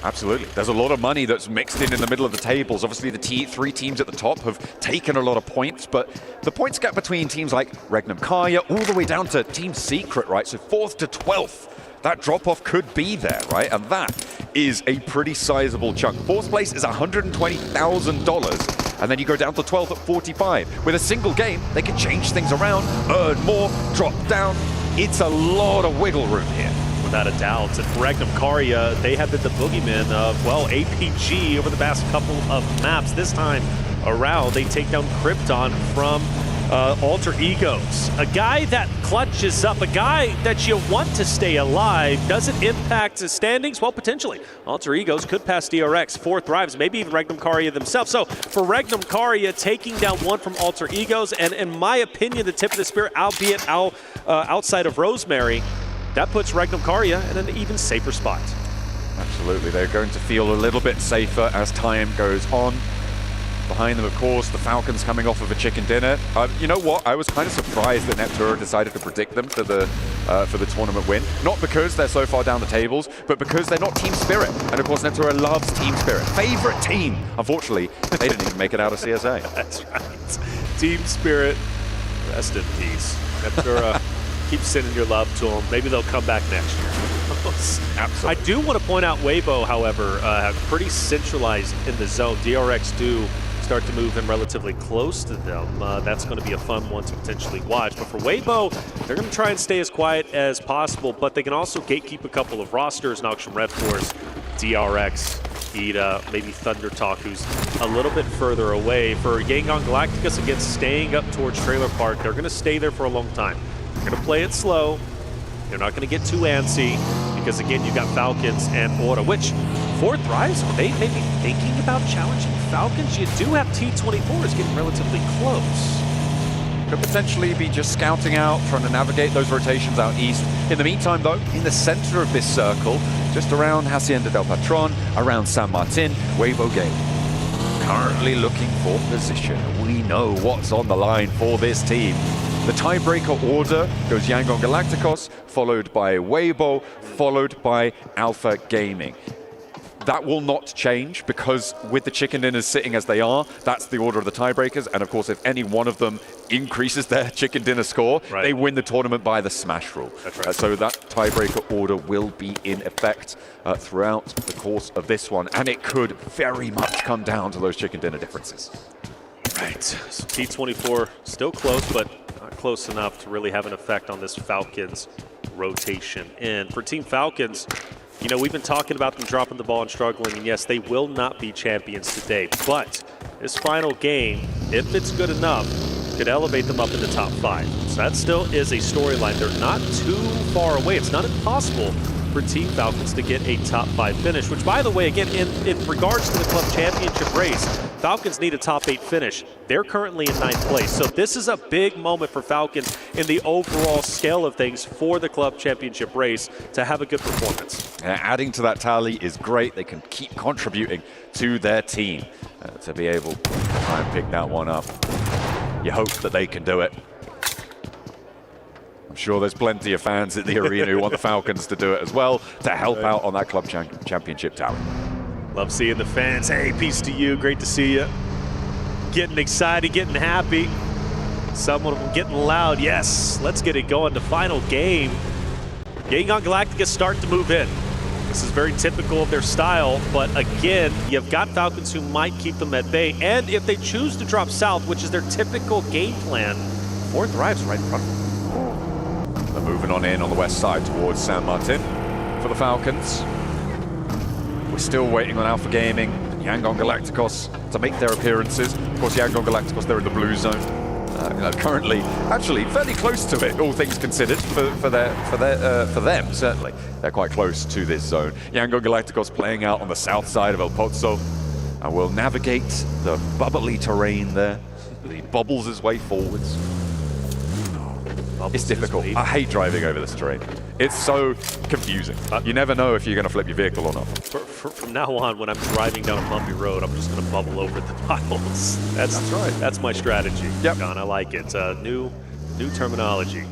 Absolutely. There's a lot of money that's mixed in the middle of the tables. Obviously, the 3 teams at the top have taken a lot of points, but the points gap between teams like Regnum Karya all the way down to Team Secret, right? So 4th to 12th. That drop-off could be there, right? And that is a pretty sizable chunk. 4th place is $120,000, and then you go down to 12th at 45. With a single game, they can change things around, earn more, drop down. It's a lot of wiggle room here. Without a doubt. And for Regnum Karya, they have been the boogeyman of, well, APG over the past couple of maps. This time around, they take down Krypton from Alter Egos. A guy that clutches up, a guy that you want to stay alive. Does it impact the standings? Well, potentially. Alter Egos could pass DRX, 4 Thrives, maybe even Regnum Karya themselves. So for Regnum Karya, taking down 1 from Alter Egos, and in my opinion, the tip of the spear, albeit outside of Rosemary, that puts Regnum Karya in an even safer spot. Absolutely. They're going to feel a little bit safer as time goes on. Behind them, of course, the Falcons coming off of a chicken dinner. You know what? I was kind of surprised that Neptura decided to predict them for the tournament win. Not because they're so far down the tables, but because they're not Team Spirit. And of course, Neptura loves Team Spirit. Favorite team. Unfortunately, they didn't even make it out of CSA. That's right. Team Spirit, rest in peace. Neptura, keep sending your love to them. Maybe they'll come back next year. Absolutely. I do want to point out Weibo, however, pretty centralized in the zone. DRX do start to move in relatively close to them. That's going to be a fun one to potentially watch. But for Weibo, they're going to try and stay as quiet as possible, but they can also gatekeep a couple of rosters, Auction Red Force, DRX, Ida, maybe Thunder Talk, who's a little bit further away. For Yangon Galacticus, again, staying up towards Trailer Park, they're going to stay there for a long time. They're going to play it slow. They're not going to get too antsy because, again, you've got Falcons and Aura, which 4 Thrives, are they maybe thinking about challenging Falcons? You do have T24 is getting relatively close. Could potentially be just scouting out, trying to navigate those rotations out east. In the meantime, though, in the center of this circle, just around Hacienda del Patron, around San Martin, Weibo Game. Currently looking for position. We know what's on the line for this team. The tiebreaker order goes Yangon Galacticos, followed by Weibo, followed by Alpha Gaming. That will not change because with the chicken dinners sitting as they are, that's the order of the tiebreakers. And of course, if any one of them increases their chicken dinner score, they win the tournament by the smash rule. That's right. So that tiebreaker order will be in effect throughout the course of this one. And it could very much come down to those chicken dinner differences. Right. So T24 still close, but not close enough to really have an effect on this Falcons rotation. And for Team Falcons, you know, we've been talking about them dropping the ball and struggling, and yes, they will not be champions today, but this final game, if it's good enough, could elevate them up in the top 5. So that still is a storyline. They're not too far away. It's not impossible for Team Falcons to get a top 5 finish, which, by the way, again, in regards to the club championship race, Falcons need a top 8 finish. They're currently in 9th place. So this is a big moment for Falcons in the overall scale of things for the club championship race to have a good performance. Adding to that tally is great. They can keep contributing to their team to be able to try and pick that one up. You hope that they can do it. I'm sure there's plenty of fans at the arena who want the Falcons to do it as well to help out on that club championship tally. Love seeing the fans. Hey, peace to you. Great to see you. Getting excited, getting happy. Some of them getting loud. Yes, let's get it going. The final game. Yangon Galacticus start to move in. This is very typical of their style, but again, you've got Falcons who might keep them at bay, and if they choose to drop south, which is their typical game plan, 4 Thrives right in front of them. They're moving on in on the west side towards San Martin for the Falcons. We're still waiting on Alpha Gaming. Yangon Galacticos to make their appearances. Of course, Yangon Galacticos, they're in the blue zone. Currently, actually, fairly close to it, all things considered, for them, certainly. They're quite close to this zone. Yangon Galacticos playing out on the south side of El Pozo, and will navigate the bubbly terrain there. He bobbles his way forwards. It's difficult. I hate driving over this terrain. It's so confusing. You never know if you're going to flip your vehicle or not. From now on, when I'm driving down a bumpy road, I'm just going to bubble over the potholes. That's right. That's my strategy. Yep. John, I like it. New terminology.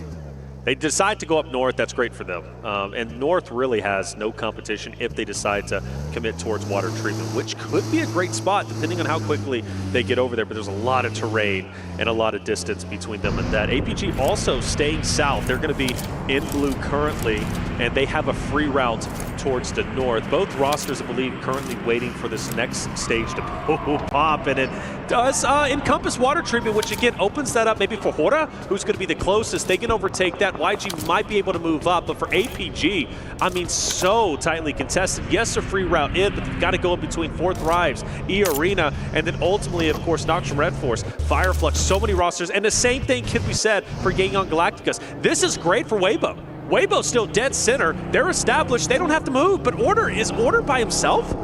They decide to go up north, that's great for them. And north really has no competition if they decide to commit towards water treatment, which could be a great spot depending on how quickly they get over there. But there's a lot of terrain and a lot of distance between them and that. APG also staying south. They're going to be in blue currently, and they have a free route towards the north. Both rosters, I believe, currently waiting for this next stage to pop, and it does encompass water treatment, which again opens that up maybe for Hora, who's going to be the closest. They can overtake that. YG might be able to move up, but for APG, I mean, so tightly contested. Yes, a free route in, but they've got to go in between 4 Thrives, E-Arena, and then ultimately, of course, Noxium Red Force, Fireflux, so many rosters, and the same thing can be said for Yangon Galacticos. This is great for Weibo. Weibo's still dead center. They're established. They don't have to move, but is Order by himself?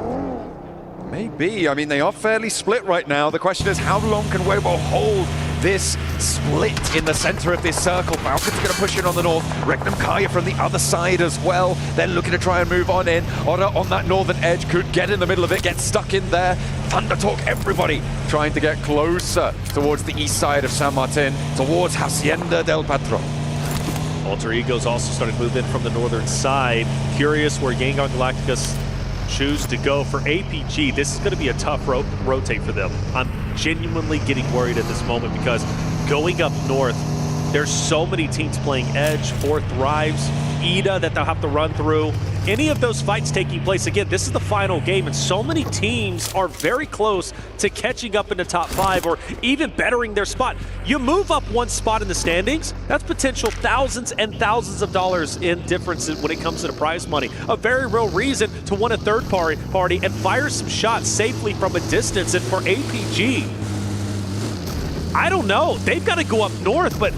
Maybe. I mean, they are fairly split right now. The question is, how long can Weibo hold this split in the center of this circle? Falcon's going to push in on the north. Regnum Kaya from the other side as well. They're looking to try and move on in. Order on that northern edge could get in the middle of it, get stuck in there. Thunder Talk, everybody trying to get closer towards the east side of San Martin, towards Hacienda del Patron. Alter Ego's also starting to move in from the northern side. Curious where Yangon Galacticos choose to go. For APG, this is going to be a tough rotate for them. I'm genuinely getting worried at this moment because going up north, there's so many teams playing Edge, 4 Thrives, Ida that they'll have to run through. Any of those fights taking place, again, this is the final game, and so many teams are very close to catching up in the top 5 or even bettering their spot. You move up 1 spot in the standings, that's potential thousands and thousands of dollars in difference when it comes to the prize money. A very real reason to win a third party and fire some shots safely from a distance. And for APG, I don't know. They've got to go up north, but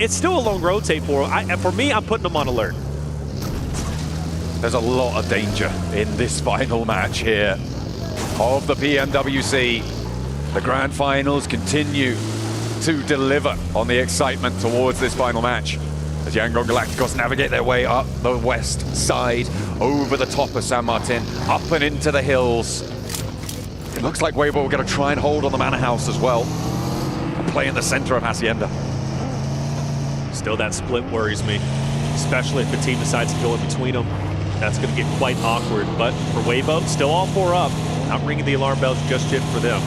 it's still a long rotate for them. For me, I'm putting them on alert. There's a lot of danger in this final match here of the PMWC. The grand finals continue to deliver on the excitement towards this final match as Yangon Galacticos navigate their way up the west side, over the top of San Martin, up and into the hills. It looks like Weibo are going to try and hold on the Manor House as well and play in the center of Hacienda. Still, that split worries me, especially if the team decides to go in between them. That's going to get quite awkward, but for Weibo, still all 4 up. Not ringing the alarm bells just yet for them.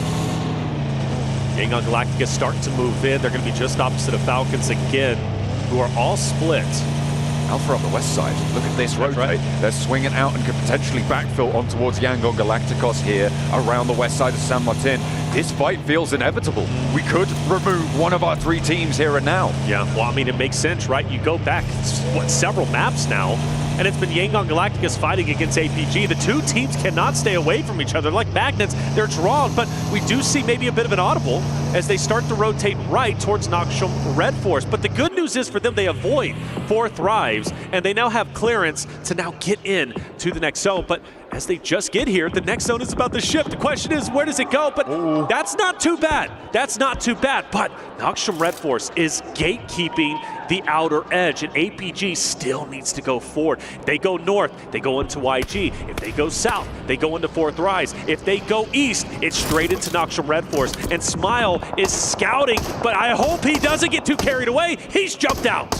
Yangon Galacticos starting to move in. They're going to be just opposite of Falcons again, who are all split. Alpha on the west side. Look at this rotate. Right. They're swinging out and could potentially backfill on towards Yangon Galacticos here around the west side of San Martin. This fight feels inevitable. We could remove one of our 3 teams here and now. Yeah, well, I mean, it makes sense, right? You go back, what, several maps now, and it's been Yangon Galacticos fighting against APG. The 2 teams cannot stay away from each other. Like magnets, they're drawn, but we do see maybe a bit of an audible as they start to rotate right towards Noxium Red Force. But the good news is for them, they avoid 4 Thrives, and they now have clearance to now get in to the next zone. But as they just get here, the next zone is about to shift. The question is, where does it go? But that's not too bad. That's not too bad. But Noxium Red Force is gatekeeping the outer edge, and APG still needs to go forward. They go north, they go into YG. If they go south, they go into 4 Thrives. If they go east, it's straight into Noxium Red Force. And Smile is scouting, but I hope he doesn't get too carried away. He's jumped out.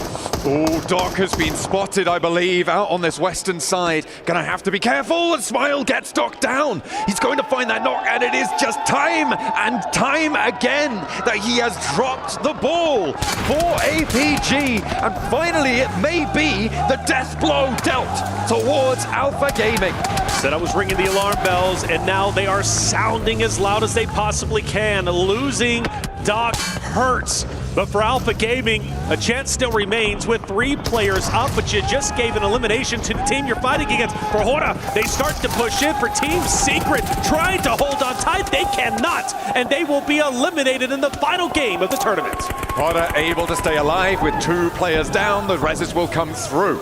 Oh, Doc has been spotted, I believe, out on this western side. Gonna have to be careful, and Smile gets Doc down. He's going to find that knock, and it is just time and time again that he has dropped the ball for APG. And finally, it may be the death blow dealt towards Alpha Gaming. Said I was ringing the alarm bells, and now they are sounding as loud as they possibly can. Losing Doc hurts. But for Alpha Gaming, a chance still remains with 3 players up, but you just gave an elimination to the team you're fighting against. For Hora, they start to push in for Team Secret, trying to hold on tight. They cannot, and they will be eliminated in the final game of the tournament. Hora able to stay alive with 2 players down. The reses will come through.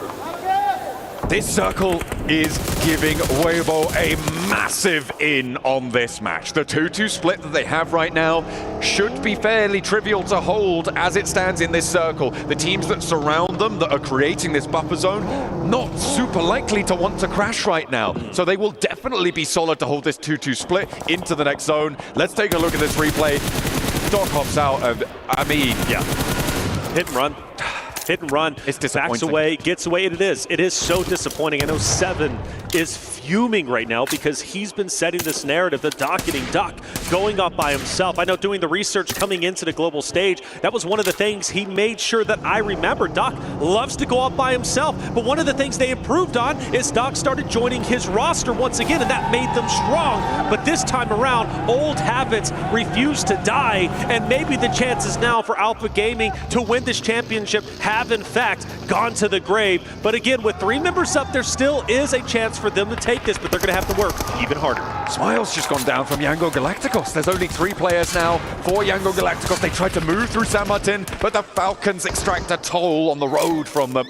This circle is giving Weibo a massive in on this match. The 2-2 split that they have right now should be fairly trivial to hold as it stands in this circle. The teams that surround them, that are creating this buffer zone, not super likely to want to crash right now. So they will definitely be solid to hold this 2-2 split into the next zone. Let's take a look at this replay. Doc hops out and, I mean... Yeah, hit and run. Hit and run, it's disappointing. Backs away, gets away, and it is so disappointing. I know Seven is fuming right now because he's been setting this narrative, the docketing Duck going up by himself. I know doing the research coming into the global stage, that was one of the things he made sure that I remember. Duck loves to go up by himself, but one of the things they improved on is Duck started joining his roster once again, and that made them strong. But this time around, old habits refuse to die, and maybe the chances now for Alpha Gaming to win this championship have in fact gone to the grave. But again, with 3 members up, there still is a chance for them to take this, but they're going to have to work even harder. Smile's just gone down from Yango Galacticos. There's only 3 players now for Yango Galacticos. They tried to move through San Martin, but the Falcons extract a toll on the road from them.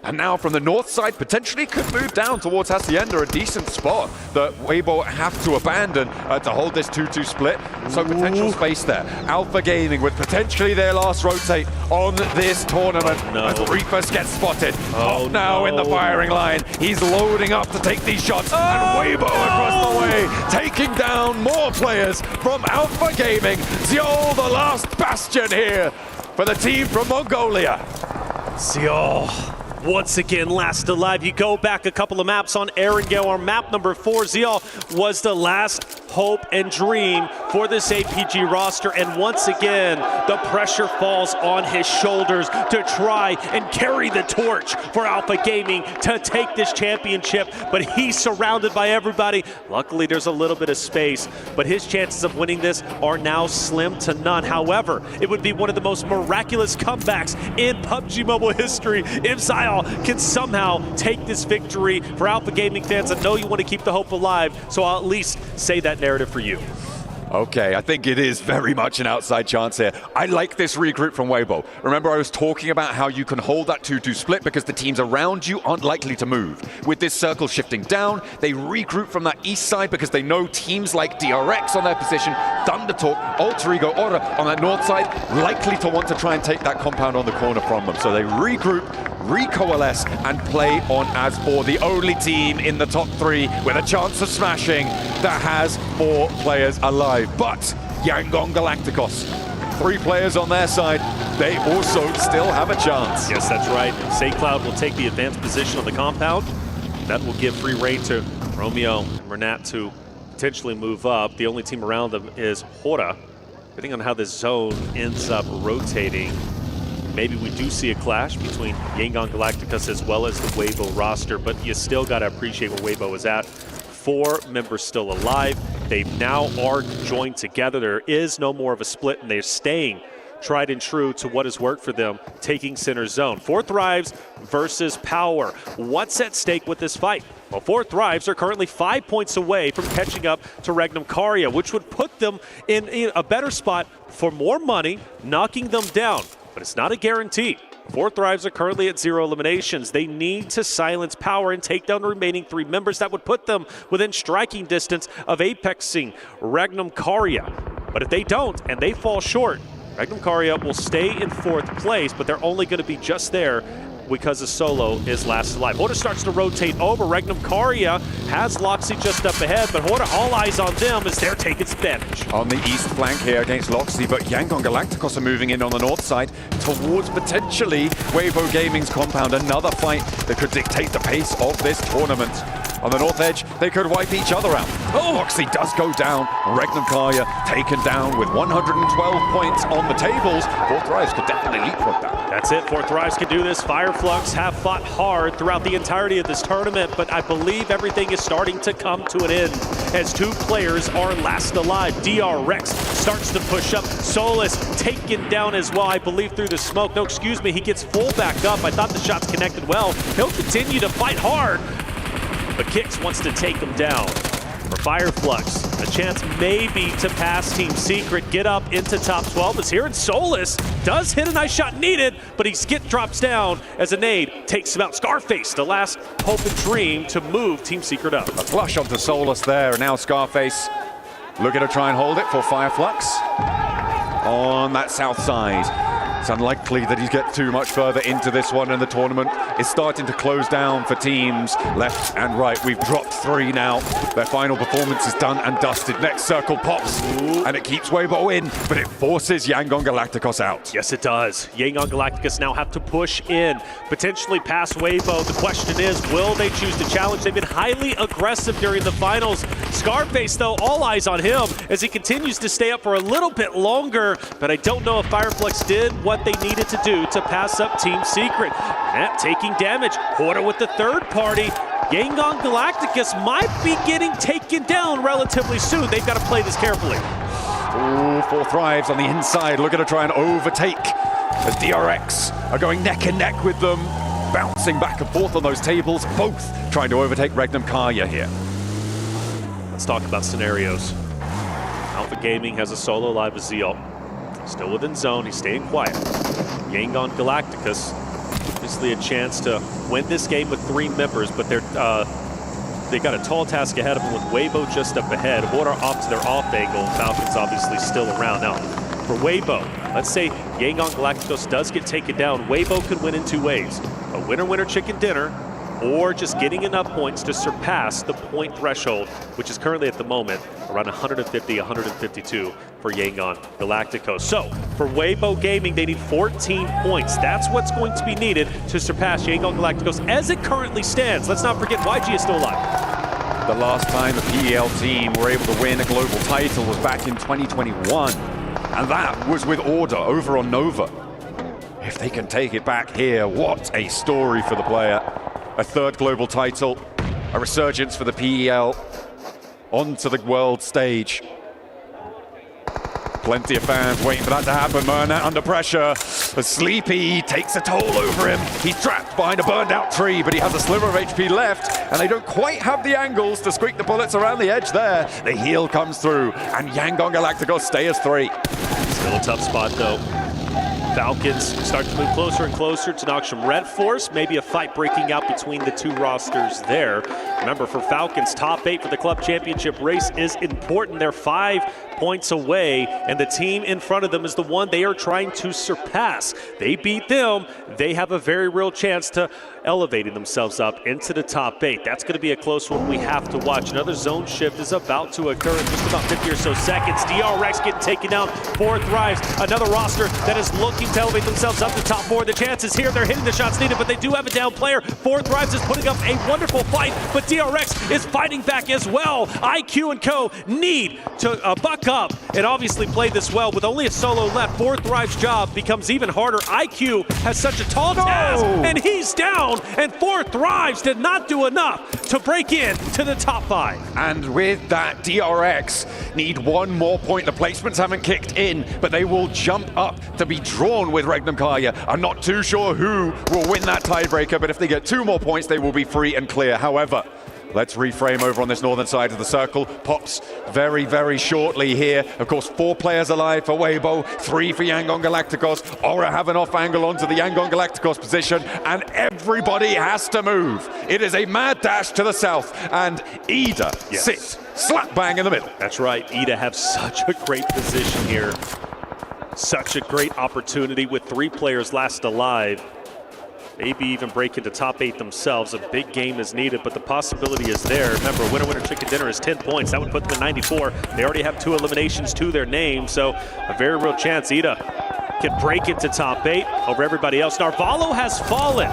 And now from the north side, potentially could move down towards Hacienda, a decent spot that Weibo have to abandon to hold this 2-2 split. So potential space there. Alpha Gaming with potentially their last rotate on this tournament. As Reefus gets spotted. Now in the firing line. He's loading up to take these shots. And Weibo across the way, taking down more players from Alpha Gaming. Zeol, the last bastion here for the team from Mongolia. Zeol, once again, last alive. You go back a couple of maps on Erangel, or map number 4, Zeol was the last hope and dream for this APG roster, and once again, the pressure falls on his shoulders to try and carry the torch for Alpha Gaming to take this championship, but he's surrounded by everybody. Luckily, there's a little bit of space, but his chances of winning this are now slim to none. However, it would be one of the most miraculous comebacks in PUBG Mobile history if Zeol can somehow take this victory. For Alpha Gaming fans, I know you want to keep the hope alive, so I'll at least say that narrative for you. Okay, I think it is very much an outside chance here. I like this regroup from Weibo. Remember, I was talking about how you can hold that 2-2 split because the teams around you aren't likely to move. With this circle shifting down, they regroup from that east side because they know teams like DRX on their position, Thundertalk, Alter Ego, Aura on that north side, likely to want to try and take that compound on the corner from them. So they regroup, recoalesce, and play on as 4, the only team in the top 3 with a chance of smashing that has 4 players alive. But Yangon Galacticos, 3 players on their side, they also still have a chance. Yes, that's right. SayCloud will take the advanced position on the compound. That will give free reign to Romeo and Renat to potentially move up. The only team around them is Hora. Depending on how this zone ends up rotating, maybe we do see a clash between Yangon Galacticos as well as the Weibo roster, but you still got to appreciate where Weibo is at. 4 members still alive. They now are joined together. There is no more of a split, and they're staying tried and true to what has worked for them, taking center zone. 4 Thrives versus Power. What's at stake with this fight? Well, 4 Thrives are currently 5 points away from catching up to Regnum Karya, which would put them in a better spot for more money, knocking them down. But it's not a guarantee. 4 Thrives are currently at 0 eliminations. They need to silence Power and take down the remaining 3 members. That would put them within striking distance of apexing Regnum Karya. But if they don't and they fall short, Regnum Karya will stay in 4th place, but they're only going to be just there because the solo is last alive. Hora starts to rotate over. Regnum Karya has Loxy just up ahead, but Hora, all eyes on them as they're taking advantage. On the east flank here against Loxy, but Yangon Galacticos are moving in on the north side towards potentially Weibo Gaming's compound. Another fight that could dictate the pace of this tournament. on the north edge, they could wipe each other out. Oh, Moxie does go down. Regnum Karya taken down with 112 points on the tables. Fourth Rise could definitely leapfrog that. That's it. Fourth Rise can do this. Fireflux have fought hard throughout the entirety of this tournament, but I believe everything is starting to come to an end as two players are last alive. DRX starts to push up. Solus taken down as well, I believe, through the smoke. No, excuse me, he gets full back up. I thought the shots connected well. He'll continue to fight hard, but Kix wants to take him down. For Fireflux, a chance maybe to pass Team Secret, get up into top 12 as here, and Solus does hit a nice shot needed, but he drops down as a nade takes him out. Scarface, the last hope and dream to move Team Secret up. A flush onto Solus there, and now Scarface looking to try and hold it for Fireflux on that south side. It's unlikely that he gets too much further into this one, and the tournament is starting to close down for teams left and right. We've dropped 3 now. Their final performance is done and dusted. Next circle pops, and it keeps Weibo in, but it forces Yangon Galacticos out. Yes, it does. Yangon Galacticos now have to push in, potentially pass Weibo. The question is, will they choose to challenge? They've been highly aggressive during the finals. Scarface, though, all eyes on him as he continues to stay up for a little bit longer, but I don't know if Fireflux did what they needed to do to pass up Team Secret. Nat taking damage. Porter with the third party. Yangon Galacticos might be getting taken down relatively soon. They've got to play this carefully. Ooh, Fourth Rise on the inside, looking to try and overtake as DRX are going neck and neck with them, bouncing back and forth on those tables, both trying to overtake Regnum Karya here. Let's talk about scenarios. Alpha Gaming has a solo live with Zeal. Still within zone, he's staying quiet. Yangon Galacticos, obviously a chance to win this game with 3 members, but they got a tall task ahead of them with Weibo just up ahead. Water off to their off angle, Falcons obviously still around. Now, for Weibo, let's say Yangon Galacticos does get taken down, Weibo could win in 2 ways. A winner-winner chicken dinner, or just getting enough points to surpass the point threshold, which is currently at the moment around 150, 152 for Yangon Galacticos. So for Weibo Gaming, they need 14 points. That's what's going to be needed to surpass Yangon Galacticos as it currently stands. Let's not forget YG is still alive. The last time the PEL team were able to win a global title was back in 2021, and that was with Order over on Nova. If they can take it back here, what a story for the player. A 3rd global title, a resurgence for the PEL onto the world stage. Plenty of fans waiting for that to happen. Murnat under pressure. As Sleepy takes a toll over him. He's trapped behind a burned out tree, but he has a sliver of HP left, and they don't quite have the angles to squeak the bullets around the edge there. The heal comes through, and Yangon Galacticos stay as 3. Still a tough spot, though. Falcons start to move closer and closer to Noxium Red Force. Maybe a fight breaking out between the 2 rosters there. Remember, for Falcons, top 8 for the club championship race is important. They're 5 points away, and the team in front of them is the one they are trying to surpass. They beat them, they have a very real chance to elevating themselves up into the top 8. That's going to be a close one we have to watch. Another zone shift is about to occur in just about 50 or so seconds. DRX getting taken down. Fourth Rise, another roster that is looking to elevate themselves up to top 4. The chances here, they're hitting the shots needed, but they do have a down player. Fourth Rise is putting up a wonderful fight, but DRX is fighting back as well. IQ and Co need to buck up and obviously play this well. With only a solo left, Fourth Rive's job becomes even harder. IQ has such a tall task, and he's down. And Fourth Rise did not do enough to break in to the top 5. And with that, DRX need 1 more point. The placements haven't kicked in, but they will jump up to be drawn with Regnum Karya. I'm not too sure who will win that tiebreaker, but if they get 2 more points, they will be free and clear. However, let's reframe over on this northern side of the circle. Pops very, very shortly here. Of course, 4 players alive for Weibo, 3 for Yangon Galacticos. Aura have an off angle onto the Yangon Galacticos position, and everybody has to move. It is a mad dash to the south, and Ida sits slap bang in the middle. That's right. Ida have such a great position here. Such a great opportunity with 3 players last alive. Maybe even break into top 8 themselves. A big game is needed, but the possibility is there. Remember, winner chicken dinner is 10 points. That would put them at 94. They already have 2 eliminations to their name, so a very real chance Ida can break into top 8 over everybody else. Narvalo has fallen.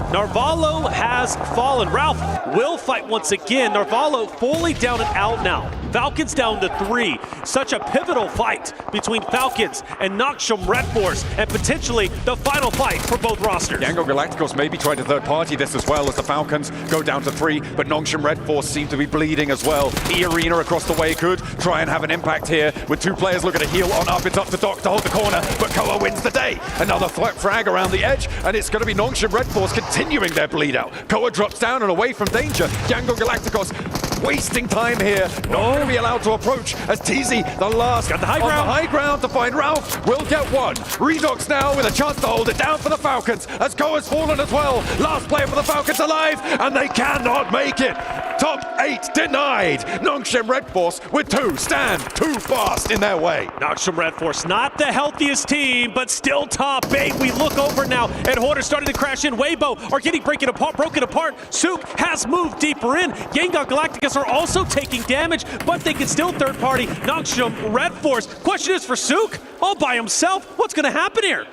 Narvalo has fallen. Ralph will fight once again. Narvalo fully down and out now. Falcons down to 3. Such a pivotal fight between Falcons and Noxium Red Force, and potentially the final fight for both rosters. Yangon Galacticos maybe trying to third party this as well as the Falcons go down to 3, but Noxium Red Force seem to be bleeding as well. E-Arena across the way could try and have an impact here with 2 players looking to heal on up. It's up to Doc to hold the corner, but Koa wins the day. Another frag around the edge, and it's going to be Noxium Red Force continuing their bleed out. Koa drops down and away from danger. Yangon Galacticos wasting time here. Not going to be allowed to approach as TZ, the last got the high ground. On the high ground to find Ralph. Will get one. Redox now with a chance to hold it down for the Falcons as Koa's fallen as well. Last player for the Falcons alive, and they cannot make it. Top 8 denied. Noxium Red Force with 2 stand too fast in their way. Noxium Red Force, not the healthiest team, but still top 8. We look over now, and Hoarder starting to crash in. Weibo are getting broken apart. Souk has moved deeper in. Yangon Galacticos are also taking damage, but they can still third party Noxium Red Force. Question is for Souk, all by himself. What's going to happen here?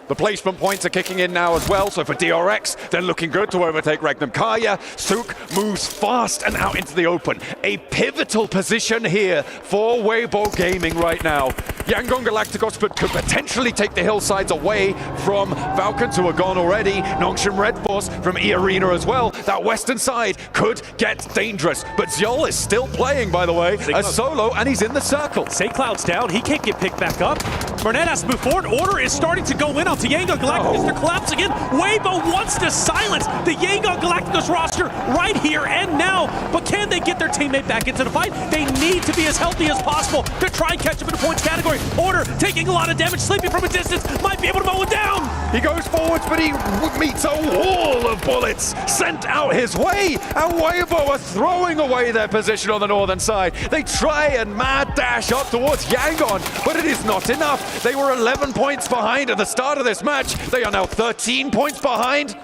The placement points are kicking in now as well, so for DRX, they're looking good to overtake Regnum Kaya. Souk moves fast and out into the open. A pivotal position here for Weibo Gaming right now. Yangon Galacticos could potentially take the hillsides away from Falcons, who are gone already. Noxium Red Force from E-Arena as well. That western side could get dangerous, but Zyol is still playing, by the way, as solo, and he's in the circle. St. Cloud's down. He can't get picked back up. Burnett has to move forward. Order is starting to go in onto Yangon Galacticos. They're collapsing in. Weibo wants to silence the Yangon Galacticos roster right here and now, but can they get their teammate back into the fight? They need to be as healthy as possible to try and catch up in the points category. Order taking a lot of damage, sleeping from a distance, might be able to mow it down. He goes forwards, but he meets a wall of bullets sent out his way, and Weibo are throwing away their position on the northern side. They try and mad dash up towards Yangon, but it is not enough. They were 11 points behind at the start of this match. They are now 13 points behind,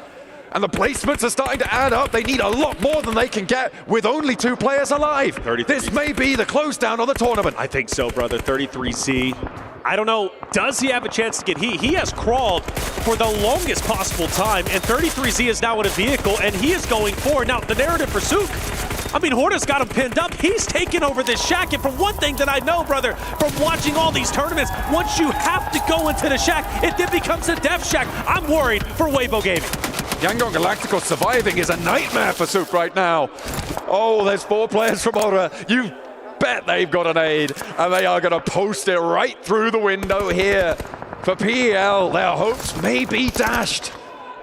and the placements are starting to add up. They need a lot more than they can get with only 2 players alive. This may be the close down of the tournament. I think so, brother. 33C. I don't know, does he have a chance to get heat? He has crawled for the longest possible time, and 33Z is now in a vehicle, and he is going forward. Now, the narrative for Souk, I mean, Horda's got him pinned up. He's taken over this shack, and from one thing that I know, brother, from watching all these tournaments, once you have to go into the shack, it then becomes a death shack. I'm worried for Weibo Gaming. Yangon Galacticos surviving is a nightmare for Souk right now. Oh, there's 4 players from Horda. You bet they've got an aid, and they are going to post it right through the window here. For PEL, their hopes may be dashed.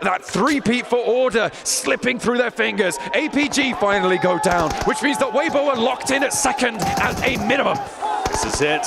That 3-peat for Order slipping through their fingers. APG finally go down, which means that Weibo are locked in at second at a minimum. This is it.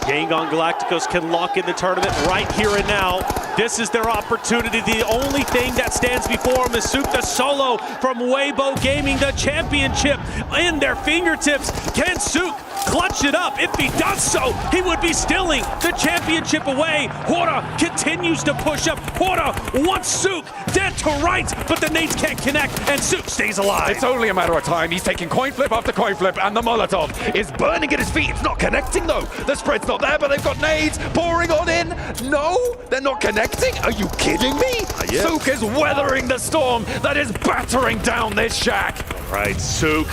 Yangon Galacticos can lock in the tournament right here and now. This is their opportunity. The only thing that stands before them is Souk the solo from Weibo Gaming, the championship in their fingertips. Can Souk clutch it up? If he does so, he would be stealing the championship away. Horda continues to push up. Horda wants Souk dead to rights, but the nades can't connect, and Souk stays alive. It's only a matter of time. He's taking coin flip after coin flip, and the Molotov is burning at his feet. It's not connecting, though. The spread's not there, but they've got nades pouring on in. No, they're not connecting. Are you kidding me? Yeah. Souk is weathering the storm that is battering down this shack. Right, Souk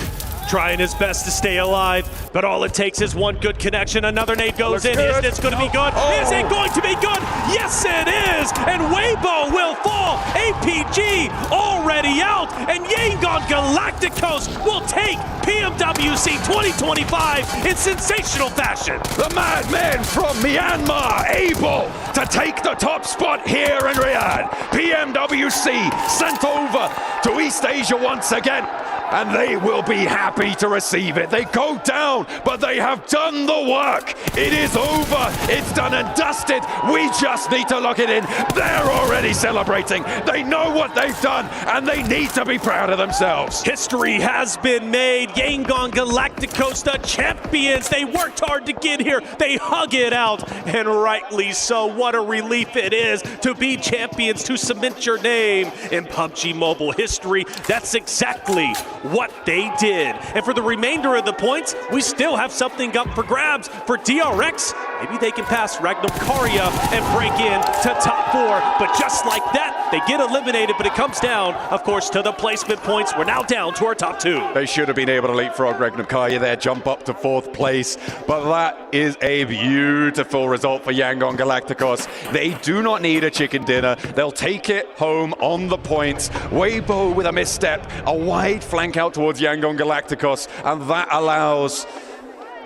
trying his best to stay alive, but all it takes is one good connection. Another nade goes in. Is this going to be good? Is it going to be good? Yes, it is! And Weibo will fall. APG already out, and Yangon Galacticos will take PMWC 2025 in sensational fashion. The madman from Myanmar able to take the top spot here in Riyadh. PMWC sent over to East Asia once again, and they will be happy to receive it. They go down, but they have done the work. It is over. It's done and dusted. We just need to lock it in. They're already celebrating. They know what they've done, and they need to be proud of themselves. History has been made. Yangon Galacticos, the champions. They worked hard to get here. They hug it out, and rightly so. What a relief it is to be champions, to cement your name in PUBG Mobile history. That's exactly what they did. And for the remainder of the points, we still have something up for grabs for DRX maybe they can pass Ragnar Karya and break in to top 4. But just like that, they get eliminated, but it comes down, of course, to the placement points. We're now down to our top 2. They should have been able to leapfrog Ragnar Karya there, jump up to 4th place. But that is a beautiful result for Yangon Galacticos. They do not need a chicken dinner. They'll take it home on the points. Weibo with a misstep, a wide flank out towards Yangon Galacticos, and that allows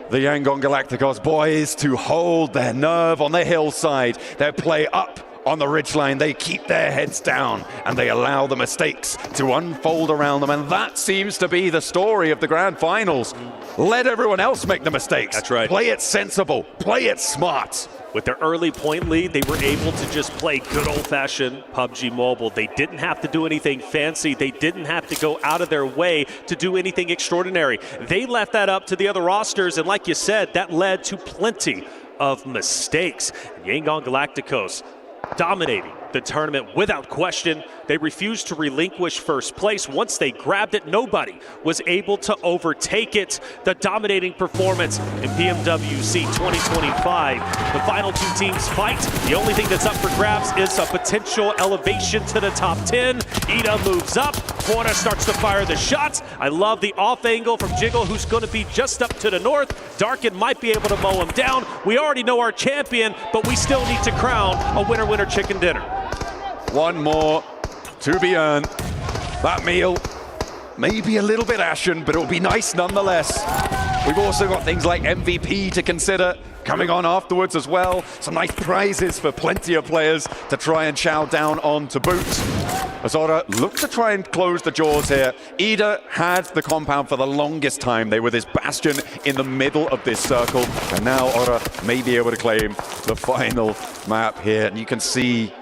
the Yangon Galacticos boys to hold their nerve on the hillside. They play up on the ridgeline, they keep their heads down, and they allow the mistakes to unfold around them. And that seems to be the story of the grand finals. Let everyone else make the mistakes. That's right. Play it sensible, play it smart. With their early point lead, they were able to just play good old-fashioned PUBG Mobile. They didn't have to do anything fancy. They didn't have to go out of their way to do anything extraordinary. They left that up to the other rosters, and like you said, that led to plenty of mistakes. Yangon Galacticos dominating the tournament without question. They refused to relinquish first place. Once they grabbed it, nobody was able to overtake it. The dominating performance in PMWC 2025. The final 2 teams fight. The only thing that's up for grabs is a potential elevation to the top 10. Ida moves up. Porta starts to fire the shots. I love the off angle from Jiggle, who's going to be just up to the north. Darkin might be able to mow him down. We already know our champion, but we still need to crown a winner-winner chicken dinner. One more to be earned. That meal may be a little bit ashen, but it'll be nice nonetheless. We've also got things like MVP to consider coming on afterwards as well. Some nice prizes for plenty of players to try and chow down on to boot. Azora look to try and close the jaws here. Ida had the compound for the longest time. They were this bastion in the middle of this circle, and now Ora may be able to claim the final map here. And you can see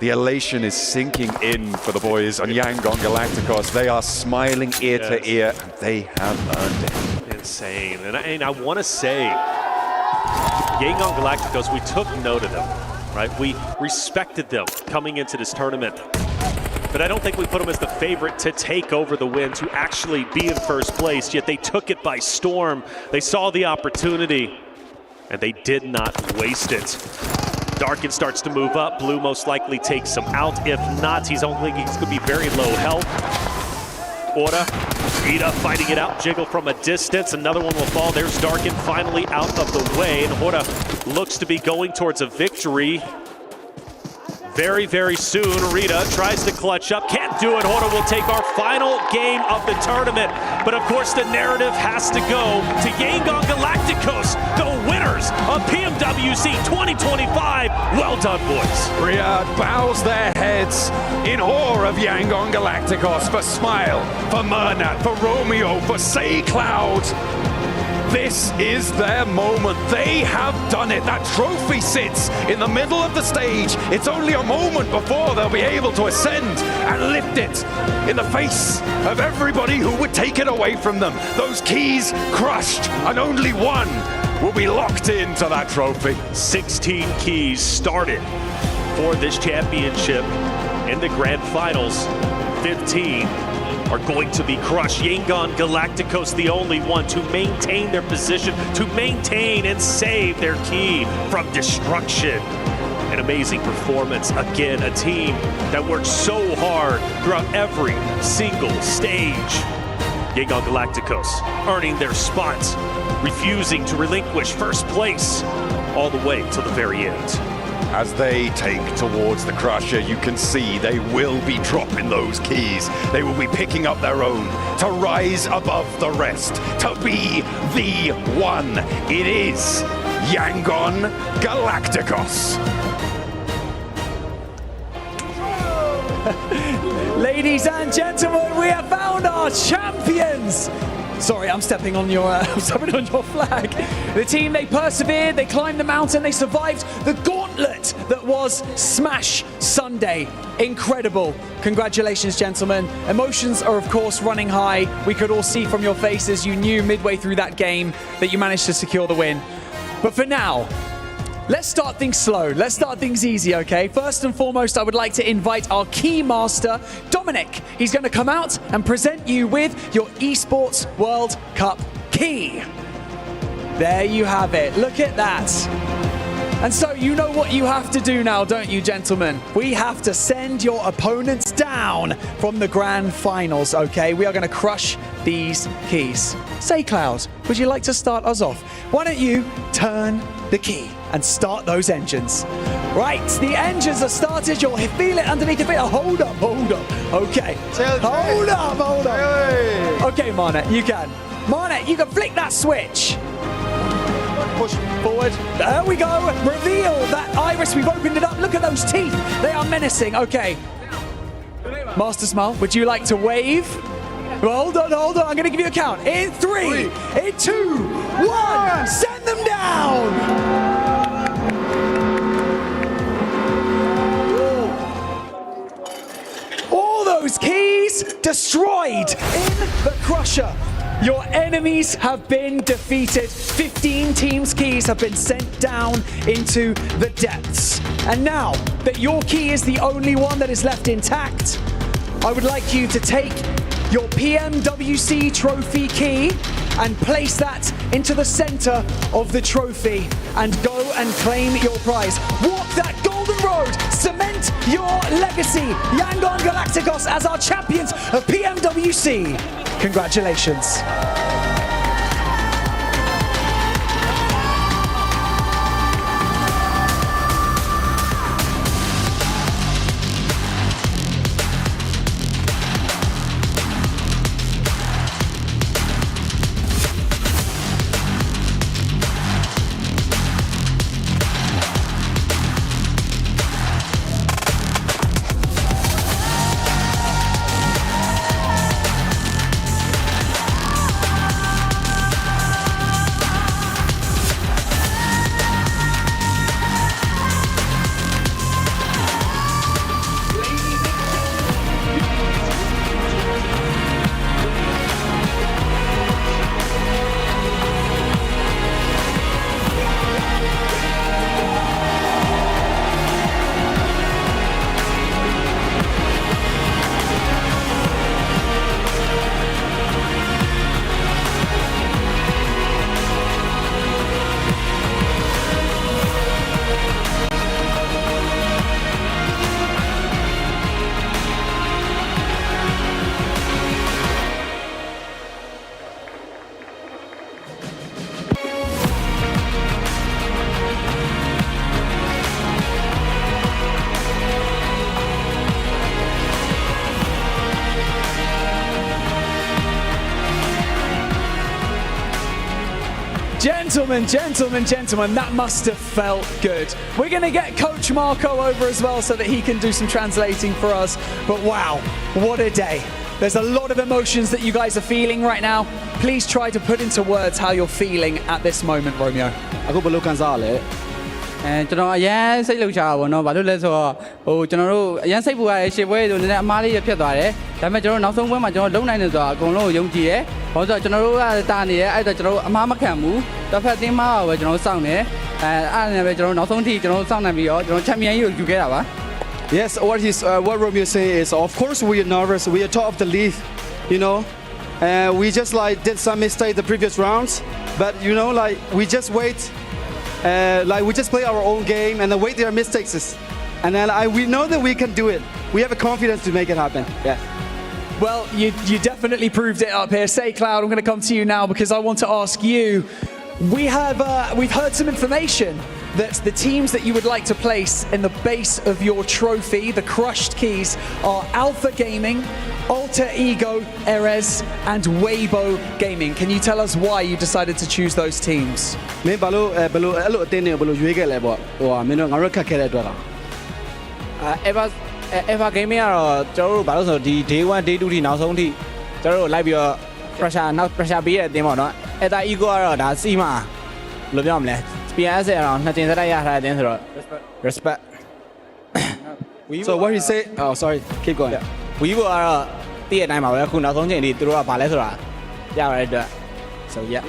the elation is sinking in for the boys on Yangon Galacticos. They are smiling ear to ear. They have earned it. Insane. And I want to say, Yangon Galacticos, we took note of them, right? We respected them coming into this tournament. But I don't think we put them as the favorite to take over the win, to actually be in first place, yet they took it by storm. They saw the opportunity, and they did not waste it. Darkin starts to move up. Blue most likely takes him out. If not, he's going to be very low health. Ora, Ida fighting it out. Jiggle from a distance. Another one will fall. There's Darkin finally out of the way. And Ora looks to be going towards a victory very, very soon. Rita tries to clutch up. Can't do it. Ora will take our final game of the tournament. But of course, the narrative has to go to Yangon Galacticos, the winners of PMWC 2025. Well done, boys. Riyadh bows their heads in awe of Yangon Galacticos, for Smile, for Murnat, for Romeo, for Say Cloud. This is their moment. They have done it. That trophy sits in the middle of the stage. It's only a moment before they'll be able to ascend and lift it in the face of everybody who would take it away from them. Those keys crushed, and only one will be locked into that trophy. 16 keys started for this championship in the grand finals. 15 are going to be crushed. Yangon Galacticos, the only one to maintain their position, to maintain and save their key from destruction. An amazing performance. Again, a team that worked so hard throughout every single stage. Yangon Galacticos earning their spot, refusing to relinquish first place all the way to the very end. As they take towards the Crusher, you can see they will be dropping those keys. They will be picking up their own to rise above the rest, to be the one. It is Yangon Galacticos. Ladies and gentlemen, we have found our champions. Sorry, I'm stepping on your flag. The team, they persevered, they climbed the mountain, they survived the gauntlet that was Smash Sunday. Incredible. Congratulations, gentlemen. Emotions are, of course, running high. We could all see from your faces, you knew midway through that game that you managed to secure the win. But for now, let's start things slow. Let's start things easy, okay? First and foremost, I would like to invite our key master, Dominic. He's going to come out and present you with your Esports World Cup key. There you have it. Look at that. And so you know what you have to do now, don't you, gentlemen? We have to send your opponents down from the grand finals, okay? We are going to crush these keys. Say, Cloud, would you like to start us off? Why don't you turn the key and start those engines? Right, the engines are started. You'll feel it underneath the bit. Hold up. Okay. Hold up. Okay, Marnet, you can. Marnet, you can flick that switch. Push forward. There we go. Reveal that iris. We've opened it up. Look at those teeth. They are menacing. Okay. Master Smile, would you like to wave? Hold on. I'm going to give you a count. In 3, in 2, 1. Send them down. All those keys destroyed in the crusher. Your enemies have been defeated. 15 teams' keys have been sent down into the depths. And now that your key is the only one that is left intact, I would like you to take your PMWC trophy key and place that into the center of the trophy and go and claim your prize. Walk that golden road, cement your legacy. Yangon Galacticos as our champions of PMWC. Congratulations. Gentlemen, that must have felt good. We're going to get Coach Marco over as well so that he can do some translating for us. But wow, what a day. There's a lot of emotions that you guys are feeling right now. Please try to put into words how you're feeling at this moment, Romeo. ကျွန်တော်အရန်စိတ်လှုပ်ရှားပါဘောเนาะဘာလို့လဲဆိုတော့ကျွန်တော်တို့အရန်စိတ်ပူရတယ်ရှေ့ပွဲဆိုနည်းနည်းအမားလေးဖြစ်သွားတယ်ဒါပေမဲ့ကျွန်တော်နောက်ဆုံးပွဲမှာကျွန်တော်လုံနိုင်တယ်ဆိုတာအကုန်လုံးကိုယုံကြည်တယ်ဘာလို့ဆိုတော့ကျွန်တော်တို့ကတာနေတယ်အဲ့တော့ကျွန်တော်တို့အမားမခံဘူးတစ်ဖက်တင်းမှားပါပဲကျွန်တော်တို့စောင့်တယ်အဲ့ဒါနဲ့ပဲကျွန်တော်တို့နောက်ဆုံးထိကျွန်တော်တို့စောင့်နိုင်ပြီးတော့ကျွန်တော်ချန်ပီယံကြီးကိုယူခဲ့တာပါ Yes, what Romeo say is, of course we are nervous. We are top of the league, you know. We just like did some mistake the previous rounds, but you know, like we just wait. Like we just play our own game and then wait their mistakes, and then we know that we can do it. We have a confidence to make it happen. Yeah. Well, you definitely proved it up here. Say, Cloud, I'm going to come to you now because I want to ask you. We've heard some information that the teams that you would like to place in the base of your trophy, the crushed keys, are Alpha Gaming, Alter Ego, Erez, and Weibo Gaming. Can you tell us why you decided to choose those teams? မင်းဘာလို့အဲ့လိုအတင်းနေဘယ်လိုရွေးခဲ့လဲပေါ့ဟိုမင်းတို့ငါတို့ခက်ခဲတဲ့အတွက်လား Eva Gaming ကတော့ကျွန်တော်တို့ဘာလို့ဆိုတော့ဒီ day 1 day 2ထိနောက်ဆုံးထိကျွန်တော်တို့လိုက်ပြီးတော့ pressure ပေးတဲ့အတင်းပေါ့နော် Alter Ego ကတော့ဒါစီမှာဘယ်လိုပြောမလဲ PNS ကတော့နှစ်တင်စတိုက်ရထားတဲ့အတင်းဆိုတော့ respect So what he say oh sorry keep going Weibo ကတော့တည့်ရတိုင်းပါပဲအခုနောက်ဆုံးချိန်ထိသူတို့ကဘာလဲဆိုတာပြရတဲ့အတွက် so yeah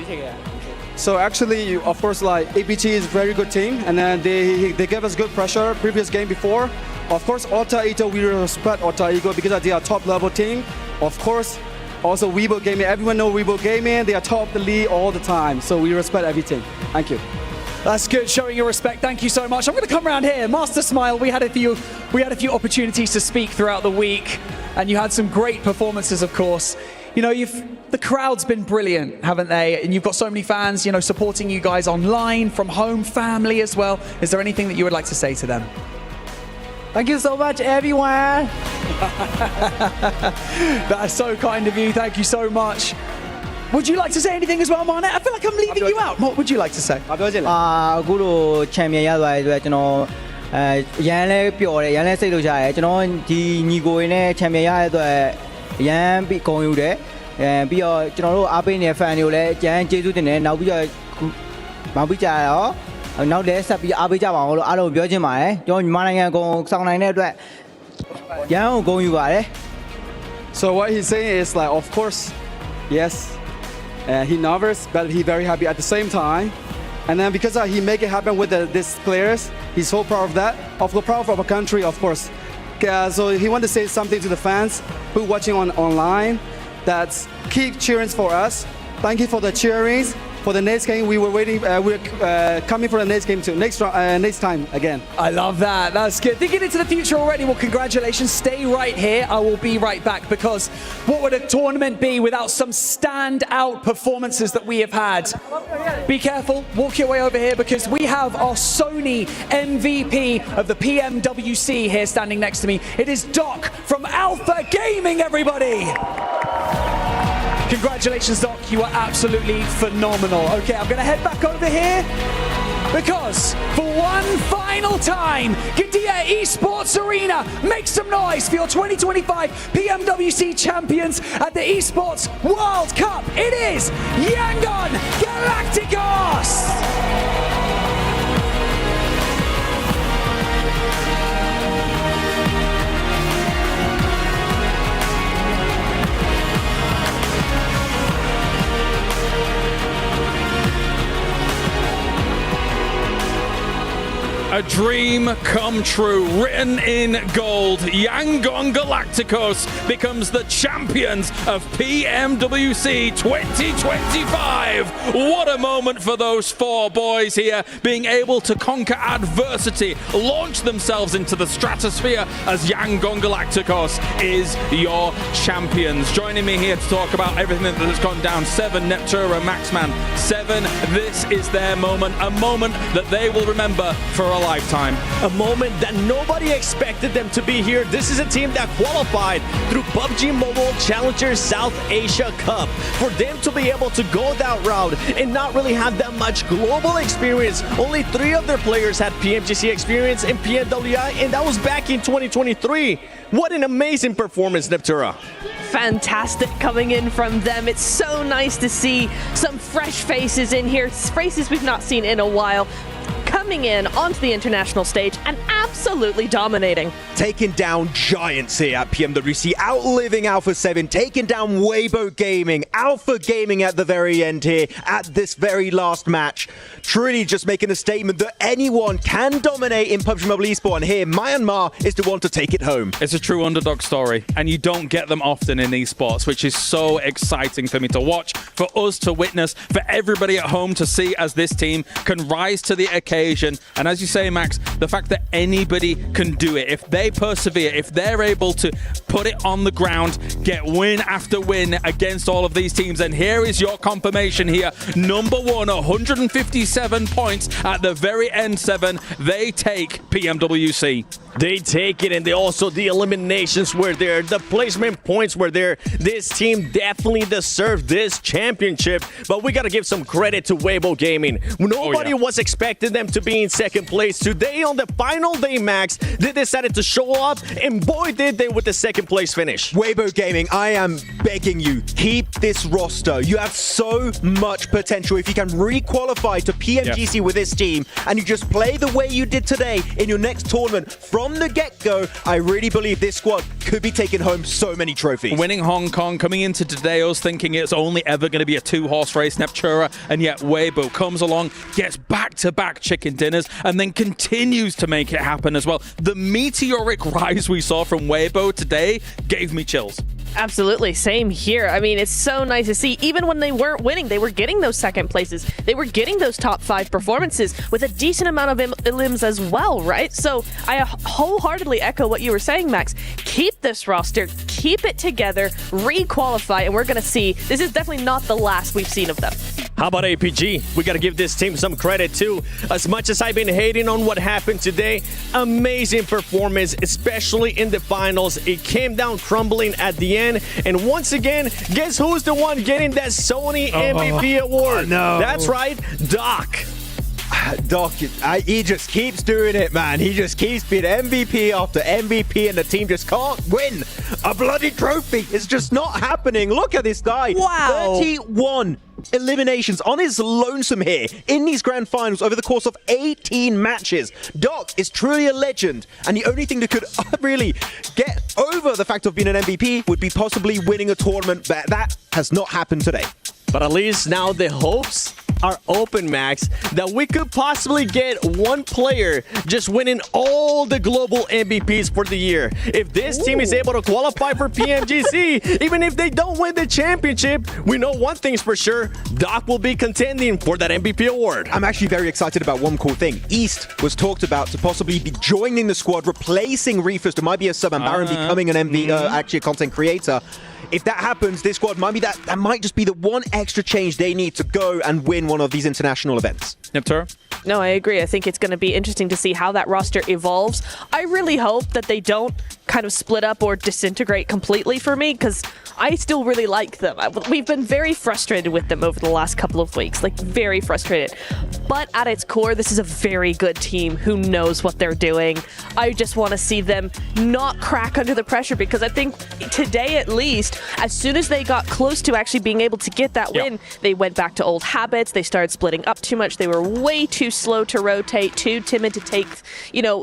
So actually, of course, like APG is a very good team, and then they gave us good pressure previous game before. Of course, Alter Ego, we respect Alter Ego because they are top level team. Of course, also Weibo Gaming. Everyone know Weibo Gaming. They are top of the league all the time, so we respect everything. Thank you. That's good, showing your respect. Thank you so much. I'm going to come around here. Master Smile, we had a few opportunities to speak throughout the week, and you had some great performances, of course. You know, the crowd's been brilliant, haven't they? And you've got so many fans, you know, supporting you guys online, from home, family as well. Is there anything that you would like to say to them? Thank you so much, everyone. That's so kind of you. Thank you so much. Would you like to say anything as well, Mane? I feel like I'm leaving you out. What would you like to say? အခုလို champion ရသွားတဲ့အတွက်ကျွန်တော်ရန်လဲပျော်တယ်ရန်လဲစိတ်လို့ရတယ်ကျွန်တော်ဒီညီကိုရင်းနဲ့ champion ရတဲ့အတွက်ရန်ပြီးဂုဏ်ယူတယ်ပြီးတော့ကျွန်တော်တို့အားပေးနေတဲ့ fan တွေကိုလည်းအကျန်းကျေးဇူးတင်တယ်နောက်ပြီးတော့မောင်ပြီးကြရောနောက်လည်းဆက်ပြီးအားပေးကြပါအောင်လို့အားလုံးပြောချင်ပါတယ်ကျွန်တော်မြန်မာနိုင်ငံကိုဆောင်နိုင်တဲ့အတွက်ရန်ကိုဂုဏ်ယူပါတယ် So what he's saying is like, of course, yes, he nervous, but he very happy at the same time. And then because he make it happen with these players, he's so proud of that. Of course, proud of our country, of course. So he want to say something to the fans who watching online. That's keep cheering for us. Thank you for the cheerings. For the next game, we were waiting. We're coming for the next game too. Next time again. I love that. That's good. Thinking into the future already. Well, congratulations. Stay right here. I will be right back because what would a tournament be without some standout performances that we have had? Be careful. Walk your way over here because we have our Sony MVP of the PMWC here standing next to me. It is Doc from Alpha Gaming, everybody. Congratulations, Doc. You are absolutely phenomenal. Okay, I'm going to head back over here because for one final time, Gidea Esports Arena, make some noise for your 2025 PMWC champions at the Esports World Cup. It is Yangon Galacticos! A dream come true, written in gold. Yangon Galacticos becomes the champions of PMWC 2025. What a moment for those four boys here, being able to conquer adversity, launch themselves into the stratosphere as Yangon Galacticos is your champions. Joining me here to talk about everything that has gone down, Seven, Neptura, Maxman. Seven, this is their moment, a moment that they will remember for a lifetime. A moment that nobody expected them to be here. This is a team that qualified through PUBG Mobile Challenger South Asia Cup. For them to be able to go that route and not really have that much global experience. Only 3 of their players had PMGC experience in PMWI, and that was back in 2023. What an amazing performance, Neptura. Fantastic coming in from them. It's so nice to see some fresh faces in here, faces we've not seen in a while, coming in onto the international stage and absolutely dominating. Taking down giants here at PMWC, outliving Alpha 7, taking down Weibo Gaming, Alpha Gaming at the very end here, at this very last match. Truly just making a statement that anyone can dominate in PUBG Mobile Esports, and here Myanmar is the one to take it home. It's a true underdog story, and you don't get them often in esports, which is so exciting for me to watch, for us to witness, for everybody at home to see as this team can rise to the occasion. And as you say, Max, the fact that anybody can do it, if they persevere, if they're able to put it on the ground, get win after win against all of these teams. And here is your confirmation here. Number one, 157 points at the very end, Seven. They take PMWC. They take it, and they also, the eliminations were there, the placement points were there. This team definitely deserved this championship, but we got to give some credit to Weibo Gaming. Nobody was expecting them to be in second place. Today, on the final day, Max, they decided to show up, and boy, did they with the second place finish. Weibo Gaming, I am begging you, keep this roster. You have so much potential. If you can re-qualify to PMGC with this team, and you just play the way you did today in your next tournament, from the get-go, I really believe this squad could be taking home so many trophies. Winning Hong Kong, coming into today, us thinking it's only ever going to be a 2-horse race, Neptura, and yet Weibo comes along, gets back-to-back chicken dinners, and then continues to make it happen as well. The meteoric rise we saw from Weibo today gave me chills. Absolutely, same here. I mean, it's so nice to see. Even when they weren't winning, they were getting those second places. They were getting those top 5 performances with a decent amount of elims as well, right? So I wholeheartedly echo what you were saying, Max. Keep this roster, keep it together, re-qualify, and we're going to see. This is definitely not the last we've seen of them. How about APG? We got to give this team some credit too. As much as I've been hating on what happened today, amazing performance, especially in the finals. It came down crumbling at the end. And once again, guess who's the one getting that Sony MVP award? No. That's right, Doc. Doc, he just keeps doing it, man. He just keeps being MVP after MVP, and the team just can't win a bloody trophy. It's just not happening. Look at this guy. Wow. 31 eliminations on his lonesome here in these grand finals over the course of 18 matches. Doc is truly a legend, and the only thing that could really get over the fact of being an MVP would be possibly winning a tournament, but that has not happened today. But at least now the hopes are open, Max, that we could possibly get one player just winning all the global MVPs for the year. If this team is able to qualify for PMGC, even if they don't win the championship, we know one thing's for sure, Doc will be contending for that MVP award. I'm actually very excited about one cool thing. East was talked about to possibly be joining the squad, replacing Reefus. There might be a sub, and Baron becoming an actually a content creator. If that happens, this squad might be that might just be the one extra change they need to go and win one of these international events. Neptura? No, I agree. I think it's going to be interesting to see how that roster evolves. I really hope that they don't kind of split up or disintegrate completely for me, because I still really like them. We've been very frustrated with them over the last couple of weeks, like very frustrated. But at its core, this is a very good team who knows what they're doing. I just want to see them not crack under the pressure, because I think today at least, as soon as they got close to actually being able to get that win, they went back to old habits. They started splitting up too much. They were way too slow to rotate, too timid to take,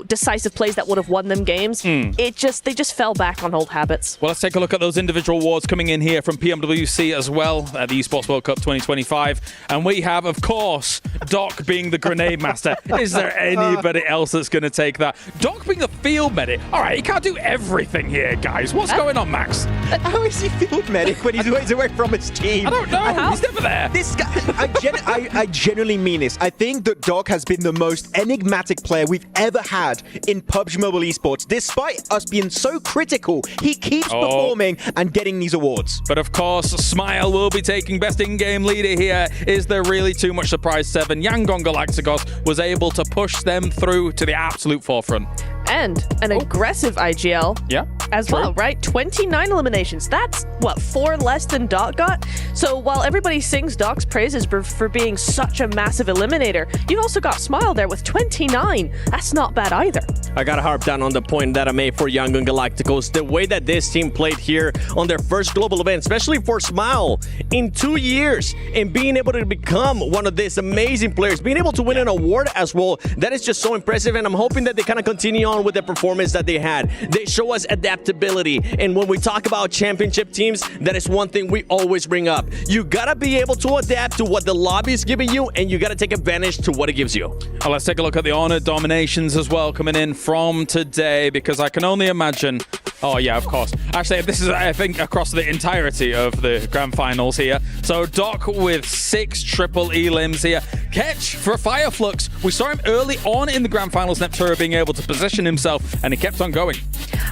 decisive plays that would have won them games. They just fell back on old habits. Well, let's take a look at those individual awards coming in here from PMWC as well at the ESPORTS World Cup 2025. And we have, of course, Doc being the grenade master. Is there anybody else that's going to take that? Doc being the field medic. All right, he can't do everything here, guys. What's going on, Max? How is he field medic when he's always away from his team? I don't know. He's never there. This guy, I genuinely mean this. I think that Doc has been the most enigmatic player we've ever had in PUBG Mobile Esports. Despite us being so critical, he keeps performing and getting these awards. But of course, Smile will be taking best in-game leader here. Is there really too much surprise? 7 Yangon Galacticos was able to push them through to the absolute forefront. And an aggressive IGL as well, right? 29 eliminations. That's, what, 4 less than Doc got? So while everybody sings Doc's praises for being such a massive eliminator, you've also got Smile there with 29. That's not bad either. I gotta harp down on the point that I made for Yangon Galacticos. The way that this team played here on their first global event, especially for Smile, in 2 years, and being able to become one of these amazing players, being able to win an award as well, that is just so impressive, and I'm hoping that they kind of continue on with the performance that they had. They show us adaptability, and when we talk about championship teams, that is one thing we always bring up. You gotta be able to adapt to what the lobby is giving you, and you gotta take advantage to what it gives you. Well, let's take a look at the Honor dominations as well coming in from today, because I can only imagine. Oh yeah, of course. Actually, this is, I think, across the entirety of the grand finals here. So Doc with 6 triple elims here. Ketch for Fireflux. We saw him early on in the grand finals, Neptura being able to position himself, and he kept on going.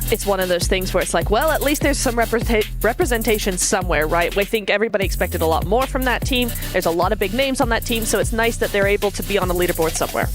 It's one of those things where it's like, well, at least there's some representation somewhere, right? I think everybody expected a lot more from that team. There's a lot of big names on that team, so it's nice that they're able to be on the leaderboard somewhere.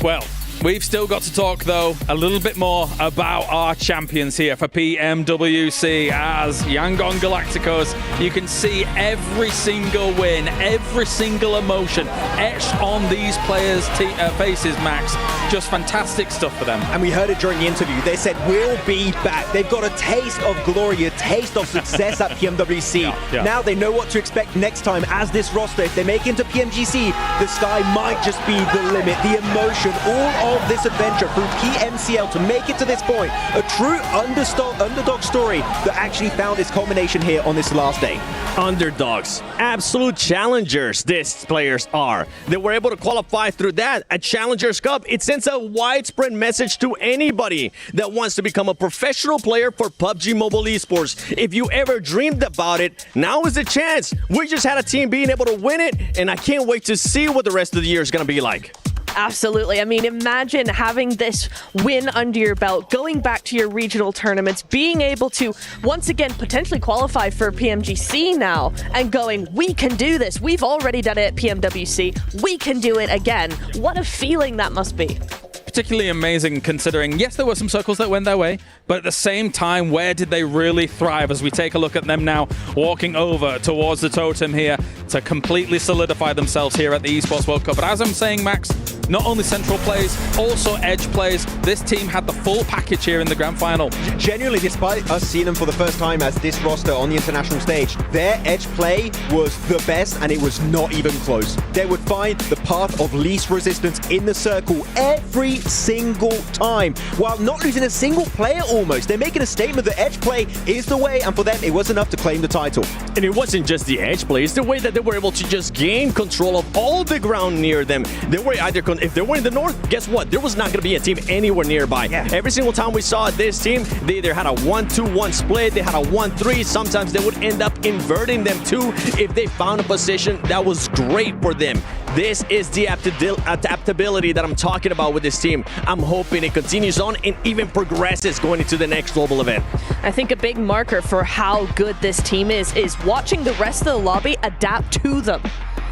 Well, we've still got to talk, though, a little bit more about our champions here for PMWC. As Yangon Galacticos, you can see every single win, every single emotion etched on these players' faces, Max. Just fantastic stuff for them. And we heard it during the interview. They said, we'll be back. They've got a taste of glory, a taste of success at PMWC. Now they know what to expect next time as this roster. If they make it into PMGC, the sky might just be the limit. The emotion all of this adventure through PMCL to make it to this point. A true underdog story that actually found its culmination here on this last day. Underdogs, absolute challengers these players are. They were able to qualify through that. At Challengers Cup, it sends a widespread message to anybody that wants to become a professional player for PUBG Mobile Esports. If you ever dreamed about it, now is the chance. We just had a team being able to win it, and I can't wait to see what the rest of the year is going to be like. Absolutely. I mean, imagine having this win under your belt, going back to your regional tournaments, being able to once again potentially qualify for PMGC now and going, we can do this. We've already done it at PMWC. We can do it again. What a feeling that must be. Particularly amazing considering, yes, there were some circles that went their way, but at the same time, where did they really thrive? As we take a look at them now walking over towards the totem here to completely solidify themselves here at the Esports World Cup. But as I'm saying, Max, not only central plays, also edge plays. This team had the full package here in the grand final. Genuinely, despite us seeing them for the first time as this roster on the international stage, their edge play was the best, and it was not even close. They would find the path of least resistance in the circle every single time, while not losing a single player almost. They're making a statement that edge play is the way, and for them, it was enough to claim the title. And it wasn't just the edge play, it's the way that they were able to just gain control of all the ground near them. They were either, if they were in the north, guess what? There was not going to be a team anywhere nearby. Yeah. Every single time we saw this team, they either had a 1-2-1 split, they had a 1-3, sometimes they would end up inverting them too if they found a position that was great for them. This is the adaptability that I'm talking about with this team. I'm hoping it continues on and even progresses going into the next global event. I think a big marker for how good this team is watching the rest of the lobby adapt to them.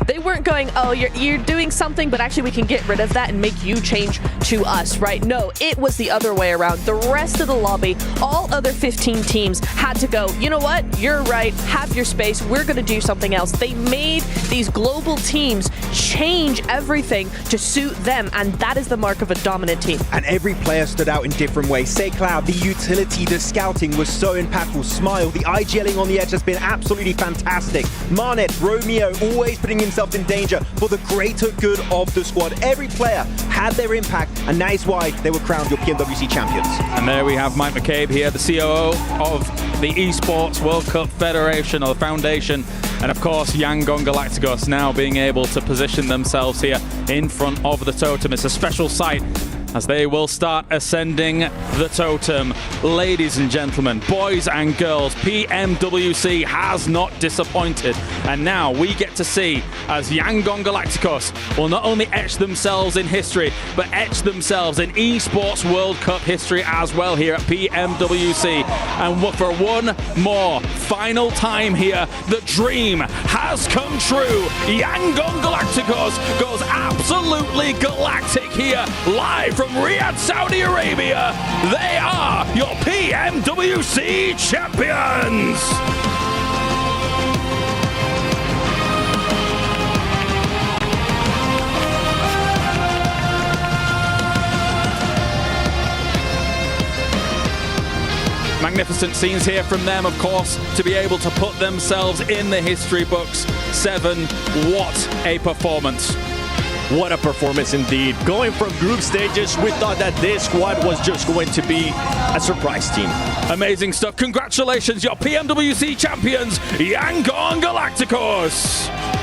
They weren't going, oh, you're doing something, but actually we can get rid of that and make you change to us, right? No, it was the other way around. The rest of the lobby, all other 15 teams had to go, you know what? You're right. Have your space. We're going to do something else. They made these global teams change everything to suit them, and that is the mark of a dominant team. And every player stood out in different ways. Say Cloud, the utility, the scouting was so impactful. Smile, the IGLing on the edge has been absolutely fantastic. Marnet, Romeo, always putting himself in danger for the greater good of the squad. Every player had their impact, and that is why they were crowned your PMWC champions. And there we have Mike McCabe here, the COO of the Esports World Cup Federation, or the Foundation, and of course Yangon Galacticos now being able to position themselves here in front of the totem. It's a special sight as they will start ascending the totem. Ladies and gentlemen, boys and girls, PMWC has not disappointed. And now we get to see as Yangon Galacticos will not only etch themselves in history, but etch themselves in Esports World Cup history as well here at PMWC. And for one more final time here, the dream has come true. Yangon Galacticos goes absolutely galactic here, live from Riyadh, Saudi Arabia. They are your PMWC champions. Magnificent scenes here from them, of course, to be able to put themselves in the history books. 7, what a performance. What a performance indeed. Going from group stages, we thought that this squad was just going to be a surprise team. Amazing stuff. Congratulations, your PMWC champions, Yangon Galacticos.